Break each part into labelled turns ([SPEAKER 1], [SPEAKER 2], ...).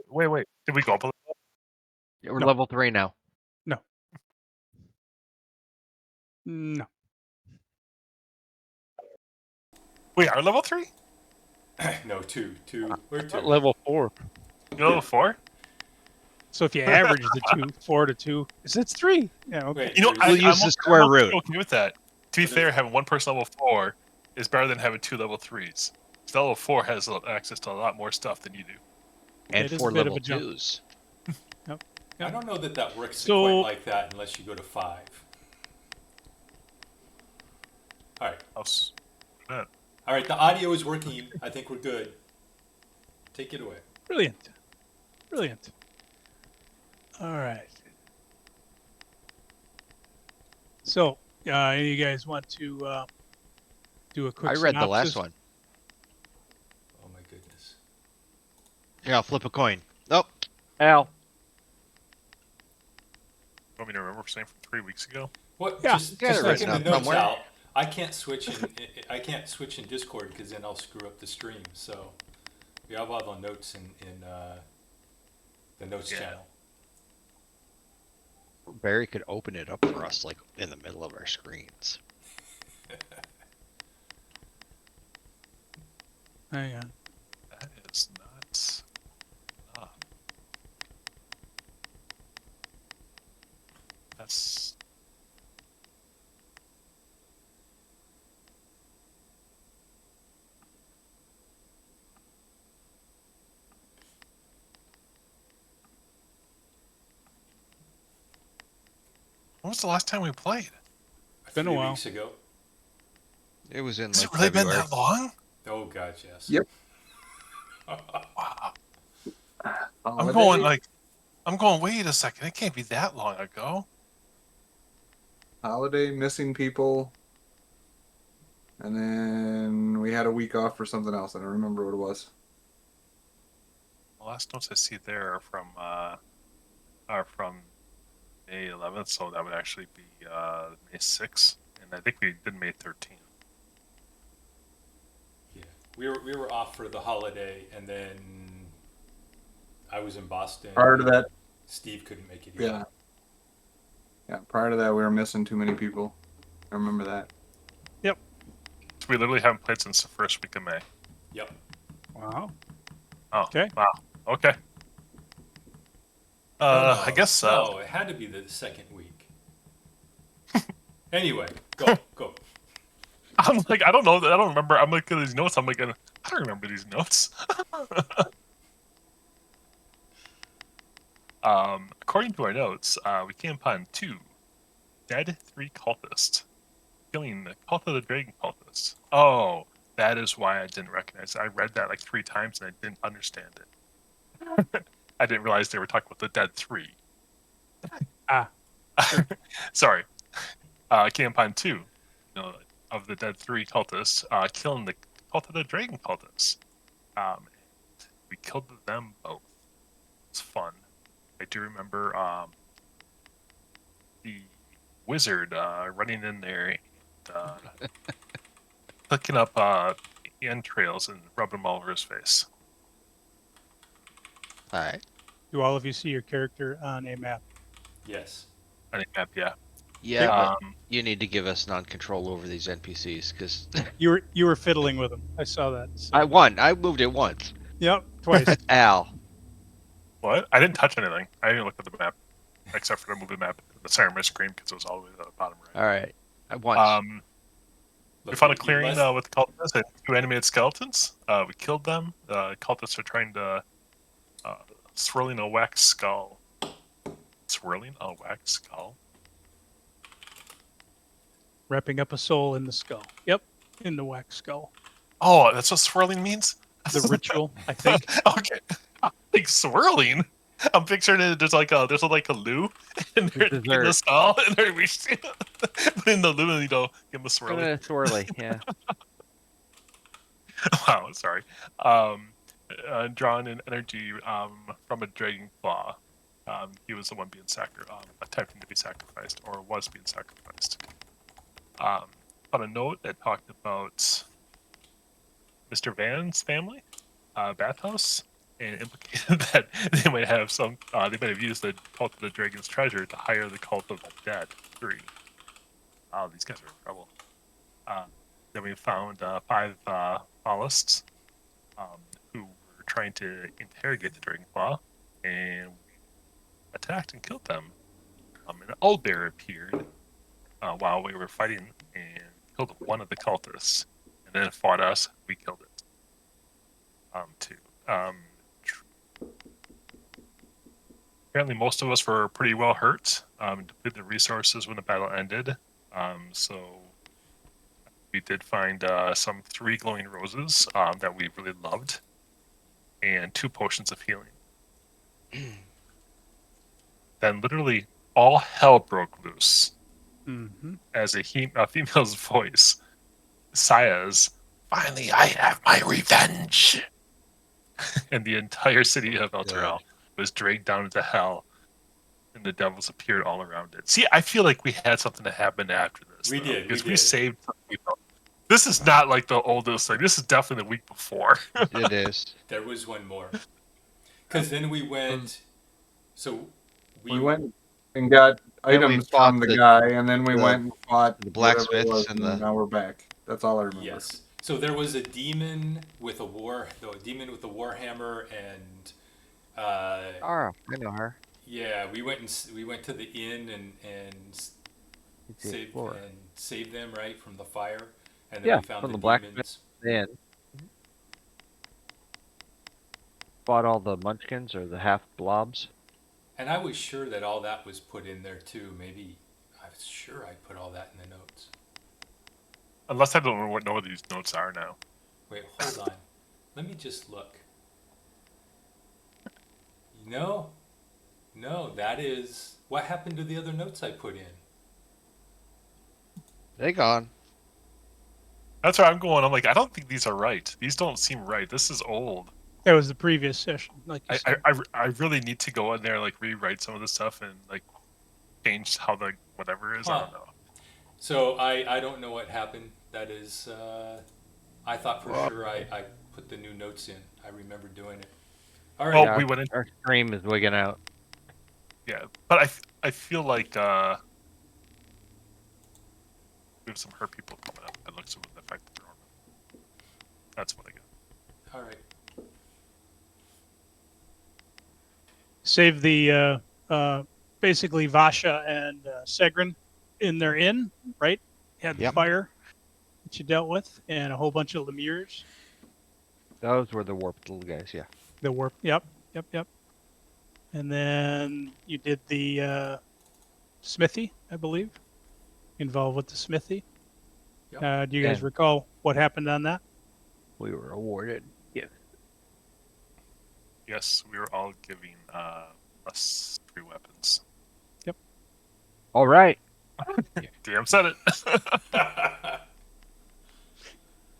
[SPEAKER 1] Wait. Did we go up a level?
[SPEAKER 2] Yeah, we're
[SPEAKER 3] No.
[SPEAKER 2] level 3 now.
[SPEAKER 3] No. No.
[SPEAKER 1] We are level 3?
[SPEAKER 4] No, two. We're 2.
[SPEAKER 2] Level 4.
[SPEAKER 1] You're level 4?
[SPEAKER 3] So if you average the 2, 4 to 2, it's 3. Yeah, okay.
[SPEAKER 4] Wait,
[SPEAKER 1] You know,
[SPEAKER 2] We'll use the square root.
[SPEAKER 1] I'm okay with that. To be fair, having one person level 4 is better than having 2 level 3s. So level 4 has access to a lot more stuff than you do.
[SPEAKER 2] And
[SPEAKER 3] It is
[SPEAKER 2] 4
[SPEAKER 3] a bit of
[SPEAKER 2] level
[SPEAKER 3] a jump.
[SPEAKER 2] 2s.
[SPEAKER 3] Yep.
[SPEAKER 4] I don't know that works
[SPEAKER 3] So-
[SPEAKER 4] quite like that unless you go to 5. All right. All right, the audio is working. I think we're good. Take it away.
[SPEAKER 3] Brilliant. All right. So, any of you guys want to do a quick
[SPEAKER 2] I read the last
[SPEAKER 3] synopsis?
[SPEAKER 2] one.
[SPEAKER 4] Oh my goodness.
[SPEAKER 2] Here, I'll flip a coin. Nope. Al.
[SPEAKER 1] Want me to remember something from 3 weeks ago?
[SPEAKER 4] What?
[SPEAKER 3] Yeah,
[SPEAKER 4] just
[SPEAKER 2] got it
[SPEAKER 4] taking
[SPEAKER 2] written
[SPEAKER 4] the
[SPEAKER 2] up
[SPEAKER 4] notes
[SPEAKER 2] somewhere.
[SPEAKER 4] out. I can't switch in Discord because then I'll screw up the stream. So we have all the notes in the notes channel.
[SPEAKER 2] Barry could open it up for us, like, in the middle of our screens.
[SPEAKER 3] Hang on.
[SPEAKER 1] That is nuts. That's... When was the last time we played?
[SPEAKER 3] Been a
[SPEAKER 4] 3
[SPEAKER 3] while.
[SPEAKER 4] weeks ago.
[SPEAKER 2] It was in,
[SPEAKER 1] Has
[SPEAKER 2] like,
[SPEAKER 1] it really
[SPEAKER 2] February.
[SPEAKER 1] been that long?
[SPEAKER 4] Oh God, yes.
[SPEAKER 5] Yep.
[SPEAKER 1] Wow.
[SPEAKER 5] Holiday,
[SPEAKER 1] I'm going, wait a second, it can't be that long ago.
[SPEAKER 5] holiday, missing people, and then we had a week off for something else. I don't remember what it was.
[SPEAKER 1] The last notes I see there are from May 11th, so that would actually be May 6th, and I think we did May 13th.
[SPEAKER 4] Yeah, we were off for the holiday, and then I was in Boston.
[SPEAKER 5] Prior to that,
[SPEAKER 4] Steve couldn't make it
[SPEAKER 5] yeah.
[SPEAKER 4] either.
[SPEAKER 5] Yeah, prior to that, we were missing too many people. I remember that.
[SPEAKER 1] So we literally haven't played since the first week of May.
[SPEAKER 4] Yep.
[SPEAKER 3] Wow.
[SPEAKER 1] Oh,
[SPEAKER 3] Okay.
[SPEAKER 1] wow. Okay. I guess
[SPEAKER 4] No, it had to be the second week. Anyway, go.
[SPEAKER 1] I'm like, I don't know. I don't remember. I'm looking at these notes. I'm like, I don't remember these notes. According to our notes, we came upon 2 dead 3 cultists killing the Cult of the Dragon cultists. Oh, that is why I didn't recognize it. I read that like 3 times and I didn't understand it. I didn't realize they were talking about the dead 3. Sorry. Came upon 2, of the dead 3 cultists, killing the Cult of the Dragon cultists. We killed them both. It's fun. I do remember the wizard running in there and clicking up entrails and rubbing them all over his face.
[SPEAKER 2] Alright.
[SPEAKER 3] Do all of you see your character on a map?
[SPEAKER 4] Yes.
[SPEAKER 1] I think that, yeah.
[SPEAKER 2] Yeah, but you need to give us non-control over these NPCs, because...
[SPEAKER 3] You were fiddling with them. I saw that. So.
[SPEAKER 2] I won. I moved it once.
[SPEAKER 3] Yep, twice.
[SPEAKER 2] Al.
[SPEAKER 1] What? I didn't touch anything. I didn't look at the map, except for the movie map, the center of my screen, because it was all the way to the bottom right.
[SPEAKER 2] Alright. Once.
[SPEAKER 1] We found a clearing with cultists and 2 animated skeletons. We killed them. The cultists are trying to swirling a wax skull. Swirling a wax skull?
[SPEAKER 3] Wrapping up a soul in the skull. Yep, in the wax skull.
[SPEAKER 1] Oh, that's what swirling means?
[SPEAKER 3] The ritual, I think.
[SPEAKER 1] Okay. Like swirling? I'm picturing it, there's like a loo, and they're in the skull, and they're put in the loo, and give them a swirly.
[SPEAKER 2] Swirly, yeah.
[SPEAKER 1] Wow, sorry. Drawn in energy from a dragon claw. He was the one being attempting to be sacrificed, or was being sacrificed. On a note that talked about Mr. Van's family, bathhouse. and implicated that they might have they might have used the Cult of the Dragon's treasure to hire the Cult of the Dead 3. Wow, these guys are in trouble. Then we found 5 Fallists who were trying to interrogate the Dragonflaw, and we attacked and killed them. An owlbear appeared while we were fighting and killed one of the cultists, and then it fought us. We killed it. Too. Apparently, most of us were pretty well hurt. Depleted the resources when the battle ended. So we did find some 3 glowing roses that we really loved, and 2 potions of healing. Then literally all hell broke loose as a female's voice. Saya's, "Finally, I have my revenge!" And the entire city of Elterul was dragged down into hell, and the devils appeared all around it. See, I feel like we had something to happen after this.
[SPEAKER 4] We did.
[SPEAKER 1] Because we saved some people. This is not like the oldest thing. This is definitely the week before.
[SPEAKER 2] It is.
[SPEAKER 4] There was one more. Because then we went. So
[SPEAKER 5] We went and got
[SPEAKER 2] Then we
[SPEAKER 5] items
[SPEAKER 2] fought
[SPEAKER 5] from the
[SPEAKER 2] the-
[SPEAKER 5] guy, and then we
[SPEAKER 2] the-
[SPEAKER 5] went and fought
[SPEAKER 2] the
[SPEAKER 5] whatever it
[SPEAKER 2] blacksmiths
[SPEAKER 5] was,
[SPEAKER 2] and the-
[SPEAKER 5] now we're back. That's all I remember.
[SPEAKER 4] Yes. So there was a demon with a warhammer, and
[SPEAKER 2] Oh, I know her.
[SPEAKER 4] yeah, we went to the inn and
[SPEAKER 2] It's the explorer.
[SPEAKER 4] saved them right from the fire, and then
[SPEAKER 6] Yeah,
[SPEAKER 4] we found
[SPEAKER 6] from
[SPEAKER 4] the
[SPEAKER 6] the blacksmith.
[SPEAKER 4] demons.
[SPEAKER 6] Then fought all the munchkins or the half blobs.
[SPEAKER 4] And I was sure that all that was put in there too. Maybe I was sure I put all that in the notes.
[SPEAKER 1] Unless I don't know what these notes are now.
[SPEAKER 4] Wait, hold on. Let me just look. No, that is what happened to the other notes I put in.
[SPEAKER 2] They gone.
[SPEAKER 1] That's where I'm going. I'm like, I don't think these are right. These don't seem right. This is old.
[SPEAKER 3] That was the previous session. Like you said.
[SPEAKER 1] I really need to go in there, like rewrite some of the stuff and like change how the whatever is. I don't know.
[SPEAKER 4] So I don't know what happened. That is, I thought for sure I put the new notes in. I remember doing it. All right.
[SPEAKER 1] Oh, we went in.
[SPEAKER 6] Our stream is wigging out.
[SPEAKER 1] Yeah, but I feel like we have some hurt people coming up. That looks with the fact that they're armored. That's what I got.
[SPEAKER 4] All right.
[SPEAKER 3] Save the basically Vasha and Segrin in their inn, right? Had the
[SPEAKER 2] Yep.
[SPEAKER 3] fire that you dealt with, and a whole bunch of Lemirs.
[SPEAKER 6] Those were the warped little guys. Yeah.
[SPEAKER 3] The warp. Yep. And then you did the smithy, I believe, involved with the smithy.
[SPEAKER 4] Yep.
[SPEAKER 3] Do you guys
[SPEAKER 6] Yeah.
[SPEAKER 3] recall what happened on that?
[SPEAKER 6] We were awarded. Yeah.
[SPEAKER 1] Yes, we were all giving us 3 weapons.
[SPEAKER 6] All right.
[SPEAKER 1] DM said it.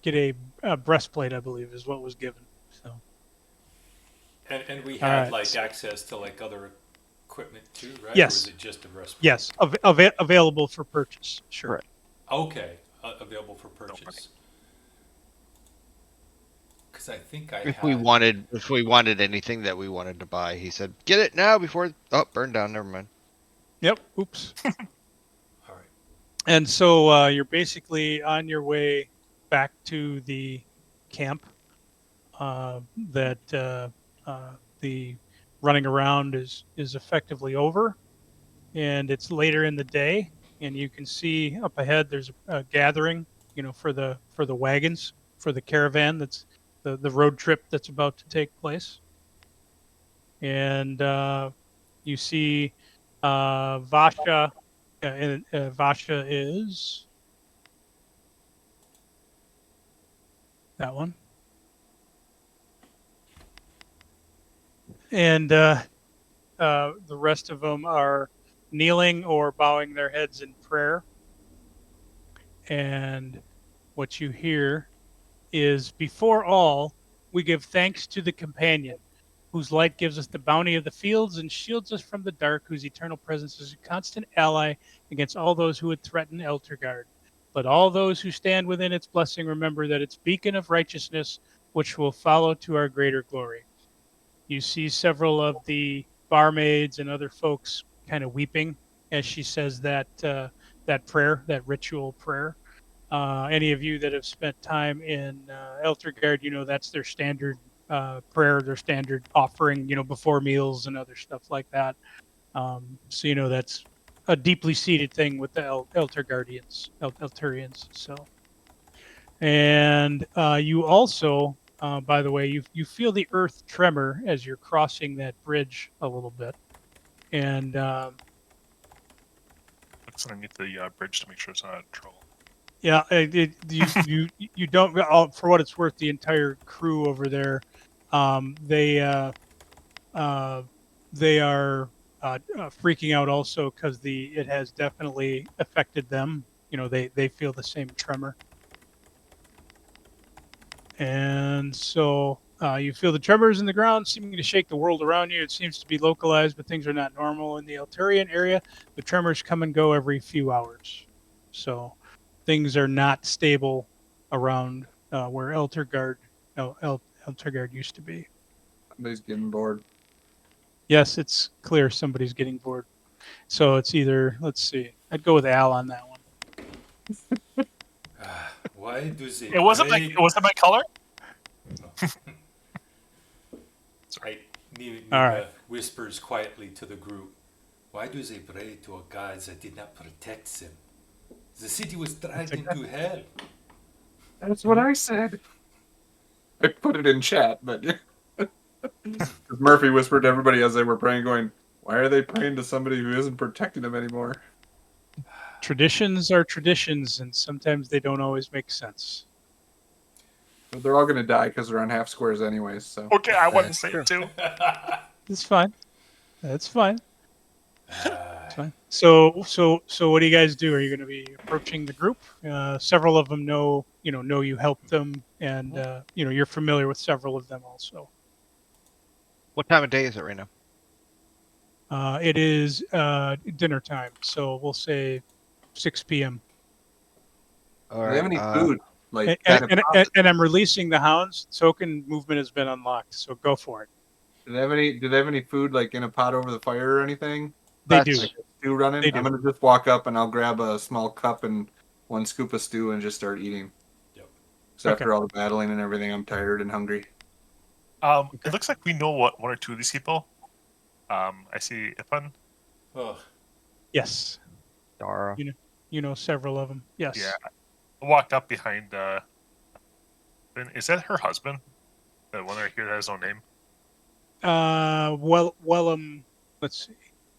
[SPEAKER 3] Get a breastplate, I believe, is what was given. So
[SPEAKER 4] And we
[SPEAKER 3] All
[SPEAKER 4] had
[SPEAKER 3] right.
[SPEAKER 4] like access to like other equipment too, right?
[SPEAKER 3] Yes.
[SPEAKER 4] Or was it just a breastplate?
[SPEAKER 3] yes, available for purchase. Sure.
[SPEAKER 6] Right.
[SPEAKER 4] Okay. Available for purchase. Because I think I
[SPEAKER 2] If
[SPEAKER 4] had.
[SPEAKER 2] we wanted anything that we wanted to buy, he said, "Get it now before burn down." Never mind.
[SPEAKER 3] Yep. Oops.
[SPEAKER 4] All right.
[SPEAKER 3] And so you're basically on your way back to the camp. That the running around is effectively over, and it's later in the day, and you can see up ahead there's a gathering, for the wagons, for the caravan that's the road trip that's about to take place, and you see Vasha. Vasha is that one. And the rest of them are kneeling or bowing their heads in prayer. And what you hear is, "Before all, we give thanks to the companion, whose light gives us the bounty of the fields and shields us from the dark, whose eternal presence is a constant ally against all those who would threaten Eltergard. Let all those who stand within its blessing remember that its beacon of righteousness, which will follow to our greater glory." You see several of the barmaids and other folks kind of weeping as she says that prayer, that ritual prayer. Any of you that have spent time in Eltergard, you know that's their standard prayer, their standard offering, you know, before meals and other stuff like that. So you know that's a deeply seated thing with the Eltergardians, Elturians. So, and you also, by the way, you feel the earth tremor as you're crossing that bridge a little bit, and
[SPEAKER 1] Looks underneath the bridge to make sure it's not a troll.
[SPEAKER 3] yeah, you don't for what it's worth. The entire crew over there, um, they uh, uh, they are freaking out also because the it has definitely affected them. You know, they feel the same tremor, and so you feel the tremors in the ground seeming to shake the world around you. It seems to be localized, but things are not normal in the Elturian area. The tremors come and go every few hours, so things are not stable around where Eltergard used to be.
[SPEAKER 5] Somebody's getting bored.
[SPEAKER 3] Yes, it's clear somebody's getting bored. So it's either, let's see, I'd go with Al on that one.
[SPEAKER 4] Why do they
[SPEAKER 1] It wasn't my.
[SPEAKER 4] pray?
[SPEAKER 1] It wasn't my color.
[SPEAKER 4] I
[SPEAKER 3] All right.
[SPEAKER 4] whispers quietly to the group. Why do they pray to a god that did not protect them? The city was dragged into hell.
[SPEAKER 5] That's what I said. I put it in chat, but Murphy whispered to everybody as they were praying, going, "Why are they praying to somebody who isn't protecting them anymore?"
[SPEAKER 3] Traditions are traditions, and sometimes they don't always make sense.
[SPEAKER 5] But they're all going to die because they're on half squares anyways. So
[SPEAKER 1] Okay, I wanted to say it too.
[SPEAKER 3] It's fine. That's fine. It's fine. So what do you guys do? Are you going to be approaching the group? Several of them know you helped them, and you're familiar with several of them also.
[SPEAKER 2] What time of day is it right now?
[SPEAKER 3] It is dinner time, so we'll say 6 p.m.
[SPEAKER 2] All
[SPEAKER 5] do they have
[SPEAKER 2] right.
[SPEAKER 5] any food? Like
[SPEAKER 3] And I'm releasing the hounds. Token movement has been unlocked, so go for it.
[SPEAKER 5] do they have any food like in a pot over the fire or anything?
[SPEAKER 3] They
[SPEAKER 2] That's-
[SPEAKER 3] do.
[SPEAKER 5] Like stew running?
[SPEAKER 3] They do.
[SPEAKER 5] I'm gonna just walk up and I'll grab a small cup and one scoop of stew and just start eating.
[SPEAKER 4] Yep.
[SPEAKER 5] So
[SPEAKER 3] Okay.
[SPEAKER 5] after all the battling and everything, I'm tired and hungry.
[SPEAKER 1] It looks like we know what one or two of these people. I see Ifan.
[SPEAKER 4] Oh,
[SPEAKER 3] Yes,
[SPEAKER 6] Dara.
[SPEAKER 3] you know several of them. Yes.
[SPEAKER 1] Yeah. I walked up behind. Is that her husband? The one right here that has no name.
[SPEAKER 3] Wellham. Let's see.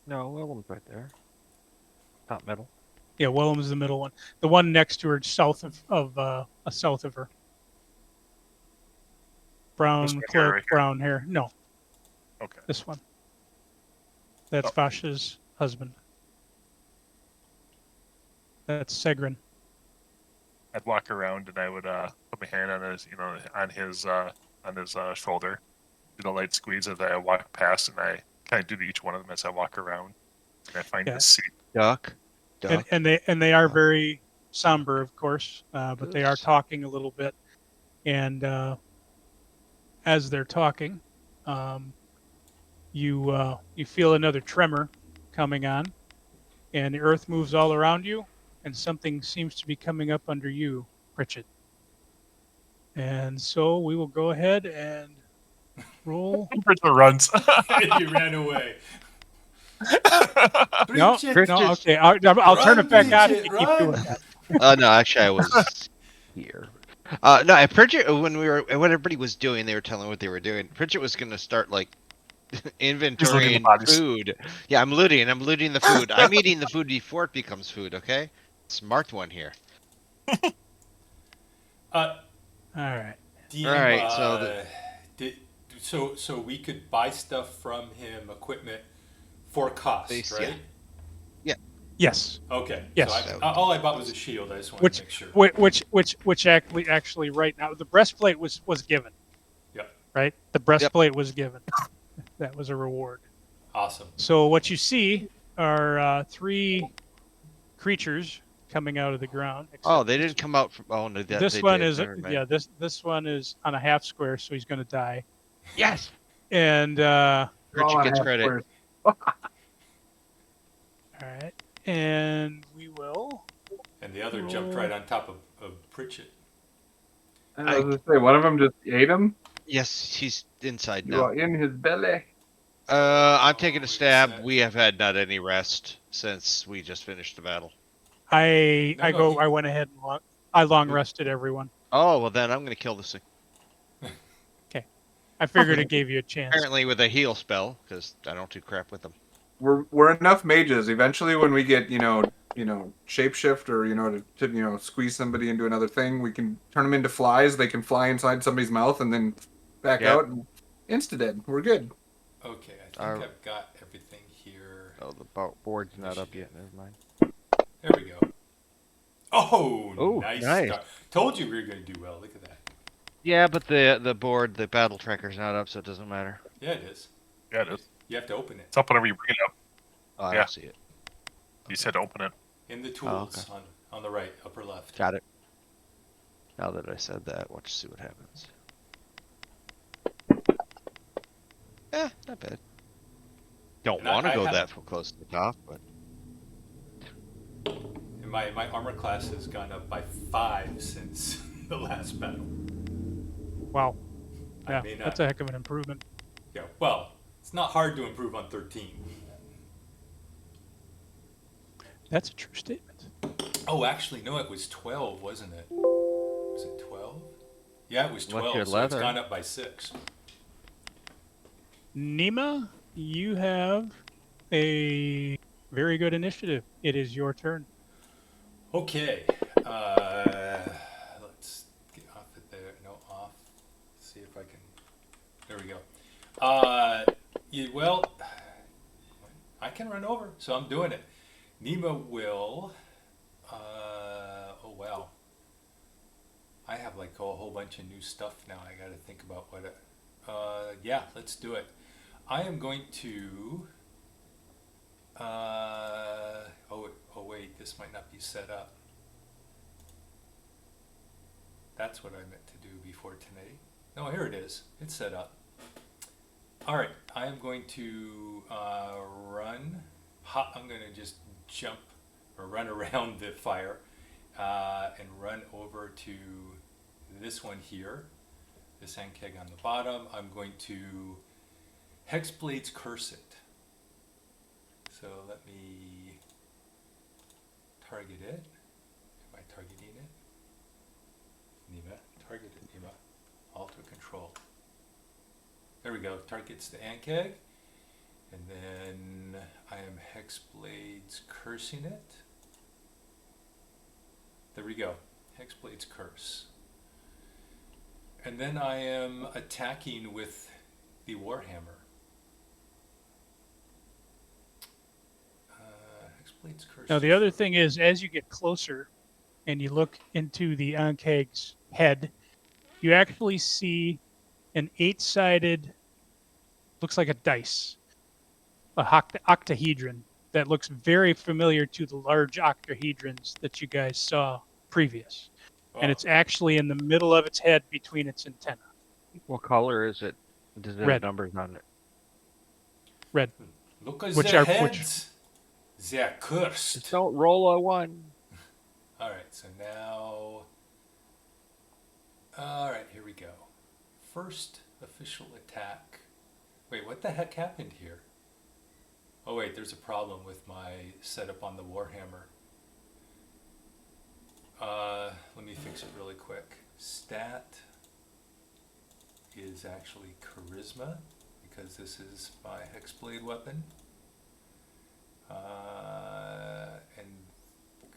[SPEAKER 6] No, Willem's right there. Top middle.
[SPEAKER 3] Yeah, Wellham is the middle one. The one next to her, south of her. Brown
[SPEAKER 1] This one here,
[SPEAKER 3] cloak,
[SPEAKER 1] right here?
[SPEAKER 3] brown hair. No,
[SPEAKER 1] Okay.
[SPEAKER 3] this one. That's
[SPEAKER 1] Oh.
[SPEAKER 3] Vasha's husband. That's Segrin.
[SPEAKER 1] I'd walk around and I would put my hand on his, on his shoulder, do the light squeeze as I walk past, and I kind of do to each one of them as I walk around, and I find
[SPEAKER 3] Yeah.
[SPEAKER 1] his seat.
[SPEAKER 2] Duck.
[SPEAKER 3] And they are very somber, of course, but they are talking a little bit, and as they're talking, you feel another tremor coming on, and the earth moves all around you, and something seems to be coming up under you, Pritchett. And so we will go ahead and roll.
[SPEAKER 1] Bridget runs.
[SPEAKER 4] you ran away.
[SPEAKER 3] No,
[SPEAKER 4] Bridget,
[SPEAKER 3] no, okay. I'll turn it back on if you keep doing that.
[SPEAKER 2] No, actually, I was here. No, Pritchett, when everybody was doing, they were telling what they were doing. Pritchett was going to start like inventorying
[SPEAKER 1] bodies.
[SPEAKER 2] food. Yeah, I'm looting the food. I'm eating the food before it becomes food. Okay, smart one here.
[SPEAKER 3] All right.
[SPEAKER 4] DM,
[SPEAKER 2] All right,
[SPEAKER 4] so we could buy stuff from him, equipment for cost,
[SPEAKER 2] Base,
[SPEAKER 4] right?
[SPEAKER 3] Yes.
[SPEAKER 4] Okay.
[SPEAKER 3] Yes.
[SPEAKER 4] So all I bought was a shield. I just wanted to make sure.
[SPEAKER 3] Which actually right now the breastplate was given.
[SPEAKER 4] Yep.
[SPEAKER 3] Right. The breastplate was given. That was a reward.
[SPEAKER 4] Awesome.
[SPEAKER 3] So what you see are 3 creatures coming out of the ground.
[SPEAKER 2] Oh, they didn't come out from. Oh no,
[SPEAKER 3] This
[SPEAKER 2] they
[SPEAKER 3] one
[SPEAKER 2] did.
[SPEAKER 3] is
[SPEAKER 2] Never mind.
[SPEAKER 3] this one is on a half square, so he's going to die.
[SPEAKER 2] Yes.
[SPEAKER 3] And
[SPEAKER 2] Pritchett gets credit.
[SPEAKER 3] all right, and we will.
[SPEAKER 4] And the other jumped
[SPEAKER 3] Roll.
[SPEAKER 4] right on top of Pritchett.
[SPEAKER 5] I was gonna say, one of them just ate him.
[SPEAKER 2] Yes, he's inside
[SPEAKER 5] You
[SPEAKER 2] now.
[SPEAKER 5] are in his belly.
[SPEAKER 2] I'm taking a
[SPEAKER 4] wait a
[SPEAKER 2] stab.
[SPEAKER 4] sec.
[SPEAKER 2] We have had not any rest since we just finished the battle.
[SPEAKER 3] I
[SPEAKER 4] No,
[SPEAKER 3] I went ahead and I long rested everyone.
[SPEAKER 2] Oh, well then I'm going to kill this thing.
[SPEAKER 3] I figured it gave you a chance.
[SPEAKER 2] Apparently with a heal spell, because I don't do crap with them.
[SPEAKER 5] We're enough mages. Eventually, when we get shapeshift or to squeeze somebody into another thing, we can turn them into flies. They can fly inside somebody's mouth and then back
[SPEAKER 2] Yep.
[SPEAKER 5] out and insta dead. We're good.
[SPEAKER 4] Okay, I think I've got everything here.
[SPEAKER 6] Oh, the board's not up yet. Never mind.
[SPEAKER 4] There we go. Oh,
[SPEAKER 6] Ooh,
[SPEAKER 4] nice.
[SPEAKER 6] nice.
[SPEAKER 4] Start. Told you we were going to do well. Look at that.
[SPEAKER 6] Yeah, but
[SPEAKER 2] The board, the battle tracker's not up, so it doesn't matter.
[SPEAKER 4] Yeah, it is.
[SPEAKER 1] Yeah, it is.
[SPEAKER 4] You have to open it.
[SPEAKER 1] It's up whenever you bring it up.
[SPEAKER 2] Oh, I
[SPEAKER 1] Yeah.
[SPEAKER 2] don't see it.
[SPEAKER 1] You said open it.
[SPEAKER 4] In the tools on the right, upper left.
[SPEAKER 6] got it.
[SPEAKER 2] Now that I said that, watch see what happens. Not bad. Don't
[SPEAKER 4] And I-
[SPEAKER 2] want to
[SPEAKER 4] I
[SPEAKER 2] go
[SPEAKER 4] have-
[SPEAKER 2] that close to the top, but
[SPEAKER 4] And my armor class has gone up by 5 since the last battle.
[SPEAKER 3] Wow.
[SPEAKER 4] I
[SPEAKER 3] Yeah,
[SPEAKER 4] may not-
[SPEAKER 3] that's a heck of an improvement.
[SPEAKER 4] Yeah, well, it's not hard to improve on 13.
[SPEAKER 3] That's a true statement.
[SPEAKER 4] Oh, actually, no, it was 12, wasn't it? Was it 12? Yeah, it was
[SPEAKER 6] What's
[SPEAKER 4] 12,
[SPEAKER 6] your
[SPEAKER 4] so it's
[SPEAKER 6] leather?
[SPEAKER 4] gone up by 6.
[SPEAKER 3] Nima, you have a very good initiative. It is your turn.
[SPEAKER 4] Okay, let's get off it there. No, off. See if I can. There we go. Well, I can run over, so I'm doing it. Nima will. Oh wow. I have like a whole bunch of new stuff now. I got to think about what. Yeah, let's do it. I am going to. Oh wait, this might not be set up. That's what I meant to do before tonight. No, here it is. It's set up. All right, I am going to run. I'm going to just jump or run around the fire and run over to this one here, this hand keg on the bottom. I'm going to Hexblade's Curse it. So let me target it. Am I targeting it? Nima, target it, Nima. Alt or Control. There we go. Targets the ant keg. And then I am Hexblade's cursing it. There we go. Hexblade's Curse. And then I am attacking with the Warhammer. Hexblade's Curse.
[SPEAKER 3] Now, the other thing is, as you get closer and you look into the Ankeg's head, you actually see an 8-sided, looks like a dice, octahedron that looks very familiar to the large octahedrons that you guys saw previous. And it's actually in the middle of its head between its antenna.
[SPEAKER 6] What color is it? Does it have
[SPEAKER 3] Red.
[SPEAKER 6] numbers on it?
[SPEAKER 3] Red.
[SPEAKER 4] Look at
[SPEAKER 3] Which
[SPEAKER 4] their
[SPEAKER 3] are-
[SPEAKER 4] heads. They're cursed.
[SPEAKER 6] Just don't roll a 1.
[SPEAKER 4] All right, so now. All right, here we go. First official attack. Wait, what the heck happened here? Oh wait, there's a problem with my setup on the Warhammer. Let me fix it really quick. Stat is actually charisma because this is my hexblade weapon. And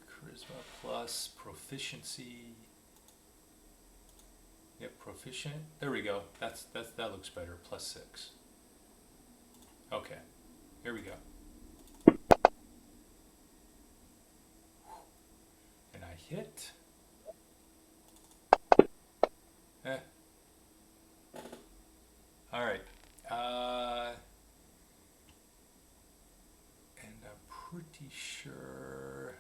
[SPEAKER 4] charisma plus proficiency. Yep, proficient. There we go. That looks better. Plus 6. Okay, here we go. And I hit. All right. And I'm pretty sure.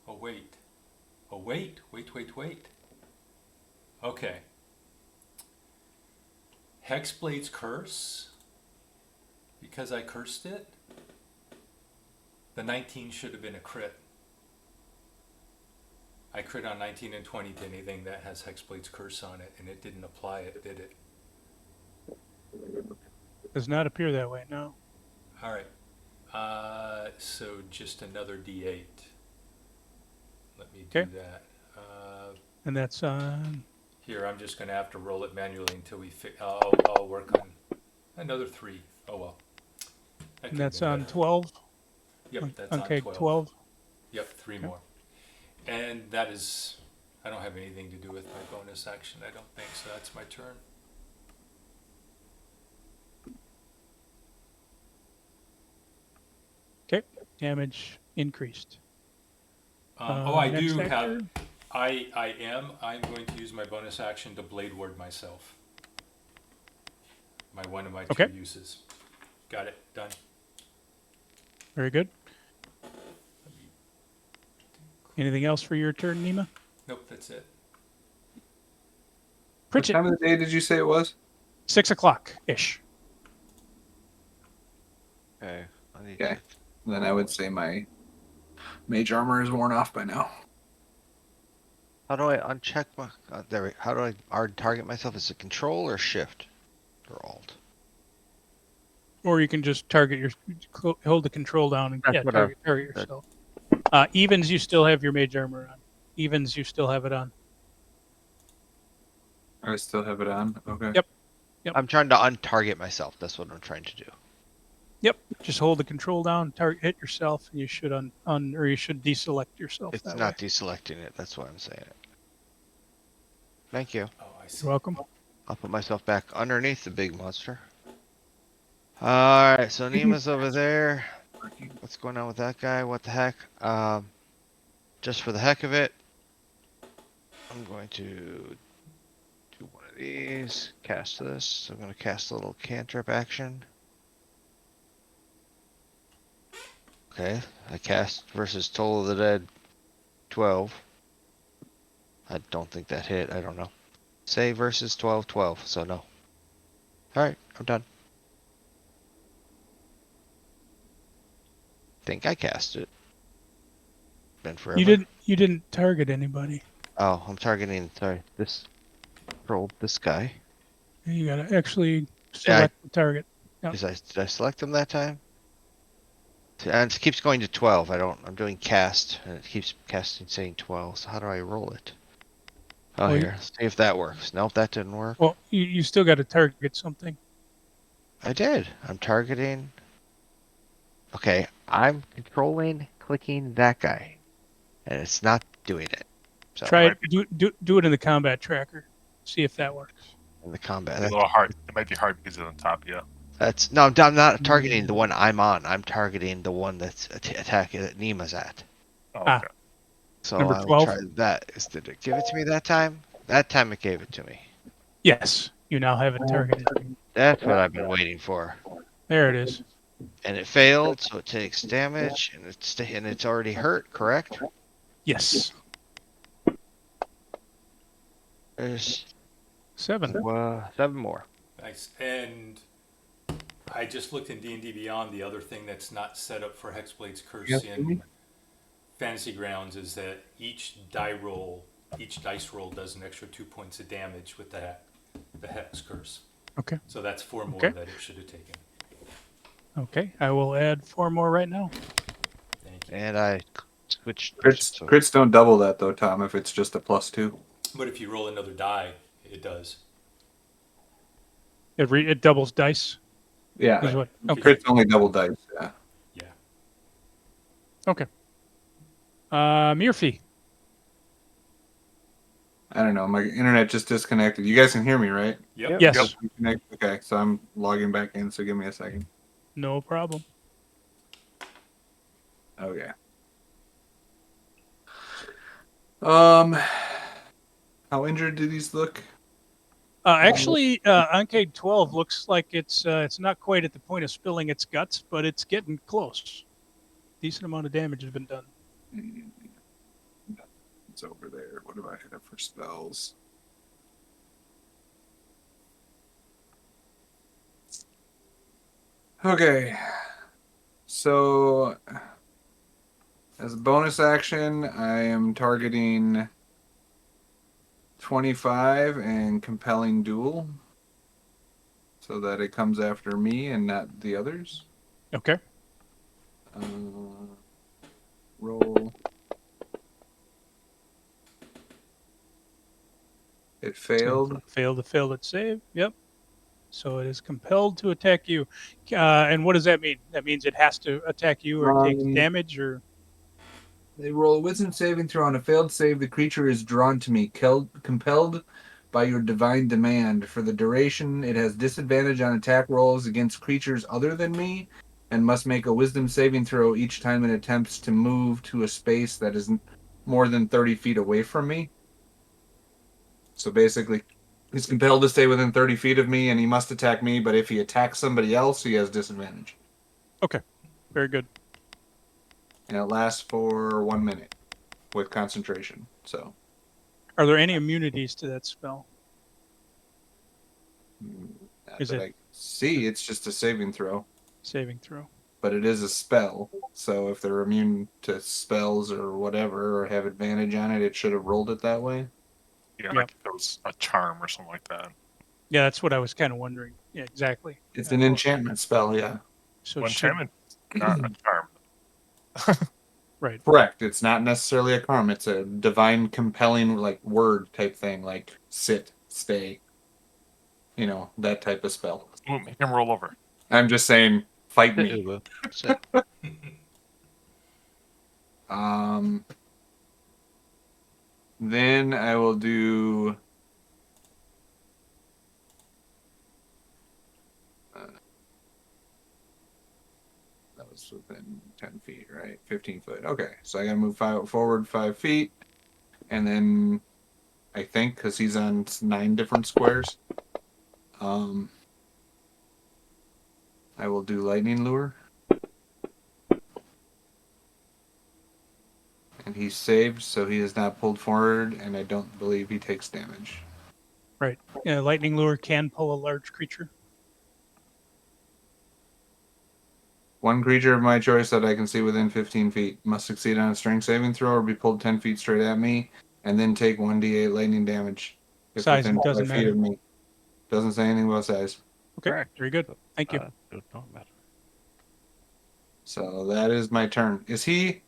[SPEAKER 4] Oh wait. Oh wait. Wait. Okay. Hexblade's Curse because I cursed it, the 19 should have been a crit. I crit on 19 and 20 to anything that has Hexblade's curse on it, and it didn't apply it, did it?
[SPEAKER 3] Does not appear that way. No.
[SPEAKER 4] All right. So just another D8. Let me do
[SPEAKER 3] Okay.
[SPEAKER 4] that.
[SPEAKER 3] And that's on.
[SPEAKER 4] Here, I'm just going to have to roll it manually until we I'll work on another 3. Oh well. That
[SPEAKER 3] And
[SPEAKER 4] could've
[SPEAKER 3] that's
[SPEAKER 4] been
[SPEAKER 3] on
[SPEAKER 4] better.
[SPEAKER 3] 12.
[SPEAKER 4] Yep, that's
[SPEAKER 3] on
[SPEAKER 4] on
[SPEAKER 3] keg
[SPEAKER 4] 12.
[SPEAKER 3] 12.
[SPEAKER 4] Yep, 3
[SPEAKER 3] Okay.
[SPEAKER 4] more. And that is, I don't have anything to do with my bonus action, I don't think, so that's my turn.
[SPEAKER 3] Damage increased.
[SPEAKER 4] I
[SPEAKER 3] Next
[SPEAKER 4] do
[SPEAKER 3] actor.
[SPEAKER 4] have, I'm going to use my bonus action to blade ward myself. One of my 2
[SPEAKER 3] Okay.
[SPEAKER 4] uses. Got it, done.
[SPEAKER 3] Very good.
[SPEAKER 4] Let me-
[SPEAKER 3] Anything else for your turn, Nima?
[SPEAKER 4] Nope, that's it.
[SPEAKER 5] What
[SPEAKER 3] Pritchett.
[SPEAKER 5] time of the day did you say it was?
[SPEAKER 3] 6 o'clock ish.
[SPEAKER 2] Okay. I need
[SPEAKER 5] Okay.
[SPEAKER 2] to-
[SPEAKER 5] Then I would say my mage armor is worn off by now.
[SPEAKER 2] How do I uncheck my? How do I target myself? Is it Control or Shift or Alt?
[SPEAKER 3] Or you can just target hold the control down and
[SPEAKER 6] That's what I-
[SPEAKER 3] target
[SPEAKER 6] that-
[SPEAKER 3] yourself. Evens, you still have your mage armor on. Evens, you still have it on.
[SPEAKER 5] I still have it on. Okay.
[SPEAKER 3] Yep. Yep.
[SPEAKER 2] I'm trying to untarget myself. That's what I'm trying to do.
[SPEAKER 3] Yep. Just hold the control down, hit yourself, and you should or you should deselect yourself.
[SPEAKER 2] It's
[SPEAKER 3] that
[SPEAKER 2] not
[SPEAKER 3] way.
[SPEAKER 2] deselecting it. That's why I'm saying it. Thank you.
[SPEAKER 4] Oh, I see.
[SPEAKER 3] You're welcome.
[SPEAKER 2] I'll put myself back underneath the big monster. Alright, so Nima's over there. What's going on with that guy? What the heck? Just for the heck of it, I'm going to do one of these. Cast this. So I'm going to cast a little cantrip action. Okay, I cast versus Toll of the Dead 12. I don't think that hit. I don't know. Say versus 12, 12. So no. Alright, I'm done. Think I cast it. Been forever.
[SPEAKER 3] You didn't target anybody.
[SPEAKER 2] Oh, I'm targeting, sorry, this guy.
[SPEAKER 3] You gotta actually select the target. Yep.
[SPEAKER 2] Did I select him that time? And it keeps going to 12. I'm doing cast, and it keeps casting saying 12. So how do I roll it? Oh,
[SPEAKER 3] Well,
[SPEAKER 2] here. See if that works. Nope, that didn't work.
[SPEAKER 3] Well, you still got to target something.
[SPEAKER 2] I did. I'm targeting. Okay, I'm controlling, clicking that guy, and it's not doing it. So
[SPEAKER 3] Try
[SPEAKER 1] might
[SPEAKER 3] it. Do it in the combat tracker. See if that works.
[SPEAKER 2] in the combat.
[SPEAKER 1] It's a little hard. It might be hard because it's on top. Yeah.
[SPEAKER 2] That's no, I'm not targeting the one I'm on. I'm targeting the one that's attacking that Nima's at.
[SPEAKER 1] Oh,
[SPEAKER 3] Ah.
[SPEAKER 1] okay.
[SPEAKER 2] So
[SPEAKER 3] Number
[SPEAKER 2] I'll
[SPEAKER 3] 12?
[SPEAKER 2] try that. Did it give it to me that time? That time it gave it to me.
[SPEAKER 3] Yes, you now have it targeted.
[SPEAKER 2] That's what I've been waiting for.
[SPEAKER 3] There it is.
[SPEAKER 2] And it failed, so it takes damage, and it's already hurt. Correct?
[SPEAKER 3] Yes.
[SPEAKER 2] There's
[SPEAKER 3] 7.
[SPEAKER 2] 7 more.
[SPEAKER 4] Nice. And I just looked in D&D Beyond. The other thing that's not set up for Hexblade's Curse
[SPEAKER 5] Yes,
[SPEAKER 4] in Fantasy Grounds is that each dice roll does an extra 2 points of damage with the Hex Curse.
[SPEAKER 3] Okay.
[SPEAKER 4] So that's 4 more
[SPEAKER 3] Okay.
[SPEAKER 4] that it should have taken.
[SPEAKER 3] Okay. I will add 4 more right now.
[SPEAKER 4] Thank you.
[SPEAKER 2] And I switched.
[SPEAKER 5] Crits don't double that though, Tom. If it's just a +2.
[SPEAKER 4] But if you roll another die, it does.
[SPEAKER 3] It doubles dice.
[SPEAKER 5] Yeah.
[SPEAKER 3] Is what? Okay.
[SPEAKER 5] Crits only double dice. Yeah.
[SPEAKER 4] Yeah.
[SPEAKER 3] Okay. Murphy.
[SPEAKER 5] I don't know. My internet just disconnected. You guys can hear me, right?
[SPEAKER 4] Yep.
[SPEAKER 3] Yes.
[SPEAKER 5] Okay, so I'm logging back in. So give me a second.
[SPEAKER 3] No problem.
[SPEAKER 5] Okay. How injured do these look?
[SPEAKER 3] Actually, Ankeg 12 looks like it's not quite at the point of spilling its guts, but it's getting close. Decent amount of damage has been done.
[SPEAKER 5] It's over there. What do I have for spells? Okay. So, as a bonus action, I am targeting 25 and compelling duel so that it comes after me and not the others.
[SPEAKER 3] Okay.
[SPEAKER 5] Uh, roll. It failed.
[SPEAKER 3] Failed its save. Yep. So it is compelled to attack you. And what does that mean? That means it has to attack you or take damage or.
[SPEAKER 5] They roll a wisdom saving throw. On a failed save, the creature is drawn to me, compelled by your divine demand. For the duration, it has disadvantage on attack rolls against creatures other than me, and must make a wisdom saving throw each time it attempts to move to a space that is more than 30 feet away from me. So basically, he's compelled to stay within 30 feet of me, and he must attack me, but if he attacks somebody else, he has disadvantage.
[SPEAKER 3] Okay. Very good.
[SPEAKER 5] And it lasts for 1 minute with concentration. So.
[SPEAKER 3] Are there any immunities to that spell?
[SPEAKER 5] Not
[SPEAKER 3] Is
[SPEAKER 5] that
[SPEAKER 3] it-
[SPEAKER 5] I can see, it's just a saving throw,
[SPEAKER 3] Saving throw.
[SPEAKER 5] but it is a spell. So if they're immune to spells or whatever, or have advantage on it, it should have rolled it that way.
[SPEAKER 1] Yeah,
[SPEAKER 3] Yep.
[SPEAKER 1] like if it was a charm or something like that.
[SPEAKER 3] Yeah, that's what I was kind of wondering. Yeah, exactly.
[SPEAKER 5] It's an enchantment spell, yeah.
[SPEAKER 3] So
[SPEAKER 1] One
[SPEAKER 3] should,
[SPEAKER 1] enchantment, not a charm.
[SPEAKER 3] right.
[SPEAKER 5] Correct. It's not necessarily a charm. It's a divine, compelling, like word type thing, like sit, stay. You know, that type of spell.
[SPEAKER 1] Ooh, make him roll over.
[SPEAKER 5] I'm just saying, fight me.
[SPEAKER 6] Ubu.
[SPEAKER 2] Sit.
[SPEAKER 5] Then I will do. That was within 10 feet, right? 15 foot. Okay, so I gotta move forward 5 feet, and then I think because he's on 9 different squares, I will do lightning lure, and he's saved, so he is not pulled forward, and I don't believe he takes damage.
[SPEAKER 3] Right. Yeah, lightning lure can pull a large creature.
[SPEAKER 5] One creature of my choice that I can see within 15 feet must succeed on a strength saving throw or be pulled 10 feet straight at me, and then take 1d8 lightning damage if
[SPEAKER 3] Size
[SPEAKER 5] within
[SPEAKER 3] doesn't
[SPEAKER 5] 5 feet
[SPEAKER 3] matter.
[SPEAKER 5] of me. Doesn't say anything about size.
[SPEAKER 3] Okay.
[SPEAKER 6] Correct.
[SPEAKER 3] Very good. Thank you.
[SPEAKER 6] Does not matter.
[SPEAKER 5] So that is my turn. Is he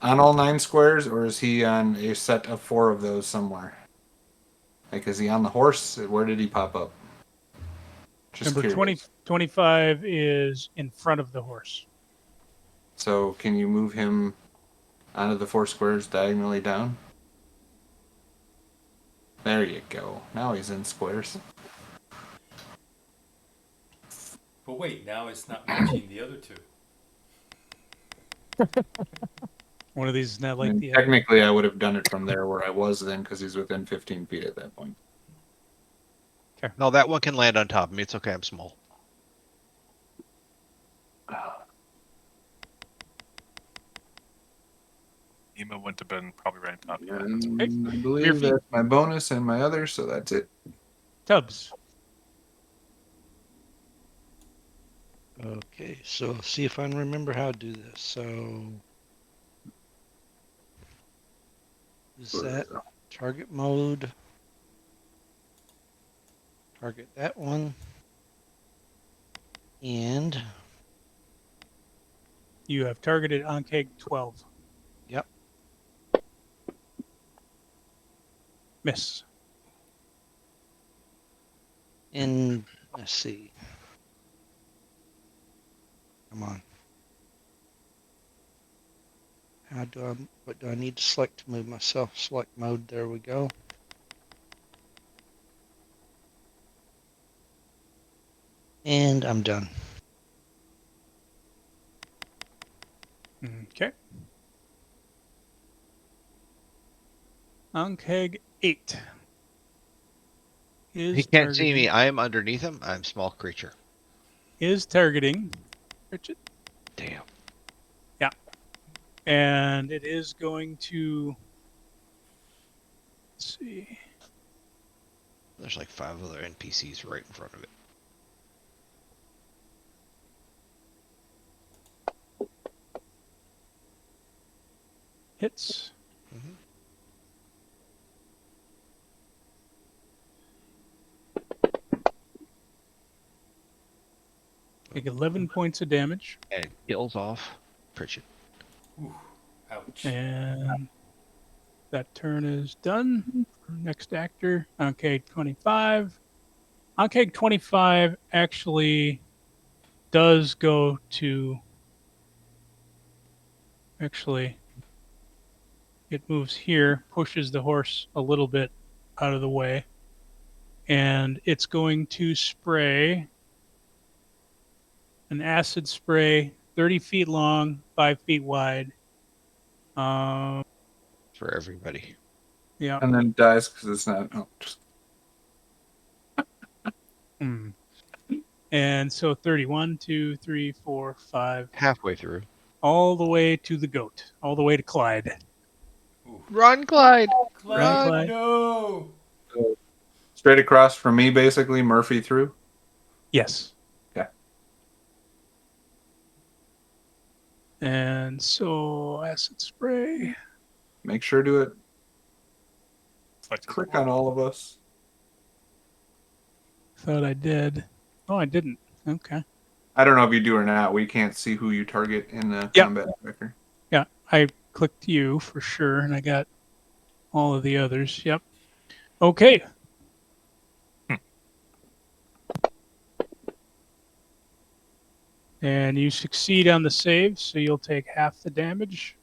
[SPEAKER 5] on all 9 squares, or is he on a set of 4 of those somewhere? Like, is he on the horse? Where did he pop up? Just
[SPEAKER 3] Number
[SPEAKER 5] curious.
[SPEAKER 3] 25 is in front of the horse.
[SPEAKER 5] So can you move him onto the 4 squares diagonally down? There you go. Now he's in squares.
[SPEAKER 4] But wait, now it's not matching the other two.
[SPEAKER 3] One of these is not like
[SPEAKER 5] And
[SPEAKER 3] the other.
[SPEAKER 5] technically, I would have done it from there where I was then, because he's within 15 feet at that point.
[SPEAKER 2] No, that one can land on top of me. It's okay. I'm small.
[SPEAKER 1] Ema went to bed and probably right on top of you.
[SPEAKER 5] And
[SPEAKER 3] Okay.
[SPEAKER 5] I
[SPEAKER 3] Your
[SPEAKER 5] believe
[SPEAKER 3] feet.
[SPEAKER 5] that's my bonus and my other, so that's it.
[SPEAKER 3] Tubbs.
[SPEAKER 7] Okay, so see if I can remember how to do this. So is that target mode? Target that one. And
[SPEAKER 3] You have targeted Ankeg 12.
[SPEAKER 7] Yep.
[SPEAKER 3] Miss.
[SPEAKER 7] in let's see. Come on. What do I need to select to move myself? Select mode, there we go. And I'm done.
[SPEAKER 3] Okay. Ankeg 8.
[SPEAKER 2] He can't see me. I am underneath him. I'm a small creature.
[SPEAKER 3] Is targeting Richard.
[SPEAKER 2] Damn.
[SPEAKER 3] And it is going to. Let's see.
[SPEAKER 2] There's like 5 other NPCs right in front of it.
[SPEAKER 3] Hits.
[SPEAKER 2] Mhm.
[SPEAKER 3] Take 11 points of damage.
[SPEAKER 2] And it kills off Pritchett.
[SPEAKER 4] Ooh, ouch.
[SPEAKER 3] And that turn is done. Next actor, Oncade 25. Oncade 25 actually does go to. Actually, it moves here, pushes the horse a little bit out of the way, and it's going to spray an acid spray 30 feet long, 5 feet wide.
[SPEAKER 2] For everybody.
[SPEAKER 3] Yeah.
[SPEAKER 5] And then dies because it's not. Oh, just
[SPEAKER 3] Mm. And so 31, 2, 3, 4, 5,
[SPEAKER 2] Halfway through.
[SPEAKER 3] all the way to the goat, all the way to Clyde.
[SPEAKER 4] Ooh.
[SPEAKER 2] Run, Clyde!
[SPEAKER 3] Run,
[SPEAKER 4] Clyde,
[SPEAKER 3] Clyde.
[SPEAKER 4] no!
[SPEAKER 5] straight across from me, basically. Murphy through.
[SPEAKER 3] Yes.
[SPEAKER 5] Okay.
[SPEAKER 3] And so acid spray.
[SPEAKER 5] Make sure to it.
[SPEAKER 1] Like,
[SPEAKER 5] Click on all of us.
[SPEAKER 3] Thought I did. Oh, I didn't. Okay.
[SPEAKER 5] I don't know if you do or not. We can't see who you target in the
[SPEAKER 3] Yep.
[SPEAKER 5] combat tracker.
[SPEAKER 3] Yeah, I clicked you for sure, and I got all of the others. Yep. Okay. And you succeed on the save, so you'll take half the damage.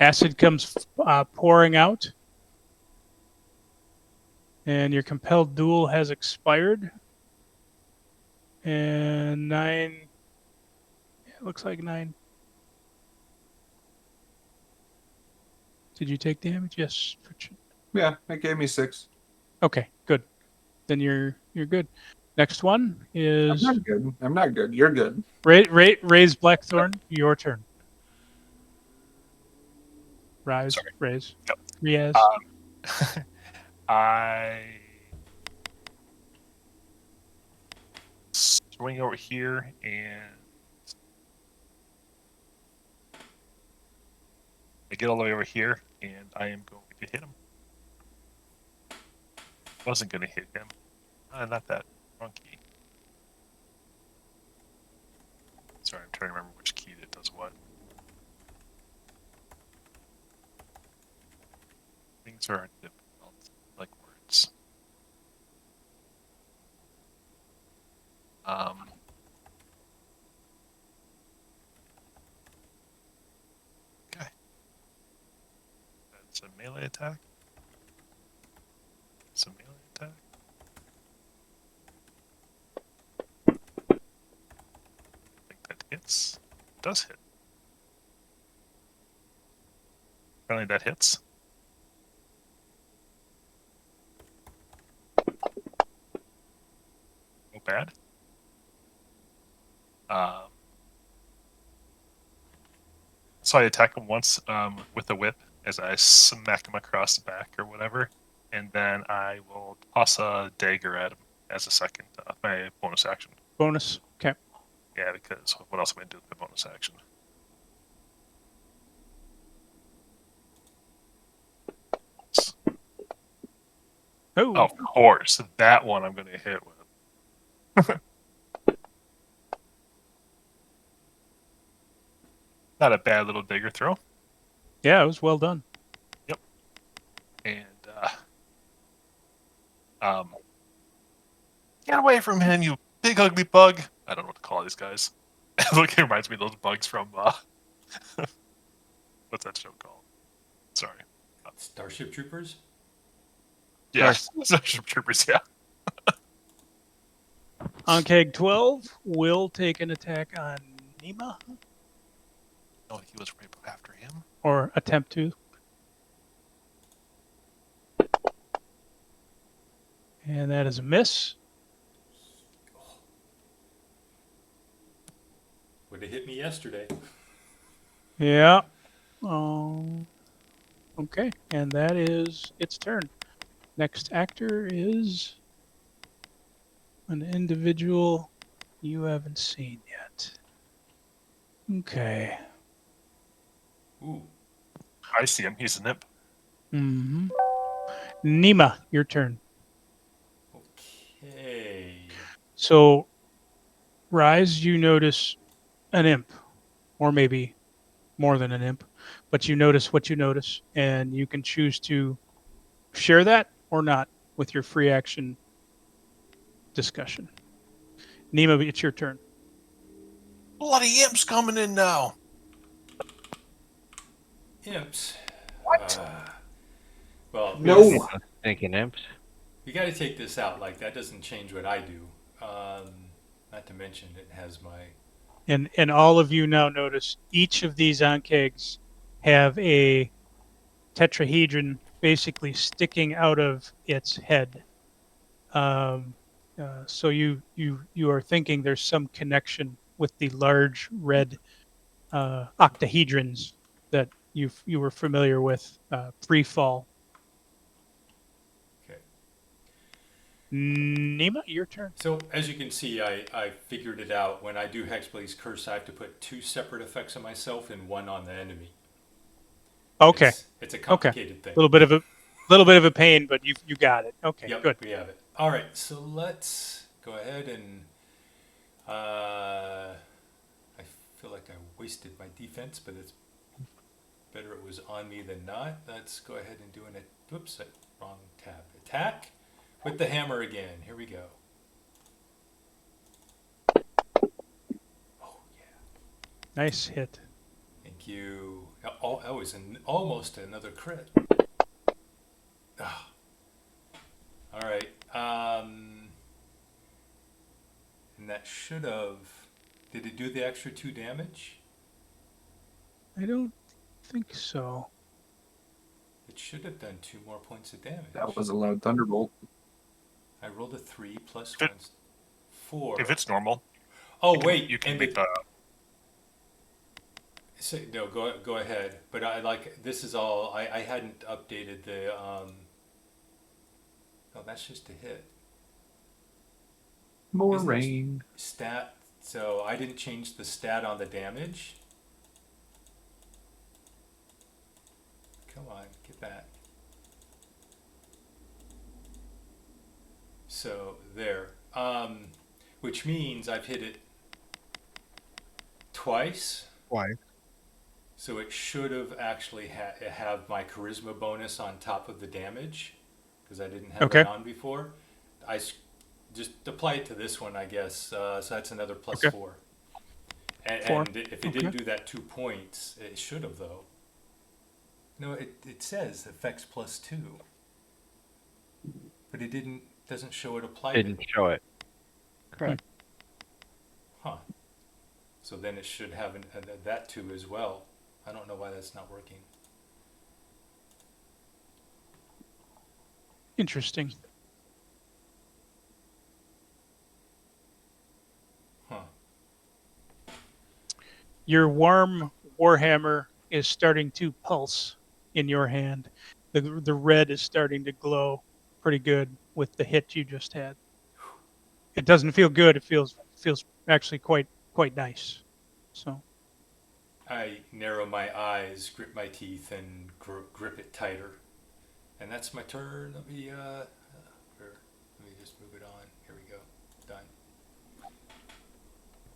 [SPEAKER 3] Acid comes pouring out. And your compelled duel has expired. And 9. It looks like 9. Did you take damage? Yes.
[SPEAKER 5] Yeah, it gave me 6.
[SPEAKER 3] Okay, good. Then you're good. Next one
[SPEAKER 5] I'm
[SPEAKER 3] is
[SPEAKER 5] not good. I'm not good. You're good.
[SPEAKER 3] Raise Blackthorn. Your turn. Rise,
[SPEAKER 1] Sorry.
[SPEAKER 3] raise.
[SPEAKER 1] Yep.
[SPEAKER 3] Riaz.
[SPEAKER 1] I swing over here and I get all the way over here and I am going to hit him. Wasn't going to hit him. Not that. Wrong key. Sorry, I'm trying to remember which key that does what. Things are difficult, like words. Okay. That's a melee attack. It's a melee attack. I think that hits. It does hit. Apparently that hits. No bad. So I attack him once with a whip as I smack him across the back or whatever, and then I will toss a dagger at him as a second, my bonus action.
[SPEAKER 3] Bonus. Okay.
[SPEAKER 1] Yeah, because what else am I going to do with my bonus action?
[SPEAKER 3] Oh.
[SPEAKER 1] Of course, that one I'm going to hit with. Not a bad little dagger throw.
[SPEAKER 3] Yeah, it was well done.
[SPEAKER 1] Yep. And get away from him, you big ugly bug. I don't know what to call these guys. Look, it reminds me of those bugs from what's that show called? Sorry.
[SPEAKER 4] Starship Troopers?
[SPEAKER 1] Yeah, Starship Troopers. Yeah.
[SPEAKER 3] Oncag 12 will take an attack on Nima,
[SPEAKER 1] Oh, he was right after him.
[SPEAKER 3] or attempt to. And that is a miss.
[SPEAKER 4] Would have hit me yesterday.
[SPEAKER 3] Yeah. Oh. Okay. And that is its turn. Next actor is an individual you haven't seen yet. Okay.
[SPEAKER 4] Ooh.
[SPEAKER 1] I see him. He's an imp.
[SPEAKER 3] Mm-hmm. Nima, your turn.
[SPEAKER 4] Okay.
[SPEAKER 3] So, Rise, you notice an imp, or maybe more than an imp, but you notice what you notice, and you can choose to share that or not with your free action discussion. Nima, it's your turn.
[SPEAKER 1] Bloody imps coming in now.
[SPEAKER 4] Imps.
[SPEAKER 1] What?
[SPEAKER 4] Well, we
[SPEAKER 5] No.
[SPEAKER 6] Thinking imps.
[SPEAKER 4] got to take this out. Like that doesn't change what I do. Not to mention it has my.
[SPEAKER 3] And all of you now notice each of these ankegs have a tetrahedron basically sticking out of its head. Um, so you are thinking there's some connection with the large red octahedrons that you were familiar with pre-fall.
[SPEAKER 4] Okay.
[SPEAKER 3] Nima, your turn.
[SPEAKER 4] So as you can see, I figured it out. When I do Hexblade's Curse, I have to put 2 separate effects on myself and 1 on the enemy.
[SPEAKER 3] Okay,
[SPEAKER 4] It's a
[SPEAKER 3] okay.
[SPEAKER 4] complicated thing.
[SPEAKER 3] Little bit of a pain, but you got it. Okay,
[SPEAKER 4] Yep,
[SPEAKER 3] good.
[SPEAKER 4] we have it. All right, so let's go ahead and. I feel like I wasted my defense, but it's better it was on me than not. Let's go ahead and do an. Whoops, wrong tab. Attack with the hammer again. Here we go. Oh yeah.
[SPEAKER 3] Nice hit.
[SPEAKER 4] Thank you. Oh, that was almost another crit. Ah. All right. And that should have. Did it do the extra 2 damage?
[SPEAKER 3] I don't think so.
[SPEAKER 4] It should have done 2 more points of damage.
[SPEAKER 5] That was a loud thunderbolt.
[SPEAKER 4] I rolled a 3 plus
[SPEAKER 1] If it-
[SPEAKER 4] 1's 4.
[SPEAKER 1] If it's normal,
[SPEAKER 4] Oh wait,
[SPEAKER 1] you can
[SPEAKER 4] and
[SPEAKER 1] make the.
[SPEAKER 4] no, go ahead. But I like this is all. I hadn't updated the. No, that's just a hit.
[SPEAKER 5] More
[SPEAKER 4] Isn't it
[SPEAKER 5] rain.
[SPEAKER 4] Stat. So I didn't change the stat on the damage. Come on, get back. So there. Which means I've hit it twice.
[SPEAKER 2] Why?
[SPEAKER 4] So it should have actually have my charisma bonus on top of the damage because I didn't have
[SPEAKER 3] Okay.
[SPEAKER 4] that on before. Just apply it to this one, I guess. So that's another plus
[SPEAKER 3] Okay.
[SPEAKER 4] 4. And,
[SPEAKER 3] 4.
[SPEAKER 4] and if it didn't do that 2 points, it should have though. No, it says effects plus 2, but it doesn't show it applied.
[SPEAKER 6] Didn't show it.
[SPEAKER 2] Correct.
[SPEAKER 4] Huh. So then it should have that 2 as well. I don't know why that's not working.
[SPEAKER 3] Interesting.
[SPEAKER 4] Huh.
[SPEAKER 3] Your warm warhammer is starting to pulse in your hand. The red is starting to glow pretty good with the hit you just had. It doesn't feel good. It feels actually quite nice. So
[SPEAKER 4] I narrow my eyes, grip my teeth, and grip it tighter. And that's my turn. Let me just move it on. Here we go. Done.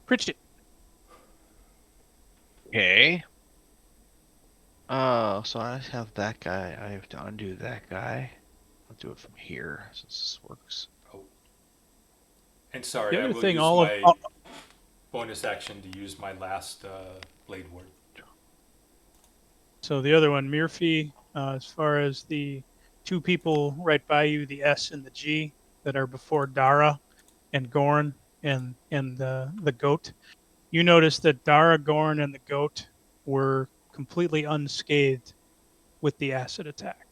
[SPEAKER 3] Pritchett.
[SPEAKER 2] Okay. So I have that guy. I have to undo that guy. I'll do it from here since this works.
[SPEAKER 4] Oh. And sorry,
[SPEAKER 3] The
[SPEAKER 4] I
[SPEAKER 3] other
[SPEAKER 4] will
[SPEAKER 3] thing,
[SPEAKER 4] use
[SPEAKER 3] all of
[SPEAKER 4] my bonus action to use my last blade ward.
[SPEAKER 3] so the other one, Murphy, as far as the 2 people right by you, the S and the G that are before Dara and Gorn and the goat. You notice that Dara, Gorn, and the goat were completely unscathed with the acid attack.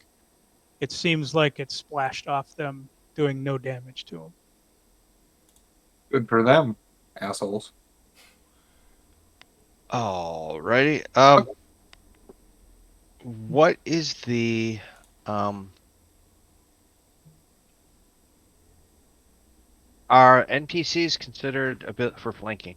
[SPEAKER 3] It seems like it splashed off them, doing no damage to them.
[SPEAKER 5] Good for them, assholes.
[SPEAKER 2] Alrighty. What is the are NPCs considered a bit for flanking?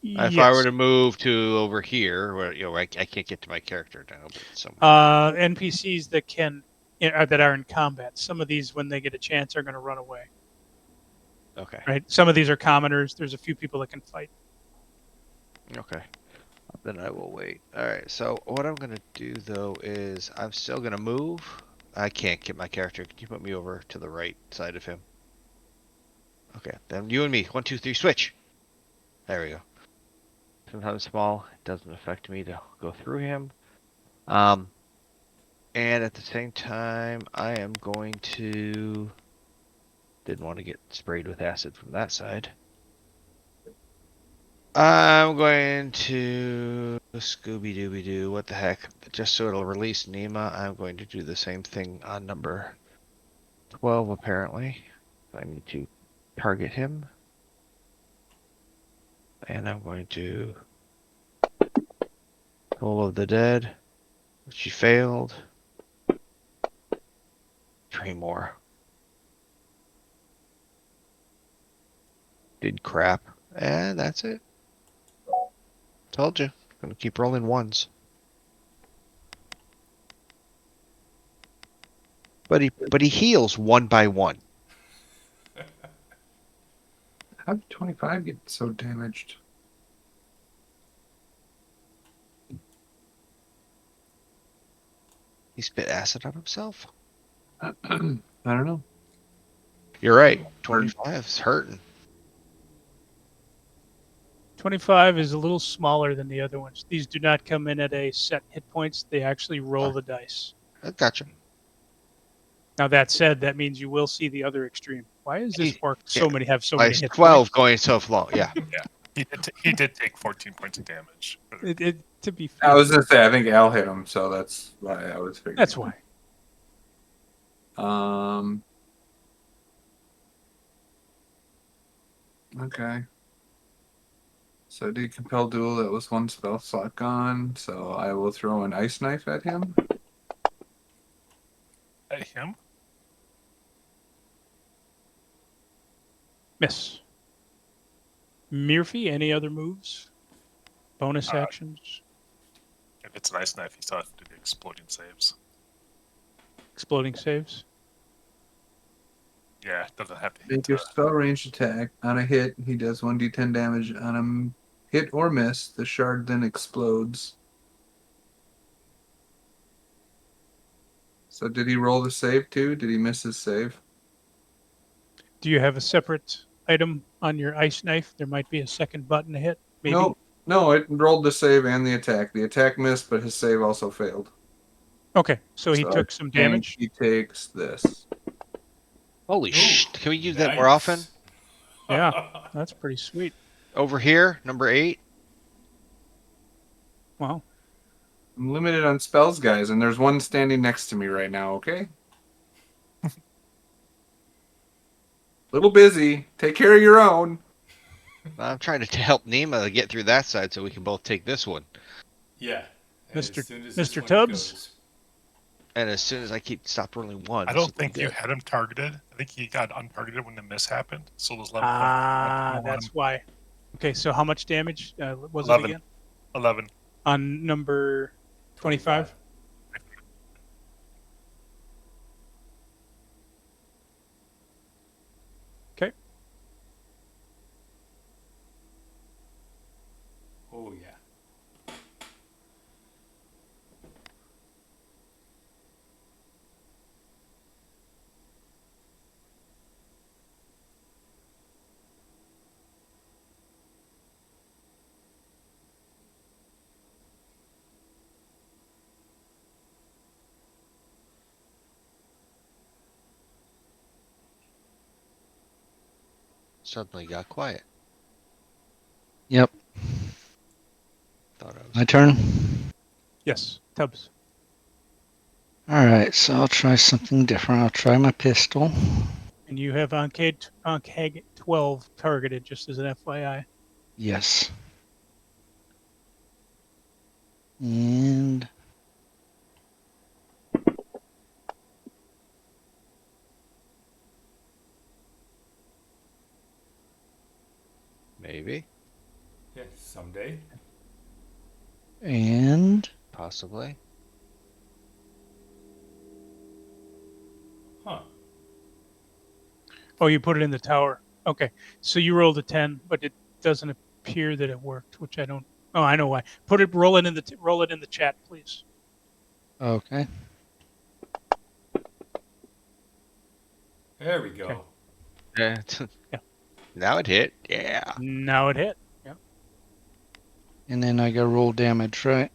[SPEAKER 2] If I were
[SPEAKER 3] Yes.
[SPEAKER 2] to move to over here, where I can't get to my character now, but somewhere.
[SPEAKER 3] NPCs that that are in combat. Some of these, when they get a chance, are going to run away.
[SPEAKER 2] Okay.
[SPEAKER 3] Right. Some of these are commoners. There's a few people that can fight.
[SPEAKER 2] Okay. Then I will wait. All right. So what I'm gonna do though is I'm still gonna move. I can't get my character. Can you put me over to the right side of him? Okay. Then you and me. 1, 2, 3. Switch. There we go. Sometimes small. It doesn't affect me to go through him. And at the same time, I am going to. Didn't want to get sprayed with acid from that side. I'm going to Scooby Dooby Doo. What the heck? Just so it'll release Nema, I'm going to do the same thing on number 12, apparently. I need to target him. And I'm going to Toll of the Dead, which he failed. 3 more. Did crap. And that's it. Told you. Gonna keep rolling ones. But he heals 1 by 1.
[SPEAKER 5] How did 25 get so damaged?
[SPEAKER 2] He spit acid on himself.
[SPEAKER 5] I don't know.
[SPEAKER 2] You're right. 25 is hurting.
[SPEAKER 3] 25 is a little smaller than the other ones. These do not come in at a set hit points. They actually roll the dice.
[SPEAKER 2] I gotcha.
[SPEAKER 3] Now that said, that means you will see the other extreme. Why is this orc have so many hit
[SPEAKER 2] 12
[SPEAKER 3] points?
[SPEAKER 2] going so long. Yeah.
[SPEAKER 1] He did take 14 points of damage.
[SPEAKER 3] To be fair,
[SPEAKER 5] I was gonna say I think Al hit him, so that's why I was figuring.
[SPEAKER 3] that's why.
[SPEAKER 5] Okay. So I did compel duel. That was 1 spell slot gone. So I will throw an ice knife at him.
[SPEAKER 1] At him?
[SPEAKER 3] Miss. Murphy, any other moves? Bonus actions?
[SPEAKER 1] If it's an ice knife, he still has to do the exploding saves.
[SPEAKER 3] Exploding saves?
[SPEAKER 1] Yeah, it doesn't have to hit.
[SPEAKER 5] Make your spell range attack. On a hit, he does 1d10 damage. On a hit or miss, the shard then explodes. So did he roll the save too? Did he miss his save?
[SPEAKER 3] Do you have a separate item on your ice knife? There might be a second button to hit, maybe?
[SPEAKER 5] Nope. No, it rolled the save and the attack. The attack missed, but his save also failed.
[SPEAKER 3] Okay, so he took some damage?
[SPEAKER 5] He takes this.
[SPEAKER 2] Holy
[SPEAKER 4] Ooh,
[SPEAKER 2] shit. Can we use that more often?
[SPEAKER 3] Yeah, that's pretty sweet.
[SPEAKER 2] Over here, number 8.
[SPEAKER 3] Wow.
[SPEAKER 5] I'm limited on spells, guys, and there's one standing next to me right now, okay? Little busy. Take care of your own.
[SPEAKER 2] I'm trying to help Nema get through that side so we can both take this one.
[SPEAKER 4] Yeah. And
[SPEAKER 3] Mr.
[SPEAKER 4] as soon as this
[SPEAKER 3] Mr.
[SPEAKER 4] one
[SPEAKER 3] Tubbs?
[SPEAKER 4] goes-
[SPEAKER 2] And as soon as I stop rolling ones,
[SPEAKER 1] I don't
[SPEAKER 2] we'll
[SPEAKER 1] think
[SPEAKER 2] be
[SPEAKER 1] you
[SPEAKER 2] good.
[SPEAKER 1] had him targeted. I think he got untargeted when the miss happened. So those 11
[SPEAKER 3] That's why. Okay, so how much damage was
[SPEAKER 1] 11.
[SPEAKER 3] it again?
[SPEAKER 1] 11.
[SPEAKER 3] On number 25? Okay.
[SPEAKER 4] Oh, yeah.
[SPEAKER 2] Suddenly got quiet.
[SPEAKER 7] Yep.
[SPEAKER 2] Thought I was.
[SPEAKER 7] My turn.
[SPEAKER 3] Yes, Tubbs.
[SPEAKER 7] All right, so I'll try something different. I'll try my pistol.
[SPEAKER 3] And you have Ankeg 12 targeted, just as an FYI.
[SPEAKER 7] Yes. And
[SPEAKER 2] Maybe.
[SPEAKER 4] Yeah, someday.
[SPEAKER 7] And
[SPEAKER 2] Possibly.
[SPEAKER 4] Huh.
[SPEAKER 3] Oh, you put it in the tower. Okay. So you rolled a 10, but it doesn't appear that it worked, which I don't. Oh, I know why. Roll it in roll it in the chat, please.
[SPEAKER 7] okay.
[SPEAKER 4] There we
[SPEAKER 3] Okay.
[SPEAKER 4] go.
[SPEAKER 2] Yeah.
[SPEAKER 3] Yeah.
[SPEAKER 2] Now it hit. Yeah.
[SPEAKER 3] Now it hit. Yeah.
[SPEAKER 7] And then I got roll damage, right?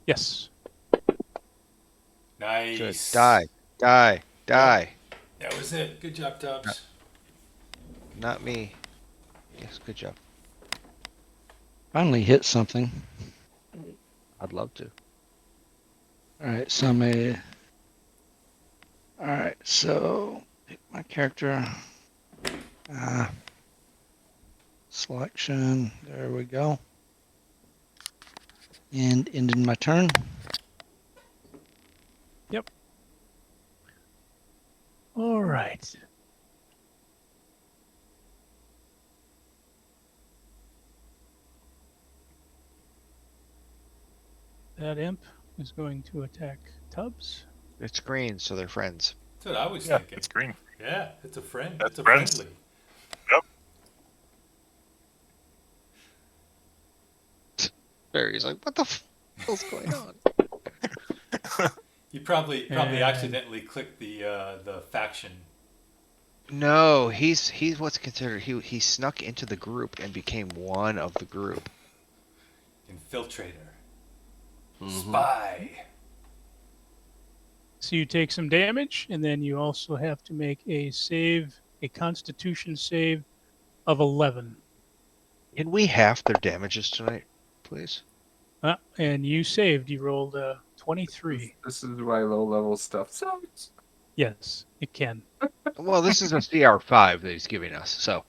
[SPEAKER 3] Yes.
[SPEAKER 2] Good.
[SPEAKER 4] Nice.
[SPEAKER 2] Die. Die. Die.
[SPEAKER 4] That was it. Good job, Tubbs.
[SPEAKER 2] Not me. Yes, good job.
[SPEAKER 7] Finally hit something.
[SPEAKER 2] I'd love to.
[SPEAKER 7] All right, so I'm a. All right, so pick my character. Selection. There we go. And ended my turn.
[SPEAKER 3] All right. That imp is going to attack Tubbs.
[SPEAKER 2] It's green, so they're friends.
[SPEAKER 4] That's what I was
[SPEAKER 1] Yeah,
[SPEAKER 4] thinking.
[SPEAKER 1] it's green.
[SPEAKER 4] Yeah, it's a friend.
[SPEAKER 1] That's
[SPEAKER 4] It's a
[SPEAKER 1] friends.
[SPEAKER 4] friendly.
[SPEAKER 2] Barry's like, what the hell's going on?
[SPEAKER 4] You probably
[SPEAKER 3] And-
[SPEAKER 4] accidentally clicked the faction.
[SPEAKER 2] No, he's what's considered he snuck into the group and became one of the group.
[SPEAKER 4] Infiltrator.
[SPEAKER 2] Mhm.
[SPEAKER 4] Spy.
[SPEAKER 3] So you take some damage, and then you also have to make a save, a Constitution save of 11.
[SPEAKER 2] Can we half their damages tonight, please?
[SPEAKER 3] And you saved. You rolled a 23.
[SPEAKER 5] This is why low level stuff sucks.
[SPEAKER 3] Yes, it can.
[SPEAKER 2] Well, this is a CR5 that he's giving us, so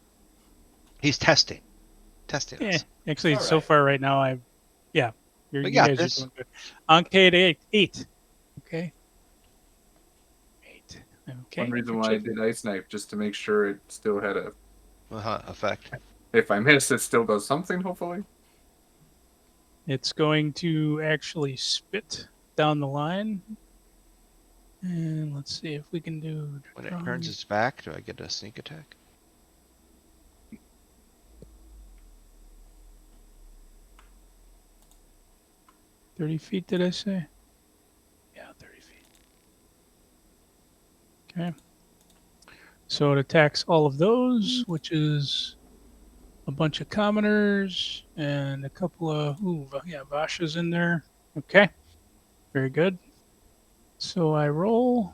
[SPEAKER 2] he's testing
[SPEAKER 3] Yeah,
[SPEAKER 2] us.
[SPEAKER 3] actually,
[SPEAKER 4] It's all
[SPEAKER 3] so
[SPEAKER 4] right.
[SPEAKER 3] far right now, you
[SPEAKER 2] We got
[SPEAKER 3] guys
[SPEAKER 2] this.
[SPEAKER 3] are doing good. Ankh 8. Okay. 8. Okay.
[SPEAKER 5] One reason why I did Ice Knife, just to make sure it still had a.
[SPEAKER 2] Effect.
[SPEAKER 5] If I miss, it still does something, hopefully.
[SPEAKER 3] It's going to actually spit down the line. And let's see if we can do.
[SPEAKER 2] When it turns its back, do I get a sneak attack?
[SPEAKER 3] $30 did I say? Yeah, 30 feet. Okay. So it attacks all of those, which is a bunch of commoners and a couple of Vasha's in there. Okay. Very good. So I roll.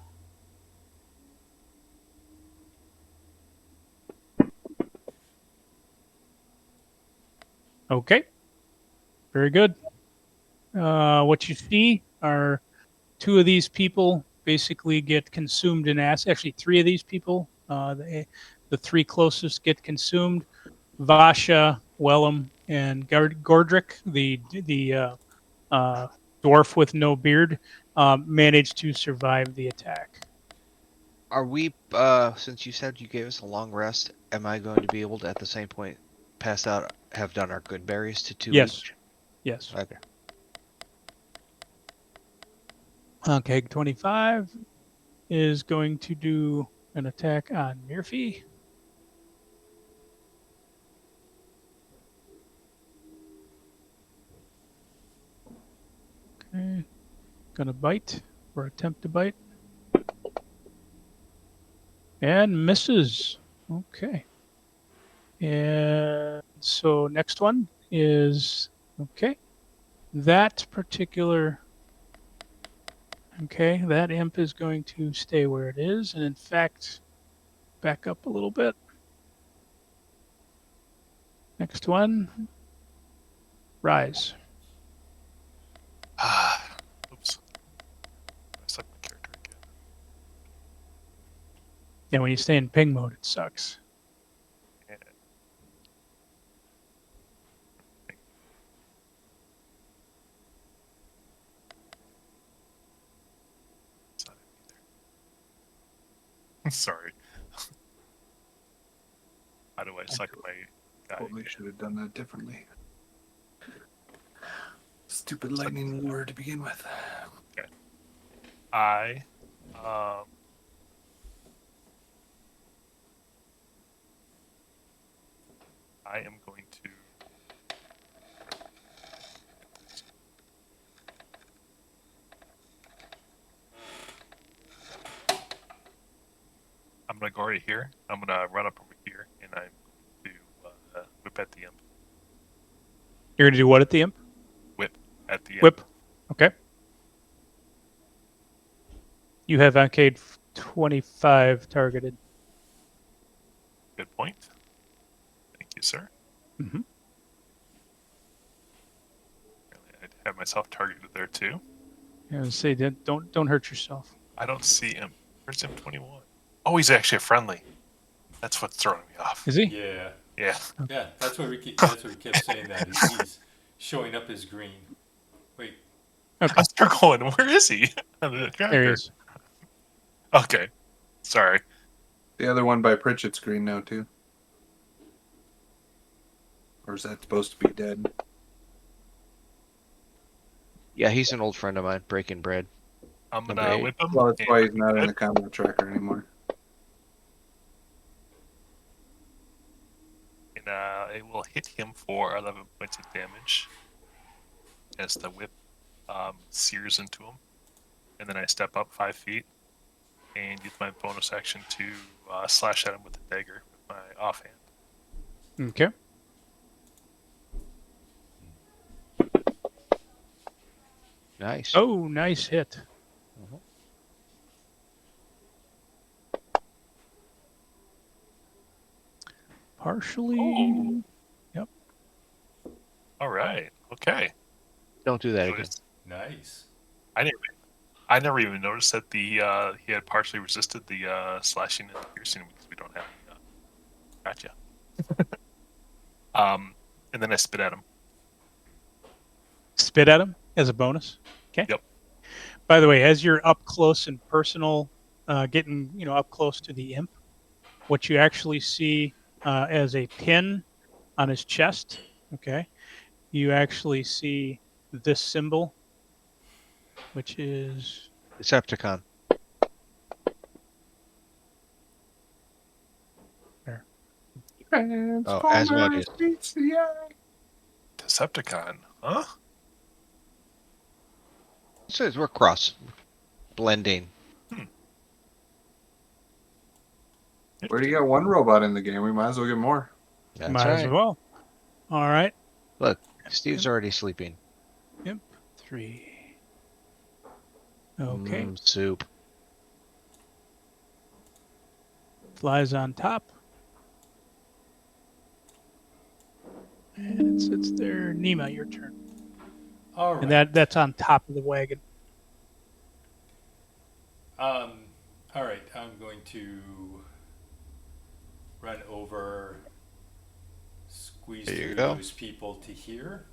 [SPEAKER 3] Okay. Very good. What you see are two of these people basically get consumed in acid. Actually, three of these people, the three closest get consumed. Vasha, Wellum, and Gordrick, the dwarf with no beard, managed to survive the attack.
[SPEAKER 2] Are we, since you said you gave us a long rest, am I going to be able to, at the same point, pass out, have done our good berries to 2
[SPEAKER 3] Yes.
[SPEAKER 2] each?
[SPEAKER 3] Yes.
[SPEAKER 2] Okay.
[SPEAKER 3] Okay, 25 is going to do an attack on Murphy. Okay, gonna bite or attempt to bite. And misses. Okay. And so next one is okay. That particular that imp is going to stay where it is, and in fact, back up a little bit. Next one, rise.
[SPEAKER 1] Oops. I suck my character again.
[SPEAKER 3] Yeah, when you stay in ping mode, it sucks.
[SPEAKER 1] Yeah. It's not it either. Sorry. How do I suck my guy?
[SPEAKER 5] Totally should have done that differently. Stupid lightning lure to begin with.
[SPEAKER 1] I am going to. I'm gonna go right here. I'm gonna run up over here, and I'm going to whip at the imp.
[SPEAKER 3] You're gonna do what at the imp?
[SPEAKER 1] Whip at the imp.
[SPEAKER 3] Whip. Okay. You have Arcade 25 targeted.
[SPEAKER 1] Good point. Thank you, sir.
[SPEAKER 3] Mm-hmm.
[SPEAKER 1] I have myself targeted there too.
[SPEAKER 3] Yeah, say don't hurt yourself.
[SPEAKER 1] I don't see him. Where's M21? Oh, he's actually a friendly. That's what's throwing me off.
[SPEAKER 3] Is he?
[SPEAKER 4] Yeah.
[SPEAKER 1] Yeah.
[SPEAKER 4] Yeah, that's what we kept saying that he's showing up as green. Wait,
[SPEAKER 3] Okay.
[SPEAKER 1] I'm struggling. Where is he? On the
[SPEAKER 3] There he
[SPEAKER 1] tracker.
[SPEAKER 3] is.
[SPEAKER 1] Okay. Sorry.
[SPEAKER 5] The other one by Pritchett's green now too. Or is that supposed to be dead?
[SPEAKER 2] Yeah, he's an old friend of mine, breaking bread.
[SPEAKER 1] I'm
[SPEAKER 2] Number
[SPEAKER 1] gonna
[SPEAKER 2] 8.
[SPEAKER 1] whip him.
[SPEAKER 5] Well, that's
[SPEAKER 1] and
[SPEAKER 5] why he's not in
[SPEAKER 1] whip.
[SPEAKER 5] the combat tracker anymore.
[SPEAKER 1] And it will hit him for 11 points of damage as the whip sears into him. And then I step up 5 feet and use my bonus action to slash at him with the dagger with my offhand.
[SPEAKER 3] Okay.
[SPEAKER 2] Nice.
[SPEAKER 3] Oh, nice hit.
[SPEAKER 2] Mhm.
[SPEAKER 3] Partially.
[SPEAKER 1] Oh.
[SPEAKER 3] Yep.
[SPEAKER 1] All right. Okay.
[SPEAKER 2] Don't do that again.
[SPEAKER 4] nice.
[SPEAKER 1] I never even noticed that he had partially resisted the slashing and the piercing because we don't have any. Gotcha. And then I spit at him.
[SPEAKER 3] Spit at him as a bonus. Okay.
[SPEAKER 1] Yep.
[SPEAKER 3] By the way, as you're up close and personal, getting up close to the imp, what you actually see as a pin on his chest, okay, you actually see this symbol, which is
[SPEAKER 2] Decepticon.
[SPEAKER 3] there.
[SPEAKER 2] Oh, Asmodeus.
[SPEAKER 5] meets the eye.
[SPEAKER 1] Decepticon, huh?
[SPEAKER 2] It says we're cross. Blending.
[SPEAKER 5] We already got one robot in the game. We might as well get more.
[SPEAKER 2] That's
[SPEAKER 3] Might as
[SPEAKER 2] right.
[SPEAKER 3] well. All right.
[SPEAKER 2] Look, Steve's already sleeping.
[SPEAKER 3] Imp 3. Okay.
[SPEAKER 2] Soup.
[SPEAKER 3] Flies on top. And it sits there. Nima, your turn.
[SPEAKER 4] All right.
[SPEAKER 3] And that's on top of the wagon.
[SPEAKER 4] All right. I'm going to run over, squeeze
[SPEAKER 2] There you
[SPEAKER 4] through
[SPEAKER 2] go.
[SPEAKER 4] those people to here.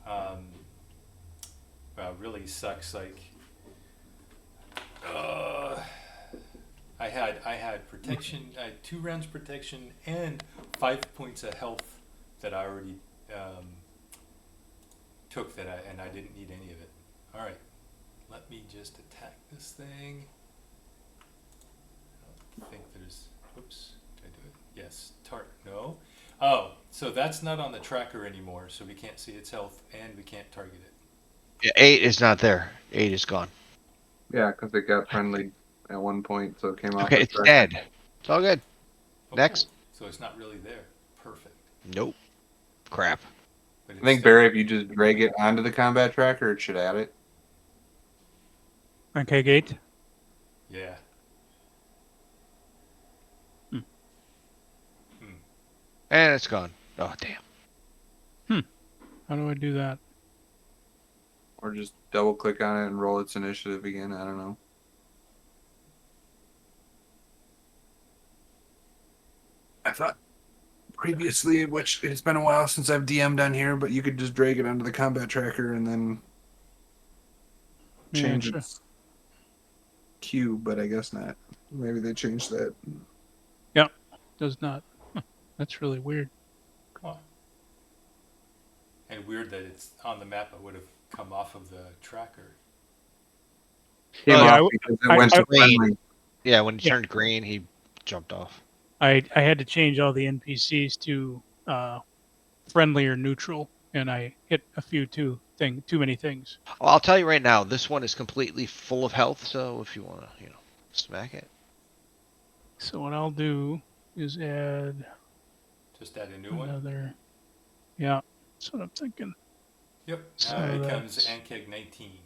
[SPEAKER 4] Well, really sucks. Like, I had protection. I had 2 rounds protection and 5 points of health that I already took and I didn't need any of it. All right, let me just attack this thing. I don't think there's. Oops, did I do it? Yes. No. Oh, so that's not on the tracker anymore, so we can't see its health and we can't target it.
[SPEAKER 2] Yeah, 8 is not there. 8 is gone.
[SPEAKER 5] Yeah, because it got friendly at one point, so it came off.
[SPEAKER 2] Okay,
[SPEAKER 5] the
[SPEAKER 2] it's
[SPEAKER 5] tracker.
[SPEAKER 2] dead. It's all good.
[SPEAKER 4] Oh,
[SPEAKER 2] Next.
[SPEAKER 4] cool. So it's not really there. Perfect.
[SPEAKER 2] Nope. Crap.
[SPEAKER 4] But
[SPEAKER 5] I think, Barry, if you just drag it onto the combat tracker, it should add it.
[SPEAKER 3] Okay, Gate.
[SPEAKER 4] Yeah.
[SPEAKER 2] And it's gone. Oh, damn.
[SPEAKER 3] How do I do that?
[SPEAKER 5] Or just double click on it and roll its initiative again. I don't know. I thought previously, which it's been a while since I've DM'd on here, but you could just drag it onto the combat tracker and then change
[SPEAKER 3] Yeah, sure.
[SPEAKER 5] its queue, but I guess not. Maybe they changed that.
[SPEAKER 3] Does not. Huh, that's really weird.
[SPEAKER 4] Well, And weird that it's on the map. It would have come off of the tracker.
[SPEAKER 5] Came
[SPEAKER 2] Oh,
[SPEAKER 3] yeah,
[SPEAKER 5] off because it
[SPEAKER 3] I-
[SPEAKER 5] went
[SPEAKER 3] I-
[SPEAKER 5] to friendly.
[SPEAKER 2] Yeah, when he
[SPEAKER 3] Yeah.
[SPEAKER 2] turned green, he jumped off.
[SPEAKER 3] I had to change all the NPCs to friendly or neutral, and I hit a few too many things.
[SPEAKER 2] Well, I'll tell you right now, this one is completely full of health. So if you want to, smack it.
[SPEAKER 3] So what I'll do is add
[SPEAKER 4] Just add a new one.
[SPEAKER 3] another. Yeah, that's what I'm thinking.
[SPEAKER 4] Yep.
[SPEAKER 3] So
[SPEAKER 4] Now it becomes
[SPEAKER 3] that's-
[SPEAKER 4] Ankeg 19.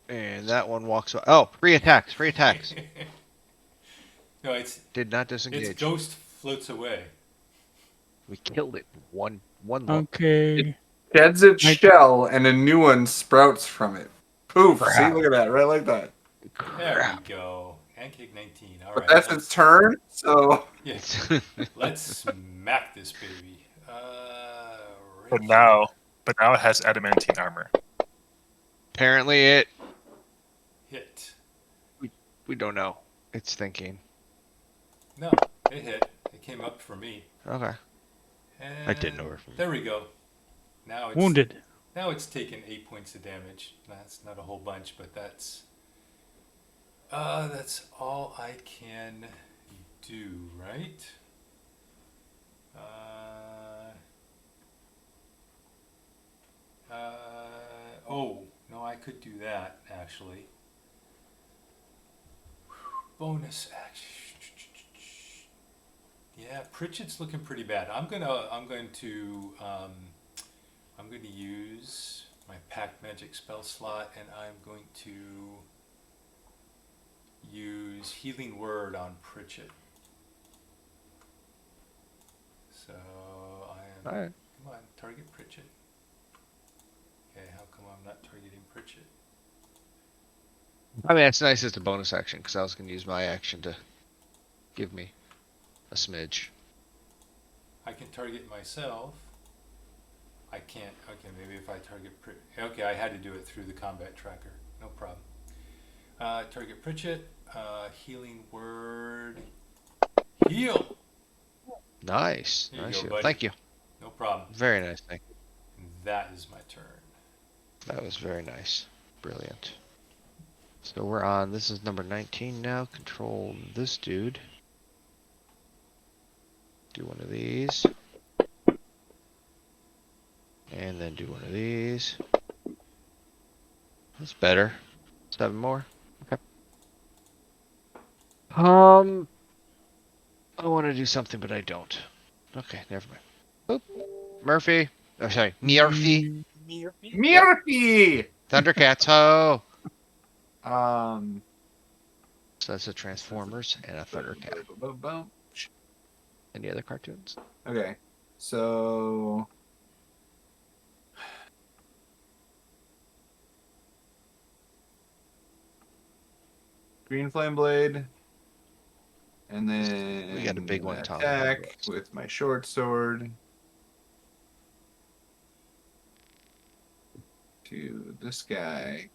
[SPEAKER 2] And that one walks. Oh, free attacks! Free attacks!
[SPEAKER 4] No, it's
[SPEAKER 2] Did not disengage.
[SPEAKER 4] its ghost floats away.
[SPEAKER 2] We killed it. One look.
[SPEAKER 3] Okay.
[SPEAKER 5] Sheds its
[SPEAKER 3] I-
[SPEAKER 5] shell and a new one sprouts from it. Poof! See,
[SPEAKER 2] Crap.
[SPEAKER 5] look at that, right like that.
[SPEAKER 4] There
[SPEAKER 2] Crap.
[SPEAKER 4] we go. Ankeg 19. All
[SPEAKER 5] But
[SPEAKER 4] right.
[SPEAKER 5] that's its turn, so
[SPEAKER 4] Yeah. Let's smack this baby. Right
[SPEAKER 1] But now it has adamantine armor.
[SPEAKER 2] Apparently, it.
[SPEAKER 4] hit.
[SPEAKER 2] We don't know. It's thinking.
[SPEAKER 4] No, it hit. It came up for me.
[SPEAKER 2] Okay.
[SPEAKER 4] And
[SPEAKER 2] I didn't know where from.
[SPEAKER 4] There we go. Now it's
[SPEAKER 3] Wounded.
[SPEAKER 4] Now it's taken 8 points of damage. That's not a whole bunch, but that's all I can do, right? Oh, no, I could do that actually. Bonus action. Yeah, Pritchett's looking pretty bad. I'm going to use my Pact Magic spell slot, and I'm going to use Healing Word on Pritchett. So I am.
[SPEAKER 2] All right.
[SPEAKER 4] Come on, target Pritchett. Okay, how come I'm not targeting Pritchett?
[SPEAKER 2] I mean, it's nice as a bonus action because I was going to use my action to give me a smidge.
[SPEAKER 4] I can target myself. I can't. Okay, maybe if I target okay, I had to do it through the combat tracker. No problem. Target Pritchett. Healing Word. Heal.
[SPEAKER 2] Nice.
[SPEAKER 4] There you
[SPEAKER 2] Nice.
[SPEAKER 4] go, buddy.
[SPEAKER 2] Thank you.
[SPEAKER 4] No problem.
[SPEAKER 2] Very nice. Thank you.
[SPEAKER 4] And that is my turn.
[SPEAKER 2] That was very nice. Brilliant. So we're on. This is number 19 now. Control this dude. Do one of these. And then do one of these. That's better. 7 more. Okay. I want to do something, but I don't. Okay, never mind. Boop. Murphy. Oh, sorry. Murphy.
[SPEAKER 5] Murphy.
[SPEAKER 2] Thundercats. Ho.
[SPEAKER 5] Um.
[SPEAKER 2] So that's a Transformers and a Thundercat. Any other cartoons?
[SPEAKER 5] Okay, so Green Flame Blade, and then
[SPEAKER 2] We got a big one, Tom.
[SPEAKER 5] attack with my short sword to this guy,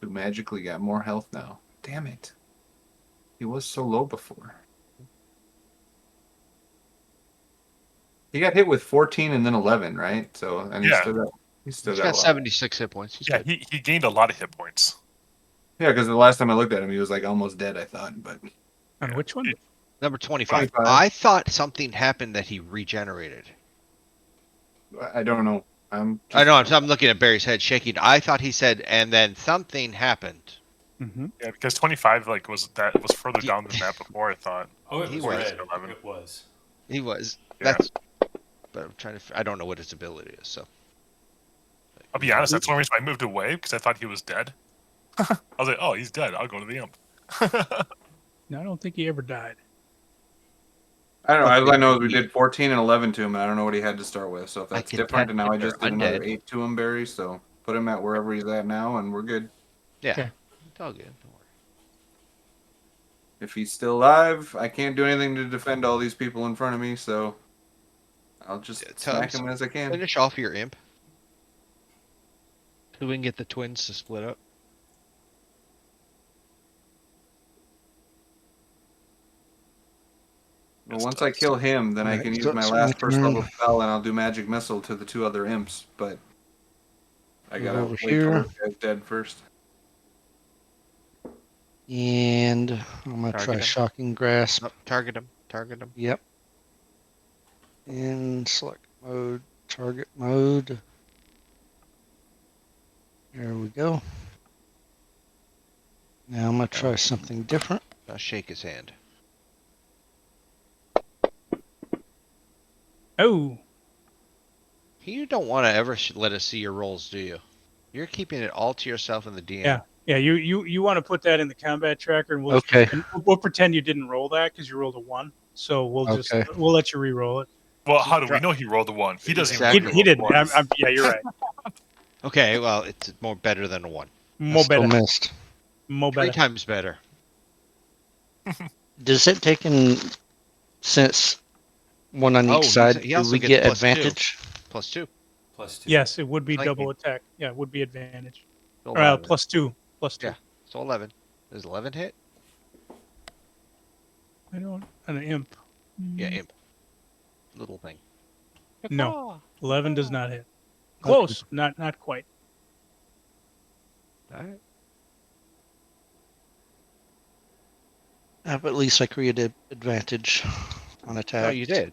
[SPEAKER 5] who magically got more health now. Damn it! He was so low before. He got hit with 14 and then 11, right? So and
[SPEAKER 1] Yeah.
[SPEAKER 5] he's still
[SPEAKER 2] He's
[SPEAKER 5] got
[SPEAKER 2] got
[SPEAKER 5] a lot.
[SPEAKER 2] 76 hit points. He's
[SPEAKER 1] Yeah,
[SPEAKER 2] good.
[SPEAKER 1] he gained a lot of hit points.
[SPEAKER 5] Yeah, because the last time I looked at him, he was like almost dead. I thought, but
[SPEAKER 3] On which one?
[SPEAKER 2] Number 25.
[SPEAKER 5] 25.
[SPEAKER 2] I thought something happened that he regenerated.
[SPEAKER 5] I don't know. I'm
[SPEAKER 2] I know. I'm looking at Barry's head shaking. I thought he said, and then something happened.
[SPEAKER 3] Mm-hmm.
[SPEAKER 1] Yeah, because 25 was further down the map before. I thought.
[SPEAKER 4] Oh, it
[SPEAKER 2] He
[SPEAKER 4] was
[SPEAKER 2] was.
[SPEAKER 4] red.
[SPEAKER 1] 11.
[SPEAKER 4] It was.
[SPEAKER 2] He was.
[SPEAKER 1] Yeah.
[SPEAKER 2] That's. But I'm trying to. I don't know what his ability is. So.
[SPEAKER 1] I'll be honest. That's one reason I moved away because I thought he was dead. I was like, oh, he's dead. I'll go to the imp.
[SPEAKER 3] No, I don't think he ever died.
[SPEAKER 5] I don't know. All I know is we did 14 and 11 to him, and I don't know what he had to start with. So if
[SPEAKER 2] I
[SPEAKER 5] that's
[SPEAKER 2] can
[SPEAKER 5] different,
[SPEAKER 2] test
[SPEAKER 5] and now I
[SPEAKER 2] if
[SPEAKER 5] just
[SPEAKER 2] they're
[SPEAKER 5] did another
[SPEAKER 2] undead.
[SPEAKER 5] 8 to him, Barry. So put him at wherever he's at now, and we're good.
[SPEAKER 2] Yeah.
[SPEAKER 3] Okay.
[SPEAKER 2] It's all good. Don't worry.
[SPEAKER 5] If he's still alive, I can't do anything to defend all these people in front of me, so I'll just
[SPEAKER 2] Yeah, tell
[SPEAKER 5] smack
[SPEAKER 2] him
[SPEAKER 5] him as I can.
[SPEAKER 2] Finish off your imp. So we can get the twins to split up.
[SPEAKER 5] Well,
[SPEAKER 1] Yes, it
[SPEAKER 5] once I
[SPEAKER 1] does.
[SPEAKER 5] kill him, then I
[SPEAKER 7] Alright,
[SPEAKER 5] can use
[SPEAKER 7] so
[SPEAKER 5] my
[SPEAKER 7] it's
[SPEAKER 5] last
[SPEAKER 7] my
[SPEAKER 5] first
[SPEAKER 7] turn.
[SPEAKER 5] level spell, and I'll do magic missile to the 2 other imps. But I
[SPEAKER 7] Move
[SPEAKER 5] gotta
[SPEAKER 7] over
[SPEAKER 5] wait till
[SPEAKER 7] here.
[SPEAKER 5] this guy's dead first.
[SPEAKER 7] And I'm gonna
[SPEAKER 6] Target
[SPEAKER 7] try
[SPEAKER 6] him.
[SPEAKER 7] shocking grasp.
[SPEAKER 6] Oh, target him. Target him.
[SPEAKER 7] Yep. And select mode, target mode. There we go. Now I'm gonna try something different.
[SPEAKER 6] Now shake his hand.
[SPEAKER 3] Oh,
[SPEAKER 6] You don't want to ever let us see your rolls, do you? You're keeping it all to yourself in the DM.
[SPEAKER 3] yeah. Yeah, you want to put that in the combat tracker, and
[SPEAKER 7] Okay.
[SPEAKER 3] we'll pretend you didn't roll that because you rolled a 1. So
[SPEAKER 7] Okay.
[SPEAKER 3] we'll let you re-roll it.
[SPEAKER 1] Well, how do we know he rolled a 1? He doesn't even
[SPEAKER 6] Exactly.
[SPEAKER 1] know
[SPEAKER 3] He
[SPEAKER 1] he rolled
[SPEAKER 3] didn't.
[SPEAKER 1] one.
[SPEAKER 3] Yeah, you're right.
[SPEAKER 6] Okay, well, it's more better than a 1.
[SPEAKER 7] I
[SPEAKER 3] Mo
[SPEAKER 7] still
[SPEAKER 3] better.
[SPEAKER 7] missed.
[SPEAKER 3] Mo
[SPEAKER 6] 3
[SPEAKER 3] better.
[SPEAKER 6] times better.
[SPEAKER 7] Does it take in since one on
[SPEAKER 6] Oh,
[SPEAKER 7] each side?
[SPEAKER 6] he
[SPEAKER 7] Do
[SPEAKER 6] also
[SPEAKER 7] we
[SPEAKER 6] gets
[SPEAKER 7] get
[SPEAKER 6] +2.
[SPEAKER 7] advantage?
[SPEAKER 6] +2.
[SPEAKER 4] +2.
[SPEAKER 3] Yes, it would be
[SPEAKER 6] Flanking.
[SPEAKER 3] double attack. Yeah, it would be advantage.
[SPEAKER 6] So
[SPEAKER 3] Or
[SPEAKER 6] 11.
[SPEAKER 3] +2. +2.
[SPEAKER 6] Yeah. So 11. Does 11 hit?
[SPEAKER 3] I don't. An imp.
[SPEAKER 6] Yeah, imp. Little thing.
[SPEAKER 3] No. 11 does not hit.
[SPEAKER 7] Okay.
[SPEAKER 3] Close. Not quite.
[SPEAKER 6] Alright.
[SPEAKER 7] But at least I created advantage on attack.
[SPEAKER 6] Oh, you did.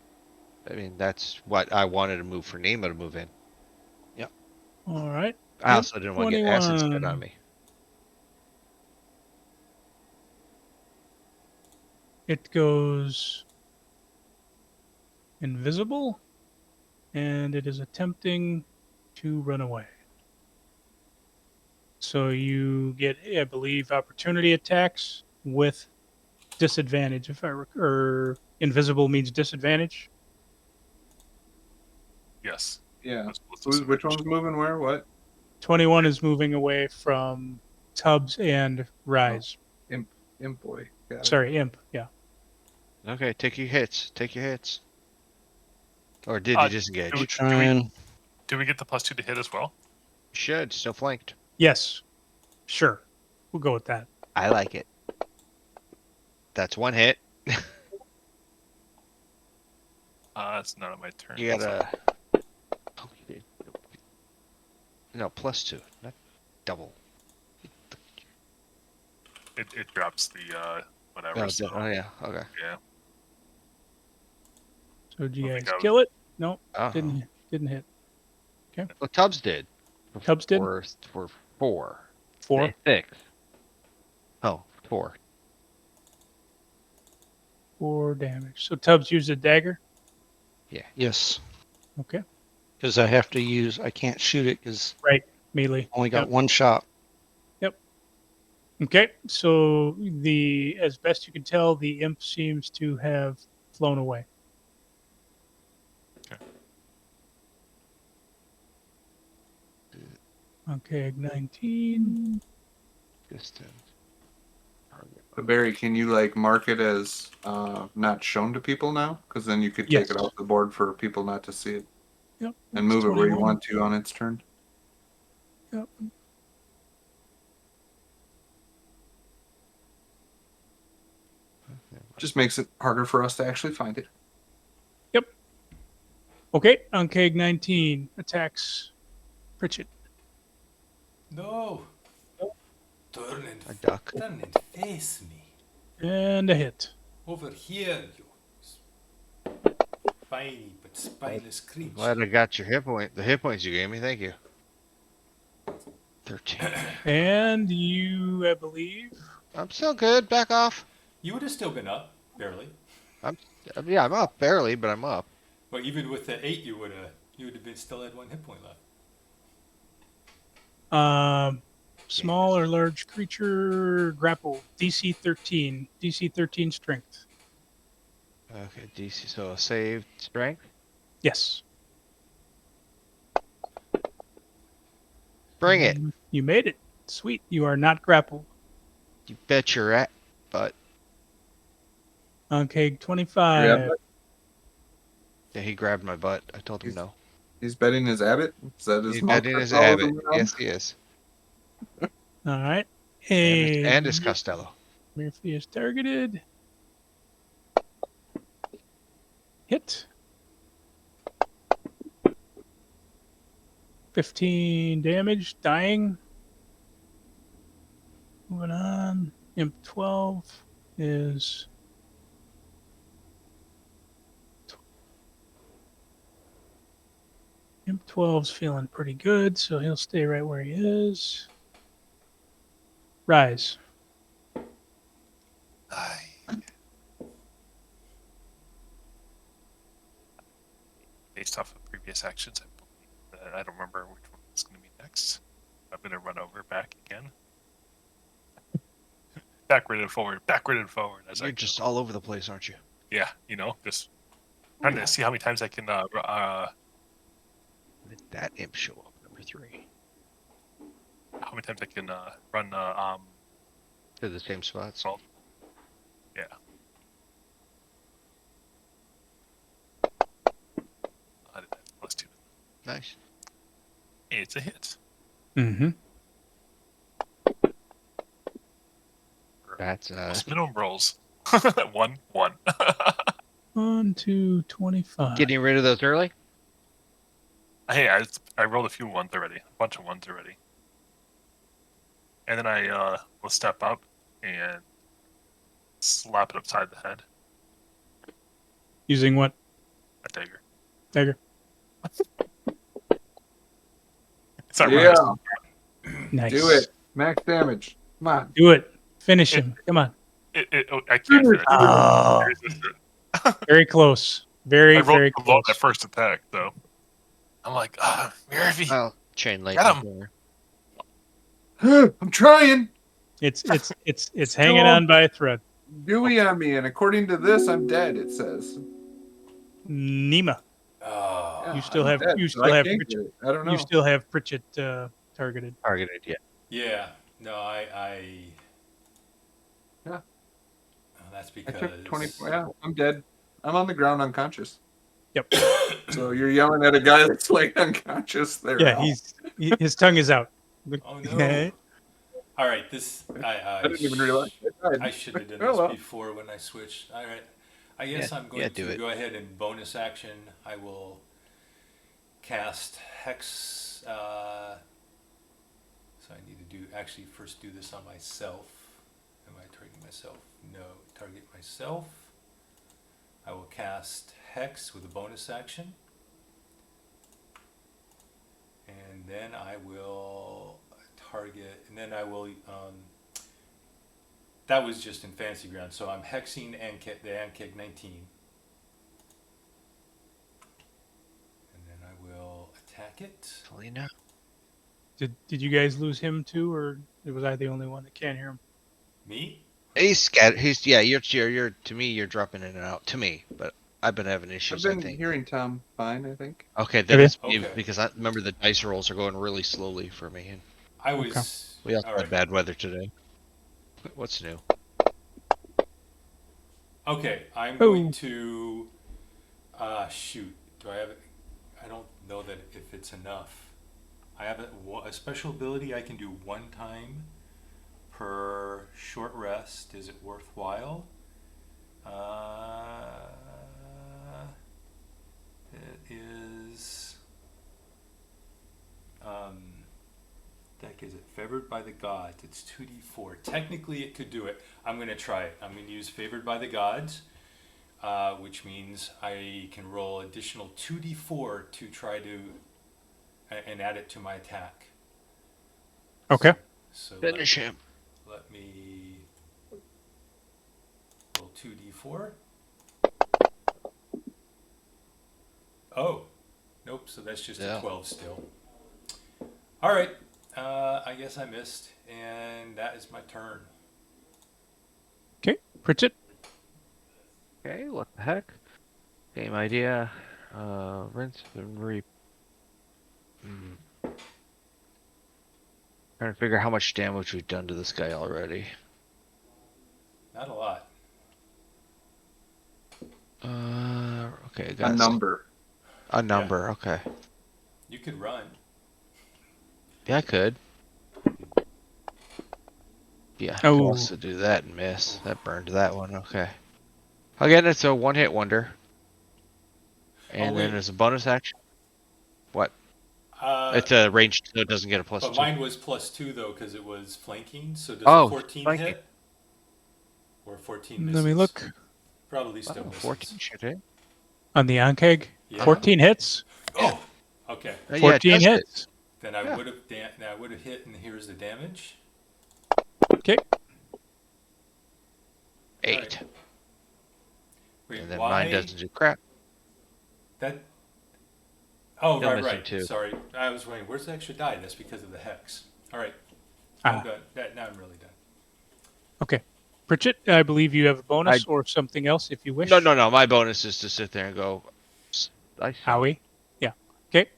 [SPEAKER 6] I mean, that's what I wanted to move for Nemo to move in.
[SPEAKER 3] All right.
[SPEAKER 6] I also didn't want to get acid spit
[SPEAKER 3] 21.
[SPEAKER 6] on me.
[SPEAKER 3] It goes invisible, and it is attempting to run away. So you get, I believe, opportunity attacks with disadvantage. Or invisible means disadvantage.
[SPEAKER 1] Yes.
[SPEAKER 5] Yeah.
[SPEAKER 1] That's what's
[SPEAKER 5] Which
[SPEAKER 1] disadvantage.
[SPEAKER 5] one's moving where? What?
[SPEAKER 3] 21 is moving away from Tubbs and Rise.
[SPEAKER 5] Imp boy. Got it.
[SPEAKER 3] Sorry, Imp. Yeah.
[SPEAKER 6] Okay, take your hits. Take your hits. Or did
[SPEAKER 1] Uh,
[SPEAKER 6] you disengage?
[SPEAKER 1] do
[SPEAKER 7] I'm
[SPEAKER 1] we-
[SPEAKER 7] trying.
[SPEAKER 1] Do we get the +2 to hit as well?
[SPEAKER 6] Should. Still flanked.
[SPEAKER 3] Yes. Sure. We'll go with that.
[SPEAKER 6] I like it. That's 1 hit.
[SPEAKER 1] It's not on my turn.
[SPEAKER 6] You gotta. No, +2. Not double.
[SPEAKER 1] It drops the whatever.
[SPEAKER 6] Oh,
[SPEAKER 1] so,
[SPEAKER 6] oh yeah. Okay.
[SPEAKER 1] yeah.
[SPEAKER 3] So do you
[SPEAKER 1] think
[SPEAKER 3] guys
[SPEAKER 1] I was-
[SPEAKER 3] kill it? No,
[SPEAKER 6] Oh.
[SPEAKER 3] didn't hit.
[SPEAKER 6] Well, Tubbs did.
[SPEAKER 3] Tubbs did?
[SPEAKER 6] For 4.
[SPEAKER 3] 4.
[SPEAKER 6] 6. Oh, 4.
[SPEAKER 3] 4 damage. So Tubbs used a dagger.
[SPEAKER 7] Yes.
[SPEAKER 3] Okay.
[SPEAKER 7] Because I have to use. I can't shoot it because
[SPEAKER 3] Melee.
[SPEAKER 7] only got
[SPEAKER 3] Yep.
[SPEAKER 7] one shot.
[SPEAKER 3] Okay. So as best you can tell, the imp seems to have flown away. Okay, 19.
[SPEAKER 6] Distance.
[SPEAKER 5] But Barry, can you like mark it as not shown to people now? Because then you could take it
[SPEAKER 3] Yes.
[SPEAKER 5] off the board for people not to see it
[SPEAKER 3] Yep.
[SPEAKER 5] and
[SPEAKER 3] it's
[SPEAKER 5] move it where you
[SPEAKER 3] 21.
[SPEAKER 5] want to on its turn.
[SPEAKER 3] Yep.
[SPEAKER 5] Just makes it harder for us to actually find it.
[SPEAKER 3] Okay, on Keg 19 attacks Pritchett.
[SPEAKER 4] No. Turn
[SPEAKER 6] A
[SPEAKER 4] and,
[SPEAKER 6] duck.
[SPEAKER 4] turn and face me.
[SPEAKER 3] And a hit.
[SPEAKER 4] Over here, you spiny but spineless creature.
[SPEAKER 6] Glad I got your hit point. The hit points you gave me. Thank you. 13.
[SPEAKER 3] And you, I believe.
[SPEAKER 6] I'm still good. Back off.
[SPEAKER 4] You would have still been up, barely.
[SPEAKER 6] Yeah, I'm up barely, but I'm up.
[SPEAKER 4] But even with the 8, you would have been still had 1 hit point left.
[SPEAKER 3] Small or large creature grapple. DC 13. DC 13 strength.
[SPEAKER 6] Okay, DC. So a saved strength.
[SPEAKER 3] Yes.
[SPEAKER 6] Bring it.
[SPEAKER 3] You made it. Sweet. You are not grappled.
[SPEAKER 6] You bet you're at. But
[SPEAKER 3] On Keg 25.
[SPEAKER 6] yeah, he grabbed my butt. I told him no.
[SPEAKER 5] He's betting his abbot. Is that his
[SPEAKER 6] He's
[SPEAKER 5] monk
[SPEAKER 6] betting his
[SPEAKER 5] Catholicism
[SPEAKER 6] abbot.
[SPEAKER 5] now?
[SPEAKER 6] Yes, he is.
[SPEAKER 3] All right.
[SPEAKER 6] And his Costello.
[SPEAKER 3] Murphy is targeted. Hit. 15 damage, dying. Moving on. Imp 12 is. Imp 12's feeling pretty good, so he'll stay right where he is. Rise.
[SPEAKER 1] Based off of previous actions, I believe. I don't remember which one is going to be next. I'm going to run over back again. Backward and forward, backward and forward. As
[SPEAKER 6] You're just all over the place, aren't you?
[SPEAKER 1] Yeah, just trying to see how many times I can.
[SPEAKER 6] Did that imp show up, number 3?
[SPEAKER 1] How many times I can run.
[SPEAKER 6] To the same spots.
[SPEAKER 1] Well, yeah. I did that +2.
[SPEAKER 6] Nice.
[SPEAKER 1] It's a hit.
[SPEAKER 3] Mm-hmm.
[SPEAKER 6] That's
[SPEAKER 1] Minimum rolls. 1, 1.
[SPEAKER 3] 1, 2, 25.
[SPEAKER 6] getting rid of those early.
[SPEAKER 1] Hey, I rolled a few ones already, a bunch of ones already, and then I will step up and slap it upside the head.
[SPEAKER 3] Using what?
[SPEAKER 1] A dagger.
[SPEAKER 3] Dagger.
[SPEAKER 1] It's not
[SPEAKER 5] Yeah,
[SPEAKER 1] really.
[SPEAKER 3] Nice.
[SPEAKER 5] do it. Max damage. Come on.
[SPEAKER 3] Do it. Finish him. Come on.
[SPEAKER 1] I can't finish.
[SPEAKER 3] Oh.
[SPEAKER 1] I resisted.
[SPEAKER 3] Very close. Very,
[SPEAKER 1] I rolled
[SPEAKER 3] very
[SPEAKER 1] below
[SPEAKER 3] close.
[SPEAKER 1] that first attack, though. I'm like, Murphy.
[SPEAKER 6] Well, chain
[SPEAKER 1] Get
[SPEAKER 6] lightning.
[SPEAKER 1] him.
[SPEAKER 5] I'm trying.
[SPEAKER 3] It's hanging on by a thread.
[SPEAKER 5] Dewey on me, and according to this, I'm dead. It says.
[SPEAKER 3] Nima.
[SPEAKER 4] Oh,
[SPEAKER 5] Yeah,
[SPEAKER 3] You still
[SPEAKER 5] I'm
[SPEAKER 3] have-
[SPEAKER 5] dead,
[SPEAKER 3] you
[SPEAKER 5] so
[SPEAKER 3] still
[SPEAKER 5] I
[SPEAKER 3] have
[SPEAKER 5] can't
[SPEAKER 3] Pritchett.
[SPEAKER 5] get it. I don't know.
[SPEAKER 3] You still have Pritchett targeted.
[SPEAKER 6] Targeted, yeah.
[SPEAKER 4] yeah. No, I.
[SPEAKER 5] Yeah.
[SPEAKER 4] Oh, that's
[SPEAKER 5] I
[SPEAKER 4] because.
[SPEAKER 5] took 24. Yeah, I'm dead. I'm on the ground unconscious.
[SPEAKER 3] Yep.
[SPEAKER 5] So you're yelling at a guy that's like unconscious there.
[SPEAKER 3] Yeah, his tongue is out.
[SPEAKER 4] Oh no! All right,
[SPEAKER 5] I didn't even realize.
[SPEAKER 4] I should have done
[SPEAKER 5] Oh,
[SPEAKER 4] this
[SPEAKER 5] well.
[SPEAKER 4] before when I switched. All right, I guess I'm going
[SPEAKER 6] do
[SPEAKER 4] to
[SPEAKER 6] it.
[SPEAKER 4] go ahead and bonus action. I will cast Hex. So I need to actually first do this on myself. Am I targeting myself? No, target myself. I will cast Hex with a bonus action. And then I will target, and then I will, that was just in Fantasy Ground, so I'm hexing the Ankeg 19. And then I will attack it.
[SPEAKER 6] Selena.
[SPEAKER 3] Did you guys lose him too, or was I the only one that can't hear him?
[SPEAKER 4] Me?
[SPEAKER 6] He's scattered. You're to me. You're dropping in and out to me, but I've been having
[SPEAKER 5] I've
[SPEAKER 6] issues.
[SPEAKER 5] been
[SPEAKER 6] I think.
[SPEAKER 5] hearing Tom fine, I think.
[SPEAKER 6] Okay, then
[SPEAKER 3] Okay.
[SPEAKER 6] it's me
[SPEAKER 4] Okay.
[SPEAKER 6] because I remember the dice rolls are going really slowly for me, and
[SPEAKER 4] I was.
[SPEAKER 6] we also
[SPEAKER 4] all
[SPEAKER 6] had
[SPEAKER 4] right.
[SPEAKER 6] bad weather today. What's new?
[SPEAKER 4] Okay, I'm
[SPEAKER 3] Oh.
[SPEAKER 4] going to. Shoot. Do I have it? I don't know that if it's enough. I have a special ability I can do one time per short rest. Is it worthwhile? It is. Deck is it favored by the gods? It's 2d4. Technically, it could do it. I'm going to try it. I'm going to use favored by the gods, which means I can roll additional 2d4 to try to and add it to my attack.
[SPEAKER 3] Okay.
[SPEAKER 4] So
[SPEAKER 6] Finish him.
[SPEAKER 4] let me roll 2d4. Oh, nope. So that's just
[SPEAKER 6] Yeah.
[SPEAKER 4] a 12 still. All right. I guess I missed, and that is my turn.
[SPEAKER 3] Okay, Pritchett.
[SPEAKER 6] Okay, what the heck? Same idea. Rinse and repeat. Trying to figure out how much damage we've done to this guy already.
[SPEAKER 4] Not a lot.
[SPEAKER 6] Okay,
[SPEAKER 5] A
[SPEAKER 6] got
[SPEAKER 5] number.
[SPEAKER 6] a number. Okay,
[SPEAKER 4] You could run.
[SPEAKER 6] yeah, I could. Yeah, I could
[SPEAKER 3] Oh.
[SPEAKER 6] also do that and miss. That burned that one. Okay. Again, it's a one-hit wonder. And
[SPEAKER 4] wait.
[SPEAKER 6] then as a bonus action, what?
[SPEAKER 4] Uh,
[SPEAKER 6] It's a ranged, so it doesn't get a
[SPEAKER 4] but
[SPEAKER 6] +2.
[SPEAKER 4] mine was +2 though because it was flanking. So does a
[SPEAKER 6] Oh,
[SPEAKER 4] 14
[SPEAKER 6] flanking.
[SPEAKER 4] hit or 14 misses?
[SPEAKER 3] Let me look
[SPEAKER 4] Probably still
[SPEAKER 6] Oh,
[SPEAKER 4] misses.
[SPEAKER 6] 14 should hit.
[SPEAKER 3] on the Ankeg.
[SPEAKER 4] Yeah.
[SPEAKER 3] 14 hits.
[SPEAKER 4] Oh, okay.
[SPEAKER 6] Yeah, it
[SPEAKER 3] 14
[SPEAKER 6] does hit.
[SPEAKER 3] hits.
[SPEAKER 4] Then I
[SPEAKER 6] Yeah.
[SPEAKER 4] would have hit, and here's the damage.
[SPEAKER 3] Okay.
[SPEAKER 6] 8.
[SPEAKER 4] Alright. Wait,
[SPEAKER 6] And then
[SPEAKER 4] why?
[SPEAKER 6] mine doesn't do crap.
[SPEAKER 4] That. Oh,
[SPEAKER 6] Still
[SPEAKER 4] right,
[SPEAKER 6] missing
[SPEAKER 4] right.
[SPEAKER 6] 2.
[SPEAKER 4] Sorry, I was wondering where's the extra die. That's because of the hex. All right,
[SPEAKER 3] Ah.
[SPEAKER 4] I'm done. Now I'm really done.
[SPEAKER 3] Okay. Pritchett, I believe you have a bonus or something else if you wish.
[SPEAKER 6] No. My bonus is to sit there and go. I suck.
[SPEAKER 3] Howie. Yeah. Okay.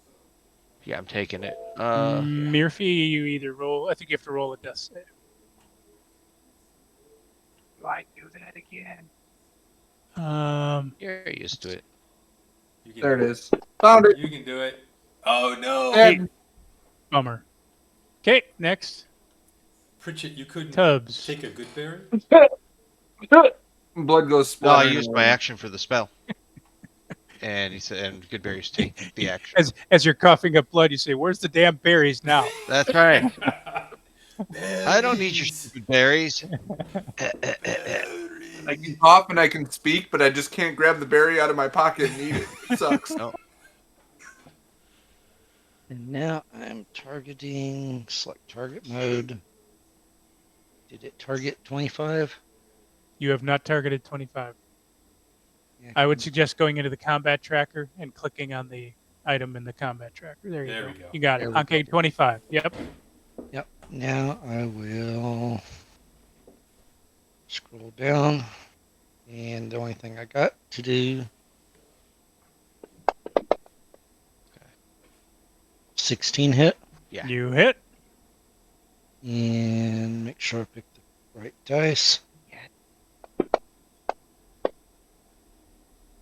[SPEAKER 6] Yeah, I'm taking it.
[SPEAKER 3] Murphy, you either roll. I think you have to roll a death save. Why do that again?
[SPEAKER 6] You're used to it.
[SPEAKER 4] You can
[SPEAKER 5] There
[SPEAKER 4] do
[SPEAKER 5] it is. Found it.
[SPEAKER 4] You can do it. Oh no,
[SPEAKER 5] Dead.
[SPEAKER 3] Bummer. Okay. Next.
[SPEAKER 4] Pritchett, you couldn't
[SPEAKER 3] Tubbs.
[SPEAKER 4] take a good berry.
[SPEAKER 5] Blood goes
[SPEAKER 6] No, I
[SPEAKER 5] splattering.
[SPEAKER 6] used my action for the spell. And he said, and Goodberry's take the action.
[SPEAKER 3] As you're coughing up blood, you say, "Where's the damn berries now?"
[SPEAKER 6] That's right.
[SPEAKER 4] Berries.
[SPEAKER 6] I don't need your stupid berries.
[SPEAKER 5] I can cough and I can speak, but I just can't grab the berry out of my pocket and eat it. It sucks.
[SPEAKER 6] No.
[SPEAKER 7] And now I'm targeting select target mode. Did it target 25?
[SPEAKER 3] You have not targeted 25.
[SPEAKER 7] Yeah,
[SPEAKER 3] I would suggest going into the combat tracker and clicking on the item in the combat tracker. There you
[SPEAKER 4] There
[SPEAKER 3] go.
[SPEAKER 4] we go.
[SPEAKER 3] You got it.
[SPEAKER 7] There we
[SPEAKER 3] Okay, 25. Yep.
[SPEAKER 7] Yep. Now I will scroll down, and the only thing I got to do 16 hit,
[SPEAKER 6] Yeah.
[SPEAKER 3] You hit.
[SPEAKER 7] and make sure I pick the right dice.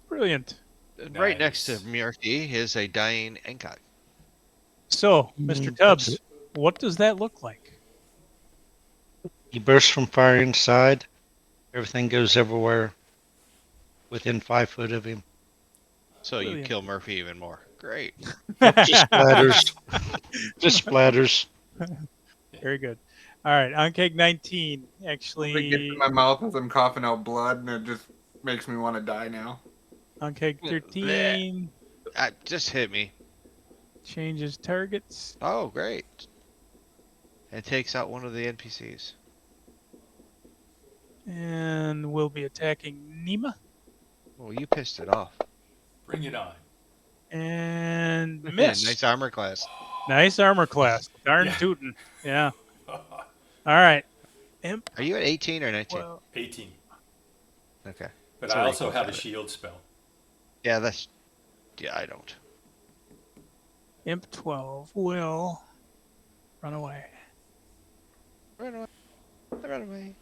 [SPEAKER 3] Brilliant.
[SPEAKER 6] Right next to
[SPEAKER 4] Nice.
[SPEAKER 6] Murphy is a dying Enkot.
[SPEAKER 3] So, Mr.
[SPEAKER 7] That's
[SPEAKER 3] Tubbs,
[SPEAKER 7] it.
[SPEAKER 3] what does that look like?
[SPEAKER 7] He bursts from fire inside. Everything goes everywhere within 5 foot of him.
[SPEAKER 6] So you
[SPEAKER 3] Brilliant.
[SPEAKER 6] kill Murphy even more. Great.
[SPEAKER 7] Just splatters. Just splatters.
[SPEAKER 3] Very good. All right, on cake 19.
[SPEAKER 5] It gets
[SPEAKER 3] Actually,
[SPEAKER 5] in my mouth as I'm coughing out blood, and it just makes me want to die now.
[SPEAKER 3] on cake 13
[SPEAKER 6] Just hit me.
[SPEAKER 3] changes targets.
[SPEAKER 6] Oh, great. And takes out one of the NPCs.
[SPEAKER 3] And we'll be attacking Nima.
[SPEAKER 6] Well, you pissed it off.
[SPEAKER 4] Bring it on.
[SPEAKER 3] And
[SPEAKER 6] Yeah,
[SPEAKER 3] miss.
[SPEAKER 6] nice armor class.
[SPEAKER 3] Nice armor class. Darn
[SPEAKER 4] Yeah.
[SPEAKER 3] tootin'. Yeah. All right. Imp.
[SPEAKER 6] Are you at 18 or 19?
[SPEAKER 3] Well,
[SPEAKER 4] 18.
[SPEAKER 6] Okay.
[SPEAKER 4] But
[SPEAKER 6] So
[SPEAKER 4] I
[SPEAKER 6] we
[SPEAKER 4] also
[SPEAKER 6] both
[SPEAKER 4] have a
[SPEAKER 6] got it.
[SPEAKER 4] shield spell.
[SPEAKER 6] Yeah, I don't.
[SPEAKER 3] Imp 12 will run away.
[SPEAKER 6] Run away. Run away.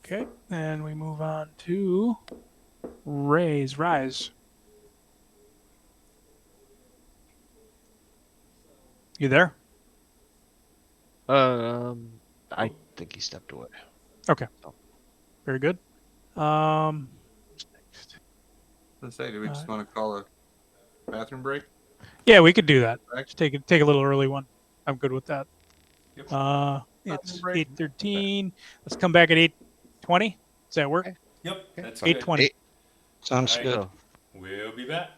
[SPEAKER 3] Okay. And we move on to Rise. You there?
[SPEAKER 6] I think he stepped away.
[SPEAKER 3] Very good. Next.
[SPEAKER 5] Let's say, do we just
[SPEAKER 3] Uh,
[SPEAKER 5] want to call a bathroom break?
[SPEAKER 3] Yeah, we could do that.
[SPEAKER 5] Back?
[SPEAKER 3] Just take a little early one. I'm good with that.
[SPEAKER 4] Yep.
[SPEAKER 3] It's
[SPEAKER 5] break.
[SPEAKER 3] 8:13. Let's come back at 8:20. Does that work?
[SPEAKER 6] Okay.
[SPEAKER 4] Yep, that's
[SPEAKER 6] Okay.
[SPEAKER 4] good.
[SPEAKER 3] 8:20.
[SPEAKER 7] Sounds
[SPEAKER 4] All right.
[SPEAKER 7] good.
[SPEAKER 6] Oh.
[SPEAKER 4] We'll be back.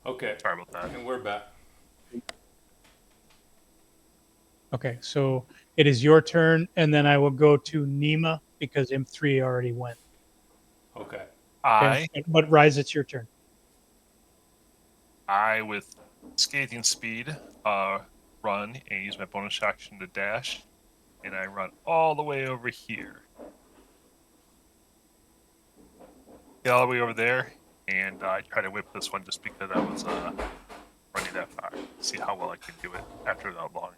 [SPEAKER 4] Okay.
[SPEAKER 1] Sorry about that.
[SPEAKER 4] And we're back.
[SPEAKER 3] Okay, so it is your turn, and then I will go to Nima because M3 already went.
[SPEAKER 4] Okay.
[SPEAKER 1] I
[SPEAKER 3] But Rise, it's your turn.
[SPEAKER 1] with scathing speed, run and use my bonus action to dash, and I run all the way over here. Get all the way over there, and I try to whip this one just because I was running that far. See how well I can do it after that long.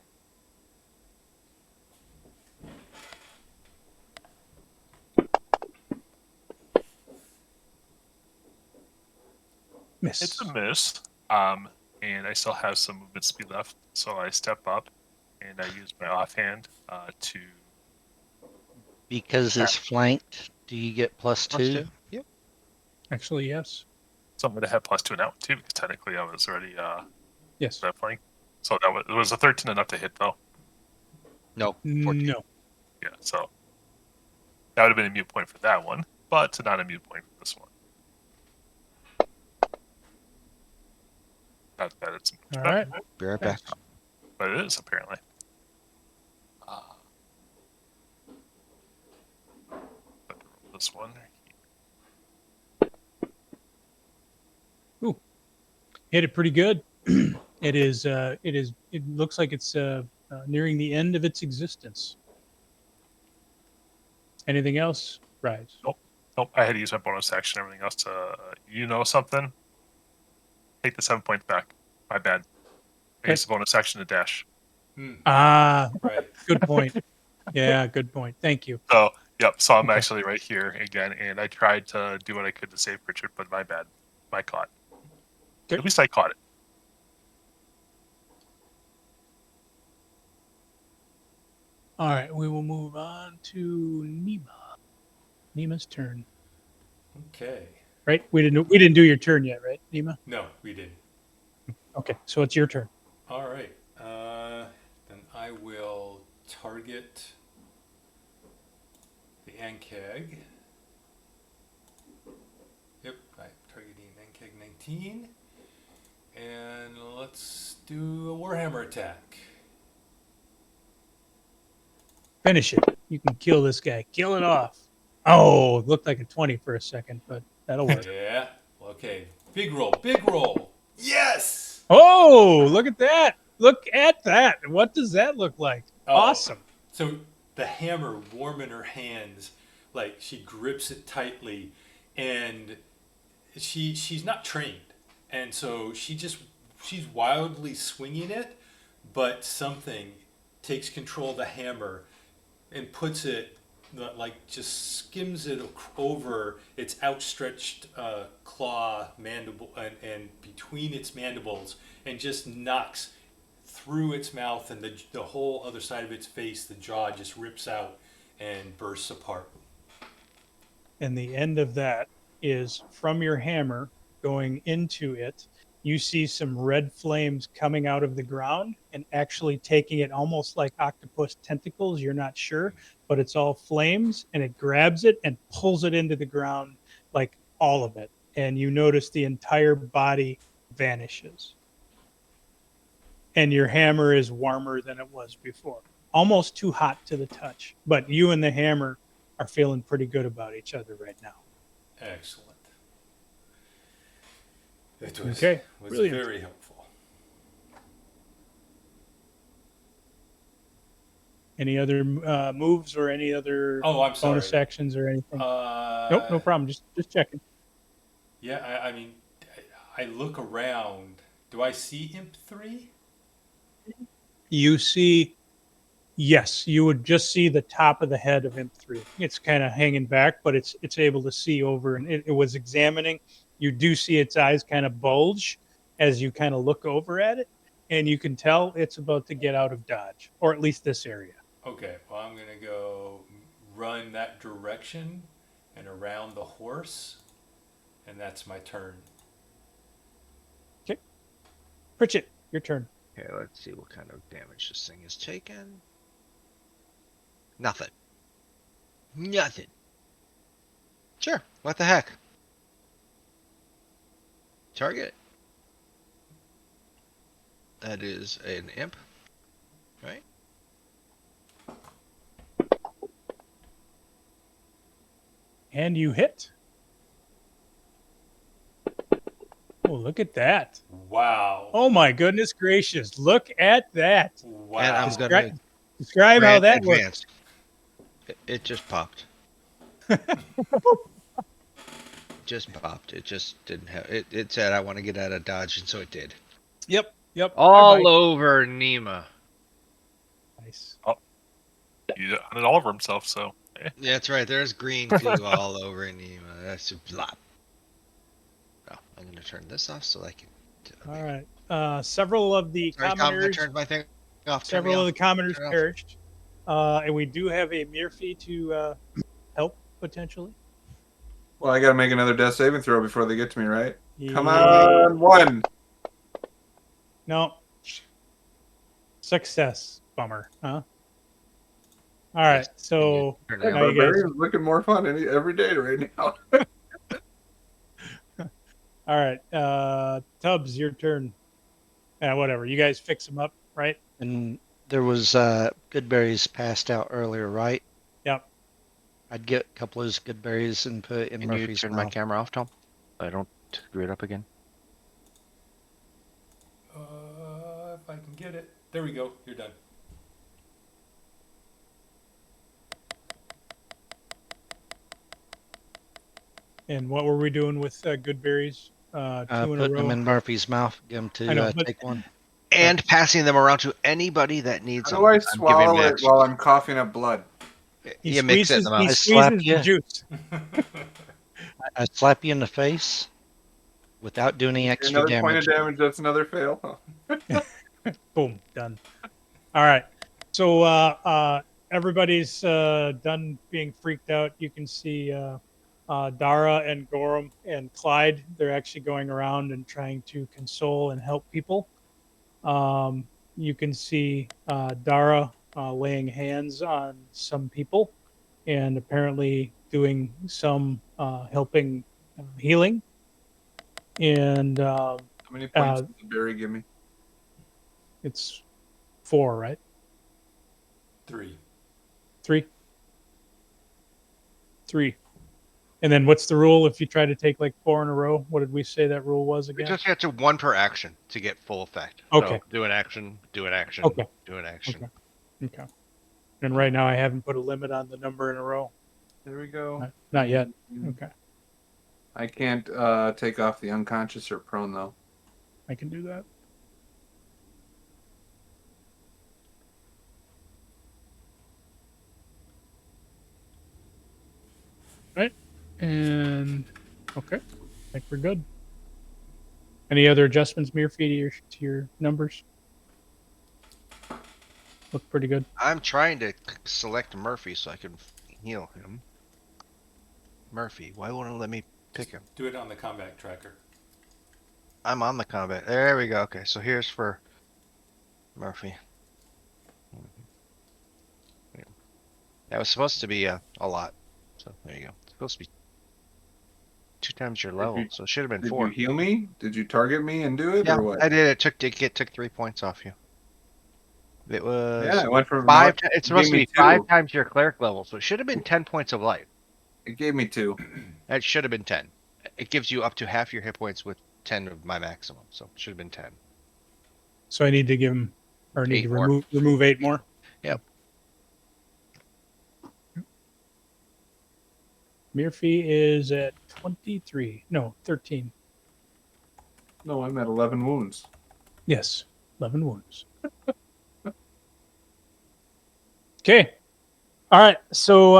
[SPEAKER 3] Miss.
[SPEAKER 1] It's a miss. And I still have some movement speed left, so I step up and I use my offhand to.
[SPEAKER 7] Because it's flanked, do you get plus
[SPEAKER 6] Plus
[SPEAKER 7] 2?
[SPEAKER 6] 2. Yep.
[SPEAKER 3] Actually, yes.
[SPEAKER 1] So I'm going to have +2 now too, because technically I was already
[SPEAKER 3] Yes.
[SPEAKER 1] that flank. So that was, it was a 13 enough to hit though.
[SPEAKER 6] No. 14.
[SPEAKER 3] No.
[SPEAKER 1] Yeah, so that would have been a mute point for that one, but not a mute point for this one. Not that it's much
[SPEAKER 3] All
[SPEAKER 1] better,
[SPEAKER 3] right.
[SPEAKER 6] Be right back.
[SPEAKER 3] Thanks.
[SPEAKER 1] but it is apparently. This one.
[SPEAKER 3] Hit it pretty good. It is. It looks like it's nearing the end of its existence. Anything else? Rise.
[SPEAKER 1] Nope, I had to use my bonus action and everything else to, you know something? Take the 7 points back. My bad. I
[SPEAKER 3] Okay.
[SPEAKER 1] used the bonus action to dash.
[SPEAKER 3] Ah,
[SPEAKER 4] Right.
[SPEAKER 3] good point. Yeah, good point. Thank you.
[SPEAKER 1] So, yep, so I'm
[SPEAKER 3] Okay.
[SPEAKER 1] actually right here again, and I tried to do what I could to save Richard, but my bad. My caught.
[SPEAKER 3] Okay.
[SPEAKER 1] At least I caught it.
[SPEAKER 3] All right, we will move on to Nima. Nima's turn.
[SPEAKER 4] Okay.
[SPEAKER 3] Right? We didn't do your turn yet, right, Nima?
[SPEAKER 4] No, we didn't.
[SPEAKER 3] Okay, so it's your turn.
[SPEAKER 4] All right. Then I will target the ANKEG. Yep, I'm targeting ANKEG 19. And let's do a Warhammer attack.
[SPEAKER 3] Finish it. You can kill this guy. Kill it off. Oh, it looked like a 20 for a second, but that'll work.
[SPEAKER 4] Yeah. Okay. Big roll. Big roll. Yes.
[SPEAKER 3] Oh, look at that. Look at that. What does that look like?
[SPEAKER 4] Oh.
[SPEAKER 3] Awesome.
[SPEAKER 4] So the hammer warm in her hands, like she grips it tightly, and she's not trained, and so she's wildly swinging it, but something takes control of the hammer and puts it like just skims it over its outstretched claw mandible and between its mandibles and just knocks through its mouth, and the whole other side of its face, the jaw just rips out and bursts apart.
[SPEAKER 3] And the end of that is from your hammer going into it. You see some red flames coming out of the ground and actually taking it almost like octopus tentacles. You're not sure, but it's all flames, and it grabs it and pulls it into the ground, like all of it. And you notice the entire body vanishes. And your hammer is warmer than it was before. Almost too hot to the touch. But you and the hammer are feeling pretty good about each other right now.
[SPEAKER 4] Excellent. It was,
[SPEAKER 3] Okay,
[SPEAKER 4] was
[SPEAKER 3] brilliant.
[SPEAKER 4] very helpful.
[SPEAKER 3] Any other moves or any other
[SPEAKER 4] Oh, I'm sorry.
[SPEAKER 3] bonus actions or anything? Nope, no problem. Just checking.
[SPEAKER 4] Yeah, I mean, I look around. Do I see Imp 3?
[SPEAKER 3] You see, yes, you would just see the top of the head of Imp 3. It's kind of hanging back, but it's able to see over, and it was examining. You do see its eyes kind of bulge as you kind of look over at it, and you can tell it's about to get out of dodge, or at least this area.
[SPEAKER 4] Okay, well, I'm going to go run that direction and around the horse, and that's my turn.
[SPEAKER 3] Okay. Pritchett, your turn.
[SPEAKER 6] Okay, let's see what kind of damage this thing is taking. Nothing. Nothing. Sure, what the heck? Target. That is an imp, right?
[SPEAKER 3] And you hit. Oh, look at that.
[SPEAKER 4] Wow.
[SPEAKER 3] Oh my goodness gracious. Look at that.
[SPEAKER 4] Wow.
[SPEAKER 6] And I'm gonna
[SPEAKER 3] Describe how
[SPEAKER 6] grant
[SPEAKER 3] that works.
[SPEAKER 6] advance. It just popped. Just popped. It just didn't have it. It said I want to get out of dodge, and so it did.
[SPEAKER 3] Yep.
[SPEAKER 6] All
[SPEAKER 3] Bye-bye.
[SPEAKER 6] over Nima.
[SPEAKER 3] Nice.
[SPEAKER 1] He hunted all over himself, so
[SPEAKER 6] Yeah, that's right. There's green goo all over Nima. That's a blop. Oh, I'm gonna turn this off so I can.
[SPEAKER 3] All right. Several of the
[SPEAKER 6] Sorry, Tom. I
[SPEAKER 3] commoners,
[SPEAKER 6] turned my thing off. Turn me
[SPEAKER 3] several of
[SPEAKER 6] off.
[SPEAKER 3] the commoners
[SPEAKER 6] Turn it off.
[SPEAKER 3] perished. And we do have a Murphy to help potentially.
[SPEAKER 5] Well, I gotta make another death saving throw before they get to me, right? Come
[SPEAKER 3] Yeah.
[SPEAKER 5] on, 1.
[SPEAKER 3] No. Success. Bummer, huh? All right. So
[SPEAKER 6] Turn
[SPEAKER 5] Hey,
[SPEAKER 6] it
[SPEAKER 3] now
[SPEAKER 6] off.
[SPEAKER 3] you guys.
[SPEAKER 5] Barbarian's looking more fun every day right now.
[SPEAKER 3] All right. Tubbs, your turn. Whatever. You guys fix them up, right?
[SPEAKER 7] And there was good berries passed out earlier, right?
[SPEAKER 3] Yep.
[SPEAKER 7] I'd get a couple of those good berries and put it in
[SPEAKER 8] Can you
[SPEAKER 7] Murphy's
[SPEAKER 8] turn my
[SPEAKER 7] mouth.
[SPEAKER 8] camera off, Tom? I don't screw it up again.
[SPEAKER 4] If I can get it. There we go. You're done.
[SPEAKER 3] And what were we doing with good berries? 2 in a
[SPEAKER 7] Putting them
[SPEAKER 3] row.
[SPEAKER 7] in Murphy's mouth, get him
[SPEAKER 3] I know,
[SPEAKER 7] to
[SPEAKER 3] but-
[SPEAKER 7] take one.
[SPEAKER 6] And passing them around to anybody that needs
[SPEAKER 5] How
[SPEAKER 6] them.
[SPEAKER 5] do I
[SPEAKER 6] I'm giving
[SPEAKER 5] swallow it
[SPEAKER 6] max.
[SPEAKER 5] while I'm coughing up blood?
[SPEAKER 3] He
[SPEAKER 6] You mix it in
[SPEAKER 3] squeezes,
[SPEAKER 6] the
[SPEAKER 3] he
[SPEAKER 6] mouth.
[SPEAKER 7] I slap
[SPEAKER 3] squeezes
[SPEAKER 7] you.
[SPEAKER 3] the juice.
[SPEAKER 7] I slap you in the face without doing any extra
[SPEAKER 5] Another point
[SPEAKER 7] damage.
[SPEAKER 5] of damage. That's another fail. Huh?
[SPEAKER 3] Boom, done. All right. So everybody's done being freaked out. You can see Dara and Gorham and Clyde. They're actually going around and trying to console and help people. You can see Dara laying hands on some people and apparently doing some helping healing. And
[SPEAKER 5] How many points did the berry give me?
[SPEAKER 3] it's 4, right?
[SPEAKER 4] 3.
[SPEAKER 3] 3. And then what's the rule if you try to take like 4 in a row? What did we say that rule was
[SPEAKER 6] We
[SPEAKER 3] again?
[SPEAKER 6] just get to 1 per action to get full effect.
[SPEAKER 3] Okay.
[SPEAKER 6] So do an action, do an action,
[SPEAKER 3] Okay.
[SPEAKER 6] do an action.
[SPEAKER 3] Okay. And right now I haven't put a limit on the number in a row.
[SPEAKER 5] There we go.
[SPEAKER 3] Not yet. Okay.
[SPEAKER 5] I can't take off the unconscious or prone though.
[SPEAKER 3] I can do that. Right. And okay. I think we're good. Any other adjustments, Murphy, to your numbers? Look pretty good.
[SPEAKER 6] I'm trying to select Murphy so I can heal him. Murphy, why won't it let me pick him?
[SPEAKER 4] Do it on the combat tracker.
[SPEAKER 6] I'm on the combat. There we go. Okay, so here's for Murphy. That was supposed to be a lot. So there you go. It's supposed to be 2 times your level, so it should have been
[SPEAKER 5] Did
[SPEAKER 6] 4.
[SPEAKER 5] you heal me? Did you target me and do it,
[SPEAKER 6] Yeah,
[SPEAKER 5] or what?
[SPEAKER 6] I did. It took 3 points off you. It was
[SPEAKER 5] Yeah, it went from
[SPEAKER 6] 5.
[SPEAKER 5] no,
[SPEAKER 6] It's
[SPEAKER 5] it
[SPEAKER 6] supposed to
[SPEAKER 5] gave
[SPEAKER 6] be
[SPEAKER 5] me
[SPEAKER 6] 5
[SPEAKER 5] 2.
[SPEAKER 6] times your cleric level, so it should have been 10 points of life.
[SPEAKER 5] It gave me 2.
[SPEAKER 6] That should have been 10. It gives you up to half your hit points with 10 of my maximum, so it should have been 10.
[SPEAKER 3] So I need to give him, or need
[SPEAKER 6] 8
[SPEAKER 3] to
[SPEAKER 6] more.
[SPEAKER 3] remove 8 more.
[SPEAKER 6] Yep.
[SPEAKER 3] Murphy is at 23. No, 13.
[SPEAKER 5] No, I'm at 11 wounds.
[SPEAKER 3] Yes, 11 wounds. Okay. All right. So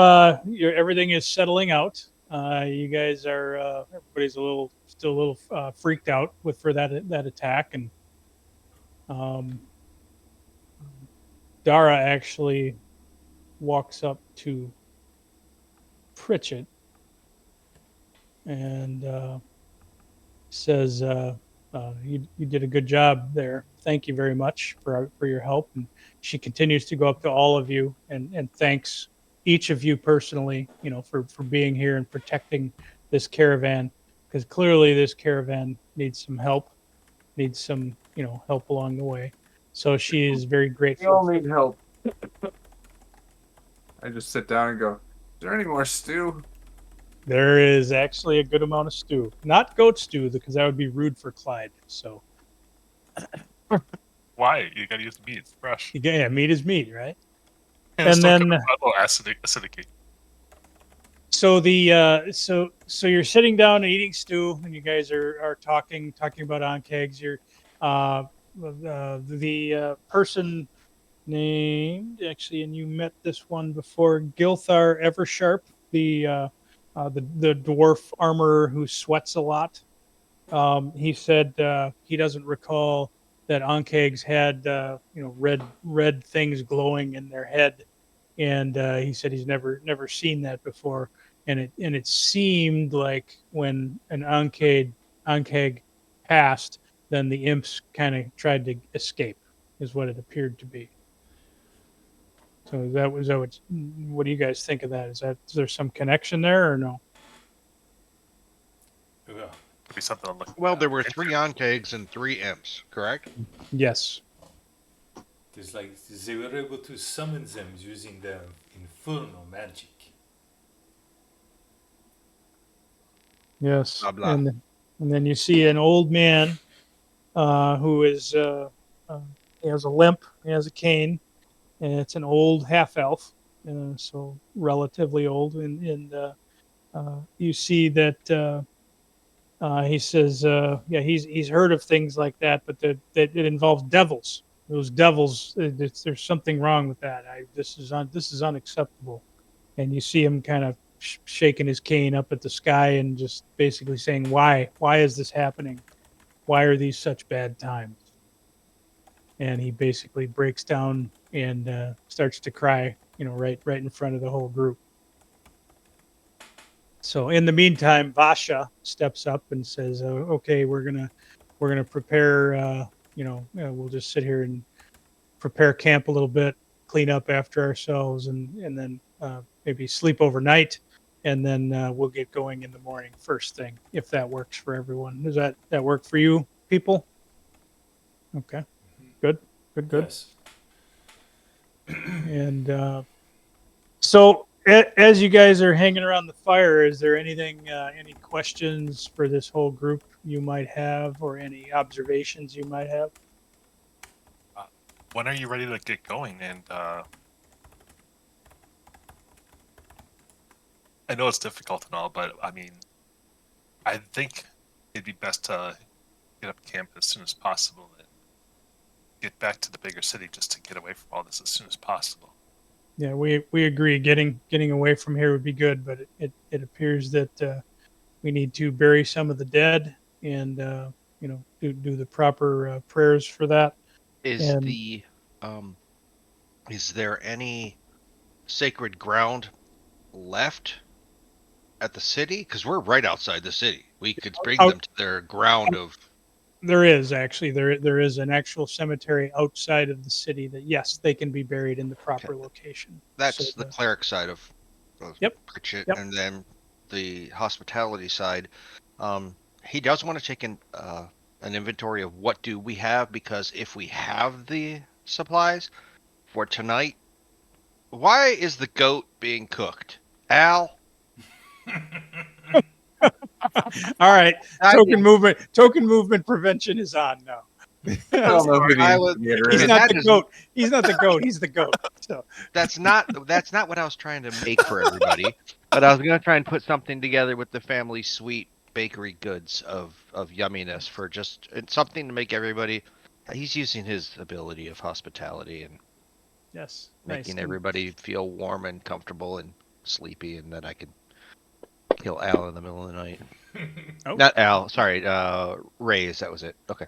[SPEAKER 3] everything is settling out. You guys are everybody's still a little freaked out for that attack, and Dara actually walks up to Pritchett and says, you did a good job there. Thank you very much for your help." And she continues to go up to all of you and thanks each of you personally, for being here and protecting this caravan, because clearly this caravan needs some help. needs some, help along the way. So she is very
[SPEAKER 5] We all
[SPEAKER 3] grateful.
[SPEAKER 5] need help. I just sit down and go, is there any more stew?
[SPEAKER 3] There is actually a good amount of stew, not goat stew, because that would be rude for Clyde. So
[SPEAKER 1] Why? You gotta use the meat. It's fresh.
[SPEAKER 3] meat is meat, right?
[SPEAKER 1] And it's
[SPEAKER 3] And
[SPEAKER 1] still
[SPEAKER 3] then
[SPEAKER 1] kind of a little acidic.
[SPEAKER 3] so so you're sitting down and eating stew, and you guys are talking about on kegs. You're the person named, actually, and you met this one before, Gilthar Eversharp, the dwarf armorer who sweats a lot. He said he doesn't recall that Ankegs had red things glowing in their head, and he said he's never seen that before. And it seemed like when an Ankeg passed, then the imps kind of tried to escape, is what it appeared to be. So what do you guys think of that? Is there some connection there or no?
[SPEAKER 4] Yeah.
[SPEAKER 1] Could be something I'm looking
[SPEAKER 2] Well, there were
[SPEAKER 1] into.
[SPEAKER 2] 3 Onkegs and 3 imps, correct?
[SPEAKER 3] Yes.
[SPEAKER 4] There's like they were able to summon them using the infernal magic.
[SPEAKER 3] Yes.
[SPEAKER 2] Blah, blah.
[SPEAKER 3] And then you see an old man who is he has a limp, he has a cane, and it's an old half elf, so relatively old. And you see that he says, yeah, he's heard of things like that, but that it involves devils. Those devils, there's something wrong with that. This is unacceptable. And you see him kind of shaking his cane up at the sky and just basically saying, why is this happening? Why are these such bad times? And he basically breaks down and starts to cry, right in front of the whole group. So in the meantime, Vasha steps up and says, "Okay, we're gonna prepare. We'll just sit here and prepare camp a little bit, clean up after ourselves, and then maybe sleep overnight, and then we'll get going in the morning first thing, if that works for everyone. Does that work for you, people? Okay, good.
[SPEAKER 4] Yes.
[SPEAKER 3] And so as you guys are hanging around the fire, is there any questions for this whole group you might have, or any observations you might have?
[SPEAKER 1] When are you ready to get going? And I know it's difficult and all, but I mean, I think it'd be best to get up camp as soon as possible and get back to the bigger city just to get away from all this as soon as possible.
[SPEAKER 3] Yeah, we agree. Getting away from here would be good, but it appears that we need to bury some of the dead and do the proper prayers for that.
[SPEAKER 2] Is
[SPEAKER 3] And
[SPEAKER 2] the is there any sacred ground left at the city? Because we're right outside the city. We could bring them to their ground of.
[SPEAKER 3] there is actually there is an actual cemetery outside of the city that, yes, they can be buried in the proper location.
[SPEAKER 2] That's
[SPEAKER 3] So
[SPEAKER 2] the cleric side of
[SPEAKER 3] Yep.
[SPEAKER 2] Pritchett,
[SPEAKER 3] Yep.
[SPEAKER 2] and then the hospitality side. He does want to take an inventory of what do we have, because if we have the supplies for tonight, why is the goat being cooked? Al?
[SPEAKER 3] all right,
[SPEAKER 2] I-
[SPEAKER 3] token movement prevention is on now.
[SPEAKER 5] I don't know if it
[SPEAKER 2] I
[SPEAKER 5] needs
[SPEAKER 2] was-
[SPEAKER 5] to get
[SPEAKER 3] He's
[SPEAKER 5] rid
[SPEAKER 2] And
[SPEAKER 5] of.
[SPEAKER 3] not
[SPEAKER 2] that
[SPEAKER 3] the
[SPEAKER 2] is-
[SPEAKER 3] goat. He's not the goat. He's the goat. So
[SPEAKER 2] That's not what I was trying to make for everybody. But I was gonna try and put something together with the family sweet bakery goods of yumminess for just something to make everybody. He's using his ability of hospitality and
[SPEAKER 3] yes,
[SPEAKER 2] making
[SPEAKER 3] nice.
[SPEAKER 2] everybody feel warm and comfortable and sleepy, and then I can kill Al in the middle of the night.
[SPEAKER 3] Oh.
[SPEAKER 2] Not Al, sorry, Rays. That was it. Okay.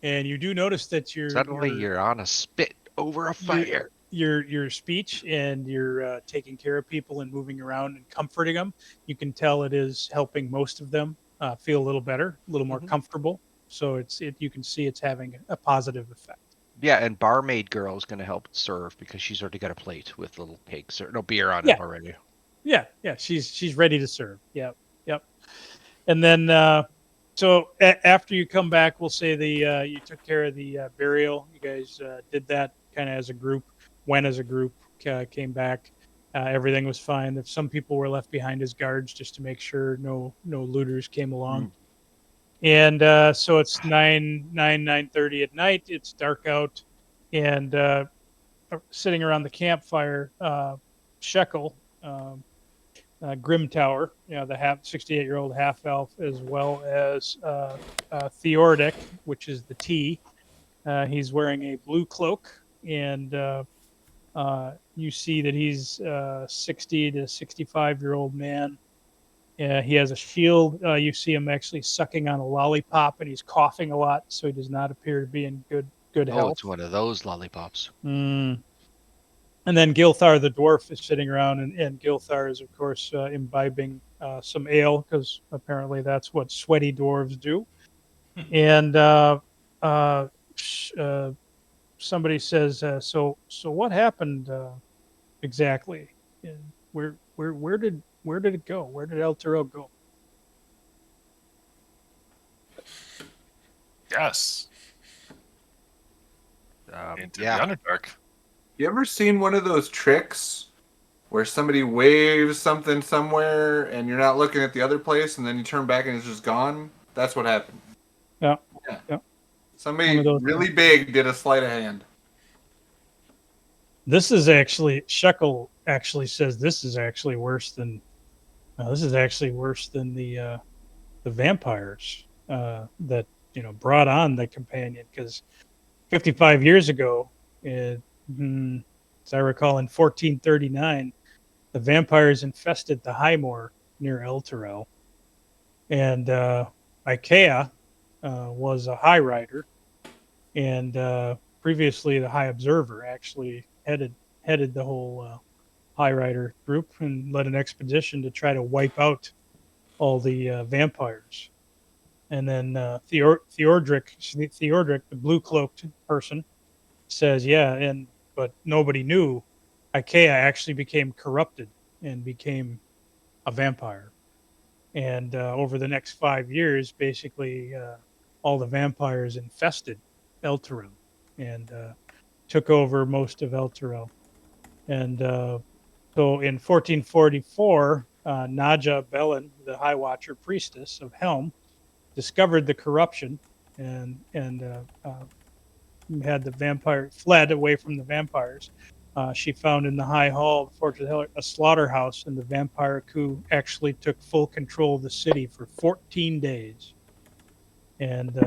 [SPEAKER 3] And you do notice that
[SPEAKER 2] Suddenly you're on a spit over a fire.
[SPEAKER 3] your speech and your taking care of people and moving around and comforting them, you can tell it is helping most of them feel a little better, a little more comfortable. So you can see it's having a positive effect.
[SPEAKER 2] Yeah, and barmaid girl is going to help serve because she's already got a plate with little cakes or no beer on
[SPEAKER 3] Yeah.
[SPEAKER 2] it already.
[SPEAKER 3] Yeah, she's ready to serve. Yep. And then So after you come back, we'll say you took care of the burial. You guys did that kind of as a group. Went as a group. Came back. Everything was fine. If some people were left behind as guards just to make sure no looters came along. And so it's 9:30 at night. It's dark out, and sitting around the campfire, Shekel, Grim Tower, the 68-year-old half elf, as well as Theordic, which is the T. He's wearing a blue cloak, and you see that he's 60 to 65-year-old man. He has a shield. You see him actually sucking on a lollipop, and he's coughing a lot, so he does not appear to be in good
[SPEAKER 6] Oh,
[SPEAKER 3] health.
[SPEAKER 6] it's one of those lollipops.
[SPEAKER 3] Mm. And then Gilthar the dwarf is sitting around, and Gilthar is, of course, imbibing some ale, because apparently that's what sweaty dwarves do. And uh, somebody says, "So what happened exactly? And where did it go? Where did Elterul go?"
[SPEAKER 1] Yes. Into the Underdark.
[SPEAKER 5] You ever seen one of those tricks where somebody waves something somewhere and you're not looking at the other place and then you turn back and it's just gone? That's what happened.
[SPEAKER 3] Yeah.
[SPEAKER 5] Somebody really big did a sleight of hand.
[SPEAKER 3] This is actually Shekel actually says this is actually worse than the vampires that brought on the companion, because 55 years ago, as I recall, in 1439, the vampires infested the Highmoor near Elterul, and Ikea was a High Rider, and previously the High Observer actually headed the whole High Rider group and led an expedition to try to wipe out all the vampires. And then Theodric, the blue cloaked person, says, "Yeah, but nobody knew. Ikea actually became corrupted and became a vampire. And over the next 5 years, basically, all the vampires infested Elterul and took over most of Elterul. And so in 1444, Naja Belen, the High Watcher priestess of Helm, discovered the corruption and had the vampire fled away from the vampires. She found in the High Hall of Fortress Heller a slaughterhouse, and the vampire coup actually took full control of the city for 14 days. And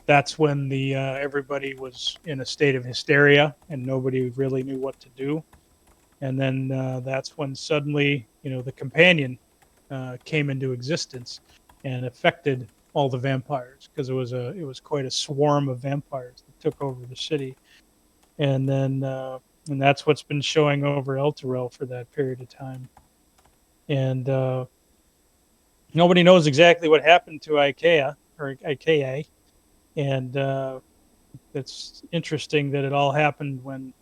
[SPEAKER 3] that's when the everybody was in a state of hysteria, and nobody really knew what to do. And then that's when suddenly, the companion came into existence and affected all the vampires, because it was quite a swarm of vampires that took over the city. And then and that's what's been showing over Elturel for that period of time. And nobody knows exactly what happened to Ikea or Ikea, and it's interesting that it all happened when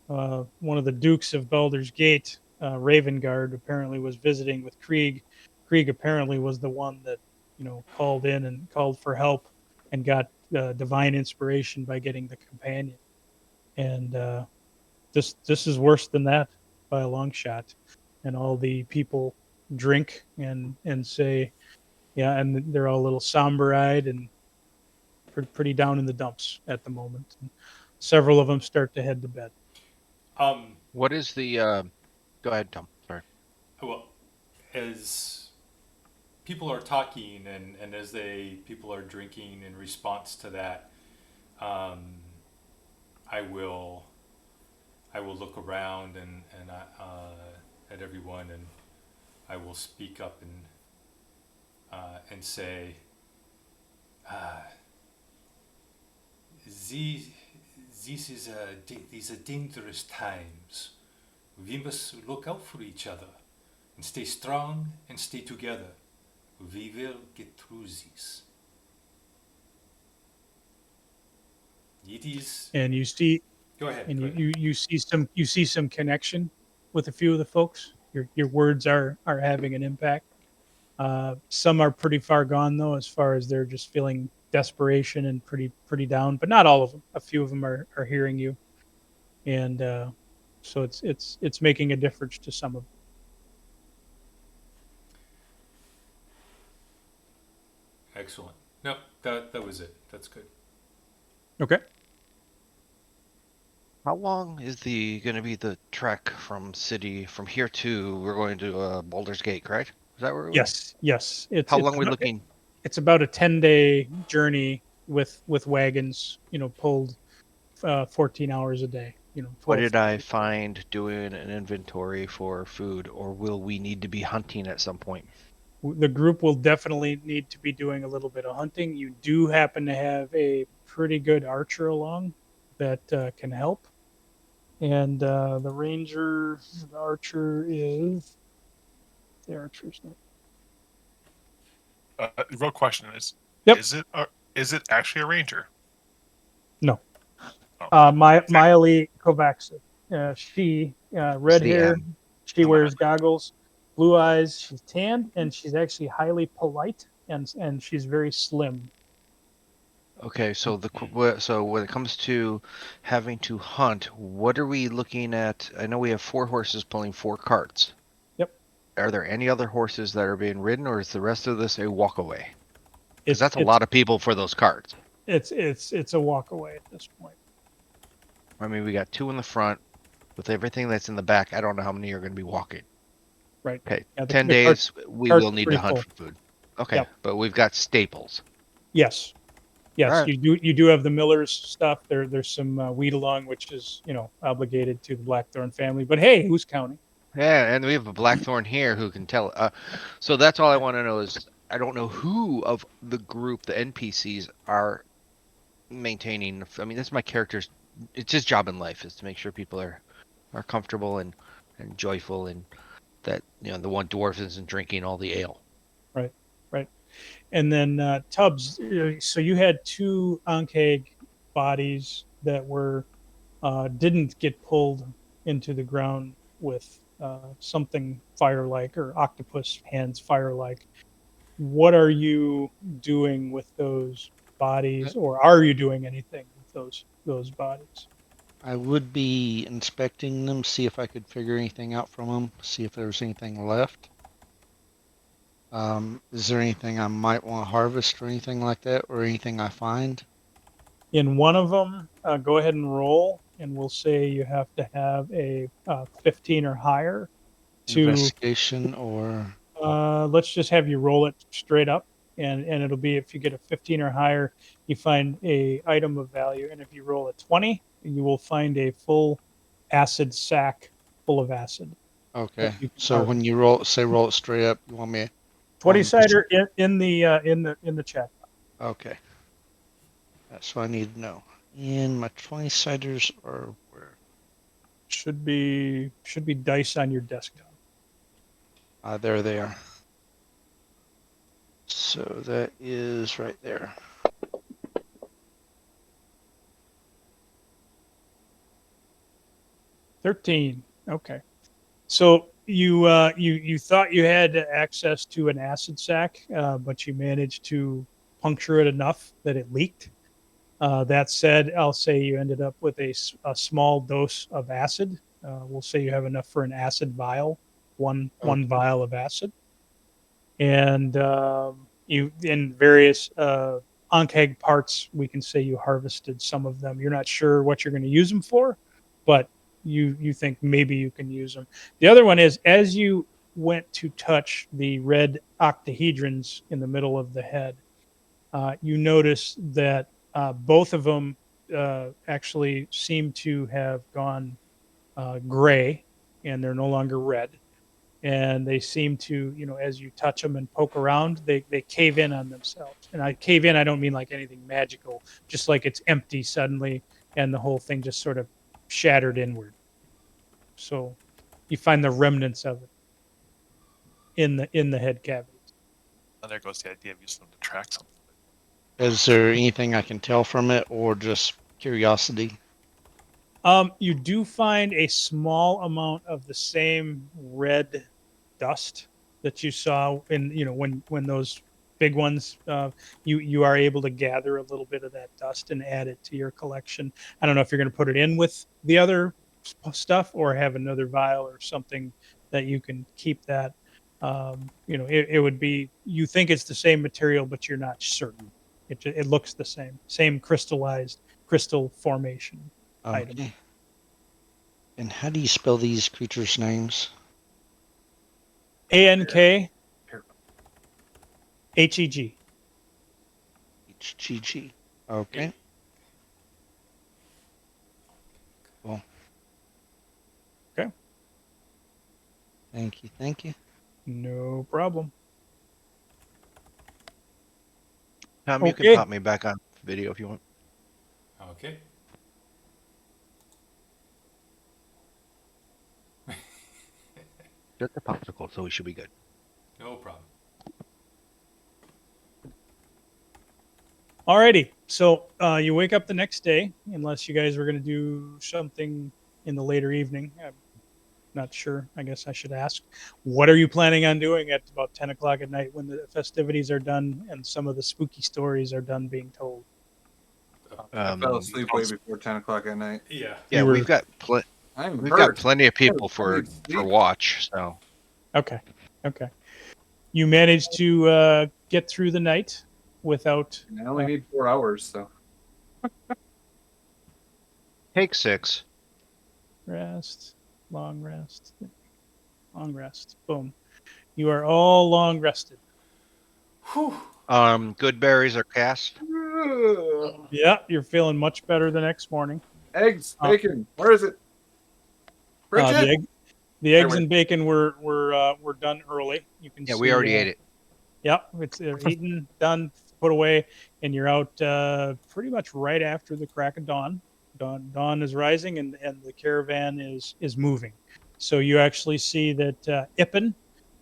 [SPEAKER 3] one of the dukes of Baldur's Gate, Ravengard, apparently was visiting with Krieg. Krieg apparently was the one that called in and called for help and got divine inspiration by getting the companion. And this is worse than that by a long shot. And all the people drink and say, yeah, and they're all a little somber-eyed and pretty down in the dumps at the moment. And several of them start to head to bed.
[SPEAKER 6] What is the? Go ahead, Tom. Sorry.
[SPEAKER 4] Well, as people are talking and as people are drinking in response to that, I will look around and at everyone, and I will speak up and say, these are dangerous times. We must look out for each other and stay strong and stay together. We will get through this. It is.
[SPEAKER 3] And you see,
[SPEAKER 4] Go ahead.
[SPEAKER 3] and
[SPEAKER 4] go ahead.
[SPEAKER 3] you see some connection with a few of the folks. Your words are having an impact. Some are pretty far gone though, as far as they're just feeling desperation and pretty down, but not all of them. A few of them are hearing you, and so it's making a difference to some of them.
[SPEAKER 4] Excellent. No, that was it. That's good.
[SPEAKER 3] Okay.
[SPEAKER 6] How long is going to be the trek from here to, we're going to Baldur's Gate, correct? Is that where
[SPEAKER 3] Yes.
[SPEAKER 6] How long are we looking?
[SPEAKER 3] It's about a 10-day journey with wagons, pulled 14 hours a day,
[SPEAKER 6] What
[SPEAKER 3] 12.
[SPEAKER 6] did I find doing an inventory for food, or will we need to be hunting at some point?
[SPEAKER 3] The group will definitely need to be doing a little bit of hunting. You do happen to have a pretty good archer along that can help. And the archer is the archer's name.
[SPEAKER 1] Real question is,
[SPEAKER 3] Yep.
[SPEAKER 1] is it actually a ranger?
[SPEAKER 3] No.
[SPEAKER 1] Oh,
[SPEAKER 3] Miley Kovacs. She red
[SPEAKER 6] the
[SPEAKER 3] hair.
[SPEAKER 6] M.
[SPEAKER 3] She
[SPEAKER 1] The
[SPEAKER 3] wears
[SPEAKER 1] Miley.
[SPEAKER 3] goggles, blue eyes. She's tanned, and she's actually highly polite, and she's very slim.
[SPEAKER 6] Okay, so so when it comes to having to hunt, what are we looking at? I know we have 4 horses pulling 4 carts.
[SPEAKER 3] Yep.
[SPEAKER 6] Are there any other horses that are being ridden, or is the rest of this a walk away? Because
[SPEAKER 3] It's
[SPEAKER 6] that's a
[SPEAKER 3] it's
[SPEAKER 6] lot of people for those carts.
[SPEAKER 3] it's a walk away at this point.
[SPEAKER 6] I mean, we got 2 in the front. With everything that's in the back, I don't know how many are going to be walking.
[SPEAKER 3] Right.
[SPEAKER 6] Okay,
[SPEAKER 3] Yeah,
[SPEAKER 6] 10
[SPEAKER 3] the
[SPEAKER 6] days, we
[SPEAKER 3] cart's
[SPEAKER 6] will need
[SPEAKER 3] pretty
[SPEAKER 6] to hunt
[SPEAKER 3] full.
[SPEAKER 6] for food. Okay,
[SPEAKER 3] Yep.
[SPEAKER 6] but we've got staples.
[SPEAKER 3] Yes.
[SPEAKER 6] Alright.
[SPEAKER 3] You do have the Miller's stuff. There's some wheat along, which is obligated to the Blackthorn family. But hey, who's counting?
[SPEAKER 6] Yeah, and we have a Blackthorn here who can tell. So that's all I want to know is, I don't know who of the group, the NPCs, are maintaining. I mean, that's my character's. It's his job in life is to make sure people are comfortable and joyful, and that the one dwarf isn't drinking all the ale.
[SPEAKER 3] Right. And then Tubbs. So you had 2 Ankeg bodies that were didn't get pulled into the ground with something fire-like or octopus hands fire-like. What are you doing with those bodies, or are you doing anything with those bodies?
[SPEAKER 7] I would be inspecting them, see if I could figure anything out from them, see if there was anything left. Is there anything I might want to harvest or anything like that, or anything I find?
[SPEAKER 3] In one of them, go ahead and roll, and we'll say you have to have a 15 or higher to.
[SPEAKER 7] Investigation or
[SPEAKER 3] Let's just have you roll it straight up, and it'll be if you get a 15 or higher, you find a item of value, and if you roll a 20, you will find a full acid sack full of acid.
[SPEAKER 7] okay.
[SPEAKER 3] You can
[SPEAKER 7] So
[SPEAKER 3] harvest.
[SPEAKER 7] when you roll it straight up, you want me
[SPEAKER 3] 20 cider in the chat.
[SPEAKER 7] Okay. That's what I need to know. And my 20 ciders are where?
[SPEAKER 3] Should be dice on your desktop.
[SPEAKER 7] There they are. So that is right there.
[SPEAKER 3] $13. Okay. So you thought you had access to an acid sack, but you managed to puncture it enough that it leaked. That said, I'll say you ended up with a small dose of acid. We'll say you have enough for an acid vial, one vial of acid, and you in various Ankeg parts. We can say you harvested some of them. You're not sure what you're going to use them for, but you think maybe you can use them. The other one is as you went to touch the red octahedrons in the middle of the head, you notice that both of them actually seem to have gone gray, and they're no longer red. And they seem to, as you touch them and poke around, they cave in on themselves. And I cave in, I don't mean like anything magical, just like it's empty suddenly, and the whole thing just sort of shattered inward. So you find the remnants of it in the head cavity.
[SPEAKER 1] And there goes the idea of using them to track something.
[SPEAKER 7] Is there anything I can tell from it, or just curiosity?
[SPEAKER 3] You do find a small amount of the same red dust that you saw in, when those big ones, you are able to gather a little bit of that dust and add it to your collection. I don't know if you're going to put it in with the other stuff or have another vial or something that you can keep that. It would be, you think it's the same material, but you're not certain. It looks the same crystallized crystal formation item.
[SPEAKER 7] Okay. And how do you spell these creatures' names?
[SPEAKER 3] ANK HEG.
[SPEAKER 7] HGG. Okay. Cool.
[SPEAKER 3] Okay.
[SPEAKER 7] Thank you. Thank you.
[SPEAKER 3] No problem.
[SPEAKER 6] Tom, you can
[SPEAKER 3] Okay.
[SPEAKER 6] pop me back on video if you want.
[SPEAKER 4] Okay.
[SPEAKER 6] Just a popsicle, so we should be good.
[SPEAKER 4] No problem.
[SPEAKER 3] Alrighty. So you wake up the next day, unless you guys were going to do something in the later evening. I'm not sure. I guess I should ask. What are you planning on doing at about 10 o'clock at night when the festivities are done and some of the spooky stories are done being told?
[SPEAKER 5] I fell asleep way before 10 o'clock at night.
[SPEAKER 4] Yeah.
[SPEAKER 6] Yeah,
[SPEAKER 3] You were-
[SPEAKER 6] we've got
[SPEAKER 5] I'm
[SPEAKER 6] we've
[SPEAKER 5] hurt.
[SPEAKER 6] got plenty of people
[SPEAKER 5] plenty of
[SPEAKER 6] for
[SPEAKER 5] sleep.
[SPEAKER 6] watch. So
[SPEAKER 3] Okay. Okay. You managed to get through the night without.
[SPEAKER 5] I only need 4 hours, so.
[SPEAKER 6] take 6.
[SPEAKER 3] Rest, long rest, long rest. Boom. You are all long rested.
[SPEAKER 4] Whew.
[SPEAKER 6] Good berries are cast.
[SPEAKER 3] Yeah, you're feeling much better the next morning.
[SPEAKER 5] Eggs, bacon. Where is it? Bridget?
[SPEAKER 3] The eggs
[SPEAKER 5] went.
[SPEAKER 3] and bacon were done early. You can
[SPEAKER 6] Yeah,
[SPEAKER 3] see,
[SPEAKER 6] we already ate it.
[SPEAKER 3] Yep, they're eaten, done, put away, and you're out pretty much right after the crack of dawn. Dawn is rising, and the caravan is moving. So you actually see that Ippen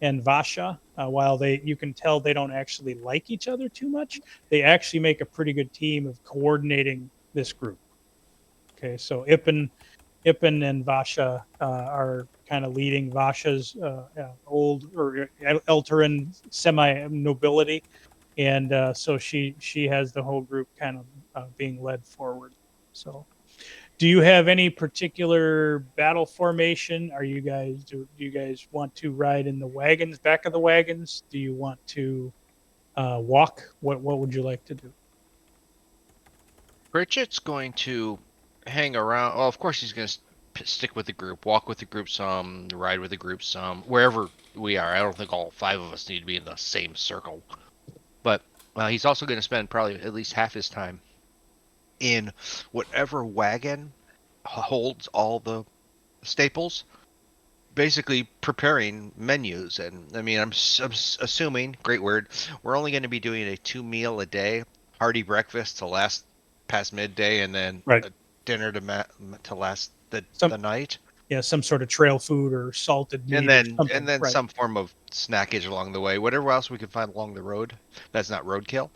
[SPEAKER 3] and Vasha, while you can tell they don't actually like each other too much, they actually make a pretty good team of coordinating this group. Okay, so Ippen and Vasha are kind of leading Vasha's old or Elterin semi-nobility, and so she has the whole group kind of being led forward. So, do you have any particular battle formation? Are you guys do you guys want to ride in the wagons, back of the wagons? Do you want to walk? What would you like to do?
[SPEAKER 6] Pritchett's going to hang around. Well, of course he's going to stick with the group, walk with the group some, ride with the group some, wherever we are. I don't think all 5 of us need to be in the same circle. But he's also going to spend probably at least half his time in whatever wagon holds all the staples, basically preparing menus. And I mean, I'm assuming, great word, we're only going to be doing a 2 meal a day, hearty breakfast to last past midday, and then
[SPEAKER 3] Right.
[SPEAKER 6] a dinner to last the night.
[SPEAKER 3] Yeah, some sort of trail food or salted meat,
[SPEAKER 6] And then
[SPEAKER 3] or something. Right.
[SPEAKER 6] some form of snackage along the way, whatever else we can find along the road that's not roadkill.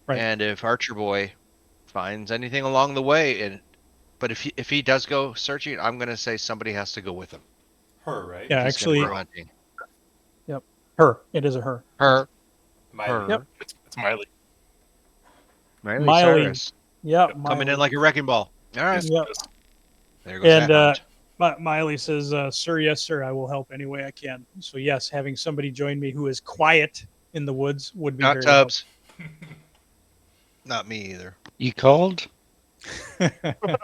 [SPEAKER 3] Right.
[SPEAKER 6] And if Archer Boy finds anything along the way, but if he does go searching, I'm gonna say somebody has to go with him.
[SPEAKER 4] Her, right?
[SPEAKER 3] Yeah,
[SPEAKER 6] He's gonna
[SPEAKER 3] actually,
[SPEAKER 6] go hunting.
[SPEAKER 3] Yep, her. It is a her.
[SPEAKER 6] Her.
[SPEAKER 4] Miley.
[SPEAKER 3] Yep.
[SPEAKER 1] It's Miley.
[SPEAKER 6] Miley
[SPEAKER 3] Miley.
[SPEAKER 6] Cyrus.
[SPEAKER 3] Yeah,
[SPEAKER 6] Coming in like a wrecking ball. All right.
[SPEAKER 1] Yes,
[SPEAKER 3] Yep.
[SPEAKER 1] yes.
[SPEAKER 6] There goes
[SPEAKER 3] And
[SPEAKER 6] that hunt.
[SPEAKER 3] Miley says, "Sir, yes, sir, I will help any way I can." So yes, having somebody join me who is quiet in the woods would be
[SPEAKER 6] Not
[SPEAKER 3] very
[SPEAKER 6] Tubbs. Not me either.
[SPEAKER 7] You called?
[SPEAKER 3] helpful.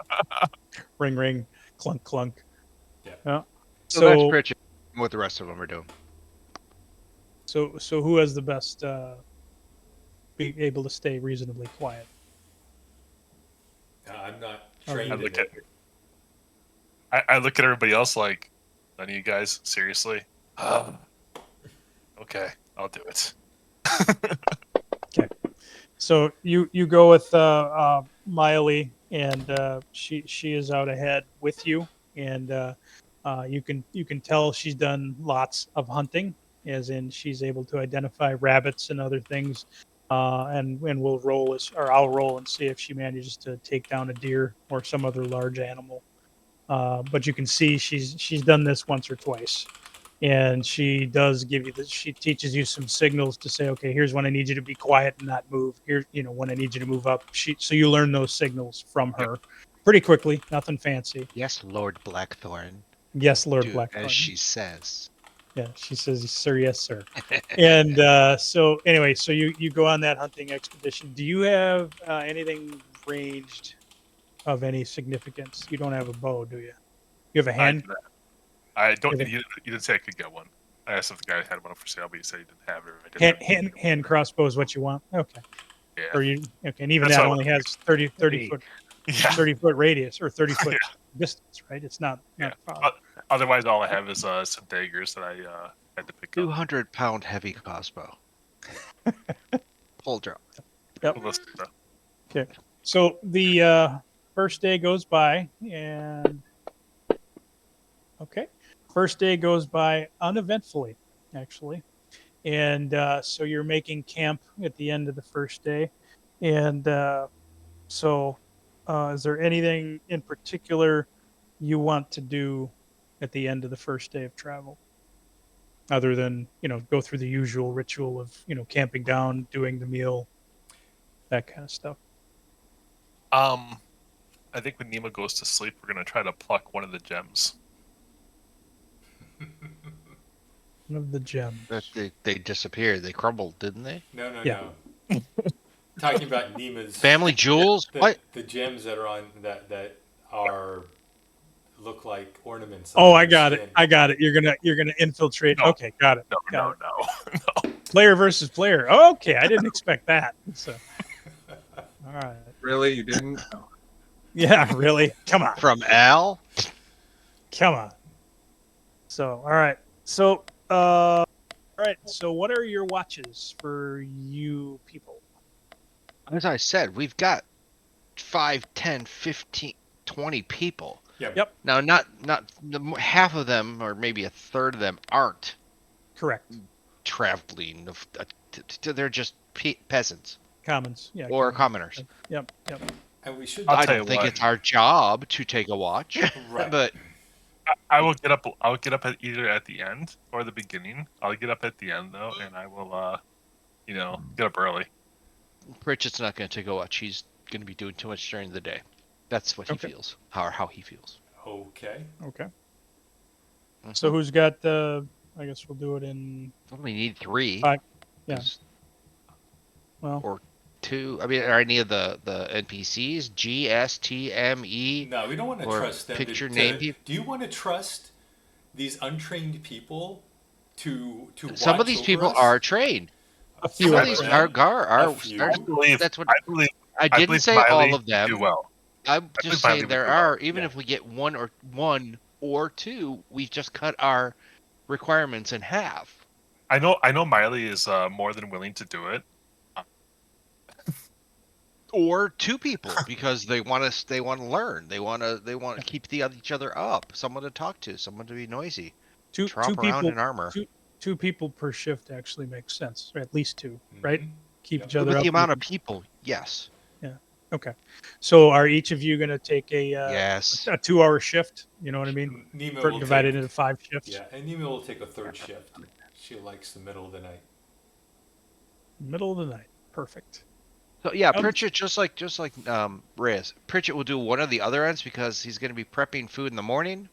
[SPEAKER 3] Ring, ring, clunk, clunk.
[SPEAKER 4] Yeah.
[SPEAKER 6] So that's
[SPEAKER 3] So,
[SPEAKER 6] Pritchett. What the rest of them are doing.
[SPEAKER 3] so who has the best be able to stay reasonably quiet?
[SPEAKER 4] I'm not
[SPEAKER 3] All right.
[SPEAKER 4] trained
[SPEAKER 1] I
[SPEAKER 4] in
[SPEAKER 1] look
[SPEAKER 4] it.
[SPEAKER 1] at I look at everybody else like, none of you guys, seriously? Okay, I'll do it.
[SPEAKER 3] So you go with Miley, and she is out ahead with you, and you can tell she's done lots of hunting, as in she's able to identify rabbits and other things, and we'll roll or I'll roll and see if she manages to take down a deer or some other large animal. But you can see she's done this once or twice, and she does give you she teaches you some signals to say, okay, here's when I need you to be quiet and not move. Here, when I need you to move up. So you learn those signals from her pretty quickly. Nothing fancy.
[SPEAKER 6] Yes, Lord Blackthorn.
[SPEAKER 3] Yes, Lord
[SPEAKER 6] Do
[SPEAKER 3] Blackthorn.
[SPEAKER 6] as she says.
[SPEAKER 3] Yeah, she says, "Sir, yes, sir." And so anyway, so you go on that hunting expedition. Do you have anything ranged of any significance? You don't have a bow, do you? You have a
[SPEAKER 1] I
[SPEAKER 3] hand.
[SPEAKER 1] do that. I don't.
[SPEAKER 3] Okay.
[SPEAKER 1] You didn't say I could get one. I asked if the guy had one for sale, but he said he didn't have it. I didn't
[SPEAKER 3] Hand crossbow is what you want. Okay.
[SPEAKER 1] Yeah.
[SPEAKER 3] Or you okay? And even
[SPEAKER 1] That's
[SPEAKER 3] that
[SPEAKER 1] what I
[SPEAKER 3] only has 30 foot
[SPEAKER 1] Yeah.
[SPEAKER 3] 30-foot radius or 30-foot
[SPEAKER 1] Yeah.
[SPEAKER 3] distance, right? It's not
[SPEAKER 1] Yeah.
[SPEAKER 3] far.
[SPEAKER 1] Otherwise, all I have is some daggers that I had to pick up.
[SPEAKER 6] 200-pound heavy crossbow. Full draw.
[SPEAKER 3] Yep.
[SPEAKER 1] List stuff.
[SPEAKER 3] Okay. So the first day goes by, and first day goes by uneventfully, actually, and so you're making camp at the end of the first day, and so is there anything in particular you want to do at the end of the first day of travel, other than go through the usual ritual of camping down, doing the meal, that kind of stuff?
[SPEAKER 1] I think when Nemo goes to sleep, we're gonna try to pluck one of the gems.
[SPEAKER 3] One of the gems.
[SPEAKER 6] But they disappeared. They crumbled, didn't they?
[SPEAKER 4] No,
[SPEAKER 3] Yeah.
[SPEAKER 4] no. Talking about Nima's
[SPEAKER 6] Family jewels?
[SPEAKER 4] the,
[SPEAKER 6] What?
[SPEAKER 4] the gems that are on that are look like ornaments.
[SPEAKER 3] Oh,
[SPEAKER 4] on
[SPEAKER 3] I
[SPEAKER 4] your
[SPEAKER 3] got it.
[SPEAKER 4] skin.
[SPEAKER 3] I got it. You're gonna infiltrate.
[SPEAKER 1] No.
[SPEAKER 3] Okay, got it.
[SPEAKER 1] No,
[SPEAKER 3] Got
[SPEAKER 1] no,
[SPEAKER 3] it.
[SPEAKER 1] no.
[SPEAKER 3] Player versus player. Okay, I didn't expect that. So, all right.
[SPEAKER 5] Really, you didn't?
[SPEAKER 3] Yeah, really. Come on.
[SPEAKER 6] From Al?
[SPEAKER 3] Come on. So, all right. So, all right. So, what are your watches for you people?
[SPEAKER 6] As I said, we've got 5, 10, 15, 20 people.
[SPEAKER 3] Yep.
[SPEAKER 6] Now, not half of them, or maybe a third of them, aren't
[SPEAKER 3] Correct.
[SPEAKER 6] traveling. They're just peasants
[SPEAKER 3] Commons. Yeah.
[SPEAKER 6] or
[SPEAKER 3] commons.
[SPEAKER 6] commoners.
[SPEAKER 3] Yep. Yep.
[SPEAKER 4] And we should.
[SPEAKER 1] I'll
[SPEAKER 6] I
[SPEAKER 1] tell
[SPEAKER 6] don't
[SPEAKER 1] you
[SPEAKER 6] think
[SPEAKER 1] what.
[SPEAKER 6] it's our job to take a watch,
[SPEAKER 4] Right.
[SPEAKER 6] but
[SPEAKER 1] I will get up. I'll get up at either at the end or the beginning. I'll get up at the end though, and I will, get up early.
[SPEAKER 6] Pritchett's not going to take a watch. He's going to be doing too much during the day. That's what he feels, how he feels.
[SPEAKER 4] Okay.
[SPEAKER 3] Okay.
[SPEAKER 6] Mhm.
[SPEAKER 3] So, who's got the? I guess we'll do it in.
[SPEAKER 6] Only need 3.
[SPEAKER 3] Yeah.
[SPEAKER 6] 'cause-
[SPEAKER 3] Well.
[SPEAKER 6] Or 2. I mean, are any of the NPCs G, S, T, M, E?
[SPEAKER 4] No, we don't want to
[SPEAKER 6] Or
[SPEAKER 4] trust them.
[SPEAKER 6] picture name people?
[SPEAKER 4] Do you want to trust these untrained people to
[SPEAKER 6] Some of
[SPEAKER 4] watch
[SPEAKER 6] these
[SPEAKER 4] over
[SPEAKER 6] people
[SPEAKER 4] us?
[SPEAKER 6] are trained.
[SPEAKER 3] A
[SPEAKER 6] Some
[SPEAKER 3] few
[SPEAKER 6] of
[SPEAKER 3] of
[SPEAKER 6] these
[SPEAKER 3] them.
[SPEAKER 6] are
[SPEAKER 4] few.
[SPEAKER 1] I believe.
[SPEAKER 6] that's what
[SPEAKER 1] I believe.
[SPEAKER 6] I
[SPEAKER 1] I
[SPEAKER 6] didn't
[SPEAKER 1] believe
[SPEAKER 6] say
[SPEAKER 1] Miley
[SPEAKER 6] all of
[SPEAKER 1] would
[SPEAKER 6] them.
[SPEAKER 1] do well.
[SPEAKER 6] I'm
[SPEAKER 1] I
[SPEAKER 6] just
[SPEAKER 1] believe Miley
[SPEAKER 6] saying
[SPEAKER 1] would
[SPEAKER 6] there
[SPEAKER 1] do well.
[SPEAKER 6] are, even
[SPEAKER 4] Yeah.
[SPEAKER 6] if we get one or two, we've just cut our requirements in half.
[SPEAKER 1] I know. Miley is more than willing to do it.
[SPEAKER 6] Or 2 people because they want to learn. They want to keep each other up. Someone to talk to, someone to be noisy.
[SPEAKER 3] Two
[SPEAKER 6] Tromp around
[SPEAKER 3] people
[SPEAKER 6] in armor.
[SPEAKER 3] two people per shift actually makes sense, or at least 2, right?
[SPEAKER 4] Mhm.
[SPEAKER 3] Keep
[SPEAKER 4] Yep.
[SPEAKER 3] each other
[SPEAKER 6] With
[SPEAKER 3] up.
[SPEAKER 6] the amount of people, yes.
[SPEAKER 3] Okay. So are each of you going to take a
[SPEAKER 6] Yes.
[SPEAKER 3] 2-hour shift? You know what I mean?
[SPEAKER 4] Nima will
[SPEAKER 3] Divided
[SPEAKER 4] take,
[SPEAKER 3] into 5 shifts.
[SPEAKER 4] Yeah, and Nima will take a third shift. She likes the middle of the night.
[SPEAKER 3] Middle of the night. Perfect.
[SPEAKER 6] So yeah,
[SPEAKER 3] Um,
[SPEAKER 6] Pritchett just like Reyes. Pritchett will do one of the other ends because he's going to be prepping food in the morning.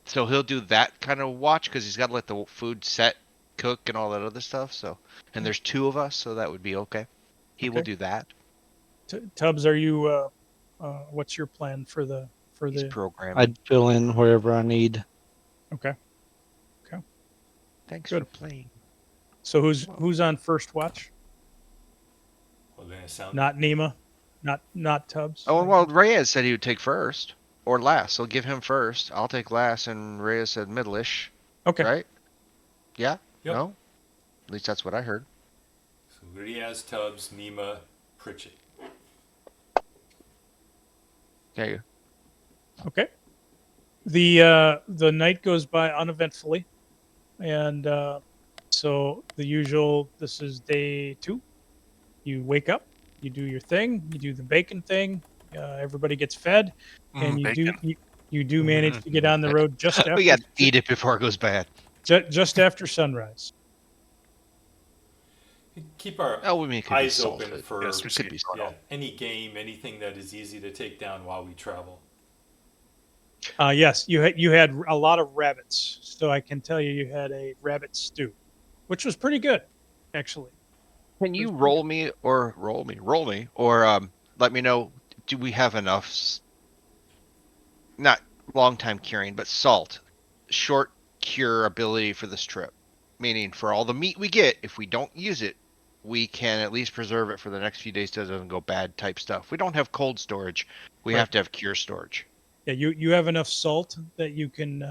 [SPEAKER 6] So he'll do that kind of watch because he's got to let the food set, cook, and all that other stuff. So, and there's 2 of us, so that would be okay. He will
[SPEAKER 3] Okay.
[SPEAKER 6] do that.
[SPEAKER 3] Tubbs, are you? What's your plan for the
[SPEAKER 6] He's programming.
[SPEAKER 7] I'd fill in wherever I need.
[SPEAKER 3] Okay.
[SPEAKER 6] Thanks
[SPEAKER 3] Good.
[SPEAKER 6] for playing.
[SPEAKER 3] So who's on first watch?
[SPEAKER 4] Well, then it sounds.
[SPEAKER 3] Not Nima, not Tubbs.
[SPEAKER 6] Oh well, Reyes said he would take first or last. So give him first. I'll take last, and Reyes said middle-ish.
[SPEAKER 3] Okay.
[SPEAKER 6] Right? Yeah.
[SPEAKER 4] Yep.
[SPEAKER 6] No. At least that's what I heard.
[SPEAKER 4] So Riaz, Tubbs, Nima, Pritchett.
[SPEAKER 6] Okay.
[SPEAKER 3] Okay. The night goes by uneventfully, and so the usual. This is day 2. You wake up, you do your thing, you do the bacon thing. Everybody gets fed, and you
[SPEAKER 1] Bacon.
[SPEAKER 3] do. You do manage to get on the road just after
[SPEAKER 6] We got to eat it before it goes bad.
[SPEAKER 3] just after sunrise.
[SPEAKER 4] Keep our
[SPEAKER 6] Oh, we mean it could be
[SPEAKER 4] eyes open
[SPEAKER 6] salted.
[SPEAKER 4] for
[SPEAKER 1] Yes, we
[SPEAKER 6] It
[SPEAKER 1] see
[SPEAKER 6] could be.
[SPEAKER 4] yeah, any game, anything that is easy to take down while we travel.
[SPEAKER 3] Yes, you had a lot of rabbits, so I can tell you had a rabbit stew, which was pretty good, actually.
[SPEAKER 6] Can you roll me, or let me know? Do we have enough? Not long time curing, but salt, short cure ability for this trip. Meaning, for all the meat we get, if we don't use it, we can at least preserve it for the next few days so it doesn't go bad type stuff. We don't have cold storage. We
[SPEAKER 3] Right.
[SPEAKER 6] have to have cure storage.
[SPEAKER 3] Yeah, you have enough salt that you can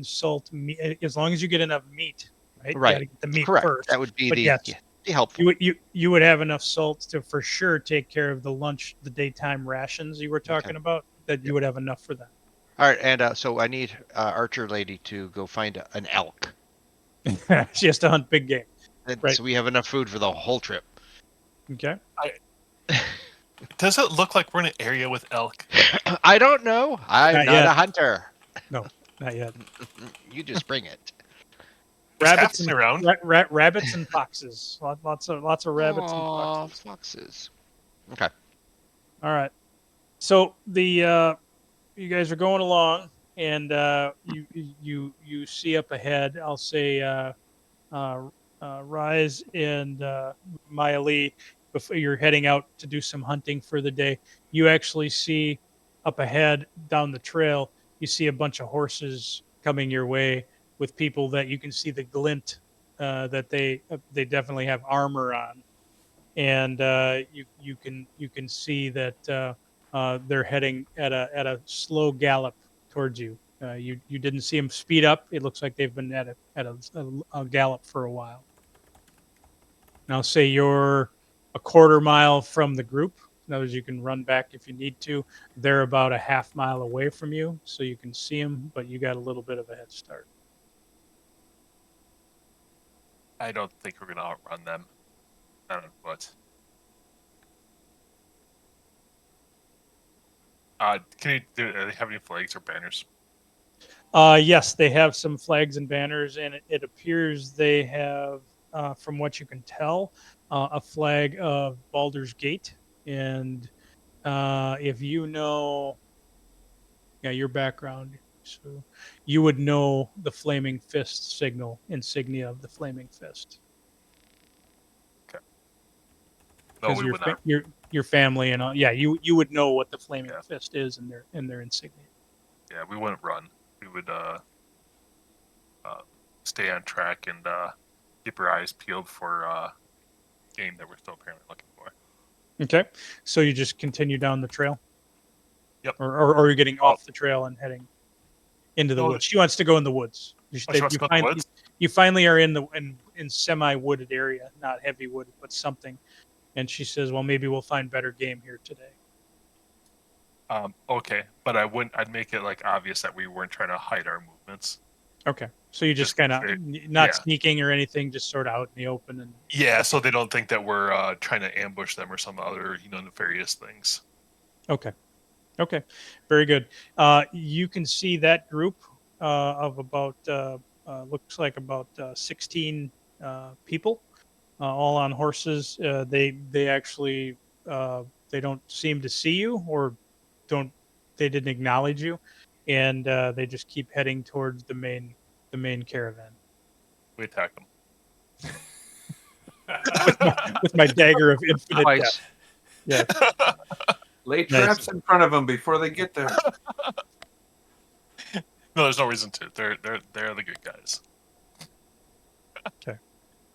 [SPEAKER 3] salt meat as long as you get enough meat, right? You
[SPEAKER 6] Right.
[SPEAKER 3] gotta get the meat
[SPEAKER 6] Correct.
[SPEAKER 3] first.
[SPEAKER 6] That would be
[SPEAKER 3] But
[SPEAKER 6] the
[SPEAKER 3] yes,
[SPEAKER 6] helpful.
[SPEAKER 3] you would have enough salt to for sure take care of the daytime rations you were talking about. That you would have enough for that.
[SPEAKER 6] All right, and so I need Archer Lady to go find an elk.
[SPEAKER 3] She has to hunt big game.
[SPEAKER 6] And
[SPEAKER 3] Right.
[SPEAKER 6] so we have enough food for the whole trip.
[SPEAKER 3] Okay.
[SPEAKER 1] Does it look like we're in an area with elk?
[SPEAKER 6] I don't know. I'm
[SPEAKER 3] Not
[SPEAKER 6] not
[SPEAKER 3] yet.
[SPEAKER 6] a hunter.
[SPEAKER 3] No, not yet.
[SPEAKER 6] You just bring it.
[SPEAKER 1] There's
[SPEAKER 3] Rabbits
[SPEAKER 1] apples
[SPEAKER 3] and
[SPEAKER 1] around.
[SPEAKER 3] rabbits and foxes. Lots of rabbits and
[SPEAKER 6] Aw,
[SPEAKER 3] foxes.
[SPEAKER 6] foxes. Okay.
[SPEAKER 3] All right. So you guys are going along, and you see up ahead. I'll say Rise and Maya Lee, before you're heading out to do some hunting for the day, you actually see up ahead down the trail. You see a bunch of horses coming your way with people that you can see the glint that they definitely have armor on, and you can see that they're heading at a slow gallop towards you. You didn't see them speed up. It looks like they've been at a gallop for a while. Now, say you're a quarter mile from the group. In other words, you can run back if you need to. They're about a half mile away from you, so you can see them, but you got a little bit of a head start.
[SPEAKER 1] I don't think we're gonna outrun them. I don't know what. Do they have any flags or banners?
[SPEAKER 3] Yes, they have some flags and banners, and it appears they have, from what you can tell, a flag of Baldur's Gate. And if you know, yeah, your background, so you would know the Flaming Fist signal insignia of the Flaming Fist.
[SPEAKER 1] No,
[SPEAKER 3] Because
[SPEAKER 1] we would not.
[SPEAKER 3] your family and all, yeah, you would know what the Flaming
[SPEAKER 1] Yeah.
[SPEAKER 3] Fist is in their insignia.
[SPEAKER 1] Yeah, we wouldn't run. We would stay on track and keep our eyes peeled for game that we're still apparently looking for.
[SPEAKER 3] Okay, so you just continue down the trail.
[SPEAKER 1] Yep.
[SPEAKER 3] Or you're getting off the trail and heading into the
[SPEAKER 1] No,
[SPEAKER 3] woods. She wants to go in the woods.
[SPEAKER 1] she wants to go in the woods?
[SPEAKER 3] You finally are in semi-wooded area, not heavy wooded, but something. And she says, "Well, maybe we'll find better game here today."
[SPEAKER 1] Okay, but I'd make it like obvious that we weren't trying to hide our movements.
[SPEAKER 3] Okay, so you just
[SPEAKER 1] Just
[SPEAKER 3] kind of
[SPEAKER 1] straight-
[SPEAKER 3] not
[SPEAKER 1] yeah.
[SPEAKER 3] sneaking or anything, just sort of out in the open. And
[SPEAKER 1] Yeah, so they don't think that we're trying to ambush them or some other nefarious things.
[SPEAKER 3] okay, very good. You can see that group of about looks like about 16 people, all on horses. They actually they don't seem to see you, or they didn't acknowledge you, and they just keep heading towards the main caravan.
[SPEAKER 1] We attack them.
[SPEAKER 3] With my dagger of infinite
[SPEAKER 6] Twice.
[SPEAKER 3] death. Yeah.
[SPEAKER 5] Lay
[SPEAKER 3] Nice.
[SPEAKER 5] traps in front of them before they get there.
[SPEAKER 1] No, there's no reason to. They're the good guys.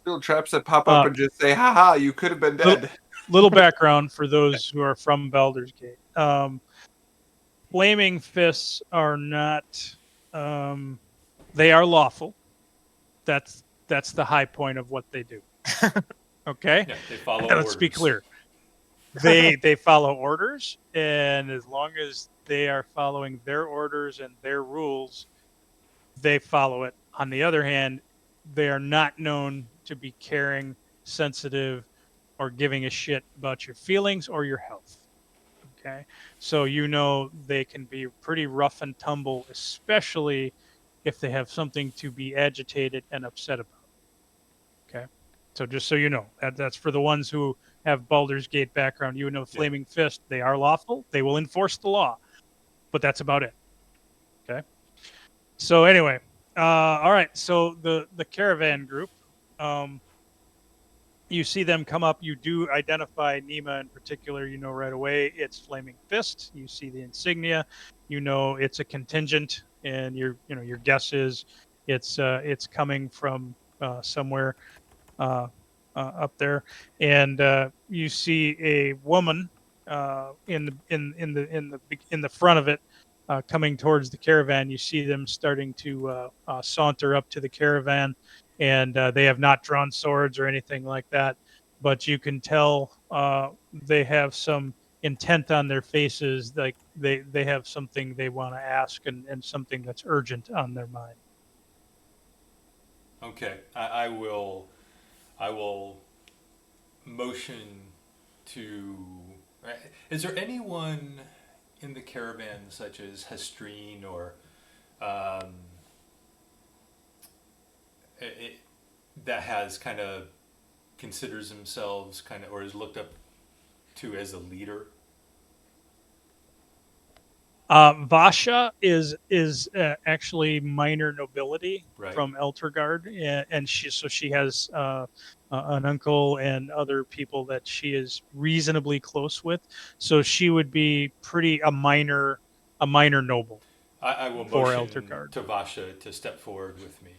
[SPEAKER 5] Little traps that pop up and just say, "Ha ha! You could have been dead."
[SPEAKER 3] Little background for those who are from Baldur's Gate. Flaming fists are not. They are lawful. That's the high point of what they do. Okay.
[SPEAKER 4] Yeah, they follow
[SPEAKER 3] Let's be
[SPEAKER 4] orders.
[SPEAKER 3] clear. They follow orders, and as long as they are following their orders and their rules, they follow it. On the other hand, they are not known to be caring, sensitive, or giving a shit about your feelings or your health. Okay, so you know they can be pretty rough and tumble, especially if they have something to be agitated and upset about. Okay, so just so you know, that's for the ones who have Baldur's Gate background. You know,
[SPEAKER 4] Yeah.
[SPEAKER 3] Flaming Fist, they are lawful. They will enforce the law, but that's about it. Okay. So anyway, all right. So the caravan group, um, you see them come up. You do identify Nima in particular. You know right away it's Flaming Fist. You see the insignia. You know it's a contingent, and your guess is it's coming from somewhere uh, up there, and you see a woman in the front of it, coming towards the caravan. You see them starting to saunter up to the caravan, and they have not drawn swords or anything like that, but you can tell they have some intent on their faces, like they have something they want to ask, and something that's urgent on their mind.
[SPEAKER 4] Okay. I will motion to. Is there anyone in the caravan, such as Hestrine or um, it, that has kind of considers themselves kind of or is looked up to as a leader?
[SPEAKER 3] Vasha is actually minor nobility
[SPEAKER 4] Right.
[SPEAKER 3] from Eltergard, and she has an uncle and other people that she is reasonably close with. So she would be pretty a minor noble
[SPEAKER 4] I will
[SPEAKER 3] for
[SPEAKER 4] motion
[SPEAKER 3] Eltergard.
[SPEAKER 4] to Vasha to step forward with me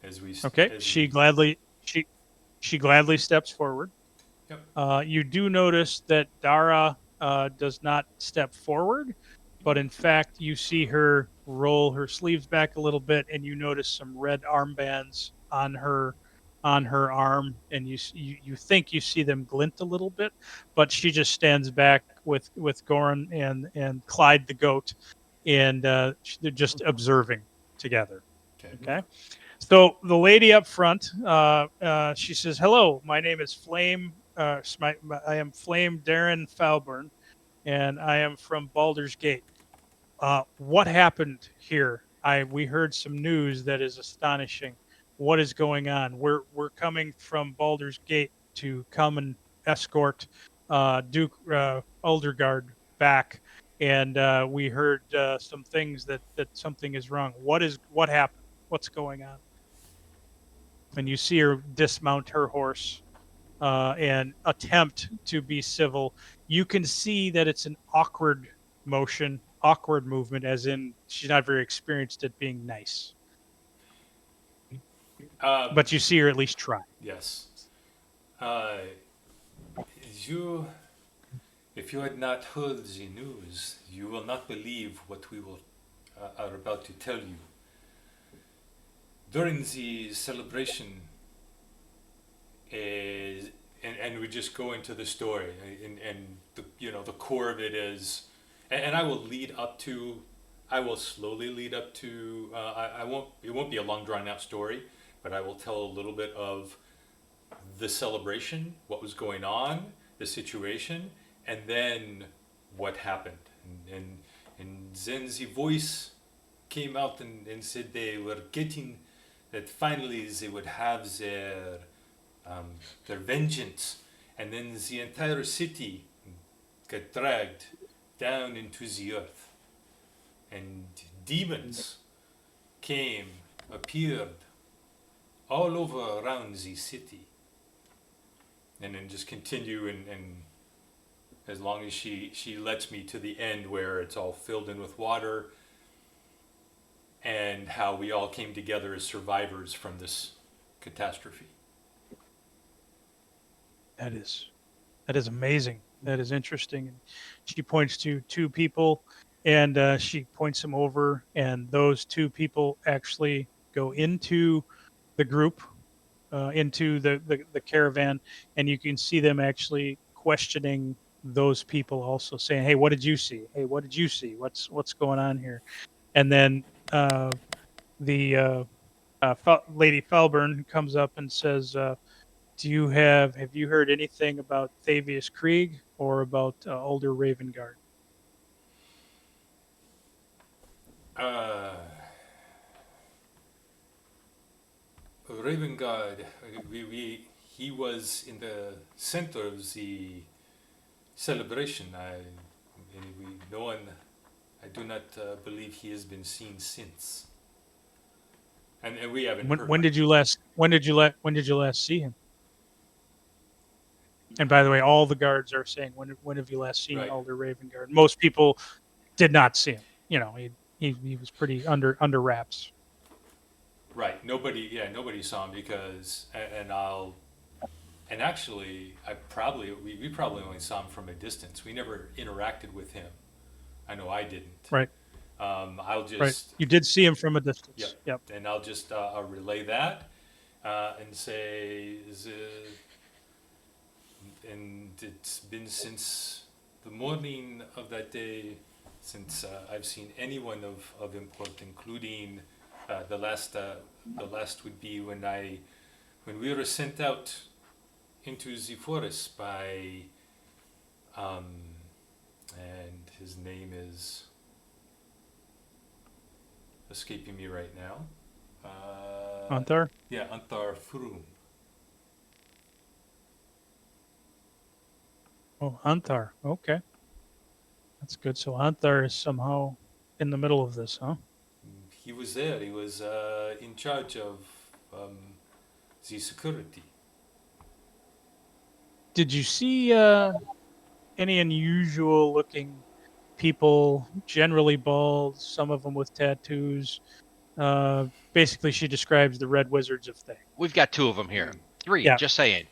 [SPEAKER 4] as we
[SPEAKER 3] Okay,
[SPEAKER 4] as we.
[SPEAKER 3] she gladly steps forward.
[SPEAKER 4] Yep.
[SPEAKER 3] You do notice that Dara does not step forward, but in fact, you see her roll her sleeves back a little bit, and you notice some red armbands on her arm, and you think you see them glint a little bit, but she just stands back with Goran and Clyde the goat, and they're just observing together.
[SPEAKER 4] Okay.
[SPEAKER 3] Okay. So the lady up front, she says, "Hello, my name is Flame. I am Flame Darren Falburn, and I am from Baldur's Gate. What happened here? We heard some news that is astonishing. What is going on? We're coming from Baldur's Gate to come and escort Duke Uldergard back, and we heard some things that something is wrong. What happened? What's going on?" And you see her dismount her horse and attempt to be civil. You can see that it's an awkward movement, as in she's not very experienced at being nice.
[SPEAKER 4] Um,
[SPEAKER 3] But you see her at least try.
[SPEAKER 4] yes. Uh, you, if you had not heard the news, you will not believe what we will are about to tell you. During the celebration, and we just go into the story, and the core of it is, and I will lead up to, I will slowly lead up to. I won't. It won't be a long drawn out story, but I will tell a little bit of the celebration, what was going on, the situation, and then what happened. And then the voice came out and said they were getting that finally they would have their vengeance, and then the entire city got dragged down into the earth, and demons appeared all over around the city, and then just continue and as long as she lets me to the end where it's all filled in with water and how we all came together as survivors from this catastrophe.
[SPEAKER 3] That is amazing. That is interesting. And she points to two people, and she points them over, and those two people actually go into the group, into the caravan, and you can see them actually questioning those people, also saying, "Hey, what did you see? Hey, what did you see? What's going on here?" And then the Lady Felburn comes up and says, "Do you have you heard anything about Thavius Krieg? or about older Raven Guard?
[SPEAKER 4] Raven God, he was in the center of the celebration. No one, I do not believe he has been seen since, and we haven't heard.
[SPEAKER 3] When did you last see him? And by the way, all the guards are saying, when have you last seen
[SPEAKER 4] Right.
[SPEAKER 3] Alder Raven Guard? Most people did not see him. You know, he was pretty under wraps.
[SPEAKER 4] Right. Nobody saw him because, and actually, we probably only saw him from a distance. We never interacted with him. I know I didn't.
[SPEAKER 3] Right.
[SPEAKER 4] I'll
[SPEAKER 3] Right.
[SPEAKER 4] just,
[SPEAKER 3] You did see him from a distance.
[SPEAKER 4] Yep.
[SPEAKER 3] Yep.
[SPEAKER 4] and I'll just relay that and say, and it's been since the morning of that day since I've seen anyone of import, including the last would be when we were sent out into the forest by and his name is escaping me right now.
[SPEAKER 3] Antar?
[SPEAKER 4] Yeah, Antar Froom.
[SPEAKER 3] Oh, Antar. Okay. That's good. So Antar is somehow in the middle of this, huh?
[SPEAKER 4] He was there. He was in charge of the security.
[SPEAKER 3] Did you see any unusual looking people, generally bald, some of them with tattoos? Basically, she describes the Red Wizards of Thay.
[SPEAKER 6] We've got 2 of them here. 3,
[SPEAKER 3] Yeah.
[SPEAKER 6] just saying.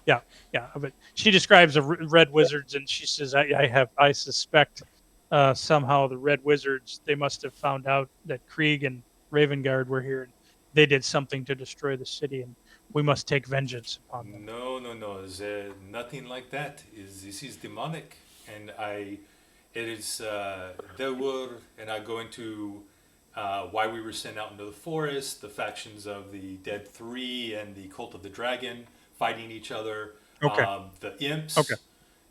[SPEAKER 3] Yeah, but she describes the Red Wizards, and she says, I suspect somehow the Red Wizards, they must have found out that Krieg and Ravengard were here, and they did something to destroy the city, and we must take vengeance upon them.
[SPEAKER 4] No. Nothing like that. This is demonic, and it is. There were, and I go into why we were sent out into the forest, the factions of the Dead Three and the Cult of the Dragon fighting each other.
[SPEAKER 3] Okay.
[SPEAKER 4] The imps.
[SPEAKER 3] Okay.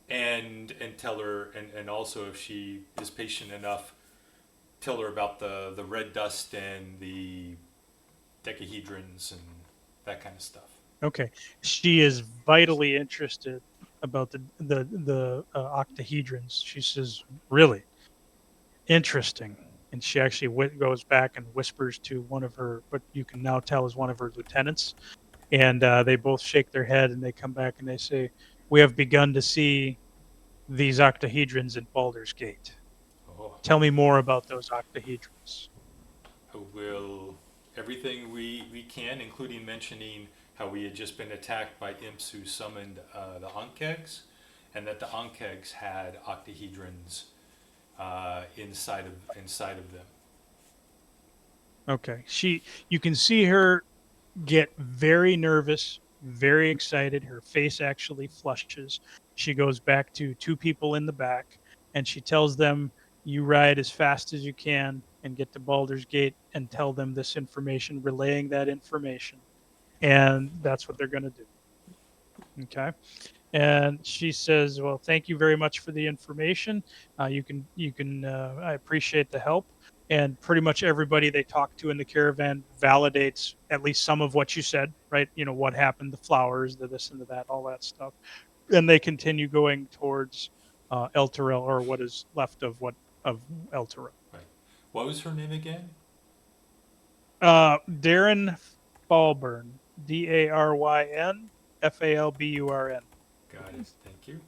[SPEAKER 4] And tell her, and also if she is patient enough, tell her about the red dust and the decahedrons and that kind of stuff.
[SPEAKER 3] Okay. She is vitally interested about the octahedrons. She says, really interesting. And she actually goes back and whispers to one of her, what you can now tell is one of her lieutenants. And they both shake their head and they come back and they say, we have begun to see these octahedrons at Baldur's Gate.
[SPEAKER 4] Oh,
[SPEAKER 3] Tell me more about those octahedrons.
[SPEAKER 4] will everything we can, including mentioning how we had just been attacked by imps who summoned the Ankegs, and that the Ankegs had octahedrons inside of them.
[SPEAKER 3] Okay. You can see her get very nervous, very excited. Her face actually flushes. She goes back to 2 people in the back and she tells them, you ride as fast as you can and get to Baldur's Gate and tell them this information, relaying that information. And that's what they're going to do. Okay. And she says, well, thank you very much for the information. I appreciate the help. And pretty much everybody they talk to in the caravan validates at least some of what you said, right? You know, what happened, the flowers, the this and the that, all that stuff. And they continue going towards Elterul, or what is left of Elterul.
[SPEAKER 4] Right. What was her name again?
[SPEAKER 3] Darren Falburn, Daryn Falburn.
[SPEAKER 4] Got it. Thank you.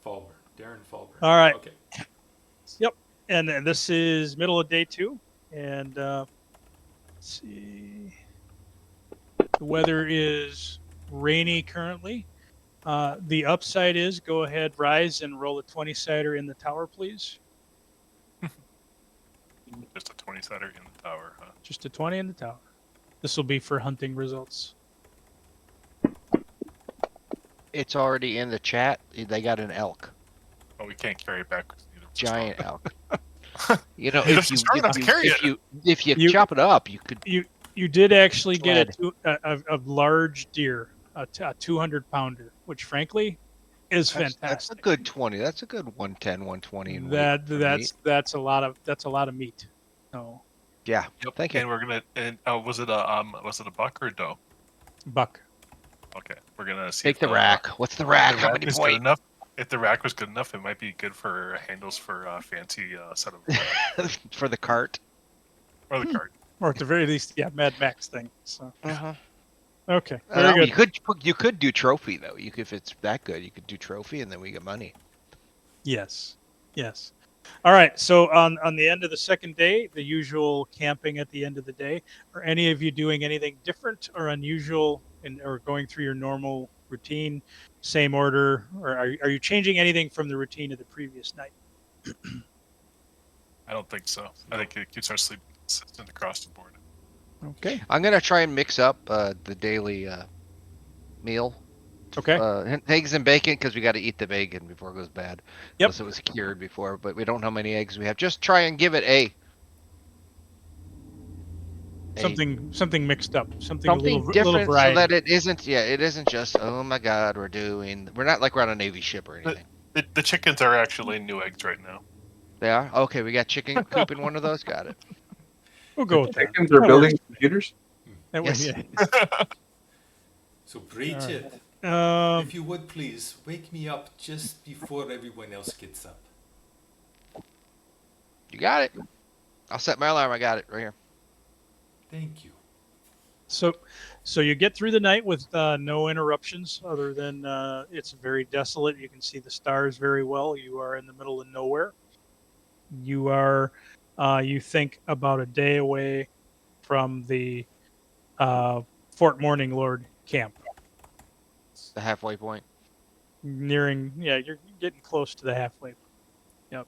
[SPEAKER 4] Falburn. Darren Falburn.
[SPEAKER 3] All right.
[SPEAKER 4] Okay.
[SPEAKER 3] Yep. And this is middle of day 2. And let's see. The weather is rainy currently. The upside is go ahead, rise, and roll a 20-sider in the tower, please.
[SPEAKER 1] Just a 20-sider in the tower, huh?
[SPEAKER 3] Just a 20 in the tower. This will be for hunting results.
[SPEAKER 6] It's already in the chat. They got an elk.
[SPEAKER 1] Oh, we can't carry it back.
[SPEAKER 6] Giant elk. You know,
[SPEAKER 1] You're just strong enough to carry it.
[SPEAKER 6] if you chop it up, you could.
[SPEAKER 3] You did actually get
[SPEAKER 6] Sled.
[SPEAKER 3] a large deer, a 200-pounder, which frankly is
[SPEAKER 6] That's a
[SPEAKER 3] fantastic.
[SPEAKER 6] good 20. That's a good 110, 120 in weight
[SPEAKER 3] That
[SPEAKER 6] for meat.
[SPEAKER 3] that's a lot of meat. So
[SPEAKER 6] Yeah.
[SPEAKER 1] Yep.
[SPEAKER 6] Thank you.
[SPEAKER 1] And we're gonna and was it a buck or a doe?
[SPEAKER 3] buck.
[SPEAKER 1] Okay, we're gonna see
[SPEAKER 6] Take
[SPEAKER 1] if
[SPEAKER 6] the rack. What's the rack?
[SPEAKER 1] the
[SPEAKER 6] How
[SPEAKER 1] rack
[SPEAKER 6] many
[SPEAKER 1] is good
[SPEAKER 6] points?
[SPEAKER 1] enough. If the rack was good enough, it might be good for handles for fancy set of
[SPEAKER 6] For the cart.
[SPEAKER 1] or the cart.
[SPEAKER 3] Or at the very least, yeah, Mad Max thing. So
[SPEAKER 6] Uh-huh.
[SPEAKER 3] okay, very
[SPEAKER 6] You
[SPEAKER 3] good.
[SPEAKER 6] could do trophy though. You could, if it's that good, you could do trophy and then we get money.
[SPEAKER 3] Yes, yes. All right. So on the end of the second day, the usual camping at the end of the day. Are any of you doing anything different or unusual, or going through your normal routine, same order, or are you changing anything from the routine of the previous night?
[SPEAKER 1] I don't think so. I think it keeps our sleep consistent across the board.
[SPEAKER 3] Okay.
[SPEAKER 6] I'm gonna try and mix up the daily meal.
[SPEAKER 3] Okay.
[SPEAKER 6] Eggs and bacon because we got to eat the bacon before it goes bad.
[SPEAKER 3] Yep.
[SPEAKER 6] Unless it was cured before, but we don't know how many eggs we have. Just try and give it a
[SPEAKER 3] Something mixed up. Something a
[SPEAKER 6] something
[SPEAKER 3] little
[SPEAKER 6] different so that
[SPEAKER 3] variety.
[SPEAKER 6] it isn't just, oh my god, we're not like we're on a Navy ship or anything.
[SPEAKER 1] The chickens are actually new eggs right now.
[SPEAKER 6] They are? Okay, we got chicken coop in one of those. Got it.
[SPEAKER 3] We'll go with that.
[SPEAKER 5] Chickens are
[SPEAKER 3] That
[SPEAKER 5] building
[SPEAKER 3] works.
[SPEAKER 5] computers.
[SPEAKER 3] That way,
[SPEAKER 6] Yes.
[SPEAKER 3] yeah.
[SPEAKER 4] So Bridget,
[SPEAKER 3] Um,
[SPEAKER 4] if you would please wake me up just before everyone else gets up.
[SPEAKER 6] You got it. I'll set my alarm. I got it right here.
[SPEAKER 4] Thank you.
[SPEAKER 3] so you get through the night with no interruptions, other than it's very desolate. You can see the stars very well. You are in the middle of nowhere. You are, you think, about a day away from the Fort Morning Lord camp.
[SPEAKER 6] The halfway point.
[SPEAKER 3] Nearing, yeah, you're getting close to the halfway. Yep.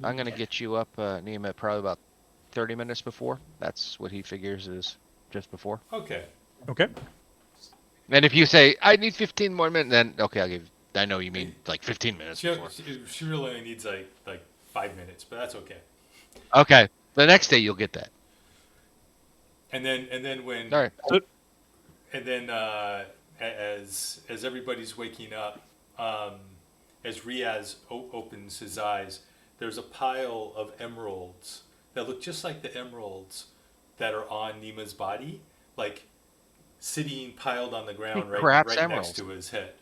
[SPEAKER 6] I'm gonna get you up, Nima, probably about 30 minutes before. That's what he figures is just before.
[SPEAKER 4] Okay.
[SPEAKER 3] Okay.
[SPEAKER 6] And if you say I need 15 more minutes, then okay, I'll give. I know you mean like 15 minutes before.
[SPEAKER 4] She really only needs like 5 minutes, but that's okay.
[SPEAKER 6] Okay, the next day you'll get that.
[SPEAKER 4] And then when
[SPEAKER 6] All right.
[SPEAKER 4] and then as everybody's waking up, as Riaz opens his eyes, there's a pile of emeralds that look just like the emeralds that are on Nima's body, like sitting piled on the ground right next
[SPEAKER 6] emeralds.
[SPEAKER 4] to his head.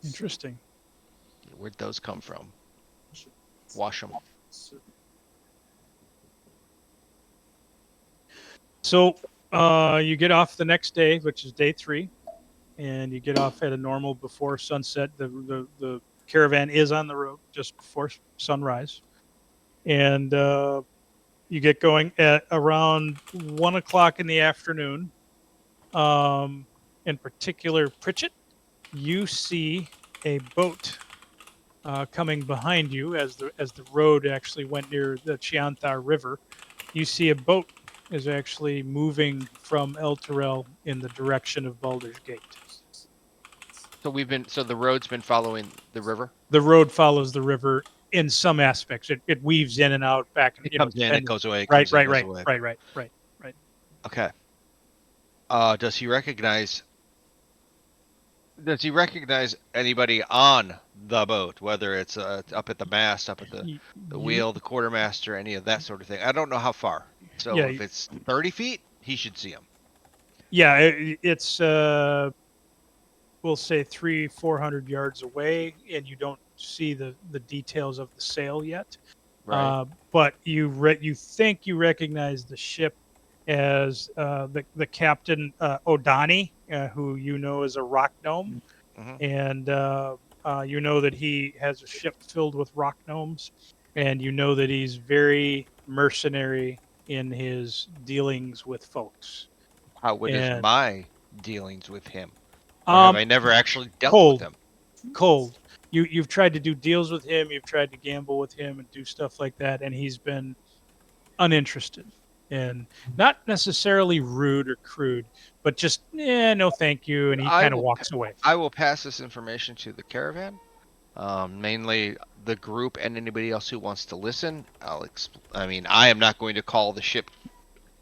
[SPEAKER 3] Interesting.
[SPEAKER 6] Where'd those come from? Wash them.
[SPEAKER 3] So you get off the next day, which is day 3, and you get off at a normal before sunset. The caravan is on the road just before sunrise, and you get going at around 1 o'clock in the afternoon. In particular, Pritchett, you see a boat coming behind you as the road actually went near the Chianthar River. You see a boat is actually moving from Elterul in the direction of Baldur's Gate.
[SPEAKER 6] So the road's been following the river.
[SPEAKER 3] The road follows the river in some aspects. It weaves in and out, back.
[SPEAKER 6] It comes in, it goes away. It
[SPEAKER 3] Right,
[SPEAKER 6] comes in,
[SPEAKER 3] right,
[SPEAKER 6] goes
[SPEAKER 3] right,
[SPEAKER 6] away.
[SPEAKER 3] right.
[SPEAKER 6] Okay. Does he recognize anybody on the boat, whether it's up at the mast, up at the wheel, the quartermaster, any of that sort of thing? I don't know how far. So
[SPEAKER 3] Yeah,
[SPEAKER 6] if it's 30 feet, he should see him.
[SPEAKER 3] Yeah, it's we'll say 300-400 yards away, and you don't see the details of the sail yet.
[SPEAKER 6] Right.
[SPEAKER 3] But you think you recognize the ship as the captain, Odani, who you know is a rock gnome,
[SPEAKER 6] Mhm.
[SPEAKER 3] and you know that he has a ship filled with rock gnomes, and you know that he's very mercenary in his dealings with folks.
[SPEAKER 6] What is
[SPEAKER 3] And
[SPEAKER 6] my dealings with him? Or have I never actually dealt with him?
[SPEAKER 3] Cold. You've tried to do deals with him, you've tried to gamble with him and do stuff like that, and he's been uninterested, and not necessarily rude or crude, but just no thank you, and he kind of walks away.
[SPEAKER 6] I will pass this information to the caravan, mainly the group and anybody else who wants to listen. I am not going to call the ship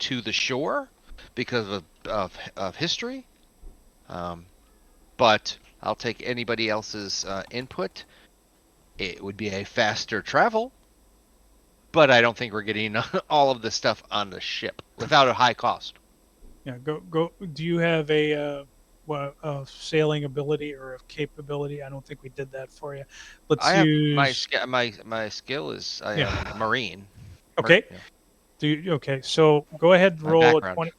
[SPEAKER 6] to the shore because of history. But I'll take anybody else's input. It would be a faster travel, but I don't think we're getting all of this stuff on the ship without a high cost.
[SPEAKER 3] Yeah, go. Do you have a sailing ability or a capability? I don't think we did that for you. Let's
[SPEAKER 6] I have
[SPEAKER 3] use.
[SPEAKER 6] my skill is I
[SPEAKER 3] Yeah.
[SPEAKER 6] am Marine.
[SPEAKER 3] Okay.
[SPEAKER 6] Yeah,
[SPEAKER 3] Okay. So go ahead and
[SPEAKER 6] my
[SPEAKER 3] roll a
[SPEAKER 6] background.
[SPEAKER 3] 20.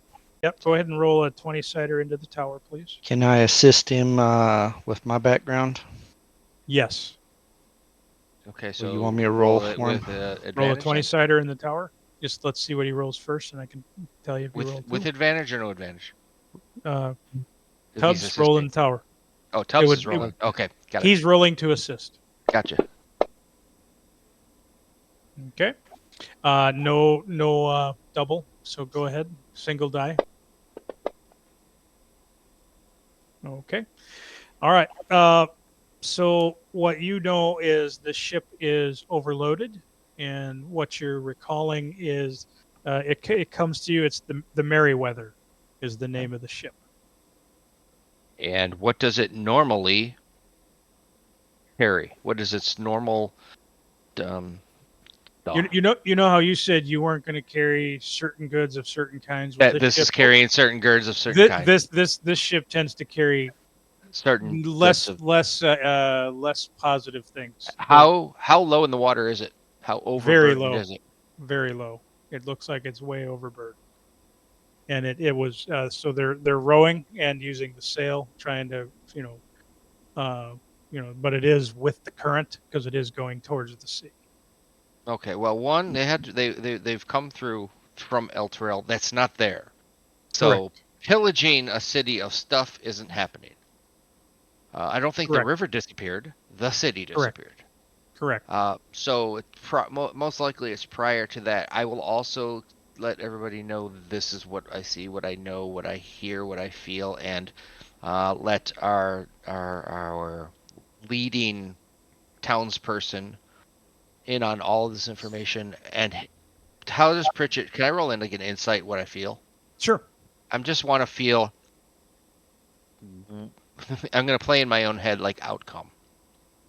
[SPEAKER 3] Yep. Go ahead and roll a 20-sider into the tower, please.
[SPEAKER 7] Can I assist him with my background?
[SPEAKER 3] Yes.
[SPEAKER 6] Okay,
[SPEAKER 7] Or
[SPEAKER 6] so
[SPEAKER 7] you want me to roll
[SPEAKER 6] it
[SPEAKER 7] for him?
[SPEAKER 6] with
[SPEAKER 3] Roll a
[SPEAKER 6] advantage.
[SPEAKER 3] 20-sider in the tower. Just let's see what he rolls first, and I can tell you if he rolled
[SPEAKER 6] With
[SPEAKER 3] two.
[SPEAKER 6] advantage or no advantage? If he's
[SPEAKER 3] Tubbs, roll in
[SPEAKER 6] assisting.
[SPEAKER 3] the tower.
[SPEAKER 6] Oh, Tubbs is
[SPEAKER 3] It would-
[SPEAKER 6] rolling. Okay, got it.
[SPEAKER 3] He's rolling to assist.
[SPEAKER 6] Gotcha.
[SPEAKER 3] Okay. No double. So go ahead. Single die. Okay. All right. So what you know is the ship is overloaded, and what you're recalling is it comes to you. It's the Merryweather is the name of the ship.
[SPEAKER 6] And what does it normally carry? What is its normal
[SPEAKER 3] You know how you said you weren't going to carry certain goods of certain kinds with
[SPEAKER 6] that this
[SPEAKER 3] ship.
[SPEAKER 6] is carrying certain girds of certain kind.
[SPEAKER 3] This ship tends to carry
[SPEAKER 6] certain
[SPEAKER 3] less
[SPEAKER 6] goods of,
[SPEAKER 3] less positive things.
[SPEAKER 6] how low in the water is it? How
[SPEAKER 3] Very
[SPEAKER 6] overburdened
[SPEAKER 3] low,
[SPEAKER 6] is it?
[SPEAKER 3] very low. It looks like it's way overburdened. And it was so they're rowing and using the sail, trying to but it is with the current because it is going towards the sea.
[SPEAKER 6] Okay, well, one they've come through from Elterul. That's not there. So
[SPEAKER 3] Correct.
[SPEAKER 6] pillaging a city of stuff isn't happening. I don't think the
[SPEAKER 3] Correct.
[SPEAKER 6] river disappeared. The city
[SPEAKER 3] Correct.
[SPEAKER 6] disappeared.
[SPEAKER 3] Correct.
[SPEAKER 6] So most likely it's prior to that. I will also let everybody know this is what I see, what I know, what I hear, what I feel, and let our leading townsperson in on all of this information. And how does Pritchett? Can I roll in like an insight what I feel?
[SPEAKER 3] Sure.
[SPEAKER 6] I just want to feel. I'm gonna play in my own head like outcome.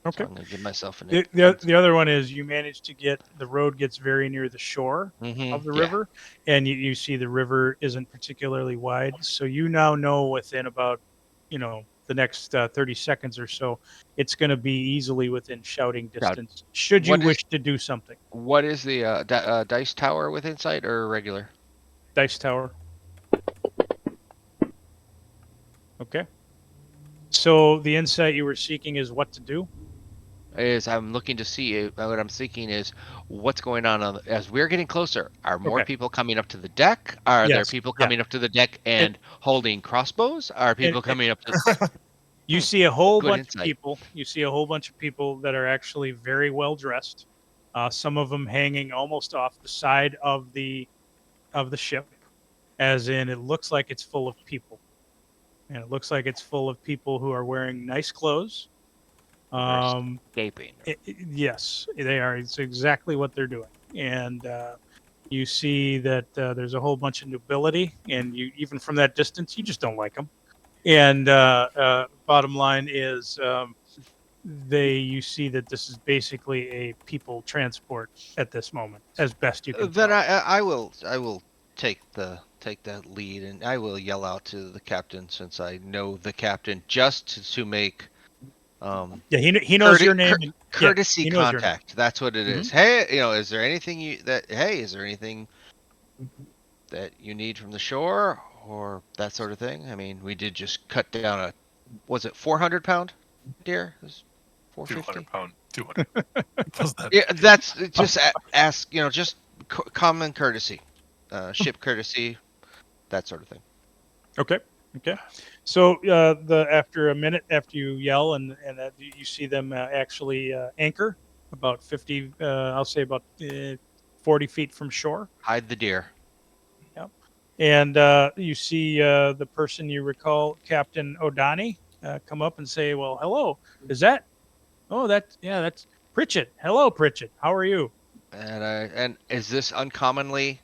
[SPEAKER 3] Okay.
[SPEAKER 6] So I'm gonna give myself an.
[SPEAKER 3] The other one is you manage to get the road gets very near the shore of the river, and you see the river isn't particularly wide. So you now know within about the next 30 seconds or so, it's going to be easily within shouting distance. Should you wish to do something?
[SPEAKER 6] What is the dice tower with insight or regular?
[SPEAKER 3] Dice tower. Okay. So the insight you were seeking is what to do.
[SPEAKER 6] Is I'm looking to see what I'm seeking is what's going on as we're getting closer. Are more people coming up to the deck? Are there people coming up to the deck and holding crossbows? Are people coming up to?
[SPEAKER 3] You see a whole
[SPEAKER 6] Good
[SPEAKER 3] bunch
[SPEAKER 6] insight.
[SPEAKER 3] of people. You see a whole bunch of people that are actually very well dressed. Some of them hanging almost off the side of the ship, as in it looks like it's full of people, and it looks like it's full of people who are wearing nice clothes.
[SPEAKER 6] Escaping.
[SPEAKER 3] Yes, they are. It's exactly what they're doing, and you see that there's a whole bunch of nobility, and you even from that distance, you just don't like them. And bottom line is, you see that this is basically a people transport at this moment, as best you can.
[SPEAKER 6] Then I will take that lead, and I will yell out to the captain since I know the captain just to make.
[SPEAKER 3] He knows your name.
[SPEAKER 6] Courtesy contact. That's what it is. Hey, is there anything is there anything that you need from the shore or that sort of thing? I mean, we did just cut down was it 400-pound deer? 450?
[SPEAKER 1] 200-pound. 200.
[SPEAKER 6] Yeah, that's just ask. Just common courtesy, ship courtesy, that sort of thing.
[SPEAKER 3] Okay. So after a minute after you yell and that you see them actually anchor about 50, I'll say about 40 feet from shore.
[SPEAKER 6] Hide the deer.
[SPEAKER 3] Yep. And you see the person you recall, Captain O'Donnell, come up and say, "Well, hello. Is that? Oh, that's Pritchett. Hello, Pritchett. How are you?"
[SPEAKER 6] And is this uncommonly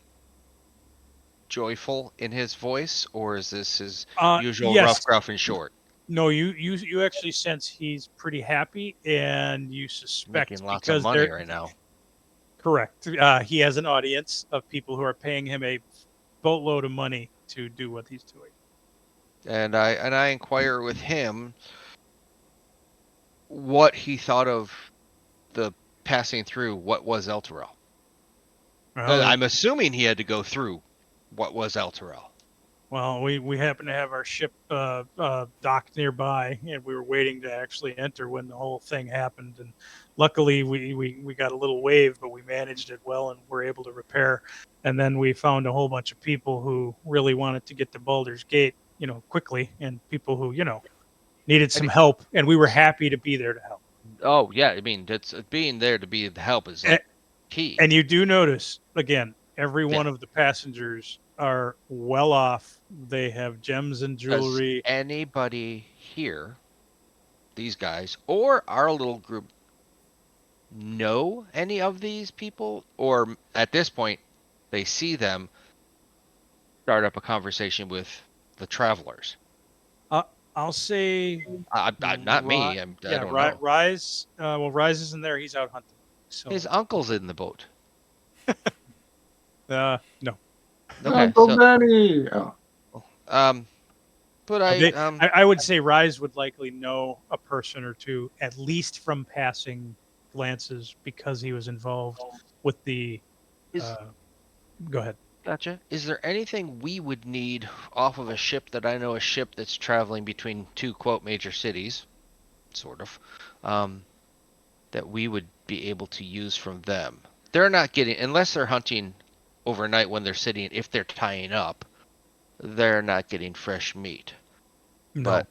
[SPEAKER 6] joyful in his voice, or is this his usual
[SPEAKER 3] Yes.
[SPEAKER 6] rough, gruff, and short?
[SPEAKER 3] No, you actually sense he's pretty happy, and you suspect
[SPEAKER 6] Making lots of
[SPEAKER 3] because
[SPEAKER 6] money
[SPEAKER 3] they're
[SPEAKER 6] right now.
[SPEAKER 3] correct. He has an audience of people who are paying him a boatload of money to do what he's doing.
[SPEAKER 6] And I inquire with him what he thought of the passing through what was Elterul.
[SPEAKER 3] Well,
[SPEAKER 6] I'm assuming he had to go through what was Elterul.
[SPEAKER 3] Well, we happened to have our ship docked nearby, and we were waiting to actually enter when the whole thing happened. And luckily, we got a little wave, but we managed it well and were able to repair. And then we found a whole bunch of people who really wanted to get to Baldur's Gate, quickly, and people who, needed some help, and we were happy to be there to help.
[SPEAKER 6] Oh yeah, I mean that's being there to be the help is like key.
[SPEAKER 3] And you do notice, again, every
[SPEAKER 6] Yeah.
[SPEAKER 3] one of the passengers are well off. They have gems and
[SPEAKER 6] Does
[SPEAKER 3] jewelry.
[SPEAKER 6] anybody here, these guys, or our little group, know any of these people? Or at this point, they see them start up a conversation with the travelers?
[SPEAKER 3] I'll say
[SPEAKER 6] Not me. I don't know.
[SPEAKER 3] Rise. Well, Rise isn't there. He's out hunting. So
[SPEAKER 6] His uncle's in the boat.
[SPEAKER 3] no.
[SPEAKER 6] Okay,
[SPEAKER 5] Uncle
[SPEAKER 6] so
[SPEAKER 5] Benny. Oh.
[SPEAKER 6] but
[SPEAKER 3] I would say Rise would likely know a person or two, at least from passing glances, because he was involved with the.
[SPEAKER 6] Is-
[SPEAKER 3] Go ahead.
[SPEAKER 6] Gotcha. Is there anything we would need off of a ship that I know a ship that's traveling between two quote major cities, sort of, that we would be able to use from them? They're not getting, unless they're hunting overnight when they're sitting, if they're tying up, they're not getting fresh meat.
[SPEAKER 3] No.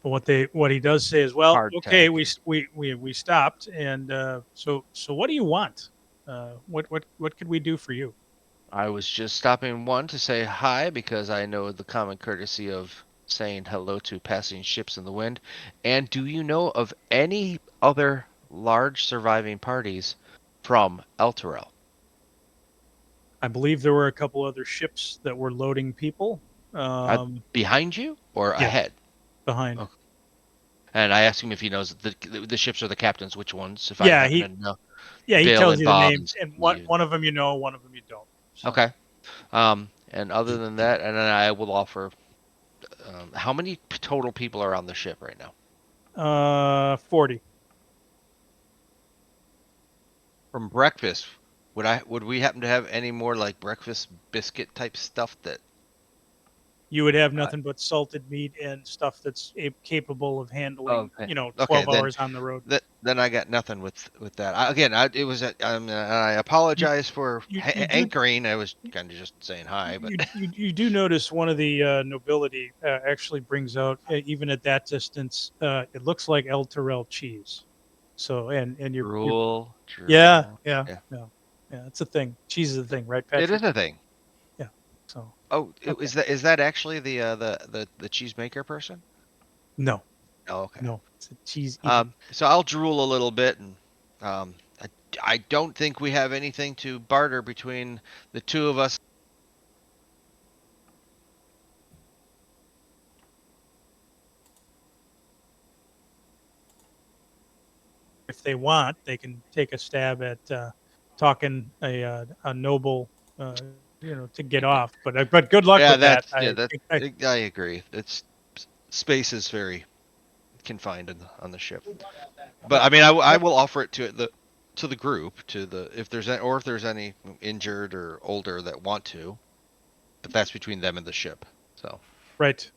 [SPEAKER 3] But what he does say is, well,
[SPEAKER 6] Hard
[SPEAKER 3] okay,
[SPEAKER 6] tack.
[SPEAKER 3] we stopped, and so what do you want? What could we do for you?
[SPEAKER 6] I was just stopping one to say hi because I know the common courtesy of saying hello to passing ships in the wind. And do you know of any other large surviving parties from Elterul?
[SPEAKER 3] I believe there were a couple other ships that were loading people.
[SPEAKER 6] Behind you or
[SPEAKER 3] Yeah.
[SPEAKER 6] ahead?
[SPEAKER 3] Behind.
[SPEAKER 6] Oh. And I asked him if he knows the ships or the captains, which ones, if I
[SPEAKER 3] Yeah,
[SPEAKER 6] happen to know.
[SPEAKER 3] Yeah, he
[SPEAKER 6] Bill
[SPEAKER 3] tells
[SPEAKER 6] and
[SPEAKER 3] you the
[SPEAKER 6] Bob
[SPEAKER 3] names, and
[SPEAKER 6] Steve.
[SPEAKER 3] one of them you know, one of them you don't. So.
[SPEAKER 6] Okay. And other than that, and then I will offer. How many total people are on the ship right now?
[SPEAKER 3] 40.
[SPEAKER 6] From breakfast, would we happen to have any more like breakfast biscuit type stuff that?
[SPEAKER 3] You would have nothing but salted meat and stuff that's capable of handling,
[SPEAKER 6] Okay.
[SPEAKER 3] 12
[SPEAKER 6] then
[SPEAKER 3] hours on the road.
[SPEAKER 6] then I got nothing with that. Again, it was. I apologize for
[SPEAKER 3] you do-
[SPEAKER 6] anchoring. I was kind of just saying hi, but
[SPEAKER 3] You do notice one of the nobility actually brings out, even at that distance, it looks like Elterul cheese. So, and you're
[SPEAKER 6] drool.
[SPEAKER 3] yeah,
[SPEAKER 6] Yeah.
[SPEAKER 3] it's a thing. Cheese is a thing, right,
[SPEAKER 6] It
[SPEAKER 3] Patrick?
[SPEAKER 6] is a thing.
[SPEAKER 3] Yeah. So.
[SPEAKER 6] Oh,
[SPEAKER 3] Okay.
[SPEAKER 6] is that actually the cheesemaker person?
[SPEAKER 3] No.
[SPEAKER 6] Oh, okay.
[SPEAKER 3] No, it's a cheese.
[SPEAKER 6] So I'll drool a little bit, and I don't think we have anything to barter between the two of us.
[SPEAKER 3] If they want, they can take a stab at talking a noble, to get off. But good luck with that.
[SPEAKER 6] I agree. It's space is very confined on the ship, but I mean I will offer it to the group if there's any injured or older that want to, but that's between them and the ship. So
[SPEAKER 3] Right.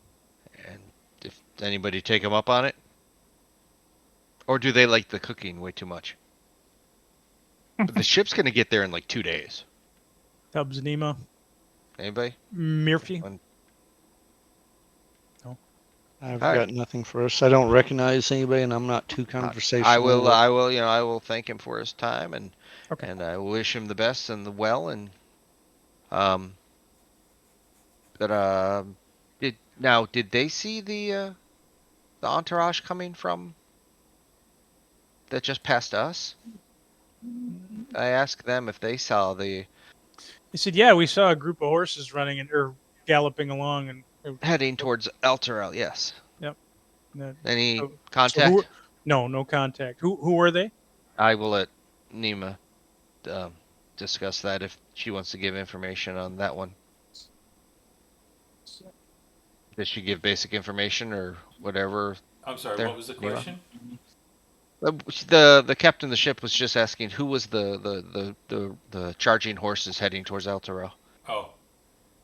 [SPEAKER 6] and if anybody take them up on it, or do they like the cooking way too much? But the ship's gonna get there in like 2 days.
[SPEAKER 3] Tubbs Nemo.
[SPEAKER 6] Anybody?
[SPEAKER 3] Murphy.
[SPEAKER 7] I've
[SPEAKER 6] All right.
[SPEAKER 7] got nothing for us. I don't recognize anybody, and I'm not too conversational.
[SPEAKER 6] I will thank him for his time, and
[SPEAKER 3] Okay.
[SPEAKER 6] and I wish him the best and the well, and but did they see the entourage coming from that just passed us? I asked them if they saw the
[SPEAKER 3] He said, "Yeah, we saw a group of horses running or galloping along, and
[SPEAKER 6] Heading towards Elterul, yes.
[SPEAKER 3] that-
[SPEAKER 6] Any
[SPEAKER 3] so-
[SPEAKER 6] contact?
[SPEAKER 3] who? No contact. Who were they?
[SPEAKER 6] I will let Nima discuss that if she wants to give information on that one. Did she give basic information or whatever?
[SPEAKER 4] I'm sorry.
[SPEAKER 6] There,
[SPEAKER 4] What was the
[SPEAKER 6] Nima?
[SPEAKER 4] question?
[SPEAKER 6] The captain of the ship was just asking who was the charging horses heading towards Elterul.
[SPEAKER 4] Oh,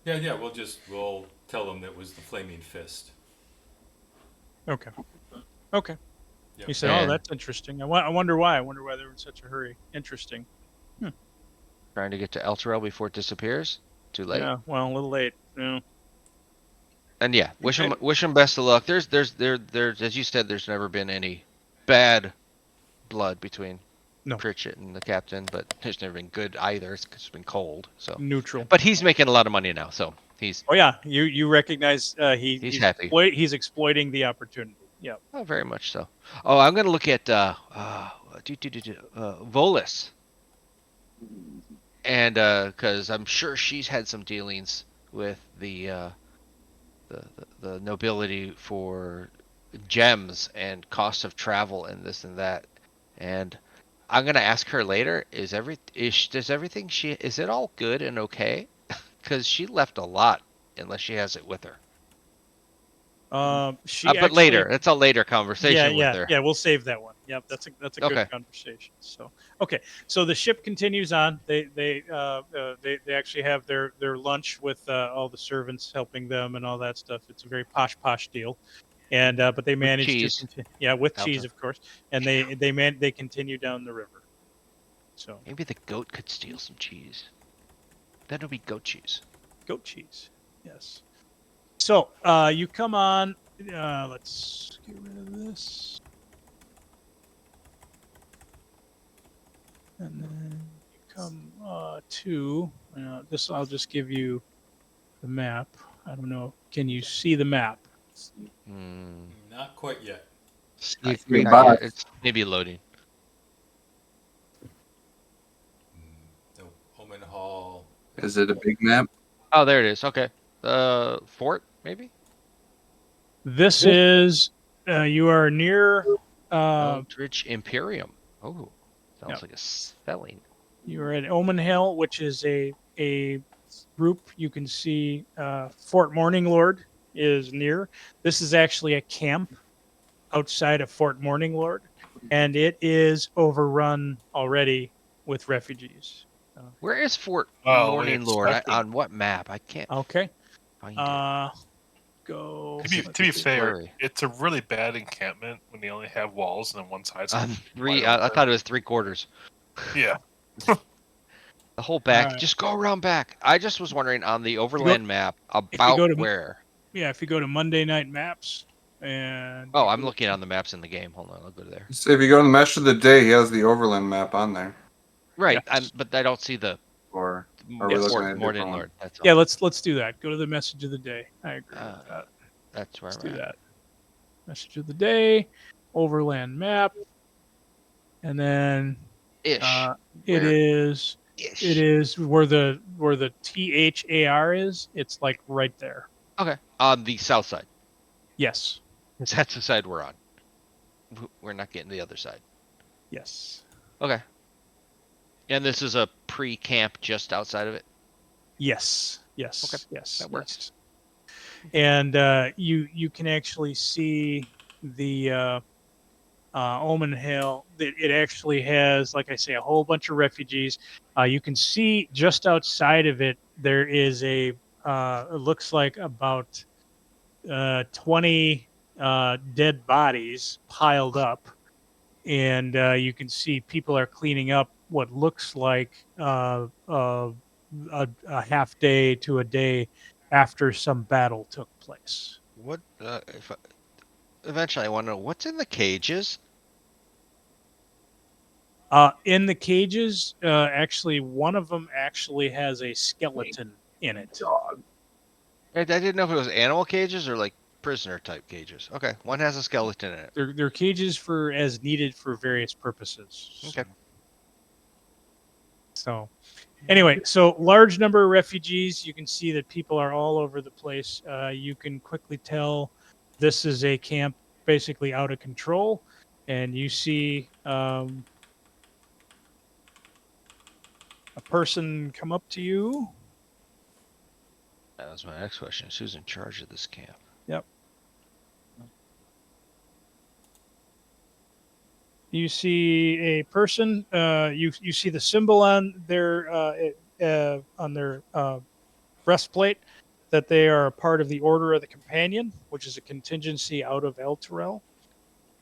[SPEAKER 4] yeah. We'll tell them that it was the Flaming Fist.
[SPEAKER 3] Okay.
[SPEAKER 4] Yep.
[SPEAKER 3] He said, "Oh,
[SPEAKER 6] And-
[SPEAKER 3] that's interesting. I wonder why. I wonder why they were in such a hurry. Interesting.
[SPEAKER 6] Trying to get to Elterul before it disappears. Too late.
[SPEAKER 3] Yeah. Well, a little late. Yeah.
[SPEAKER 6] And yeah, wish
[SPEAKER 3] Okay.
[SPEAKER 6] him best of luck. There's as you said, there's never been any bad blood between
[SPEAKER 3] No.
[SPEAKER 6] Pritchett and the captain, but there's never been good either. It's been cold. So,
[SPEAKER 3] Neutral.
[SPEAKER 6] but he's making a lot of money now, so he's
[SPEAKER 3] Oh yeah, you recognize he's
[SPEAKER 6] happy.
[SPEAKER 3] He's exploiting the opportunity. Yeah.
[SPEAKER 6] oh, very much so. Oh, I'm gonna look at Volus, and because I'm sure she's had some dealings with the nobility for gems and cost of travel and this and that, and I'm gonna ask her later. Is it all good and okay? Because she left a lot, unless she has it with her.
[SPEAKER 3] She
[SPEAKER 6] But
[SPEAKER 3] actually,
[SPEAKER 6] later, it's a later conversation with her.
[SPEAKER 3] Yeah. We'll save that one. Yep. That's a
[SPEAKER 6] Okay.
[SPEAKER 3] good conversation. So okay. So the ship continues on. They actually have their lunch with all the servants helping them and all that stuff. It's a very posh deal. And but they managed
[SPEAKER 6] cheese.
[SPEAKER 3] to continue, with
[SPEAKER 6] Alta.
[SPEAKER 3] cheese, of course. And they continue down the river. So
[SPEAKER 6] Maybe the goat could steal some cheese. That'll be goat cheese.
[SPEAKER 3] goat cheese. Yes. So you come on. Let's get rid of this. And then you come to this. I'll just give you the map. I don't know. Can you see the map?
[SPEAKER 6] Hmm.
[SPEAKER 4] Not quite yet.
[SPEAKER 6] It's maybe loading.
[SPEAKER 4] No, Omen Hall.
[SPEAKER 5] Is it a big map?
[SPEAKER 6] Oh, there it is. Okay. Fort maybe.
[SPEAKER 3] This is you are near.
[SPEAKER 6] Eldritch Imperium. Oh, sounds
[SPEAKER 3] Yep.
[SPEAKER 6] like a spelling.
[SPEAKER 3] You are at Omen Hill, which is a group. You can see Fort Morning Lord is near. This is actually a camp outside of Fort Morning Lord, and it is overrun already with refugees.
[SPEAKER 6] Where is Fort
[SPEAKER 1] Well, we
[SPEAKER 6] Morning Lord?
[SPEAKER 1] expected.
[SPEAKER 6] On what map? I can't
[SPEAKER 3] Okay.
[SPEAKER 6] find it.
[SPEAKER 3] Go.
[SPEAKER 1] To be fair,
[SPEAKER 6] blurry.
[SPEAKER 1] it's a really bad encampment when they only have walls and then one side's
[SPEAKER 6] On three,
[SPEAKER 1] wide
[SPEAKER 6] I
[SPEAKER 1] open.
[SPEAKER 6] thought it was 3/4.
[SPEAKER 1] Yeah.
[SPEAKER 6] The whole back.
[SPEAKER 3] Alright.
[SPEAKER 6] Just go around back. I just was wondering on the overland map about
[SPEAKER 3] go to-
[SPEAKER 6] where.
[SPEAKER 3] Yeah, if you go to Monday Night Maps, and
[SPEAKER 6] Oh, I'm looking on the maps in the game. Hold on, I'll go to there.
[SPEAKER 5] So if you go to the Mesh of the Day, he has the Overland map on there.
[SPEAKER 6] Right,
[SPEAKER 3] Yes.
[SPEAKER 6] but I don't see the
[SPEAKER 5] Or are we looking
[SPEAKER 6] Fort
[SPEAKER 5] at a
[SPEAKER 6] Morning
[SPEAKER 5] different one?
[SPEAKER 6] Lord. That's all.
[SPEAKER 3] Yeah, let's do that. Go to the message of the day. I agree with that.
[SPEAKER 6] That's where
[SPEAKER 3] Let's
[SPEAKER 6] I'm
[SPEAKER 3] do
[SPEAKER 6] at.
[SPEAKER 3] that. Message of the day, overland map, and then
[SPEAKER 6] Ish.
[SPEAKER 3] it
[SPEAKER 6] Where?
[SPEAKER 3] is where the THAR is. It's like right there.
[SPEAKER 6] Okay. On the south side.
[SPEAKER 3] Yes.
[SPEAKER 6] 'Cause that's the side we're on. We're not getting the other side.
[SPEAKER 3] Yes.
[SPEAKER 6] Okay. And this is a pre-camp just outside of it.
[SPEAKER 3] Yes. Yes.
[SPEAKER 6] Okay,
[SPEAKER 3] Yes.
[SPEAKER 6] that works.
[SPEAKER 3] Yes. And you can actually see the Omen Hill. It actually has, like I say, a whole bunch of refugees. You can see just outside of it there is it looks like about 20 dead bodies piled up, and you can see people are cleaning up what looks like a half day to a day after some battle took place.
[SPEAKER 6] What? Eventually, I want to know what's in the cages.
[SPEAKER 3] In the cages, actually, one of them actually has a skeleton in it.
[SPEAKER 5] Dog.
[SPEAKER 6] I didn't know if it was animal cages or like prisoner type cages. Okay, one has a skeleton in it.
[SPEAKER 3] They're cages for as needed for various purposes.
[SPEAKER 6] Okay.
[SPEAKER 3] So anyway, so large number of refugees. You can see that people are all over the place. You can quickly tell this is a camp basically out of control, and you see a person come up to you.
[SPEAKER 6] That was my next question. Who's in charge of this camp?
[SPEAKER 3] Yep. You see a person. You see the symbol on their breastplate that they are a part of the Order of the Companion, which is a contingency out of Elterul.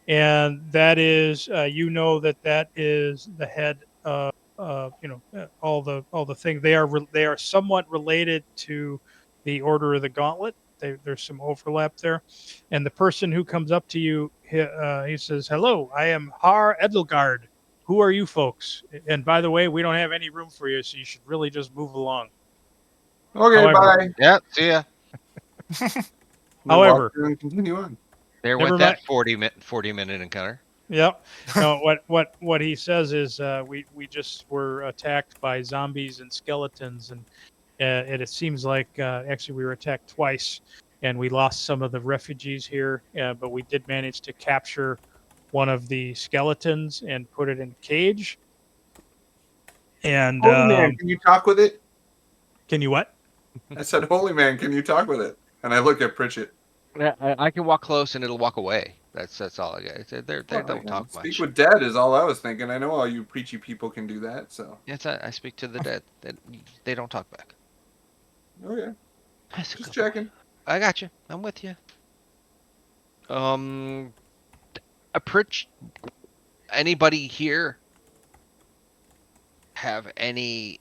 [SPEAKER 3] And that is, you know, that is the head of, all the things. They are somewhat related to the Order of the Gauntlet. There's some overlap there. And the person who comes up to you, he says, "Hello, I am Har Edelgard. Who are you folks? And by the way, we don't have any room for you, so you should really just move along."
[SPEAKER 5] Okay,
[SPEAKER 3] However,
[SPEAKER 5] bye.
[SPEAKER 6] Yeah, see ya.
[SPEAKER 5] We walk
[SPEAKER 3] However,
[SPEAKER 5] through and continue on.
[SPEAKER 6] There
[SPEAKER 3] never
[SPEAKER 6] went
[SPEAKER 3] mind.
[SPEAKER 6] that 40 minute encounter.
[SPEAKER 3] Yep. No, what he says is we just were attacked by zombies and skeletons, and it seems like actually we were attacked twice, and we lost some of the refugees here, but we did manage to capture one of the skeletons and put it in a cage. And
[SPEAKER 5] Holy man, can you talk with it?
[SPEAKER 3] can you what?
[SPEAKER 5] I said, holy man, can you talk with it? And I look at Pritchett.
[SPEAKER 6] Yeah, I can walk close and it'll walk away. That's all I got. They
[SPEAKER 5] Well,
[SPEAKER 6] don't talk
[SPEAKER 5] speak
[SPEAKER 6] much.
[SPEAKER 5] with dead is all I was thinking. I know all you preachy people can do that, so.
[SPEAKER 6] I speak to the dead. They don't talk back.
[SPEAKER 5] Okay,
[SPEAKER 6] That's a
[SPEAKER 5] just
[SPEAKER 6] good boy.
[SPEAKER 5] checking.
[SPEAKER 6] I got you. I'm with you. Anybody here have any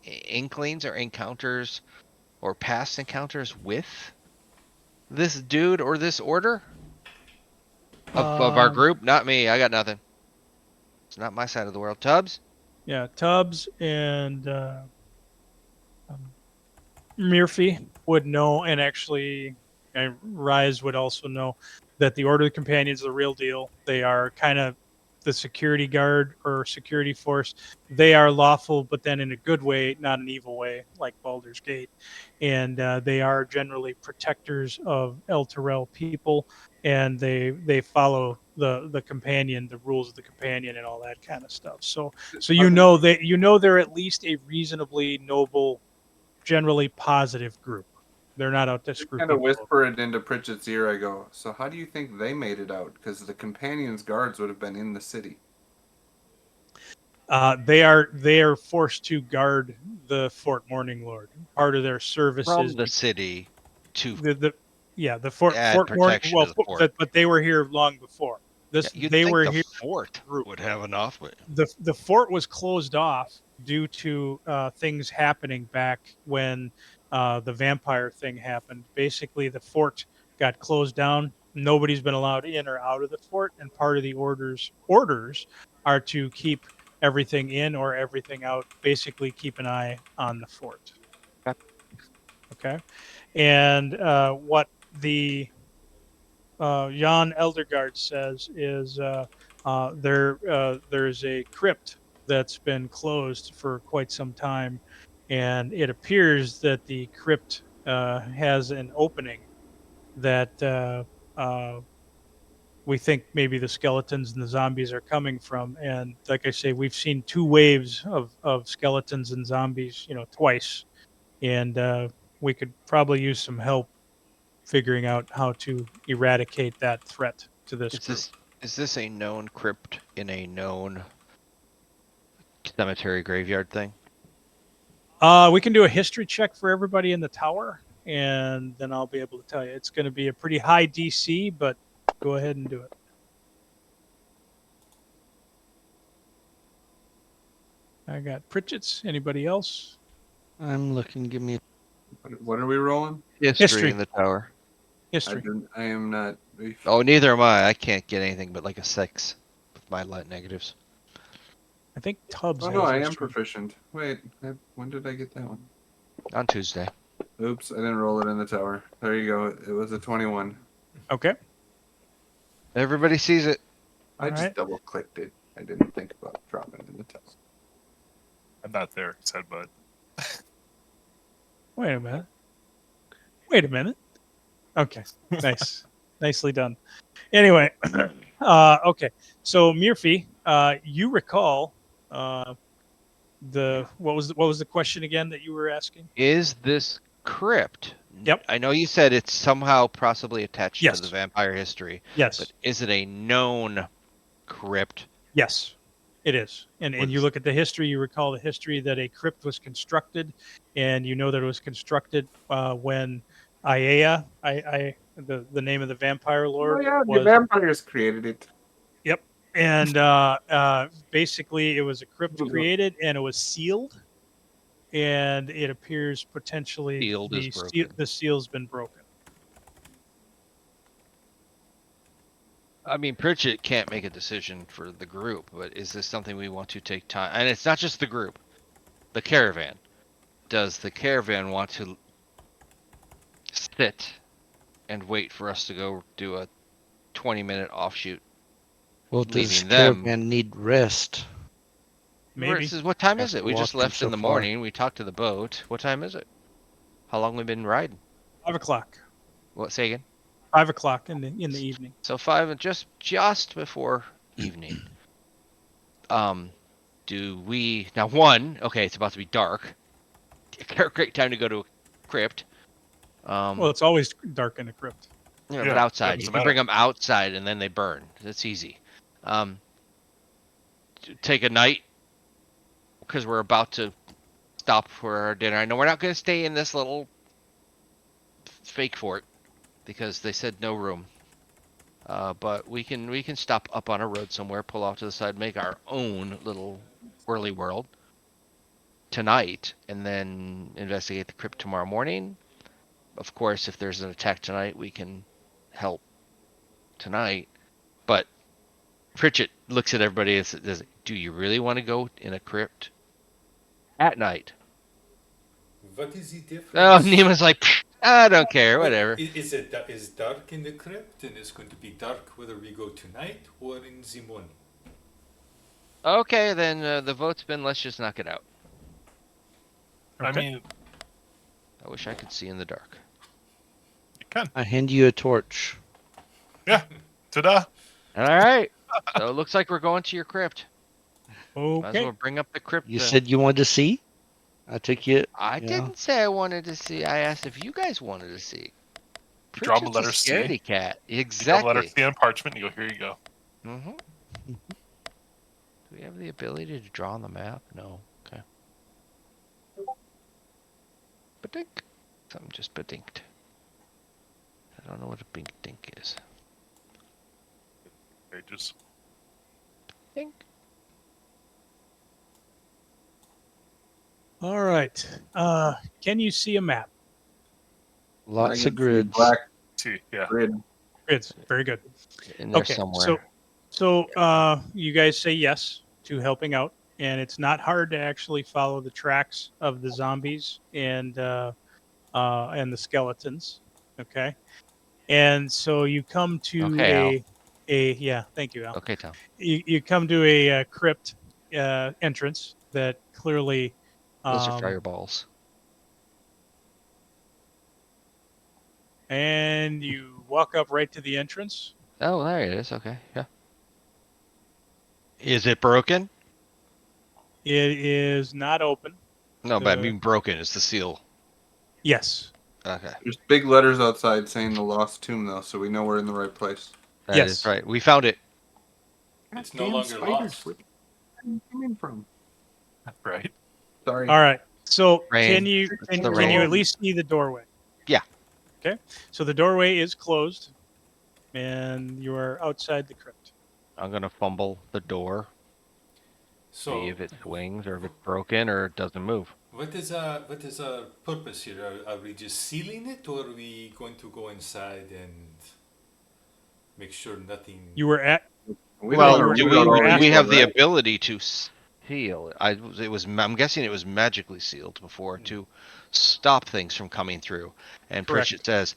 [SPEAKER 6] inklings or encounters or past encounters with this dude or this order of our group? Not me. I got nothing. It's not my side of the world. Tubbs?
[SPEAKER 3] Yeah, Tubbs and Murphy would know, and actually, and Rise would also know that the Order of the Companions are the real deal. They are kind of the security guard or security force. They are lawful, but then in a good way, not an evil way, like Baldur's Gate. And they are generally protectors of Elturel people, and they follow the companion, the rules of the companion, and all that kind of stuff. So you know they're at least a reasonably noble, generally positive group. They're not out to screw
[SPEAKER 5] Kind of
[SPEAKER 3] people over.
[SPEAKER 5] whisper it into Pritchett's ear. I go, so how do you think they made it out? Because the companions' guards would have been in the city.
[SPEAKER 3] They are forced to guard the Fort Morning Lord. Part of their service
[SPEAKER 6] From
[SPEAKER 3] is
[SPEAKER 6] the city to
[SPEAKER 3] the Fort
[SPEAKER 6] add
[SPEAKER 3] Morning.
[SPEAKER 6] protection
[SPEAKER 3] Well,
[SPEAKER 6] to the fort.
[SPEAKER 3] but they were here long before
[SPEAKER 6] Yeah,
[SPEAKER 3] this.
[SPEAKER 6] you'd
[SPEAKER 3] They
[SPEAKER 6] think
[SPEAKER 3] were
[SPEAKER 6] the
[SPEAKER 3] here.
[SPEAKER 6] fort would have enough, but
[SPEAKER 3] The fort was closed off due to things happening back when the vampire thing happened. Basically, the fort got closed down. Nobody's been allowed in or out of the fort, and part of the orders are to keep everything in or everything out. Basically, keep an eye on the fort.
[SPEAKER 6] Okay.
[SPEAKER 3] Okay, and what the Jan Eldergaard says is there's a crypt that's been closed for quite some time, and it appears that the crypt has an opening that we think maybe the skeletons and the zombies are coming from. And like I say, we've seen two waves of skeletons and zombies, twice, and we could probably use some help figuring out how to eradicate that threat to this group.
[SPEAKER 6] is this a known crypt in a known cemetery graveyard thing?
[SPEAKER 3] We can do a history check for everybody in the tower, and then I'll be able to tell you. It's going to be a pretty high DC, but go ahead and do it. I got Pritchett's. Anybody else?
[SPEAKER 7] I'm looking. Give me.
[SPEAKER 5] What are we rolling?
[SPEAKER 6] History in the tower.
[SPEAKER 3] History.
[SPEAKER 5] I am not.
[SPEAKER 6] Oh, neither am I. I can't get anything but like a 6 with my light negatives.
[SPEAKER 3] I think Tubbs
[SPEAKER 5] Oh
[SPEAKER 3] has
[SPEAKER 5] no, I am
[SPEAKER 3] history.
[SPEAKER 5] proficient. Wait, when did I get that one?
[SPEAKER 6] On Tuesday.
[SPEAKER 5] Oops, I didn't roll it in the tower. There you go. It was a 21.
[SPEAKER 3] Okay.
[SPEAKER 6] Everybody sees it.
[SPEAKER 5] I
[SPEAKER 3] All
[SPEAKER 5] just
[SPEAKER 3] right.
[SPEAKER 5] double clicked it. I didn't think about dropping it in the tower.
[SPEAKER 1] I'm not there, said Bud.
[SPEAKER 3] Wait a minute. Wait a minute. Okay. Nice. Nicely done. Anyway, okay. So Murphy, you recall what was the question again that you were asking?
[SPEAKER 6] Is this crypt?
[SPEAKER 3] Yep.
[SPEAKER 6] I know you said it's somehow possibly attached to the
[SPEAKER 3] Yes.
[SPEAKER 6] vampire history,
[SPEAKER 3] Yes.
[SPEAKER 6] but is it a known crypt?
[SPEAKER 3] Yes, it is. And you
[SPEAKER 6] Was-
[SPEAKER 3] look at the history, you recall the history that a crypt was constructed, and you know that it was constructed when Iea, the name of the vampire
[SPEAKER 5] Oh
[SPEAKER 3] lord,
[SPEAKER 5] yeah, the
[SPEAKER 3] was.
[SPEAKER 5] vampires created it.
[SPEAKER 3] Yep. And basically, it was a crypt created, and it was sealed, and it appears potentially
[SPEAKER 6] Sealed is broken.
[SPEAKER 3] the seal's been broken.
[SPEAKER 6] I mean, Pritchett can't make a decision for the group, but is this something we want to take time? And it's not just the group, the caravan. Does the caravan want to sit and wait for us to go do a 20-minute offshoot?
[SPEAKER 7] Well, does
[SPEAKER 6] Leaving them.
[SPEAKER 7] caravan need rest?
[SPEAKER 3] Maybe.
[SPEAKER 6] What time is
[SPEAKER 7] After
[SPEAKER 6] it? We just
[SPEAKER 7] walking
[SPEAKER 6] left
[SPEAKER 7] so
[SPEAKER 6] in the
[SPEAKER 7] far.
[SPEAKER 6] morning. We talked to the boat. What time is it? How long we been riding?
[SPEAKER 3] 5 o'clock.
[SPEAKER 6] What, say again?
[SPEAKER 3] 5 o'clock in the evening.
[SPEAKER 6] So 5, just before evening. Do we now? Okay, it's about to be dark. Great time to go to a crypt.
[SPEAKER 3] Well, it's always dark in a crypt.
[SPEAKER 6] But
[SPEAKER 1] Yeah,
[SPEAKER 6] outside, you
[SPEAKER 1] doesn't
[SPEAKER 6] can bring
[SPEAKER 1] matter.
[SPEAKER 6] them outside and then they burn. That's easy. Take a night because we're about to stop for our dinner. I know we're not going to stay in this little fake fort because they said no room. But we can stop up on a road somewhere, pull off to the side, make our own little whirly world tonight, and then investigate the crypt tomorrow morning. Of course, if there's an attack tonight, we can help tonight. But Pritchett looks at everybody and says, "Do you really want to go in a crypt at night?"
[SPEAKER 4] What is the difference?
[SPEAKER 6] Oh, Neiman's like, I don't care, whatever.
[SPEAKER 4] Is dark in the crypt, and it's going to be dark whether we go tonight or in the morning.
[SPEAKER 6] Okay, then the vote's been, let's just knock it out.
[SPEAKER 1] I
[SPEAKER 3] Okay.
[SPEAKER 1] mean,
[SPEAKER 6] I wish I could see in the dark.
[SPEAKER 1] you can.
[SPEAKER 7] I hand you a torch.
[SPEAKER 1] Ta-da!
[SPEAKER 6] All right. So it looks like we're going to your crypt. Might as
[SPEAKER 3] Okay.
[SPEAKER 6] well bring up the crypt.
[SPEAKER 7] You said you wanted to see? I took you.
[SPEAKER 6] I
[SPEAKER 7] yeah.
[SPEAKER 6] didn't say I wanted to see. I asked if you guys wanted to see.
[SPEAKER 1] You draw them a
[SPEAKER 6] Pritchett's
[SPEAKER 1] letter
[SPEAKER 6] scaredy
[SPEAKER 1] C.
[SPEAKER 6] cat.
[SPEAKER 1] You draw a letter
[SPEAKER 6] Exactly.
[SPEAKER 1] C on parchment, and you go, here you go.
[SPEAKER 6] Mm-hmm. Do we have the ability to draw on the map? No. Okay. Badink. Something just badinked. I don't know what a bink dink is.
[SPEAKER 1] Pages.
[SPEAKER 6] Dink.
[SPEAKER 3] All right. Can you see a map?
[SPEAKER 5] I
[SPEAKER 7] Lots
[SPEAKER 5] can
[SPEAKER 7] of
[SPEAKER 5] see
[SPEAKER 7] grids.
[SPEAKER 5] Black
[SPEAKER 1] See, yeah.
[SPEAKER 5] grid.
[SPEAKER 3] It's very good.
[SPEAKER 6] In there
[SPEAKER 3] Okay.
[SPEAKER 6] somewhere.
[SPEAKER 3] So you guys say yes to helping out, and it's not hard to actually follow the tracks of the zombies and the skeletons. Okay. And so you come to
[SPEAKER 6] Okay,
[SPEAKER 3] yeah. Thank you, Al.
[SPEAKER 6] Okay, Tom.
[SPEAKER 3] You come to a crypt entrance that clearly.
[SPEAKER 6] Those are fireballs.
[SPEAKER 3] And you walk up right to the entrance.
[SPEAKER 6] Oh, there it is. Okay, yeah. Is it broken?
[SPEAKER 3] It is not open.
[SPEAKER 6] No, but I mean broken is the seal.
[SPEAKER 3] Yes.
[SPEAKER 6] Okay.
[SPEAKER 5] There's big letters outside saying the lost tomb, though, so we know we're in the right place.
[SPEAKER 6] That
[SPEAKER 3] Yes.
[SPEAKER 6] is right. We found it.
[SPEAKER 4] It's no
[SPEAKER 5] Damn
[SPEAKER 4] longer
[SPEAKER 5] spiders,
[SPEAKER 4] lost.
[SPEAKER 5] where are you coming from?
[SPEAKER 1] Right.
[SPEAKER 5] Sorry.
[SPEAKER 3] All right. So
[SPEAKER 6] Rain.
[SPEAKER 3] can you
[SPEAKER 6] It's the
[SPEAKER 3] can you
[SPEAKER 6] rain.
[SPEAKER 3] at least see the doorway?
[SPEAKER 6] Yeah.
[SPEAKER 3] Okay. So the doorway is closed, and you are outside the crypt.
[SPEAKER 6] I'm gonna fumble the door,
[SPEAKER 4] So
[SPEAKER 6] see if it swings or if it's broken or it doesn't move.
[SPEAKER 4] what is our purpose here? Are we just sealing it, or are we going to go inside and make sure nothing?
[SPEAKER 3] You were at.
[SPEAKER 5] We
[SPEAKER 6] Well,
[SPEAKER 5] don't
[SPEAKER 6] do
[SPEAKER 5] know
[SPEAKER 3] you were
[SPEAKER 5] all
[SPEAKER 3] at-
[SPEAKER 6] we
[SPEAKER 5] these
[SPEAKER 6] have
[SPEAKER 5] ones,
[SPEAKER 6] the
[SPEAKER 5] right?
[SPEAKER 6] ability to seal it? I'm guessing it was magically sealed before to stop things from coming through. And
[SPEAKER 3] Correct.
[SPEAKER 6] Pritchett says,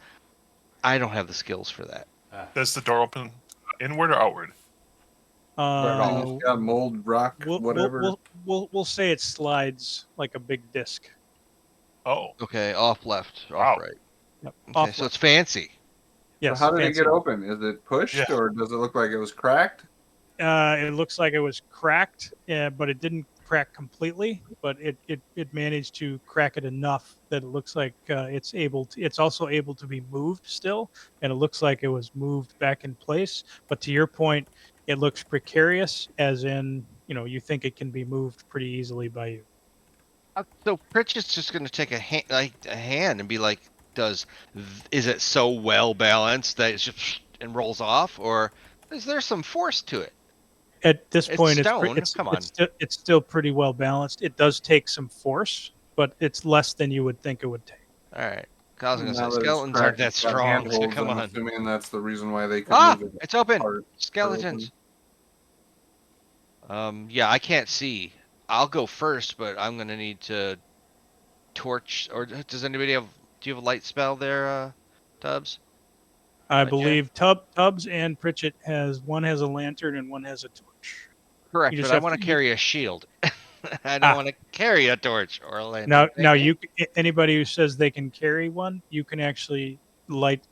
[SPEAKER 6] I don't have the skills for that.
[SPEAKER 1] Does the door open inward or outward?
[SPEAKER 6] Right
[SPEAKER 5] And
[SPEAKER 6] off.
[SPEAKER 5] it's got mold, rock,
[SPEAKER 3] We'll,
[SPEAKER 5] whatever.
[SPEAKER 3] we'll say it slides like a big disc.
[SPEAKER 1] Oh,
[SPEAKER 6] Okay, off left, off
[SPEAKER 1] Wow.
[SPEAKER 6] right.
[SPEAKER 3] Yep.
[SPEAKER 6] Okay,
[SPEAKER 3] Off
[SPEAKER 6] so
[SPEAKER 3] left.
[SPEAKER 6] it's fancy.
[SPEAKER 5] So
[SPEAKER 3] Yes.
[SPEAKER 5] how did it
[SPEAKER 3] fancy.
[SPEAKER 5] get open? Is it pushed,
[SPEAKER 1] Yeah.
[SPEAKER 5] or does it look like it was cracked?
[SPEAKER 3] It looks like it was cracked, but it didn't crack completely. But it managed to crack it enough that it looks like it's able to. It's also able to be moved still, and it looks like it was moved back in place. But to your point, it looks precarious, as in you think it can be moved pretty easily by you.
[SPEAKER 6] So Pritchett's just going to take a hand and be like, is it so well balanced that it's just and rolls off, or is there some force to it?
[SPEAKER 3] At this
[SPEAKER 6] It's
[SPEAKER 3] point,
[SPEAKER 6] stone. Come on.
[SPEAKER 3] it's still pretty well balanced. It does take some force, but it's less than you would think it would take.
[SPEAKER 6] All right. I was going to
[SPEAKER 5] Now
[SPEAKER 6] say
[SPEAKER 5] that it's
[SPEAKER 6] skeletons aren't
[SPEAKER 5] cracked,
[SPEAKER 6] that
[SPEAKER 5] it's got
[SPEAKER 6] strong. So
[SPEAKER 5] handholds.
[SPEAKER 6] come
[SPEAKER 5] I'm
[SPEAKER 6] on.
[SPEAKER 5] assuming that's the reason why they could
[SPEAKER 6] Ah,
[SPEAKER 5] move it.
[SPEAKER 6] it's open.
[SPEAKER 5] apart or
[SPEAKER 6] Skeletons.
[SPEAKER 5] open.
[SPEAKER 6] Yeah, I can't see. I'll go first, but I'm going to need to torch. Or does anybody have? Do you have a light spell there, Tubbs?
[SPEAKER 3] I
[SPEAKER 6] Not yet?
[SPEAKER 3] believe Tubbs and Pritchett one has a lantern and one has a torch.
[SPEAKER 6] Correct,
[SPEAKER 3] You just
[SPEAKER 6] but I
[SPEAKER 3] have
[SPEAKER 6] want to
[SPEAKER 3] to-
[SPEAKER 6] carry a shield. I don't
[SPEAKER 3] Ah.
[SPEAKER 6] want to carry a torch or a lantern.
[SPEAKER 3] Now,
[SPEAKER 6] Thank you.
[SPEAKER 3] anybody who says they can carry one, you can actually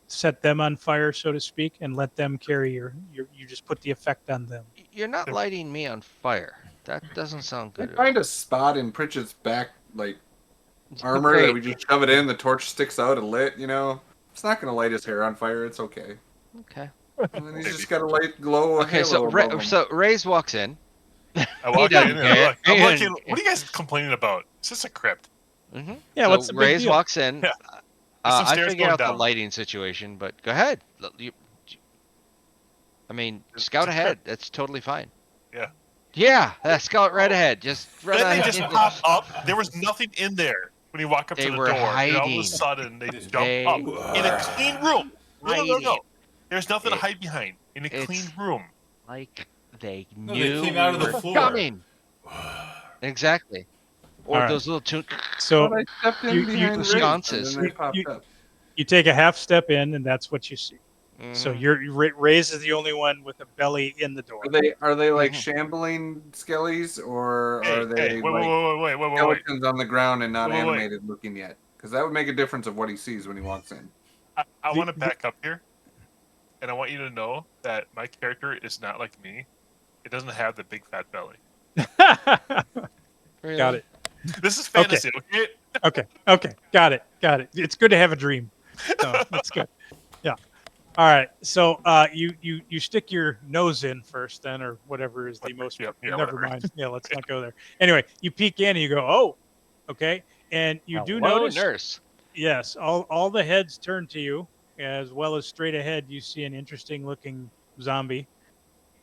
[SPEAKER 3] set them on fire, so to speak, and let them carry you just put the effect on them.
[SPEAKER 6] You're not lighting me on fire. That doesn't sound
[SPEAKER 5] I
[SPEAKER 6] good. at all.
[SPEAKER 5] find a spot in Pritchett's back, like armor, that
[SPEAKER 6] Great.
[SPEAKER 5] we just shove it in. The torch sticks out and lit. It's not gonna light his hair on fire. It's okay.
[SPEAKER 6] Okay.
[SPEAKER 5] And then he's
[SPEAKER 1] Maybe.
[SPEAKER 5] just got a light glow.
[SPEAKER 6] Okay,
[SPEAKER 5] halo above him.
[SPEAKER 6] so Ray's walks in.
[SPEAKER 1] I
[SPEAKER 6] He
[SPEAKER 1] walk
[SPEAKER 6] doesn't
[SPEAKER 1] in and
[SPEAKER 6] care.
[SPEAKER 1] I'm looking. What are you guys complaining about? Is this a crypt?
[SPEAKER 6] Mm-hmm.
[SPEAKER 3] Yeah,
[SPEAKER 6] so
[SPEAKER 3] what's the big
[SPEAKER 6] Ray's
[SPEAKER 3] deal?
[SPEAKER 6] walks in.
[SPEAKER 1] Yeah. There's some
[SPEAKER 6] I
[SPEAKER 1] stairs
[SPEAKER 6] figured
[SPEAKER 1] going
[SPEAKER 6] out the
[SPEAKER 1] down.
[SPEAKER 6] lighting situation, but go ahead. I mean,
[SPEAKER 1] It's
[SPEAKER 6] scout
[SPEAKER 1] a
[SPEAKER 6] ahead.
[SPEAKER 1] crypt.
[SPEAKER 6] That's totally fine.
[SPEAKER 1] Yeah.
[SPEAKER 6] Yeah, scout right ahead. Just run
[SPEAKER 1] Then
[SPEAKER 6] on
[SPEAKER 1] they just
[SPEAKER 6] in.
[SPEAKER 1] pop up. There was nothing in there when you walk up
[SPEAKER 6] They
[SPEAKER 1] to the
[SPEAKER 6] were
[SPEAKER 1] door. And all of
[SPEAKER 6] hiding.
[SPEAKER 1] a sudden, they jump
[SPEAKER 6] They
[SPEAKER 1] up in a
[SPEAKER 6] were
[SPEAKER 1] clean room. No.
[SPEAKER 6] hiding.
[SPEAKER 1] There's nothing to
[SPEAKER 6] It-
[SPEAKER 1] hide behind in a clean
[SPEAKER 6] it's-
[SPEAKER 1] room.
[SPEAKER 6] Like they
[SPEAKER 4] No,
[SPEAKER 6] knew
[SPEAKER 4] they came out of
[SPEAKER 6] we
[SPEAKER 4] the
[SPEAKER 6] were
[SPEAKER 4] floor.
[SPEAKER 6] coming. Exactly. Or
[SPEAKER 3] All right.
[SPEAKER 6] those little
[SPEAKER 3] So
[SPEAKER 5] But I stepped in
[SPEAKER 3] you-
[SPEAKER 5] behind
[SPEAKER 6] the
[SPEAKER 5] Ray,
[SPEAKER 6] sconces.
[SPEAKER 5] and then they popped
[SPEAKER 3] You-
[SPEAKER 5] up.
[SPEAKER 3] you take a half step in, and that's what you see. So
[SPEAKER 6] Mhm.
[SPEAKER 3] Ray's is the only one with a belly in the door.
[SPEAKER 5] Are they like
[SPEAKER 6] Mhm.
[SPEAKER 5] shambling skellies, or
[SPEAKER 1] Hey,
[SPEAKER 5] are they
[SPEAKER 1] wait,
[SPEAKER 5] like
[SPEAKER 1] wait.
[SPEAKER 5] skeletons on the ground and not
[SPEAKER 1] Wait.
[SPEAKER 5] animated looking yet? Because that would make a difference of what he sees when he walks in.
[SPEAKER 1] I
[SPEAKER 3] The-
[SPEAKER 1] want to back up here, and I want you to know that my character is not like me. It doesn't have the big fat belly.
[SPEAKER 6] Really?
[SPEAKER 3] Got it.
[SPEAKER 1] This is fantasy, okay?
[SPEAKER 3] Okay. Got it. It's good to have a dream. So that's good. Yeah. All right. So you stick your nose in first, then, or whatever is the most.
[SPEAKER 1] Yeah,
[SPEAKER 3] Never
[SPEAKER 1] whatever.
[SPEAKER 3] mind. Yeah, let's not go there. Anyway, you peek in and you go, oh, okay, and you do
[SPEAKER 6] Hello,
[SPEAKER 3] notice.
[SPEAKER 6] nurse.
[SPEAKER 3] Yes, all the heads turn to you, as well as straight ahead. You see an interesting looking zombie,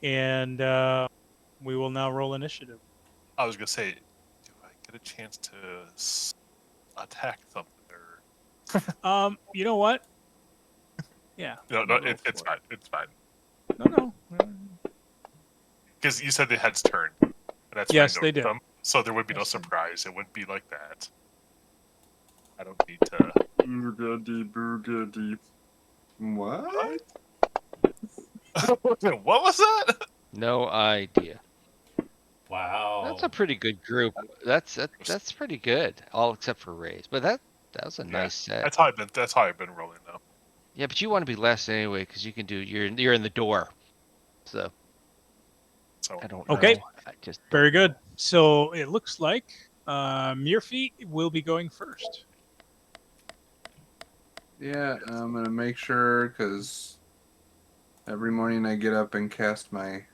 [SPEAKER 3] and we will now roll initiative.
[SPEAKER 1] I was gonna say, do I get a chance to attack something? Or
[SPEAKER 3] You know what? Yeah.
[SPEAKER 1] no,
[SPEAKER 3] go
[SPEAKER 1] it's
[SPEAKER 3] for
[SPEAKER 1] fine. It's fine.
[SPEAKER 3] it. No.
[SPEAKER 1] Because you said the heads turn. And that's
[SPEAKER 3] Yes,
[SPEAKER 1] when I
[SPEAKER 3] they
[SPEAKER 1] noticed
[SPEAKER 3] did.
[SPEAKER 1] them. So there would be no
[SPEAKER 3] Yes, they did.
[SPEAKER 1] surprise. It wouldn't be like that. I don't need to.
[SPEAKER 5] Boogity. What?
[SPEAKER 1] What was that?
[SPEAKER 6] No idea.
[SPEAKER 4] Wow.
[SPEAKER 6] That's a pretty good group. That's pretty good. All except for Ray's. But that was a
[SPEAKER 1] Yeah,
[SPEAKER 6] nice set.
[SPEAKER 1] That's how I've been rolling though.
[SPEAKER 6] Yeah, but you want to be less anyway because you can do. You're in the door. So
[SPEAKER 1] So
[SPEAKER 6] I don't.
[SPEAKER 3] Okay.
[SPEAKER 6] know. I just
[SPEAKER 3] Very good. So it looks like Murphy will be going first.
[SPEAKER 5] Yeah, I'm gonna make sure, because every morning I get up and cast my.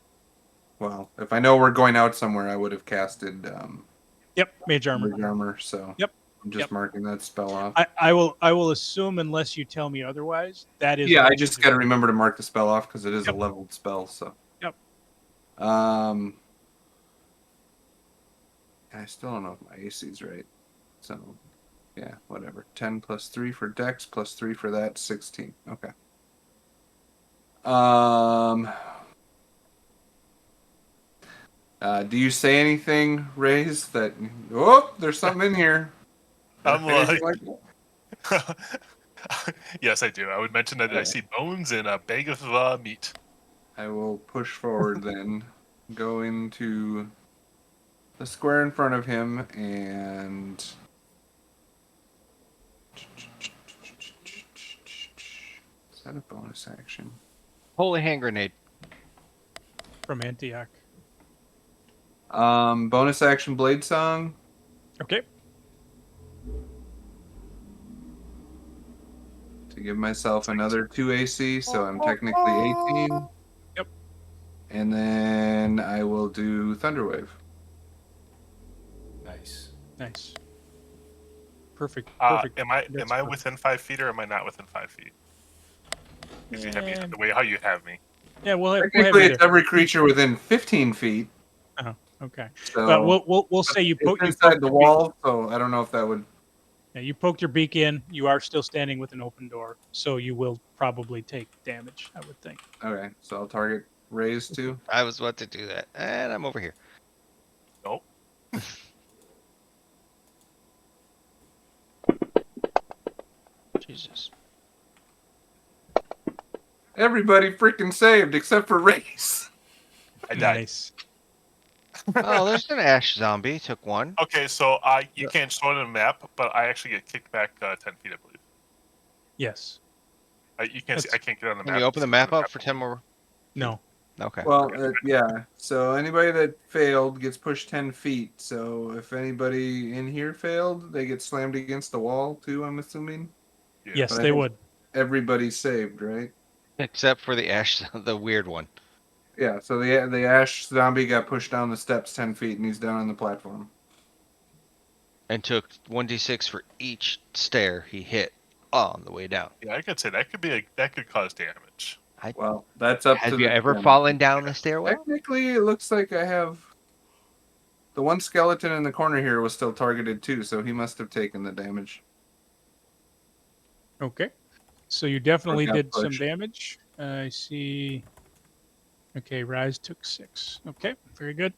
[SPEAKER 5] Well, if I know we're going out somewhere, I would have casted
[SPEAKER 3] Yep, mage armor.
[SPEAKER 5] Mage armor. So
[SPEAKER 3] Yep.
[SPEAKER 5] I'm just
[SPEAKER 3] Yep.
[SPEAKER 5] marking that spell off.
[SPEAKER 3] I will assume, unless you tell me otherwise, that is.
[SPEAKER 5] Yeah,
[SPEAKER 3] what
[SPEAKER 5] I
[SPEAKER 3] you
[SPEAKER 5] just
[SPEAKER 3] do.
[SPEAKER 5] got to remember to mark the spell off because it is
[SPEAKER 3] Yep.
[SPEAKER 5] a leveled spell. So.
[SPEAKER 3] Yep.
[SPEAKER 5] I still don't know if my AC's right. So, yeah, whatever. 10 plus 3 for Dex plus 3 for that, 16. Okay. Do you say anything, Raze, that there's something in here?
[SPEAKER 1] I'm
[SPEAKER 5] Or anything
[SPEAKER 1] like-
[SPEAKER 5] that?
[SPEAKER 1] yes, I do. I would mention that I see bones and a bag of meat.
[SPEAKER 5] I will push forward then. go into the square in front of him and is that a bonus action?
[SPEAKER 6] Holy hand grenade.
[SPEAKER 3] From Antioch.
[SPEAKER 5] Bonus action blade song.
[SPEAKER 3] Okay.
[SPEAKER 5] To give myself another 2 AC, so I'm technically 18.
[SPEAKER 3] Yep.
[SPEAKER 5] And then I will do Thunderwave.
[SPEAKER 4] Nice.
[SPEAKER 3] Nice. Perfect. Perfect.
[SPEAKER 1] Am I
[SPEAKER 3] That's perfect.
[SPEAKER 1] within 5 feet or am I not within 5 feet? If you have me the way how you have me.
[SPEAKER 3] Yeah, we'll have
[SPEAKER 5] Technically,
[SPEAKER 3] you
[SPEAKER 5] it's
[SPEAKER 3] there.
[SPEAKER 5] every creature within 15 feet.
[SPEAKER 3] Oh, okay.
[SPEAKER 5] So
[SPEAKER 3] But we'll say you
[SPEAKER 5] it's
[SPEAKER 3] poked
[SPEAKER 5] inside the
[SPEAKER 3] your beak.
[SPEAKER 5] wall, so I don't know if that would.
[SPEAKER 3] Yeah, you poked your beak in. You are still standing with an open door, so you will probably take damage, I would think.
[SPEAKER 5] Okay, so I'll target Raise too.
[SPEAKER 6] I was about to do that, and I'm over here.
[SPEAKER 1] Nope.
[SPEAKER 6] Jesus.
[SPEAKER 5] Everybody freaking saved except for Raise.
[SPEAKER 1] I died.
[SPEAKER 3] Nice.
[SPEAKER 6] Oh, there's an ash zombie. Took one.
[SPEAKER 1] Okay, so you can't show it on a map, but I actually get kicked back 10 feet, I believe.
[SPEAKER 3] Yes.
[SPEAKER 1] You can't see. I can't get on the map.
[SPEAKER 6] Can you open the map up for 10 more?
[SPEAKER 3] No.
[SPEAKER 6] Okay.
[SPEAKER 5] Well, yeah. So anybody that failed gets pushed 10 feet. So if anybody in here failed, they get slammed against the wall too, I'm assuming.
[SPEAKER 1] Yeah.
[SPEAKER 3] Yes,
[SPEAKER 5] But I
[SPEAKER 3] they
[SPEAKER 5] think
[SPEAKER 3] would.
[SPEAKER 5] Everybody's saved, right?
[SPEAKER 6] Except for the ash, the weird one.
[SPEAKER 5] Yeah, so the ash zombie got pushed down the steps 10 feet and he's down on the platform.
[SPEAKER 6] And took 1d6 for each stair he hit on the way down.
[SPEAKER 1] Yeah, I could say that could cause damage.
[SPEAKER 5] Well, that's up to
[SPEAKER 6] Have you
[SPEAKER 5] the
[SPEAKER 6] ever
[SPEAKER 5] GM.
[SPEAKER 6] fallen down the stairwell?
[SPEAKER 5] Technically, it looks like I have. The one skeleton in the corner here was still targeted too, so he must have taken the damage.
[SPEAKER 3] Okay. So you definitely
[SPEAKER 5] got
[SPEAKER 3] did some
[SPEAKER 5] pushed.
[SPEAKER 3] damage. I see. Okay, Rise took 6. Okay, very good.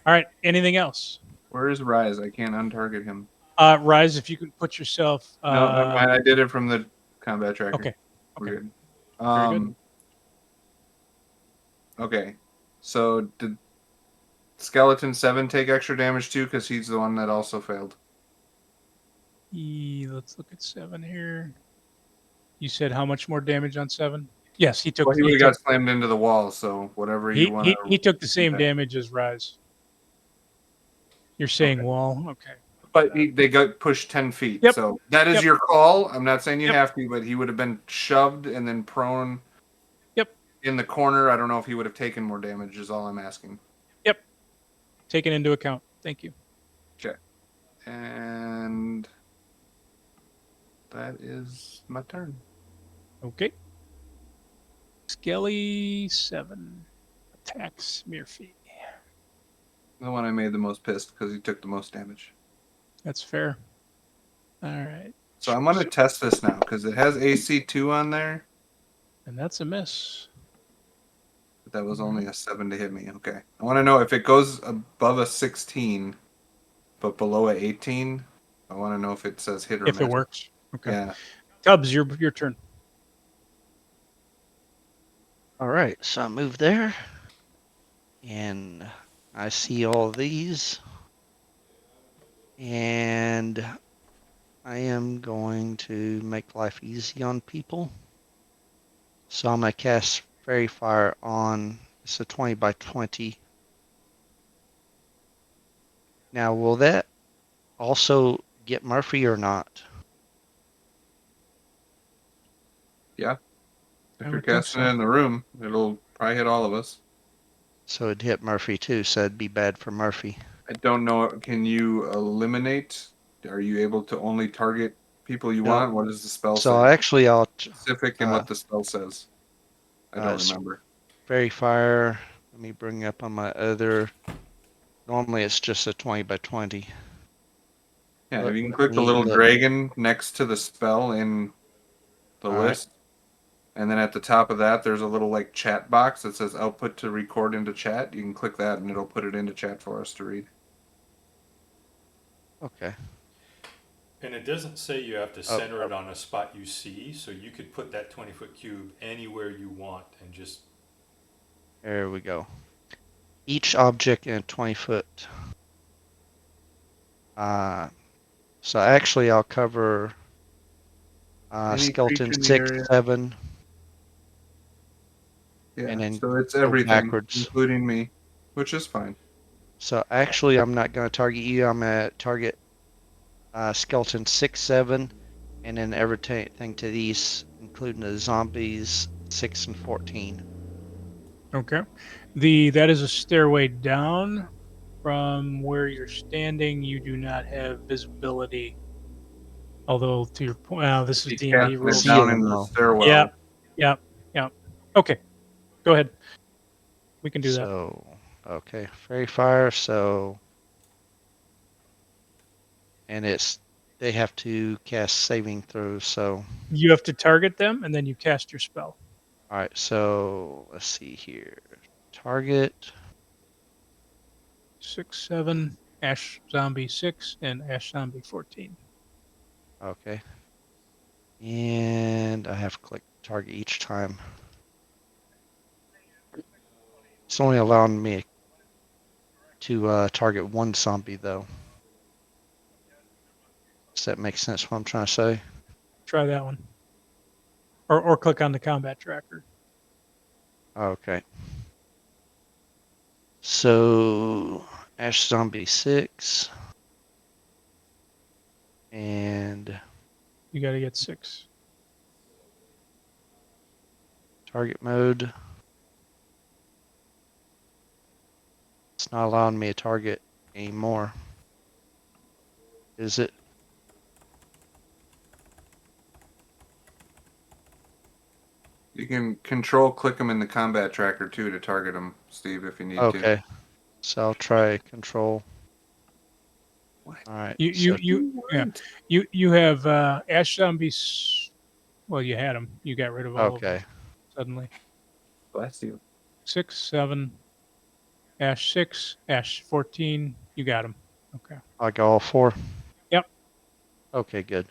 [SPEAKER 3] All right, anything else?
[SPEAKER 5] Where is Rise? I can't untarget him.
[SPEAKER 3] Rise, if you could put yourself.
[SPEAKER 5] No, never mind. I did it from the combat tracker.
[SPEAKER 3] Okay.
[SPEAKER 5] We're
[SPEAKER 3] Okay.
[SPEAKER 5] good.
[SPEAKER 3] Very good.
[SPEAKER 5] Okay. So did Skeleton 7 take extra damage too? Because he's the one that also failed.
[SPEAKER 3] Let's look at 7 here. You said how much more damage on 7? Yes, he took.
[SPEAKER 5] Well, he would have got slammed into the wall. So whatever you want to.
[SPEAKER 3] He took the same damage as Rise. You're saying
[SPEAKER 5] Okay.
[SPEAKER 3] wall? Okay.
[SPEAKER 5] But they got pushed 10 feet.
[SPEAKER 3] Yep.
[SPEAKER 5] So that is
[SPEAKER 3] Yep.
[SPEAKER 5] your call. I'm not saying you
[SPEAKER 3] Yep.
[SPEAKER 5] have to, but he would have been shoved and then prone.
[SPEAKER 3] Yep.
[SPEAKER 5] In the corner. I don't know if he would have taken more damage, is all I'm asking.
[SPEAKER 3] Yep. Taken into account. Thank you.
[SPEAKER 5] Okay. And that is my turn.
[SPEAKER 3] Okay. Skelly 7 attacks Murphy.
[SPEAKER 5] The one I made the most pissed because he took the most damage.
[SPEAKER 3] That's fair. All right.
[SPEAKER 5] So I'm going to test this now because it has AC 2 on there.
[SPEAKER 3] And that's a miss.
[SPEAKER 5] But that was only a 7 to hit me. Okay. I want to know if it goes above a 16 but below a 18. I want to know if it says hit or
[SPEAKER 3] If
[SPEAKER 5] miss.
[SPEAKER 3] it works. Okay.
[SPEAKER 5] Yeah.
[SPEAKER 3] Tubbs, your turn.
[SPEAKER 7] All right, so I move there, and I see all these, and I am going to make life easy on people. So I'm going to cast Fairy Fire on, it's a 20 by 20. Now, will that also get Murphy or not?
[SPEAKER 5] Yeah. If
[SPEAKER 3] I
[SPEAKER 5] you're
[SPEAKER 3] would think
[SPEAKER 5] casting
[SPEAKER 3] so.
[SPEAKER 5] it in the room, it'll probably hit all of us.
[SPEAKER 7] So it'd hit Murphy too, so it'd be bad for Murphy.
[SPEAKER 5] I don't know. Can you eliminate? Are you able to only target people you
[SPEAKER 7] No.
[SPEAKER 5] want? What does the spell
[SPEAKER 7] So
[SPEAKER 5] say?
[SPEAKER 7] actually, I'll
[SPEAKER 5] Specific in what the spell says. I don't remember.
[SPEAKER 7] Fairy Fire. Let me bring up on my other. Normally, it's just a 20 by 20.
[SPEAKER 5] Yeah,
[SPEAKER 7] Let
[SPEAKER 5] if you can click the
[SPEAKER 7] me
[SPEAKER 5] little
[SPEAKER 7] look.
[SPEAKER 5] dragon next to the spell in the
[SPEAKER 7] All right.
[SPEAKER 5] list. And then at the top of that, there's a little like chat box that says output to record into chat. You can click that and it'll put it into chat for us to read.
[SPEAKER 7] Okay.
[SPEAKER 4] And it doesn't say you have to center it on a spot you see, so you could put that 20-foot cube anywhere you want and just.
[SPEAKER 7] There we go. each object in a 20-foot. So actually, I'll cover
[SPEAKER 5] Any
[SPEAKER 7] skeleton
[SPEAKER 5] creature in the
[SPEAKER 7] 6,
[SPEAKER 5] area.
[SPEAKER 7] 7,
[SPEAKER 5] Yeah,
[SPEAKER 7] and then
[SPEAKER 5] so it's
[SPEAKER 7] go
[SPEAKER 5] everything,
[SPEAKER 7] backwards.
[SPEAKER 5] including me, which is fine.
[SPEAKER 7] So actually, I'm not going to target you. I'm going to target skeleton 6, 7, and then everything to these, including the zombies 6 and 14.
[SPEAKER 3] Okay. That is a stairway down from where you're standing. You do not have visibility. Although to your point, this is
[SPEAKER 5] Be
[SPEAKER 3] D&D
[SPEAKER 5] casting it
[SPEAKER 3] rules.
[SPEAKER 7] Seeing
[SPEAKER 5] down
[SPEAKER 7] them
[SPEAKER 5] into the
[SPEAKER 7] though.
[SPEAKER 5] stairwell.
[SPEAKER 3] Yeah, yeah, yeah. Okay, go ahead. We can do that.
[SPEAKER 7] So, okay, fairy fire. So, and they have to cast saving throws. So,
[SPEAKER 3] You have to target them, and then you cast your spell.
[SPEAKER 7] all right. So let's see here. Target.
[SPEAKER 3] 6, 7, Ash Zombie 6, and Ash Zombie 14.
[SPEAKER 7] Okay. And I have to click target each time. It's only allowing me to target one zombie though. Does that make sense what I'm trying to say?
[SPEAKER 3] Try that one. Or click on the combat tracker.
[SPEAKER 7] Okay. So Ash Zombie 6. And
[SPEAKER 3] You got to get 6.
[SPEAKER 7] target mode. It's not allowing me to target anymore. Is it?
[SPEAKER 5] You can control click them in the combat tracker too to target them, Steve, if you need to.
[SPEAKER 7] Okay. So I'll try control.
[SPEAKER 5] What?
[SPEAKER 7] All right.
[SPEAKER 3] You have Ash Zombies. Well, you had them. You got rid of all of them
[SPEAKER 7] Okay.
[SPEAKER 3] suddenly.
[SPEAKER 5] Bless you.
[SPEAKER 3] 6, 7, Ash 6, Ash 14. You got them. Okay.
[SPEAKER 7] I got all 4.
[SPEAKER 3] Yep.
[SPEAKER 7] Okay, good.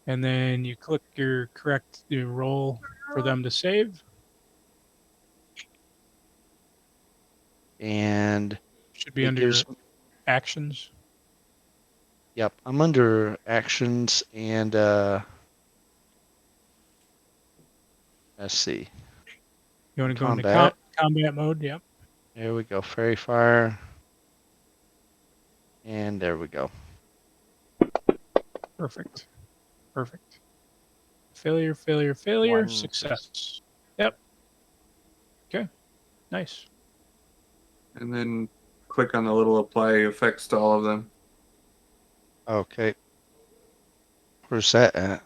[SPEAKER 3] And then you click your roll for them to save.
[SPEAKER 7] And
[SPEAKER 3] Should be
[SPEAKER 7] it
[SPEAKER 3] under
[SPEAKER 7] gives.
[SPEAKER 3] your actions.
[SPEAKER 7] Yep, I'm under actions and let's see.
[SPEAKER 3] You want to go into
[SPEAKER 7] Combat.
[SPEAKER 3] combat mode? Yep.
[SPEAKER 7] There we go. Fairy fire. And there we go.
[SPEAKER 3] Perfect. Perfect. Failure, failure, failure,
[SPEAKER 8] 1
[SPEAKER 3] success. Yep. Okay. Nice.
[SPEAKER 5] And then click on the little apply effects to all of them.
[SPEAKER 7] Okay. Where's that at?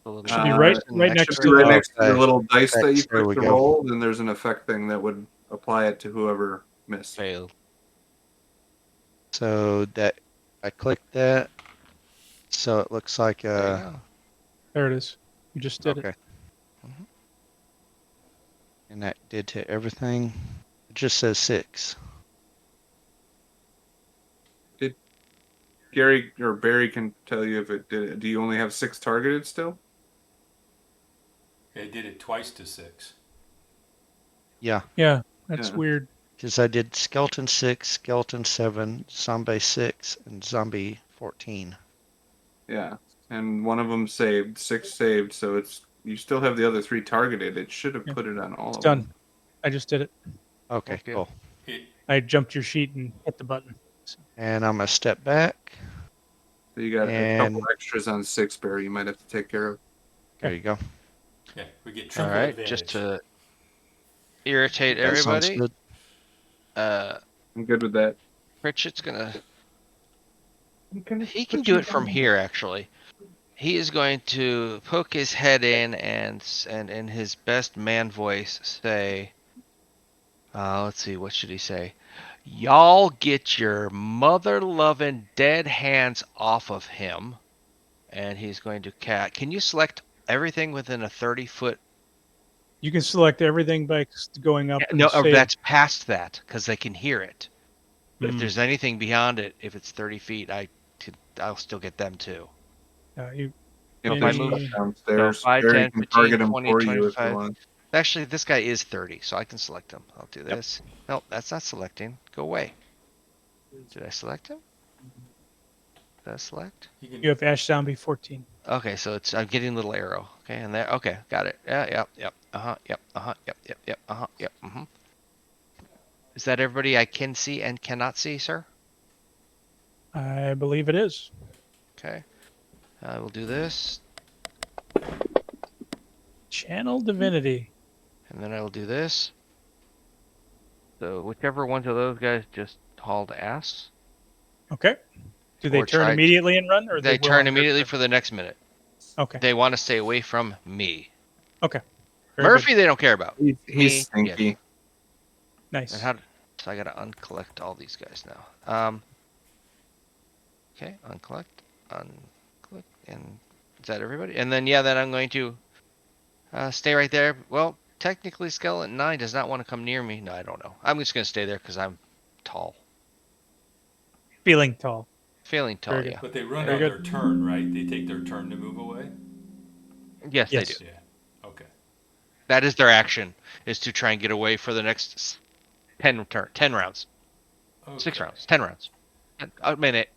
[SPEAKER 3] Should be right
[SPEAKER 7] Action,
[SPEAKER 3] next
[SPEAKER 5] Should
[SPEAKER 3] to
[SPEAKER 5] be right
[SPEAKER 3] the
[SPEAKER 5] next to the
[SPEAKER 7] okay.
[SPEAKER 5] little dice that you
[SPEAKER 7] Effects, there
[SPEAKER 5] click
[SPEAKER 7] we
[SPEAKER 5] to
[SPEAKER 7] go.
[SPEAKER 5] roll. Then there's an effect thing that would apply it to whoever missed.
[SPEAKER 6] Failed.
[SPEAKER 7] So that I clicked that. So it looks like
[SPEAKER 6] There you go.
[SPEAKER 3] There it is. You just did
[SPEAKER 7] okay.
[SPEAKER 3] it.
[SPEAKER 7] And that did hit everything. It just says 6.
[SPEAKER 5] Gary or Barry can tell you if it did it. Do you only have 6 targeted still?
[SPEAKER 4] It did it twice to 6.
[SPEAKER 7] Yeah.
[SPEAKER 3] Yeah, that's
[SPEAKER 5] Yeah.
[SPEAKER 3] weird.
[SPEAKER 7] Because I did skeleton 6, skeleton 7, zombie 6, and zombie 14.
[SPEAKER 5] Yeah. And one of them saved, 6 saved, so it's you still have the other 3 targeted. It should have
[SPEAKER 3] Yeah.
[SPEAKER 5] put it on all
[SPEAKER 3] It's
[SPEAKER 5] of
[SPEAKER 3] done.
[SPEAKER 5] them.
[SPEAKER 3] I just did it.
[SPEAKER 7] Okay,
[SPEAKER 6] Okay.
[SPEAKER 7] cool.
[SPEAKER 4] It
[SPEAKER 3] I jumped your sheet and hit the button. So,
[SPEAKER 7] And I'm going to step back.
[SPEAKER 5] So you got a couple
[SPEAKER 7] And
[SPEAKER 5] extras on 6, Barry, you might have to take care of.
[SPEAKER 7] there you go.
[SPEAKER 4] yeah, we get
[SPEAKER 6] All
[SPEAKER 4] triple
[SPEAKER 6] right,
[SPEAKER 4] advantage.
[SPEAKER 6] just to irritate
[SPEAKER 7] That sounds
[SPEAKER 6] everybody,
[SPEAKER 7] good.
[SPEAKER 5] I'm good with that.
[SPEAKER 6] Pritchett's gonna. He
[SPEAKER 5] Put
[SPEAKER 6] can do
[SPEAKER 5] you
[SPEAKER 6] it from
[SPEAKER 5] down.
[SPEAKER 6] here, actually. He is going to poke his head in and in his best man voice say, let's see, what should he say? Y'all get your mother-loving dead hands off of him. And he's going to Can you select everything within a 30-foot?
[SPEAKER 3] you can select everything by going up
[SPEAKER 6] No,
[SPEAKER 3] and save.
[SPEAKER 6] that's past that because they can hear it. But if
[SPEAKER 3] Mm.
[SPEAKER 6] there's anything beyond it, if it's 30 feet, I'll still get them too.
[SPEAKER 3] You
[SPEAKER 5] Yeah,
[SPEAKER 6] if I
[SPEAKER 5] push
[SPEAKER 6] move-
[SPEAKER 5] that downstairs.
[SPEAKER 6] so 5,
[SPEAKER 5] Barry
[SPEAKER 6] 10,
[SPEAKER 5] can
[SPEAKER 6] 15,
[SPEAKER 5] target him
[SPEAKER 6] 20,
[SPEAKER 5] for you if you
[SPEAKER 6] 25.
[SPEAKER 5] want.
[SPEAKER 6] Actually, this guy is 30, so I can select him. I'll do this. Nope, that's not selecting. Go away. Did I select him? Did I select?
[SPEAKER 3] You have Ash Zombie 14.
[SPEAKER 6] Okay, so it's I'm getting a little arrow. Okay, and there. Okay, got it. Yeah, yep. Yep. Is that everybody I can see and cannot see, sir?
[SPEAKER 3] I believe it is.
[SPEAKER 6] Okay. I will do this,
[SPEAKER 3] Channel Divinity.
[SPEAKER 6] and then I will do this. So whichever one of those guys just hauled ass.
[SPEAKER 3] Okay. Do they
[SPEAKER 6] Or
[SPEAKER 3] turn
[SPEAKER 6] tried-
[SPEAKER 3] immediately and run, or
[SPEAKER 6] They
[SPEAKER 3] will
[SPEAKER 6] turn
[SPEAKER 3] on their
[SPEAKER 6] immediately
[SPEAKER 3] turn?
[SPEAKER 6] for the next minute.
[SPEAKER 3] Okay.
[SPEAKER 6] They want to stay away from me.
[SPEAKER 3] Very
[SPEAKER 6] Murphy, they don't care about.
[SPEAKER 5] He's
[SPEAKER 6] Me,
[SPEAKER 5] stinky.
[SPEAKER 6] yes.
[SPEAKER 3] good. Nice.
[SPEAKER 6] And how? So I gotta uncollect all these guys now. Okay, uncollect, and is that everybody? And then then I'm going to stay right there. Well, technically, Skeleton 9 does not want to come near me. No, I don't know. I'm just gonna stay there because I'm tall,
[SPEAKER 3] Feeling tall.
[SPEAKER 6] feeling tall.
[SPEAKER 3] Very good.
[SPEAKER 6] Yeah.
[SPEAKER 4] But they run
[SPEAKER 3] Very
[SPEAKER 4] on
[SPEAKER 3] good.
[SPEAKER 4] their turn, right? They take their turn to move away.
[SPEAKER 6] Yes,
[SPEAKER 3] Yes.
[SPEAKER 6] they do.
[SPEAKER 4] Yeah. Okay.
[SPEAKER 6] That is their action, is to try and get away for the next 10 rounds, 6
[SPEAKER 4] Okay.
[SPEAKER 6] rounds, 10 rounds, a minute.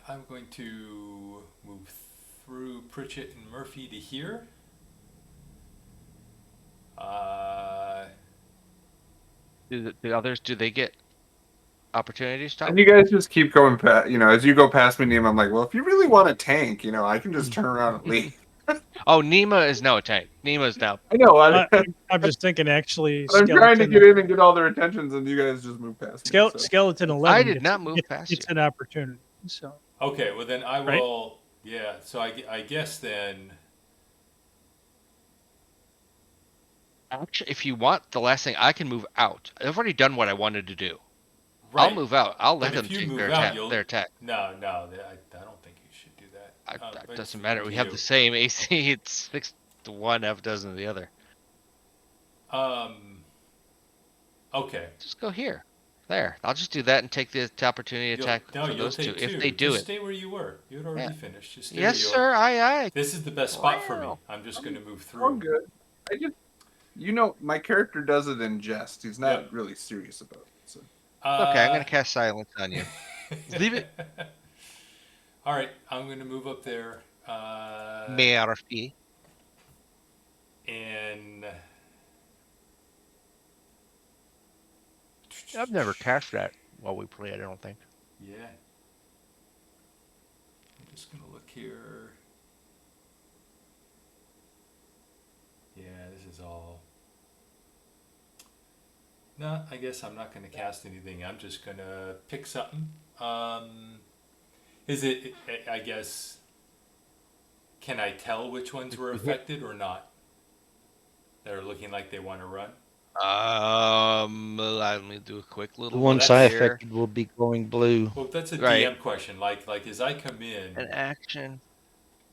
[SPEAKER 4] I'm going to move through Pritchett and Murphy to here.
[SPEAKER 6] Do the others? Do they get opportunities? Tom?
[SPEAKER 5] And you guys just keep going past. As you go past me, Neem, I'm like, well, if you really want a tank, I can just turn around and leave.
[SPEAKER 6] Oh, Nima is now a tank. Nima's now.
[SPEAKER 5] I know.
[SPEAKER 3] I'm just thinking, actually,
[SPEAKER 5] I'm trying to
[SPEAKER 3] skeleton.
[SPEAKER 5] get in and get all their attentions, and you guys just move past me. so.
[SPEAKER 3] Skeleton 11.
[SPEAKER 6] I did not move past
[SPEAKER 3] It's
[SPEAKER 6] you.
[SPEAKER 3] an opportunity. So
[SPEAKER 4] Okay. Well, then I
[SPEAKER 3] Right?
[SPEAKER 4] will. Yeah. So I guess then.
[SPEAKER 6] Actually, if you want the last thing, I can move out. I've already done what I wanted to do.
[SPEAKER 4] Right.
[SPEAKER 6] I'll move out. I'll
[SPEAKER 4] But
[SPEAKER 6] let them
[SPEAKER 4] if you
[SPEAKER 6] take
[SPEAKER 4] move
[SPEAKER 6] their
[SPEAKER 4] out,
[SPEAKER 6] attack.
[SPEAKER 4] you'll-
[SPEAKER 6] Their attack.
[SPEAKER 4] No. I don't think you should do that. But
[SPEAKER 6] It
[SPEAKER 4] it's
[SPEAKER 6] doesn't matter.
[SPEAKER 4] up
[SPEAKER 6] We
[SPEAKER 4] to
[SPEAKER 6] have
[SPEAKER 4] you.
[SPEAKER 6] the same AC. It's 6 to 1, half a dozen of the other.
[SPEAKER 4] Okay.
[SPEAKER 6] Just go here. There. I'll just do that and take the opportunity attack for
[SPEAKER 4] you'll
[SPEAKER 6] those two
[SPEAKER 4] take
[SPEAKER 6] if they do
[SPEAKER 4] Just
[SPEAKER 6] it.
[SPEAKER 4] stay where you were. You had already
[SPEAKER 6] Yeah.
[SPEAKER 4] finished. Just stay
[SPEAKER 6] Yes,
[SPEAKER 4] where you
[SPEAKER 6] sir.
[SPEAKER 4] are.
[SPEAKER 6] Aye.
[SPEAKER 4] This is the best spot for me.
[SPEAKER 6] Wow.
[SPEAKER 4] I'm just going to move
[SPEAKER 5] All
[SPEAKER 4] through.
[SPEAKER 5] good. I just, my character does it in jest. He's not
[SPEAKER 4] Yep.
[SPEAKER 5] really serious about it. So.
[SPEAKER 6] Okay, I'm gonna cast silence on you. Leave it.
[SPEAKER 4] All right, I'm going to move up there.
[SPEAKER 6] Murphy.
[SPEAKER 4] And
[SPEAKER 6] I've never cast that while we play. I don't think.
[SPEAKER 4] yeah, I'm just going to look here. Yeah, this is all. No, I guess I'm not going to cast anything. I'm just going to pick something. Is it? I guess. Can I tell which ones were affected or not? They're looking like they want to run.
[SPEAKER 6] Let me do a quick
[SPEAKER 7] The
[SPEAKER 6] little.
[SPEAKER 7] ones
[SPEAKER 4] that's
[SPEAKER 7] I
[SPEAKER 6] here.
[SPEAKER 7] affected will be glowing blue.
[SPEAKER 4] Well, that's a
[SPEAKER 6] Right.
[SPEAKER 4] DM question. Like as I come in,
[SPEAKER 6] An action.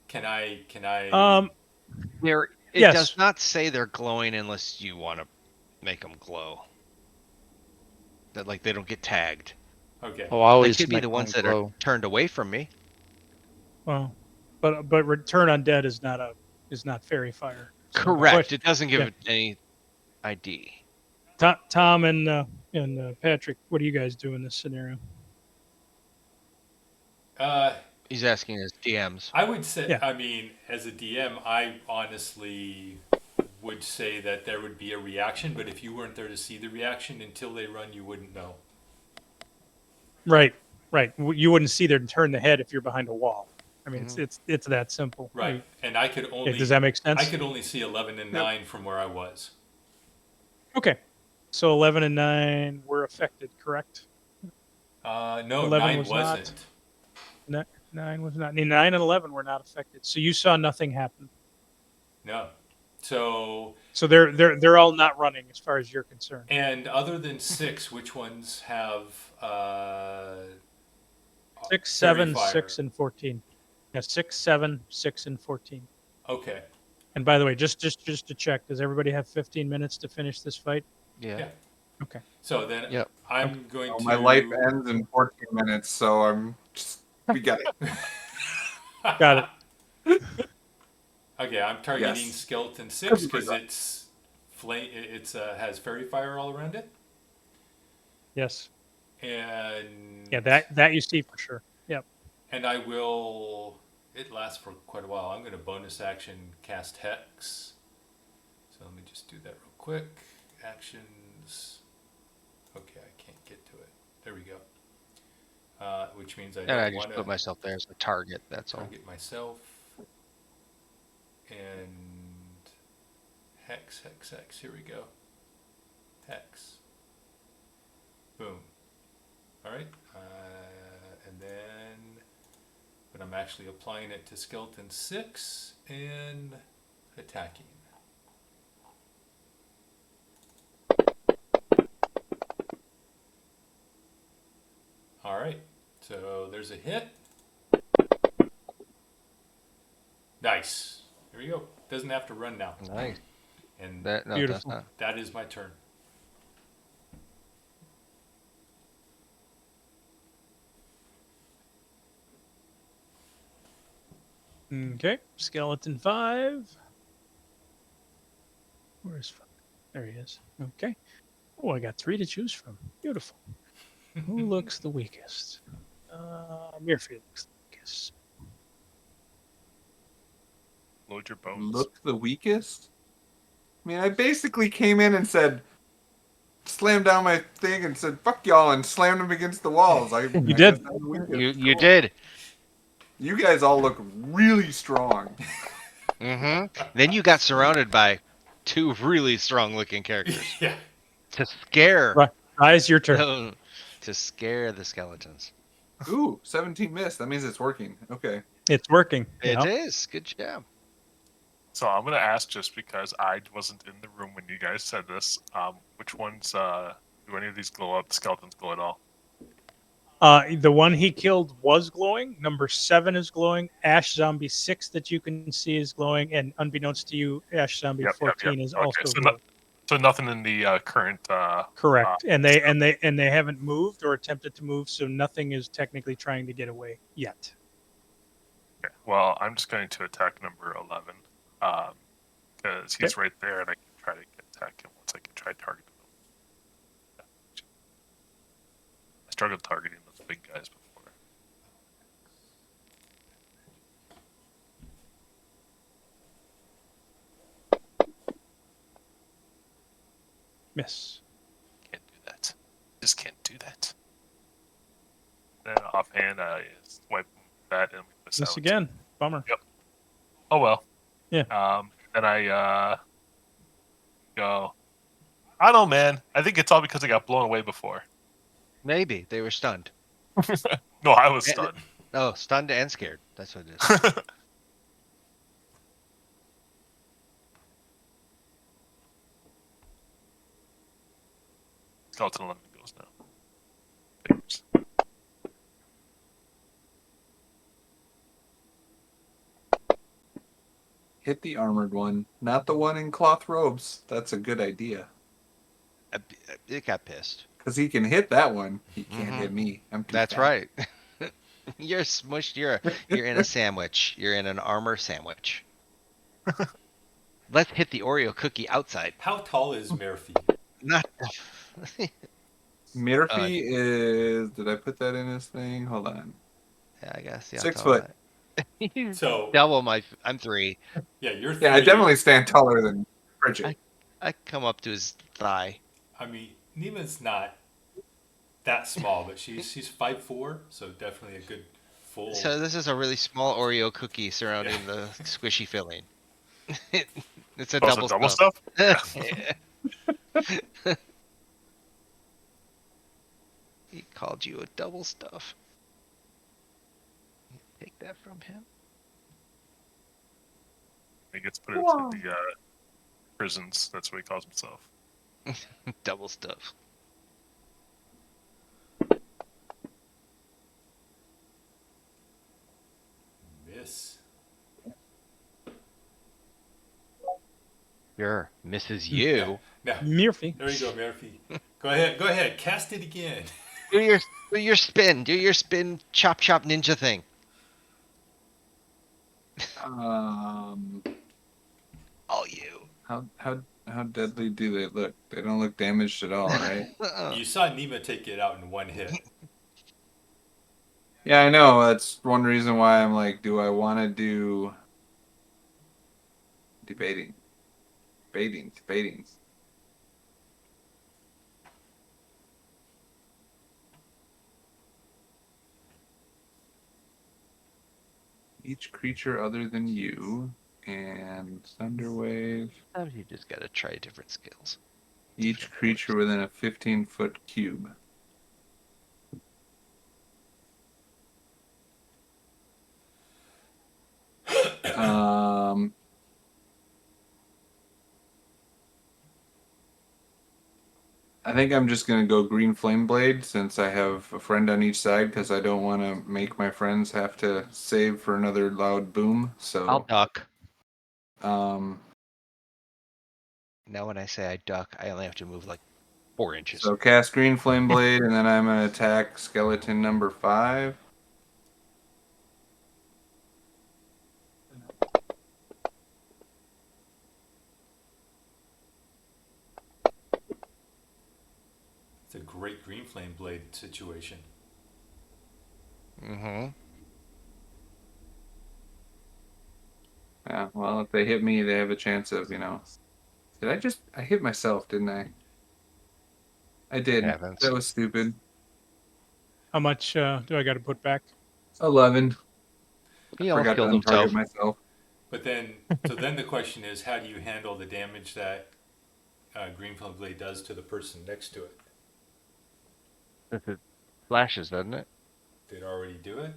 [SPEAKER 4] can I?
[SPEAKER 6] There. It
[SPEAKER 3] Yes.
[SPEAKER 6] does not say they're glowing unless you want to make them glow. That like they don't get tagged.
[SPEAKER 4] Okay.
[SPEAKER 7] Oh, I
[SPEAKER 6] They
[SPEAKER 7] always
[SPEAKER 6] could be
[SPEAKER 7] make
[SPEAKER 6] the ones
[SPEAKER 7] mine
[SPEAKER 6] that are
[SPEAKER 7] glow.
[SPEAKER 6] turned away from me.
[SPEAKER 3] well, but Return Undead is not fairy fire. So my
[SPEAKER 6] Correct.
[SPEAKER 3] question-
[SPEAKER 6] It doesn't give
[SPEAKER 3] yeah.
[SPEAKER 6] it any ID.
[SPEAKER 3] Tom and Patrick, what do you guys do in this scenario?
[SPEAKER 6] He's asking his DMs.
[SPEAKER 4] I would say,
[SPEAKER 3] Yeah.
[SPEAKER 4] I mean, as a DM, I honestly would say that there would be a reaction, but if you weren't there to see the reaction until they run, you wouldn't know.
[SPEAKER 3] Right. You wouldn't see them turn the head if you're behind a wall. I mean,
[SPEAKER 6] Mhm.
[SPEAKER 3] it's that simple.
[SPEAKER 4] Right. And I could
[SPEAKER 3] Yeah,
[SPEAKER 4] only
[SPEAKER 3] does that make sense?
[SPEAKER 4] I could only see 11 and 9 from where I was.
[SPEAKER 3] Okay. So 11 and 9 were affected, correct?
[SPEAKER 4] No,
[SPEAKER 3] 11
[SPEAKER 4] 9
[SPEAKER 3] was not.
[SPEAKER 4] wasn't.
[SPEAKER 3] 9 was not. 9 and 11 were not affected. So you saw nothing happen.
[SPEAKER 4] No. So,
[SPEAKER 3] So they're all not running as far as you're concerned.
[SPEAKER 4] and other than 6, which ones have
[SPEAKER 3] 6,
[SPEAKER 4] fairy
[SPEAKER 3] 7,
[SPEAKER 4] fire?
[SPEAKER 3] 6, and 14. Yeah, 6, 7, 6, and 14.
[SPEAKER 4] Okay.
[SPEAKER 3] And by the way, just to check, does everybody have 15 minutes to finish this fight?
[SPEAKER 6] Yeah.
[SPEAKER 3] Okay.
[SPEAKER 4] So then
[SPEAKER 6] Yep.
[SPEAKER 4] I'm going to
[SPEAKER 5] My life ends in 14 minutes, so we got it.
[SPEAKER 3] Got it.
[SPEAKER 4] Okay, I'm targeting
[SPEAKER 5] Yes.
[SPEAKER 4] skeleton 6
[SPEAKER 5] Could be
[SPEAKER 4] because
[SPEAKER 5] pretty
[SPEAKER 4] it's has fairy fire all around it,
[SPEAKER 3] Yes.
[SPEAKER 4] and
[SPEAKER 3] Yeah, that you see for sure. Yep.
[SPEAKER 4] and I will. It lasts for quite a while. I'm going to bonus action cast hex. So let me just do that real quick. Actions. Okay, I can't get to it. There we go. Which means I
[SPEAKER 6] And I
[SPEAKER 4] don't
[SPEAKER 6] just
[SPEAKER 4] want
[SPEAKER 6] put
[SPEAKER 4] to
[SPEAKER 6] myself there as a target. That's all.
[SPEAKER 4] target myself. And hex. Here we go. Hex. Boom. All right. And then, but I'm actually applying it to skeleton 6 and attacking. All right. So there's a hit. Nice. Here we go. Doesn't have to run now.
[SPEAKER 6] Nice.
[SPEAKER 4] And
[SPEAKER 6] That no,
[SPEAKER 3] Beautiful.
[SPEAKER 6] that's not.
[SPEAKER 4] that is my turn.
[SPEAKER 3] Okay. Skeleton 5. Where's 5? There he is. Okay. Oh, I got 3 to choose from. Beautiful. Who looks the weakest? Murphy looks the weakest.
[SPEAKER 1] Load your bones.
[SPEAKER 5] Look the weakest? I mean, I basically came in and said, slammed down my thing and said, fuck y'all, and slammed them against the walls. I
[SPEAKER 3] You
[SPEAKER 5] guess
[SPEAKER 3] did.
[SPEAKER 5] I'm the weakest.
[SPEAKER 6] You
[SPEAKER 5] Cool.
[SPEAKER 6] did.
[SPEAKER 5] You guys all look really strong.
[SPEAKER 6] Then you got surrounded by 2 really strong-looking characters
[SPEAKER 4] Yeah.
[SPEAKER 6] to scare.
[SPEAKER 3] Right. Rise your turn.
[SPEAKER 6] To scare the skeletons.
[SPEAKER 5] Ooh, 17 missed. That means it's working. Okay.
[SPEAKER 3] It's working.
[SPEAKER 6] It
[SPEAKER 3] Yeah.
[SPEAKER 6] is. Good job.
[SPEAKER 1] So I'm gonna ask, just because I wasn't in the room when you guys said this, which ones do any of these glow up? The skeletons glow at all?
[SPEAKER 3] The one he killed was glowing. Number 7 is glowing. Ash Zombie 6 that you can see is glowing, and unbeknownst to you, Ash Zombie
[SPEAKER 1] Yep.
[SPEAKER 3] 14 is
[SPEAKER 1] Okay,
[SPEAKER 3] also
[SPEAKER 1] so
[SPEAKER 3] glowing.
[SPEAKER 1] So nothing in the current.
[SPEAKER 3] Correct. And they haven't moved or attempted to move, so nothing is technically trying to get away yet.
[SPEAKER 1] Okay. Well, I'm just going to attack number 11 because he's right there, and I can try to attack him once I can try targeting him. I struggled targeting those big guys before.
[SPEAKER 3] Miss.
[SPEAKER 1] Can't do that. Just can't do that. Then offhand, I swipe that and we miss
[SPEAKER 3] Miss
[SPEAKER 1] out.
[SPEAKER 3] again. Bummer.
[SPEAKER 1] Yep. Oh well.
[SPEAKER 3] Yeah.
[SPEAKER 1] Then I go. I don't know, man. I think it's all because I got blown away before.
[SPEAKER 6] Maybe they were stunned.
[SPEAKER 1] No, I was stunned.
[SPEAKER 6] Oh, stunned and scared. That's what it is.
[SPEAKER 1] Skeleton 11 goes now. Fingers.
[SPEAKER 5] Hit the armored one, not the one in cloth robes. That's a good idea.
[SPEAKER 6] It got pissed.
[SPEAKER 5] Because he can hit that one. He can't hit me. I'm too
[SPEAKER 6] That's
[SPEAKER 5] fat.
[SPEAKER 6] right. You're smushed. You're in a sandwich. You're in an armor sandwich. Let's hit the Oreo cookie outside.
[SPEAKER 4] How tall is Murphy?
[SPEAKER 6] Not.
[SPEAKER 5] Murphy is. Did I put that in his thing? Hold on.
[SPEAKER 6] Yeah, I guess. Yeah,
[SPEAKER 5] 6 foot.
[SPEAKER 4] So
[SPEAKER 6] double my. I'm 3.
[SPEAKER 4] yeah, you're
[SPEAKER 5] Yeah, I
[SPEAKER 4] 3.
[SPEAKER 5] definitely stand taller than Bridget.
[SPEAKER 6] I come up to his thigh.
[SPEAKER 4] I mean, Nima's not that small, but she's 5'4", so definitely a good full.
[SPEAKER 6] So this is a really small Oreo cookie surrounding the squishy filling. It's a
[SPEAKER 1] Oh,
[SPEAKER 6] double,
[SPEAKER 1] so double
[SPEAKER 6] stuff.
[SPEAKER 1] stuff?
[SPEAKER 6] He called you a double stuff. Take that from him.
[SPEAKER 1] He gets put into the prisons. That's what he calls himself.
[SPEAKER 6] Double stuff.
[SPEAKER 4] Miss.
[SPEAKER 6] Sure, misses you.
[SPEAKER 4] Now,
[SPEAKER 3] Murphy.
[SPEAKER 4] there you go, Murphy. Go ahead. Cast it again.
[SPEAKER 6] Do your spin. Do your spin. Chop ninja thing. All you.
[SPEAKER 5] How deadly do they look? They don't look damaged at all, right?
[SPEAKER 4] You saw Nima take it out in one hit.
[SPEAKER 5] Yeah, I know. That's one reason why I'm like, do I want to do debating. Each creature other than you and Thunderwave.
[SPEAKER 6] Sometimes you just gotta try different skills.
[SPEAKER 5] Each creature within a 15-foot cube. Um, I think I'm just gonna go Green Flame Blade since I have a friend on each side because I don't want to make my friends have to save for another loud boom.
[SPEAKER 6] I'll
[SPEAKER 5] So,
[SPEAKER 6] duck.
[SPEAKER 5] um,
[SPEAKER 6] Now when I say I duck, I only have to move like 4 inches.
[SPEAKER 5] so cast Green Flame Blade and then I'm gonna attack skeleton number 5.
[SPEAKER 4] It's a great green flame blade situation.
[SPEAKER 6] Mm-hmm.
[SPEAKER 5] Yeah, well, if they hit me, they have a chance of, I hit myself, didn't I? I did.
[SPEAKER 6] Happens.
[SPEAKER 5] That was stupid.
[SPEAKER 3] How much do I got to put back?
[SPEAKER 5] 11.
[SPEAKER 6] He almost
[SPEAKER 5] Forgot to
[SPEAKER 6] killed
[SPEAKER 5] untarget
[SPEAKER 6] himself.
[SPEAKER 5] myself.
[SPEAKER 4] But then, so then the question is, how do you handle the damage that green flame blade does to the person next to it?
[SPEAKER 6] If it flashes, doesn't it?
[SPEAKER 4] Did it already do it?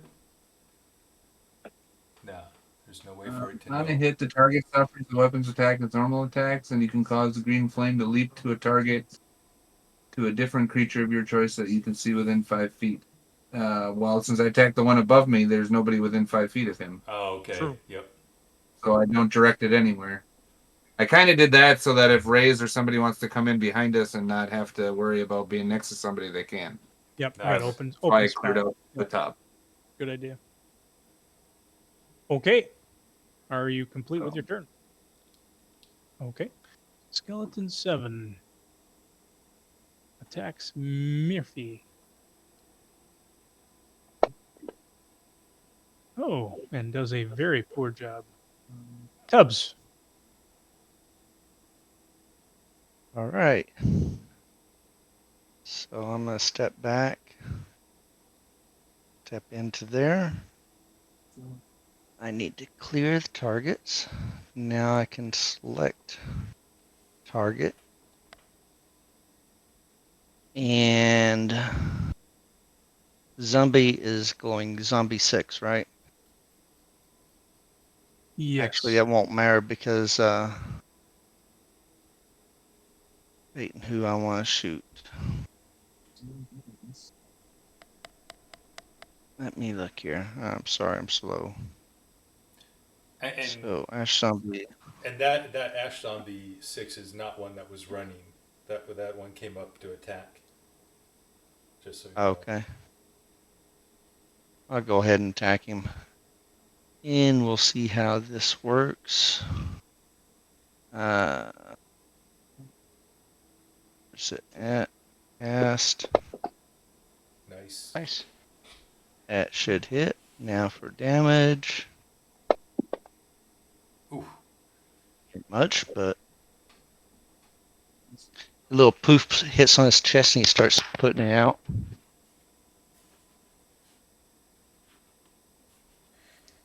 [SPEAKER 4] No, there's no way for it to
[SPEAKER 5] On
[SPEAKER 4] know.
[SPEAKER 5] a hit, the target suffers the weapon's attack as normal attacks, and you can cause the green flame to leap to a target to a different creature of your choice that you can see within 5 feet. Well, since I attacked the one above me, there's nobody within 5 feet of him,
[SPEAKER 4] Oh, okay.
[SPEAKER 3] True.
[SPEAKER 4] Yep.
[SPEAKER 5] so I don't direct it anywhere. I kind of did that so that if Rays or somebody wants to come in behind us and not have to worry about being next to somebody, they can.
[SPEAKER 3] Yep, I
[SPEAKER 4] Nice.
[SPEAKER 3] got open
[SPEAKER 5] That's why I
[SPEAKER 3] open
[SPEAKER 5] cleared
[SPEAKER 3] spot.
[SPEAKER 5] out the
[SPEAKER 3] Yep,
[SPEAKER 5] top.
[SPEAKER 3] good idea. Okay, are you complete with
[SPEAKER 5] So,
[SPEAKER 3] your turn? Okay, skeleton 7 attacks Murphy. Oh, and does a very poor job. Tubbs.
[SPEAKER 7] All right. So I'm gonna step back, step into there. I need to clear the targets. Now I can select target. And zombie is going zombie 6, right?
[SPEAKER 3] Yes.
[SPEAKER 7] Actually, that won't matter because wait, who I want to shoot. Let me look here. I'm sorry, I'm slow.
[SPEAKER 4] And
[SPEAKER 7] So Ash Zombie.
[SPEAKER 4] and that ash zombie 6 is not one that was running. That one came up to attack. Just so you know.
[SPEAKER 7] Okay. I'll go ahead and attack him. And we'll see how this works. Where's it at? Cast.
[SPEAKER 4] Nice.
[SPEAKER 6] Nice.
[SPEAKER 7] That should hit. Now for damage.
[SPEAKER 4] Ooh.
[SPEAKER 7] Not much, but a little poof hits on his chest and he starts putting it out.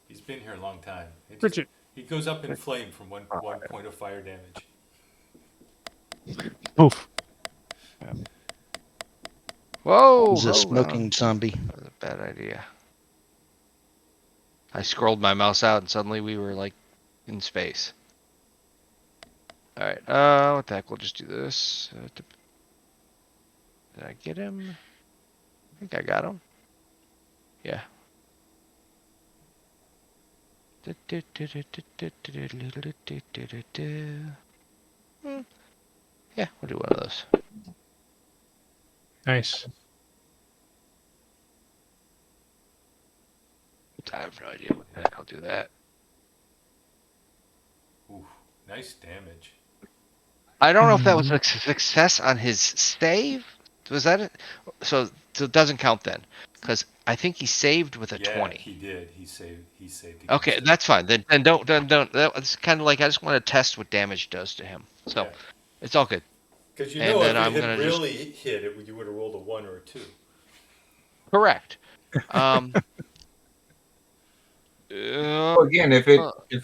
[SPEAKER 4] He's been here a long time.
[SPEAKER 3] Bridget.
[SPEAKER 4] He goes up in flame from one point of fire damage.
[SPEAKER 3] Oof.
[SPEAKER 6] Whoa!
[SPEAKER 7] He's a smoking zombie.
[SPEAKER 6] That was a bad idea. I scrolled my mouse out and suddenly we were like in space. Alright, what the heck, we'll just do this. Did I get him? I think I got him. Yeah. Yeah, we'll do one of those.
[SPEAKER 3] Nice.
[SPEAKER 6] I have no idea what the heck I'll do that.
[SPEAKER 4] Ooh, Nice damage.
[SPEAKER 6] I don't know if that was a success on his save. Was that it? So it doesn't count then, because I think he saved with a
[SPEAKER 4] Yeah,
[SPEAKER 6] 20.
[SPEAKER 4] he did. He saved. against
[SPEAKER 6] Okay,
[SPEAKER 4] it.
[SPEAKER 6] that's fine. Then don't. That was kind of like I just want to test what damage does to him. So
[SPEAKER 4] Yeah.
[SPEAKER 6] it's all good.
[SPEAKER 4] Because you
[SPEAKER 6] And
[SPEAKER 4] know,
[SPEAKER 6] then
[SPEAKER 4] if it
[SPEAKER 6] I'm
[SPEAKER 4] had
[SPEAKER 6] gonna
[SPEAKER 4] really hit it, you would have rolled a 1 or a 2.
[SPEAKER 6] correct.
[SPEAKER 5] Well, again, if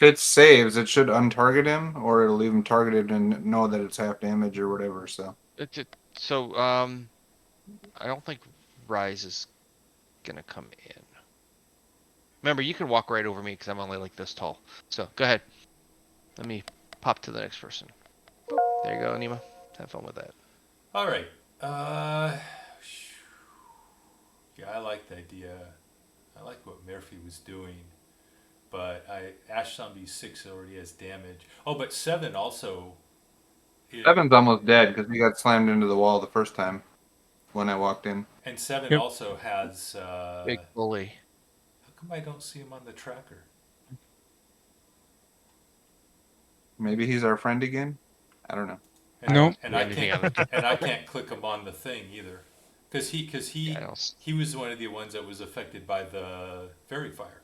[SPEAKER 5] it saves, it should untarget him, or it'll leave him targeted and know that it's half damage or whatever. So
[SPEAKER 6] So I don't think Rise is gonna come in. Remember, you can walk right over me because I'm only like this tall. So go ahead. Let me pop to the next person. Boop. There you go, Nima. Have fun with that.
[SPEAKER 4] All right. Yeah, I like the idea. I like what Murphy was doing, but Ash Zombie 6 already has damage. Oh, but 7 also.
[SPEAKER 5] Evan's almost dead because he got slammed into the wall the first time when I walked in.
[SPEAKER 4] And 7
[SPEAKER 3] Yep.
[SPEAKER 4] also has.
[SPEAKER 6] Big bully.
[SPEAKER 4] How come I don't see him on the tracker?
[SPEAKER 5] Maybe he's our friend again. I don't know.
[SPEAKER 4] And,
[SPEAKER 3] Nope.
[SPEAKER 4] and
[SPEAKER 6] Yeah,
[SPEAKER 4] I
[SPEAKER 6] anything
[SPEAKER 4] can't.
[SPEAKER 6] on
[SPEAKER 4] And I can't click him on the thing either, because
[SPEAKER 6] Yeah, I don't.
[SPEAKER 4] he was one of the ones that was affected by the fairy fire.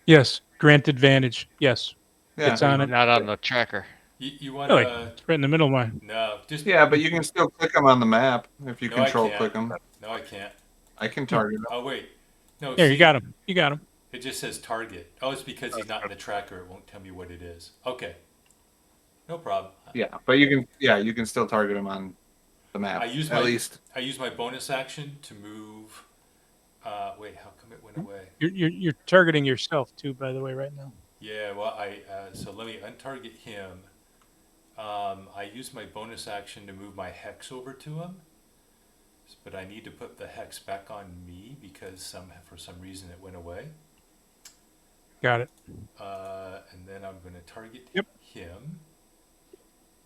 [SPEAKER 3] Yes. Grant advantage. Yes.
[SPEAKER 5] Yeah,
[SPEAKER 3] It's on it.
[SPEAKER 6] Not on the tracker.
[SPEAKER 4] You want
[SPEAKER 3] Really?
[SPEAKER 4] to?
[SPEAKER 3] It's right in the middle of mine.
[SPEAKER 4] No, just
[SPEAKER 5] yeah, but you can still click him on the map if you
[SPEAKER 4] No, I
[SPEAKER 5] control
[SPEAKER 4] can't.
[SPEAKER 5] click him.
[SPEAKER 4] No, I can't.
[SPEAKER 5] I can target him.
[SPEAKER 4] Oh wait, no.
[SPEAKER 3] There,
[SPEAKER 4] see,
[SPEAKER 3] you got him. You got him.
[SPEAKER 4] It just says target. Oh, it's because he's not in the tracker. It won't tell me what it is. Okay, no problem.
[SPEAKER 5] Yeah, but you can still target him on the map.
[SPEAKER 4] I use
[SPEAKER 5] at least.
[SPEAKER 4] I use my bonus action to move. Wait, how come it went away?
[SPEAKER 3] You're targeting yourself too, by the way, right now.
[SPEAKER 4] Yeah, well, so let me untarget him. I use my bonus action to move my hex over to him, but I need to put the hex back on me because for some reason it went away.
[SPEAKER 3] Got it.
[SPEAKER 4] And then I'm going to target him.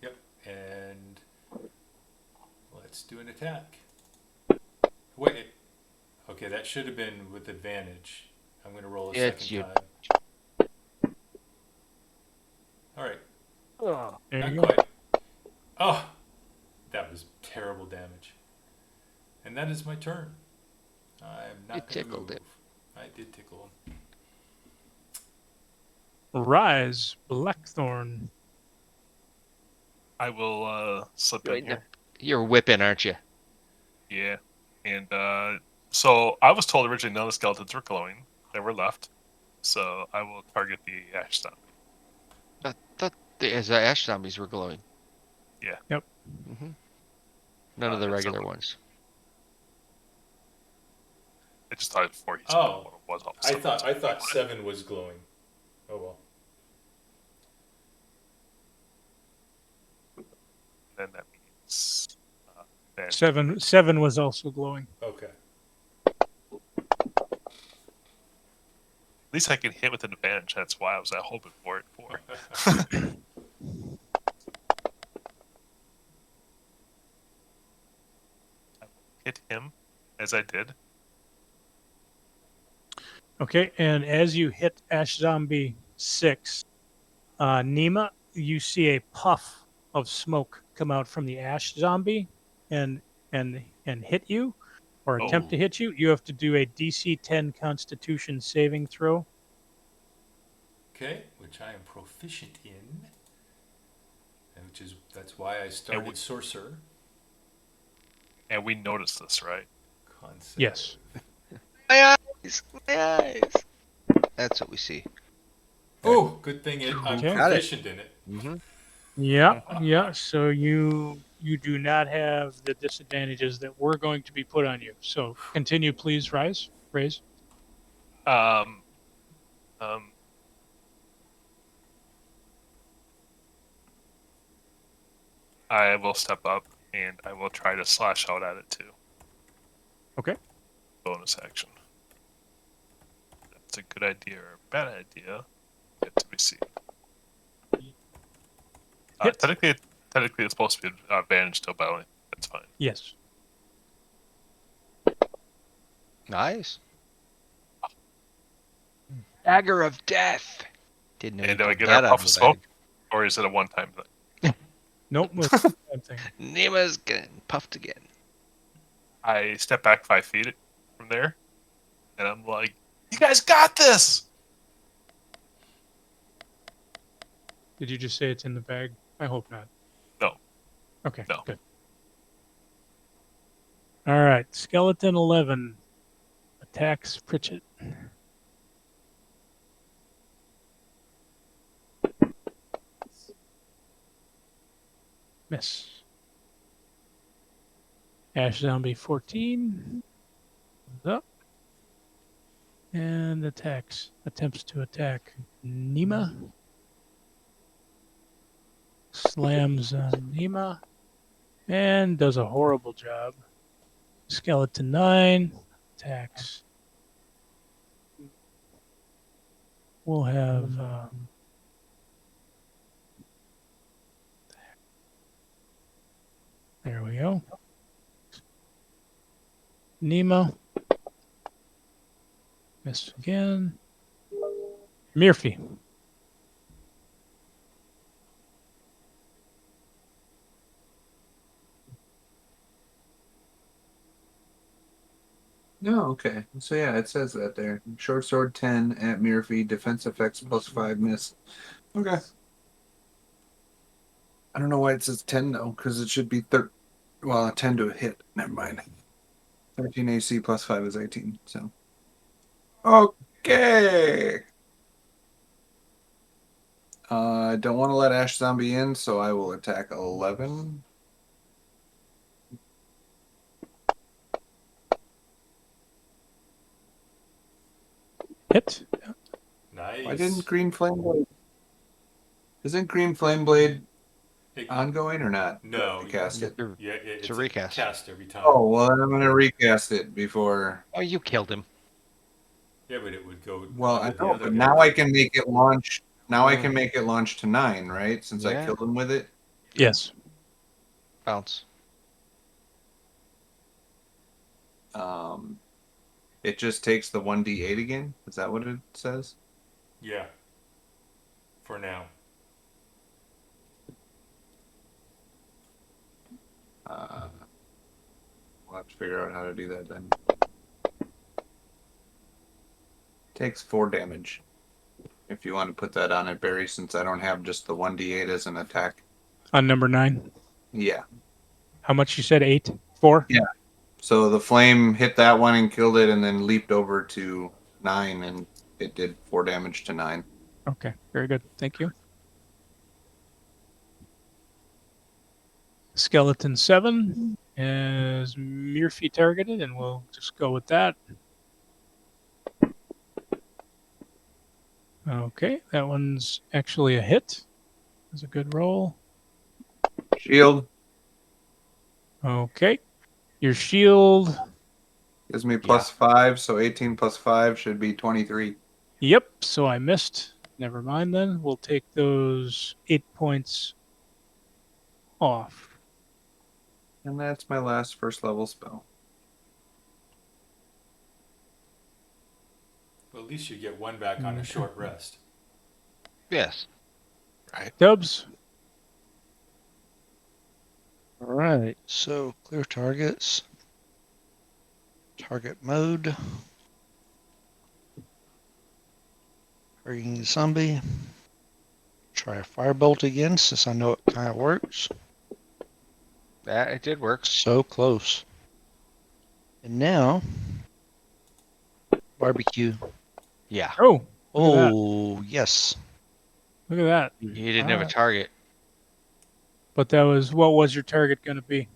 [SPEAKER 4] Yep, and let's do an attack. Wait, okay, that should have been with advantage. I'm going to roll a second time. All right.
[SPEAKER 3] There
[SPEAKER 4] Not
[SPEAKER 3] you go.
[SPEAKER 4] quite. Oh, that was terrible damage. And that is my turn. I'm not going to
[SPEAKER 6] tickled
[SPEAKER 4] move.
[SPEAKER 6] it.
[SPEAKER 4] I did tickle him.
[SPEAKER 3] Rise, Blackthorn.
[SPEAKER 1] I will slip in here.
[SPEAKER 6] You're whipping, aren't you?
[SPEAKER 1] Yeah. And so I was told originally none of the skeletons were glowing. They were left. So I will target the ash zombie.
[SPEAKER 6] I thought the ash zombies were glowing.
[SPEAKER 1] Yeah.
[SPEAKER 3] Yep.
[SPEAKER 6] Mm-hmm. None of the
[SPEAKER 1] so-
[SPEAKER 6] regular ones.
[SPEAKER 1] I just thought before he said
[SPEAKER 4] Oh,
[SPEAKER 1] what it was. All of a
[SPEAKER 4] I
[SPEAKER 1] sudden.
[SPEAKER 4] thought 7 was glowing. Oh well.
[SPEAKER 1] Then that means then
[SPEAKER 3] 7 was also glowing.
[SPEAKER 4] Okay.
[SPEAKER 1] at least I can hit with an advantage. That's why I was hoping for it for. I will hit him as I did.
[SPEAKER 3] Okay, and as you hit Ash Zombie 6, Nima, you see a puff of smoke come out from the Ash Zombie and hit you, or attempt to hit you. You have to do a DC 10 Constitution saving throw.
[SPEAKER 4] Okay, which I am proficient in, and that's why I started sorcerer.
[SPEAKER 1] And we noticed this, right?
[SPEAKER 4] Concept.
[SPEAKER 3] Yes.
[SPEAKER 6] My eyes! My eyes! That's what we see.
[SPEAKER 4] Oh, good thing I'm
[SPEAKER 3] Okay.
[SPEAKER 4] proficient in it.
[SPEAKER 6] Mm-hmm.
[SPEAKER 3] Yeah. So you do not have the disadvantages that were going to be put on you. So continue, please, Raise.
[SPEAKER 1] Um, I will step up and I will try to slash out at it too.
[SPEAKER 3] Okay.
[SPEAKER 1] Bonus action. That's a good idea or a bad idea. Yet to be seen.
[SPEAKER 3] Hit.
[SPEAKER 1] Technically, it's supposed to be an advantage to a bounty. That's fine.
[SPEAKER 3] Yes.
[SPEAKER 6] Nice. Dagger of death. Didn't know
[SPEAKER 1] And
[SPEAKER 6] you
[SPEAKER 1] do I
[SPEAKER 6] pulled
[SPEAKER 1] get our
[SPEAKER 6] that out
[SPEAKER 1] puff
[SPEAKER 6] of
[SPEAKER 1] of
[SPEAKER 6] the
[SPEAKER 1] smoke,
[SPEAKER 6] bag.
[SPEAKER 1] or is it a one-time thing?
[SPEAKER 3] Nope, that's the same thing.
[SPEAKER 6] Nima's getting puffed again.
[SPEAKER 1] I step back 5 feet from there, and I'm like, "You guys got this!"
[SPEAKER 3] Did you just say it's in the bag? I hope not.
[SPEAKER 1] No,
[SPEAKER 3] Okay,
[SPEAKER 1] no.
[SPEAKER 3] good. All right, skeleton 11 attacks Pritchett. Miss. Ash zombie 14 is up and attempts to attack Nima. Slams on Nima and does a horrible job. Skeleton 9 attacks. We'll have there we go. Nemo. Miss again. Murphy.
[SPEAKER 5] No, okay. So yeah, it says that there. Short sword 10 at Murphy, defense effects +5 miss. Okay. I don't know why it says 10 though, because it should be 10 to a hit. Never mind. 13 AC +5 is 18. So okay. I don't want to let Ash Zombie in, so I will attack 11.
[SPEAKER 3] Hit.
[SPEAKER 4] Nice.
[SPEAKER 5] Why didn't Green Flame Blade? Isn't Green Flame Blade
[SPEAKER 4] It-
[SPEAKER 5] ongoing or not?
[SPEAKER 4] No,
[SPEAKER 5] Recast it.
[SPEAKER 4] yeah,
[SPEAKER 6] It's a recast.
[SPEAKER 4] Cast every time.
[SPEAKER 5] Oh well, then I'm gonna recast it before.
[SPEAKER 6] Oh, you killed him.
[SPEAKER 4] Yeah, but it would go
[SPEAKER 5] Well,
[SPEAKER 4] on
[SPEAKER 5] I
[SPEAKER 4] to the
[SPEAKER 5] know,
[SPEAKER 4] other
[SPEAKER 5] but
[SPEAKER 4] guy.
[SPEAKER 5] now I can make it launch. Now I
[SPEAKER 6] Mm.
[SPEAKER 5] can make it launch to 9, right? Since I
[SPEAKER 6] Yeah.
[SPEAKER 5] killed him with it.
[SPEAKER 3] Yes.
[SPEAKER 6] Bounce.
[SPEAKER 5] It just takes the 1d8 again. Is that what it says?
[SPEAKER 4] Yeah. For now.
[SPEAKER 5] We'll have to figure out how to do that then. Takes 4 damage. If you want to put that on it, Barry, since I don't have just the 1d8 as an attack.
[SPEAKER 3] On number 9.
[SPEAKER 5] Yeah.
[SPEAKER 3] How much you said? 8? 4?
[SPEAKER 5] Yeah. So the flame hit that one and killed it, and then leaped over to 9, and it did 4 damage to 9.
[SPEAKER 3] Okay, very good. Thank you. Skeleton 7 is Murphy targeted, and we'll just go with that. Okay, that one's actually a hit. That's a good roll.
[SPEAKER 5] Shield
[SPEAKER 3] Okay, your shield.
[SPEAKER 5] gives me +5, so 18 +5 should be 23.
[SPEAKER 3] Yep, so I missed. Never mind then. We'll take those 8 points off.
[SPEAKER 5] And that's my last first level spell.
[SPEAKER 4] Well, at least you get one back on a short rest.
[SPEAKER 6] Yes.
[SPEAKER 3] Dubs.
[SPEAKER 7] All right, so clear targets. Target mode. Targeting the zombie. Try a firebolt again, since I know it kind of works.
[SPEAKER 6] That it did work.
[SPEAKER 7] So close. And now, barbecue.
[SPEAKER 6] Yeah.
[SPEAKER 3] Oh, look at that.
[SPEAKER 7] Oh, yes.
[SPEAKER 3] Look at that.
[SPEAKER 6] You didn't have a target.
[SPEAKER 3] But that was, what was your target going to be?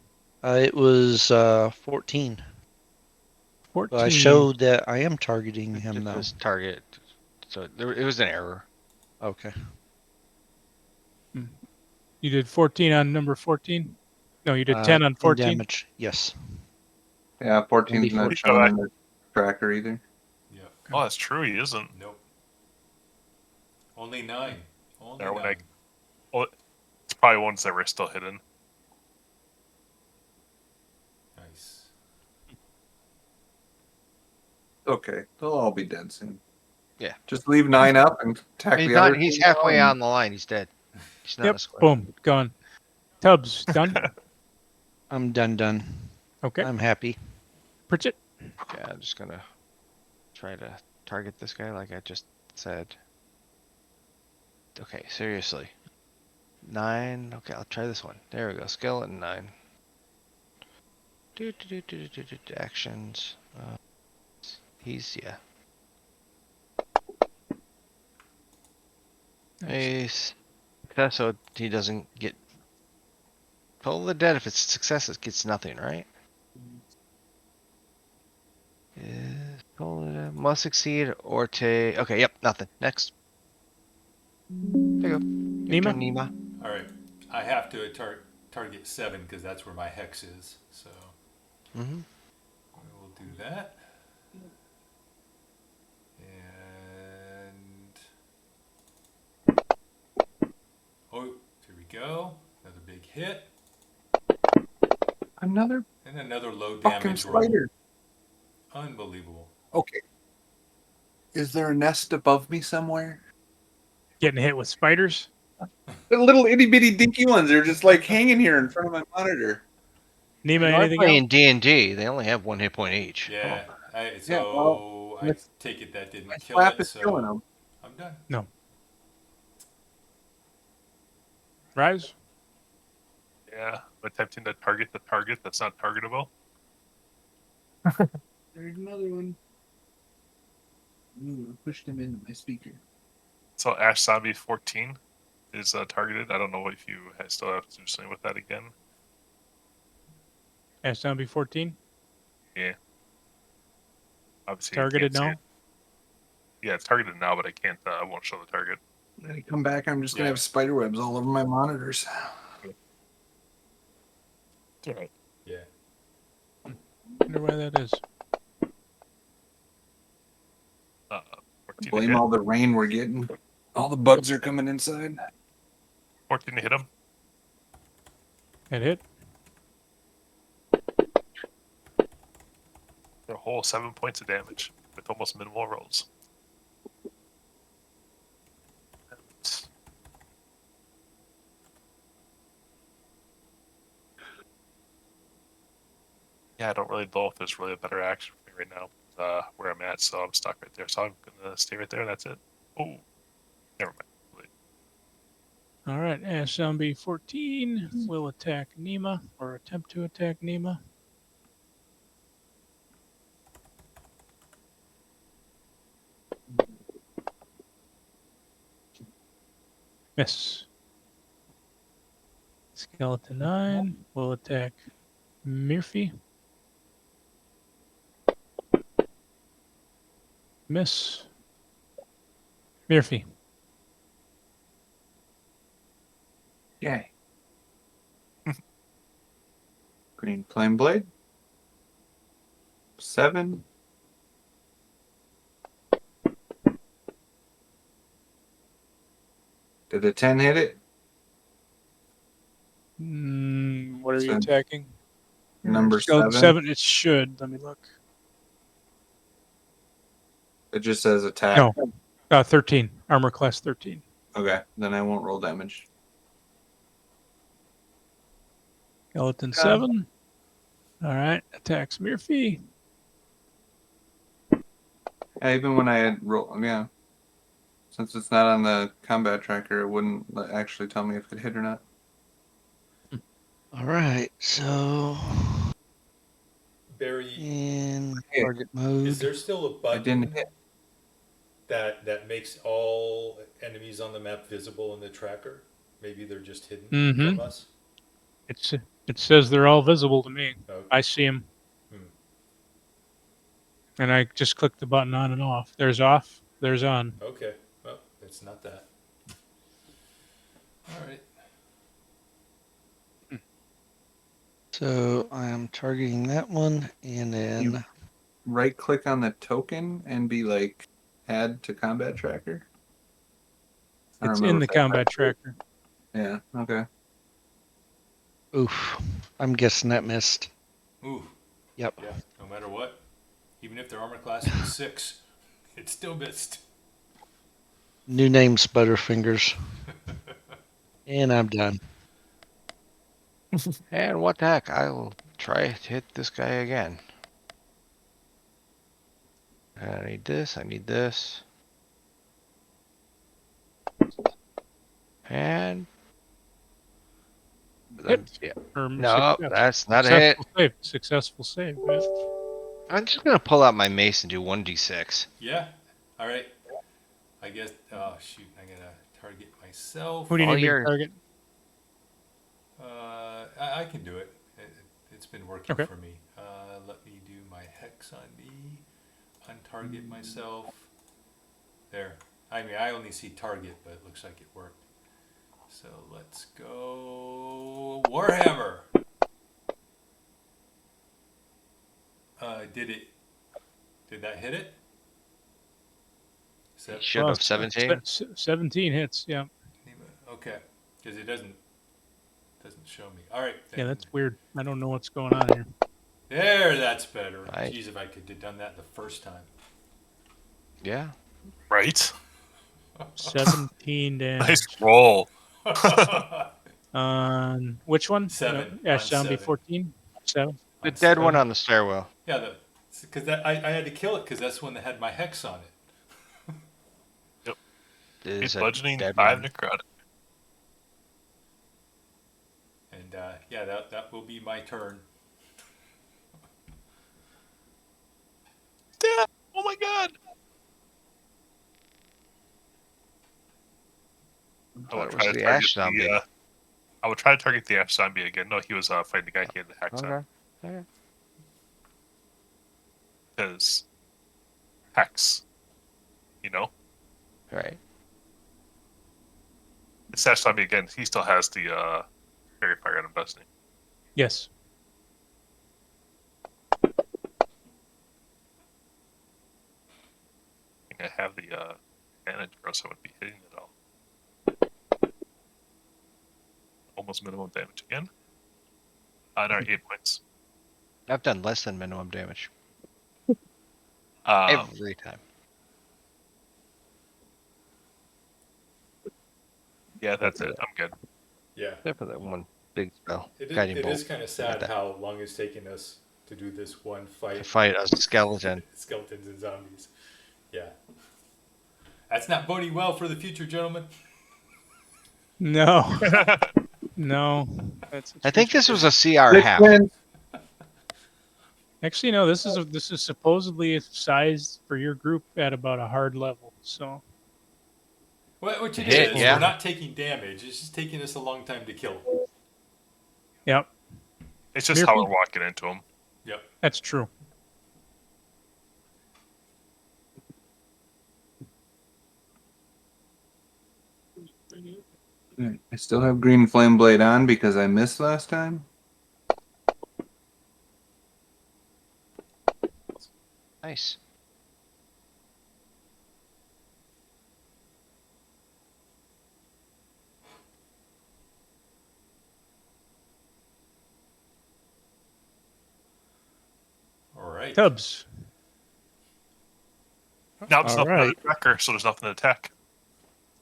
[SPEAKER 7] It was 14.
[SPEAKER 3] 14.
[SPEAKER 7] But I showed that I am targeting him
[SPEAKER 6] It
[SPEAKER 7] though.
[SPEAKER 6] was target. So it was an error.
[SPEAKER 7] Okay.
[SPEAKER 3] You did 14 on number 14? No, you did 10 on
[SPEAKER 7] 10
[SPEAKER 3] 14?
[SPEAKER 7] damage. Yes.
[SPEAKER 5] Yeah, 14's
[SPEAKER 7] Only
[SPEAKER 5] not
[SPEAKER 7] 14.
[SPEAKER 5] shown in the tracker either.
[SPEAKER 4] Yeah.
[SPEAKER 1] Oh, that's true. He isn't.
[SPEAKER 4] Nope. Only 9. Only
[SPEAKER 1] There when
[SPEAKER 4] 9.
[SPEAKER 1] Well, it's probably ones that were still hidden.
[SPEAKER 4] Nice.
[SPEAKER 5] Okay, they'll all be dead soon. Just leave 9 up and attack
[SPEAKER 6] He's
[SPEAKER 5] the
[SPEAKER 6] not.
[SPEAKER 5] other.
[SPEAKER 6] He's
[SPEAKER 5] two
[SPEAKER 6] halfway
[SPEAKER 5] now.
[SPEAKER 6] on the line. He's dead. He's not
[SPEAKER 3] Yep.
[SPEAKER 6] a square.
[SPEAKER 3] Boom. Gone. Tubbs done.
[SPEAKER 7] I'm done.
[SPEAKER 3] Okay.
[SPEAKER 7] I'm happy.
[SPEAKER 3] Pritchett.
[SPEAKER 6] Okay, I'm just gonna try to target this guy like I just said. Okay, seriously. 9. Okay, I'll try this one. There we go. Skeleton 9. Actions. He's yeah. Ace. Success, so he doesn't get. Toll the dead. If it's success, it gets nothing, right? Must succeed or take. Okay, yep, nothing. Next. There you go. Your turn, Nima.
[SPEAKER 4] All right. I have to target 7 because that's where my hex is. So
[SPEAKER 6] Mm-hmm.
[SPEAKER 4] we will do that. And oh, here we go. Another big hit
[SPEAKER 5] Another
[SPEAKER 4] and another low
[SPEAKER 5] fucking
[SPEAKER 4] damage roll.
[SPEAKER 5] spider.
[SPEAKER 4] Unbelievable.
[SPEAKER 5] Okay. Is there a nest above me somewhere?
[SPEAKER 3] Getting hit with spiders.
[SPEAKER 5] The little itty bitty dinky ones. They're just like hanging here in front of my monitor.
[SPEAKER 3] Nima,
[SPEAKER 6] You are
[SPEAKER 3] anything else?
[SPEAKER 6] playing D&D. They only have 1 hit point each.
[SPEAKER 4] Yeah.
[SPEAKER 5] Yeah, well,
[SPEAKER 4] I
[SPEAKER 5] let's-
[SPEAKER 4] take it that didn't
[SPEAKER 5] My
[SPEAKER 4] kill
[SPEAKER 5] slap
[SPEAKER 4] it.
[SPEAKER 5] is killing
[SPEAKER 4] So
[SPEAKER 5] them.
[SPEAKER 4] I'm done.
[SPEAKER 3] No. Rise.
[SPEAKER 1] Yeah, I'm attempting to target the target that's not targetable.
[SPEAKER 5] There's another one. Ooh, I pushed him into my speaker.
[SPEAKER 1] So Ash Zombie 14 is targeted. I don't know if you still have to do something with that again.
[SPEAKER 3] Ash Zombie 14.
[SPEAKER 1] Yeah. Obviously, you
[SPEAKER 3] Targeted
[SPEAKER 1] can't see
[SPEAKER 3] now.
[SPEAKER 1] it. Yeah, it's targeted now, but I won't show the target.
[SPEAKER 5] When I come back, I'm just gonna
[SPEAKER 4] Yeah.
[SPEAKER 5] have spider webs all over my monitors.
[SPEAKER 1] Alright.
[SPEAKER 4] Yeah.
[SPEAKER 3] Wonder why that is.
[SPEAKER 1] 14 to
[SPEAKER 5] Blame
[SPEAKER 1] hit.
[SPEAKER 5] all the rain we're getting. All the bugs are coming inside.
[SPEAKER 1] 14 to hit him.
[SPEAKER 3] That hit.
[SPEAKER 1] For a whole 7 points of damage with almost minimal rolls. Yeah, I don't really know if there's really a better action for me right now where I'm at, so I'm stuck right there. So I'm gonna stay right there. That's it. Oh, never mind.
[SPEAKER 3] All right. Ash Zombie 14 will attack Nima or attempt to attack Nima. Miss. Skeleton 9 will attack Murphy. Miss. Murphy.
[SPEAKER 5] Yay. Green flame blade. 7. Did a 10 hit it?
[SPEAKER 3] What are you
[SPEAKER 5] So-
[SPEAKER 3] attacking?
[SPEAKER 5] Number
[SPEAKER 3] Skeleton
[SPEAKER 5] 7.
[SPEAKER 3] 7. It should. Let me look.
[SPEAKER 5] It just says attack.
[SPEAKER 3] No. 13. Armor class 13.
[SPEAKER 5] Okay, then I won't roll damage.
[SPEAKER 3] Skeleton 7. All right. Attacks Murphy.
[SPEAKER 5] Yeah, even when I had roll, yeah. Since it's not on the combat tracker, it wouldn't actually tell me if it hit or not.
[SPEAKER 7] All right, so
[SPEAKER 4] Barry,
[SPEAKER 7] in
[SPEAKER 5] Hey,
[SPEAKER 7] target mode.
[SPEAKER 4] is there still a
[SPEAKER 5] I didn't
[SPEAKER 4] button
[SPEAKER 5] hit.
[SPEAKER 4] that makes all enemies on the map visible in the tracker? Maybe they're just hidden
[SPEAKER 3] Mhm.
[SPEAKER 4] from us.
[SPEAKER 3] It says they're all visible to me.
[SPEAKER 4] Oh,
[SPEAKER 3] I see them.
[SPEAKER 4] Hmm.
[SPEAKER 3] And I just click the button on and off. There's off. There's on.
[SPEAKER 4] okay. Well, it's not that. All right.
[SPEAKER 7] So I am targeting that one, and then
[SPEAKER 5] Right click on the token and be like, add to combat tracker. I don't
[SPEAKER 3] It's
[SPEAKER 5] remember
[SPEAKER 3] in the
[SPEAKER 5] if I
[SPEAKER 3] combat
[SPEAKER 5] pressed it.
[SPEAKER 3] tracker.
[SPEAKER 5] Yeah, okay.
[SPEAKER 7] oof, I'm guessing that missed.
[SPEAKER 4] Ooh.
[SPEAKER 7] Yep.
[SPEAKER 4] Yeah. No matter what, even if their armor class was 6, it still missed.
[SPEAKER 7] New name's Butterfingers. And I'm done.
[SPEAKER 6] And what the heck? I will try to hit this guy again. I need this. I need this. And
[SPEAKER 3] Hit.
[SPEAKER 6] yeah.
[SPEAKER 3] Or
[SPEAKER 6] No,
[SPEAKER 3] success.
[SPEAKER 6] that's not a hit.
[SPEAKER 3] Successful save. Successful save. Right?
[SPEAKER 6] I'm just gonna pull out my mace and do 1d6.
[SPEAKER 4] Yeah. All right. I guess. Oh shoot! I gotta target myself.
[SPEAKER 3] Who do you
[SPEAKER 6] All
[SPEAKER 3] need me to
[SPEAKER 6] your-
[SPEAKER 3] target?
[SPEAKER 4] I can do it. It's been working
[SPEAKER 3] Okay.
[SPEAKER 4] for me. Let me do my hex on me. Untarget myself. There. I mean, I only see target, but it looks like it worked. So let's go Warhammer. Did that hit it?
[SPEAKER 6] Should have 17.
[SPEAKER 3] 17 hits. Yeah.
[SPEAKER 4] Okay, because it doesn't show me. All right.
[SPEAKER 3] Yeah, that's weird. I don't know what's going on here.
[SPEAKER 4] There, that's better.
[SPEAKER 6] Right.
[SPEAKER 4] Jeez, if I could have done that the first time.
[SPEAKER 6] Yeah.
[SPEAKER 1] Right?
[SPEAKER 3] 17 damage.
[SPEAKER 1] Nice roll.
[SPEAKER 3] On which one?
[SPEAKER 4] 7,
[SPEAKER 3] Ash
[SPEAKER 4] on
[SPEAKER 3] Zombie
[SPEAKER 4] 7.
[SPEAKER 3] 14? 7?
[SPEAKER 6] The dead one on the stairwell.
[SPEAKER 4] Yeah, because I had to kill it because that's one that had my hex on it.
[SPEAKER 6] Is
[SPEAKER 1] It's
[SPEAKER 6] a
[SPEAKER 1] bludgeoning,
[SPEAKER 6] dead
[SPEAKER 1] 5
[SPEAKER 6] one.
[SPEAKER 1] necrotic.
[SPEAKER 4] And yeah, that will be my turn.
[SPEAKER 1] Dad! Oh my god! I would
[SPEAKER 6] That
[SPEAKER 1] try
[SPEAKER 6] was
[SPEAKER 1] to
[SPEAKER 6] the
[SPEAKER 1] target
[SPEAKER 6] ash zombie.
[SPEAKER 1] I would try to target the ash zombie again. No, he was fighting the guy he had the hex on.
[SPEAKER 6] Okay.
[SPEAKER 1] Because hex, you know,
[SPEAKER 6] Right.
[SPEAKER 1] it's ash zombie again. He still has the fairy fire on him, doesn't he?
[SPEAKER 3] Yes.
[SPEAKER 1] I think I have the advantage, or else I would be hitting it all. Almost minimum damage again. No, 8 points.
[SPEAKER 6] I've done less than minimum damage
[SPEAKER 1] Um,
[SPEAKER 6] every time.
[SPEAKER 1] yeah, that's it. I'm good.
[SPEAKER 4] Yeah.
[SPEAKER 6] Except for that one big spell.
[SPEAKER 4] It
[SPEAKER 6] Guiding
[SPEAKER 4] is
[SPEAKER 6] bolt.
[SPEAKER 4] kind of
[SPEAKER 6] Got
[SPEAKER 4] sad
[SPEAKER 6] that.
[SPEAKER 4] how long it's taken us to do this one
[SPEAKER 6] To
[SPEAKER 4] fight.
[SPEAKER 6] fight a skeleton.
[SPEAKER 4] Skeletons and zombies. Yeah. That's not boding well for the future, gentlemen.
[SPEAKER 3] No. No.
[SPEAKER 6] I think this was a CR
[SPEAKER 5] 6
[SPEAKER 6] half.
[SPEAKER 5] wins.
[SPEAKER 3] Actually, no. This is supposedly sized for your group at about a hard level. So
[SPEAKER 4] Which it
[SPEAKER 6] Hit,
[SPEAKER 4] is.
[SPEAKER 6] yeah.
[SPEAKER 4] We're not taking damage. It's just taking us a long time to kill.
[SPEAKER 3] yep,
[SPEAKER 1] It's just how
[SPEAKER 3] Mirpy?
[SPEAKER 1] we're walking into him.
[SPEAKER 4] Yep.
[SPEAKER 3] that's true.
[SPEAKER 5] I still have green flame blade on because I missed last time.
[SPEAKER 6] Nice.
[SPEAKER 4] All right.
[SPEAKER 3] Tubbs.
[SPEAKER 1] Now there's
[SPEAKER 7] All
[SPEAKER 1] nothing
[SPEAKER 7] right.
[SPEAKER 1] to attack, so there's nothing to attack.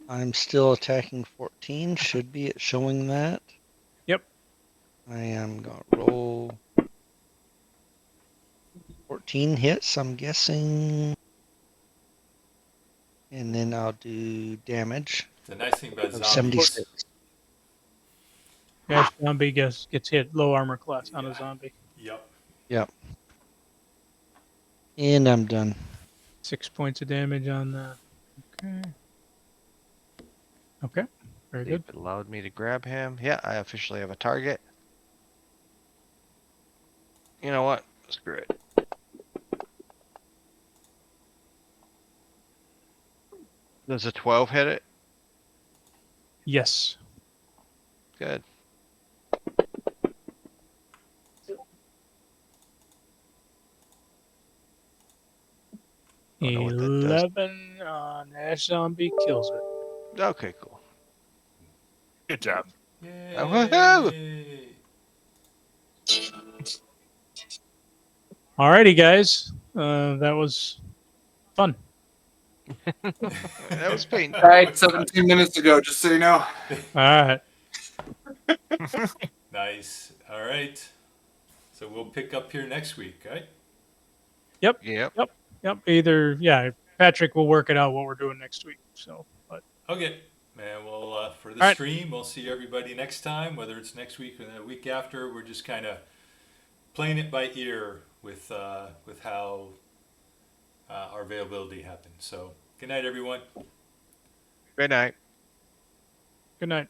[SPEAKER 7] I'm still attacking 14. Should be it showing that.
[SPEAKER 3] Yep.
[SPEAKER 7] I am going to roll 14 hits, I'm guessing. And then I'll do damage
[SPEAKER 4] The nice thing about
[SPEAKER 7] of
[SPEAKER 4] zombies.
[SPEAKER 7] 76.
[SPEAKER 3] Ash Zombie gets hit. Low armor class on a
[SPEAKER 4] Yeah.
[SPEAKER 3] zombie.
[SPEAKER 4] Yep.
[SPEAKER 7] And I'm done.
[SPEAKER 3] 6 points of damage on that. Okay. Okay. Very good.
[SPEAKER 6] It allowed me to grab him. Yeah, I officially have a target. You know what? Screw it. Does a 12 hit it?
[SPEAKER 3] Yes.
[SPEAKER 6] Good. Don't know what that does.
[SPEAKER 3] 11 on Ash Zombie kills it.
[SPEAKER 6] Okay, cool.
[SPEAKER 1] Good job.
[SPEAKER 4] Yay.
[SPEAKER 6] Woohoo!
[SPEAKER 3] Alrighty, guys. That was fun.
[SPEAKER 2] That was painful.
[SPEAKER 5] Died 17 minutes ago, just so you know.
[SPEAKER 3] All right.
[SPEAKER 4] Nice. All right. So we'll pick up here next week, right?
[SPEAKER 2] Yep.
[SPEAKER 3] Yep. Either, yeah, Patrick will work it out what we're doing next week. So, but
[SPEAKER 4] Okay. Man, well, for the
[SPEAKER 3] All right.
[SPEAKER 4] stream, we'll see everybody next time, whether it's next week or the week after. We're just kind of playing it by ear with how our availability happens. So, good night, everyone.
[SPEAKER 2] Good night.
[SPEAKER 3] good night.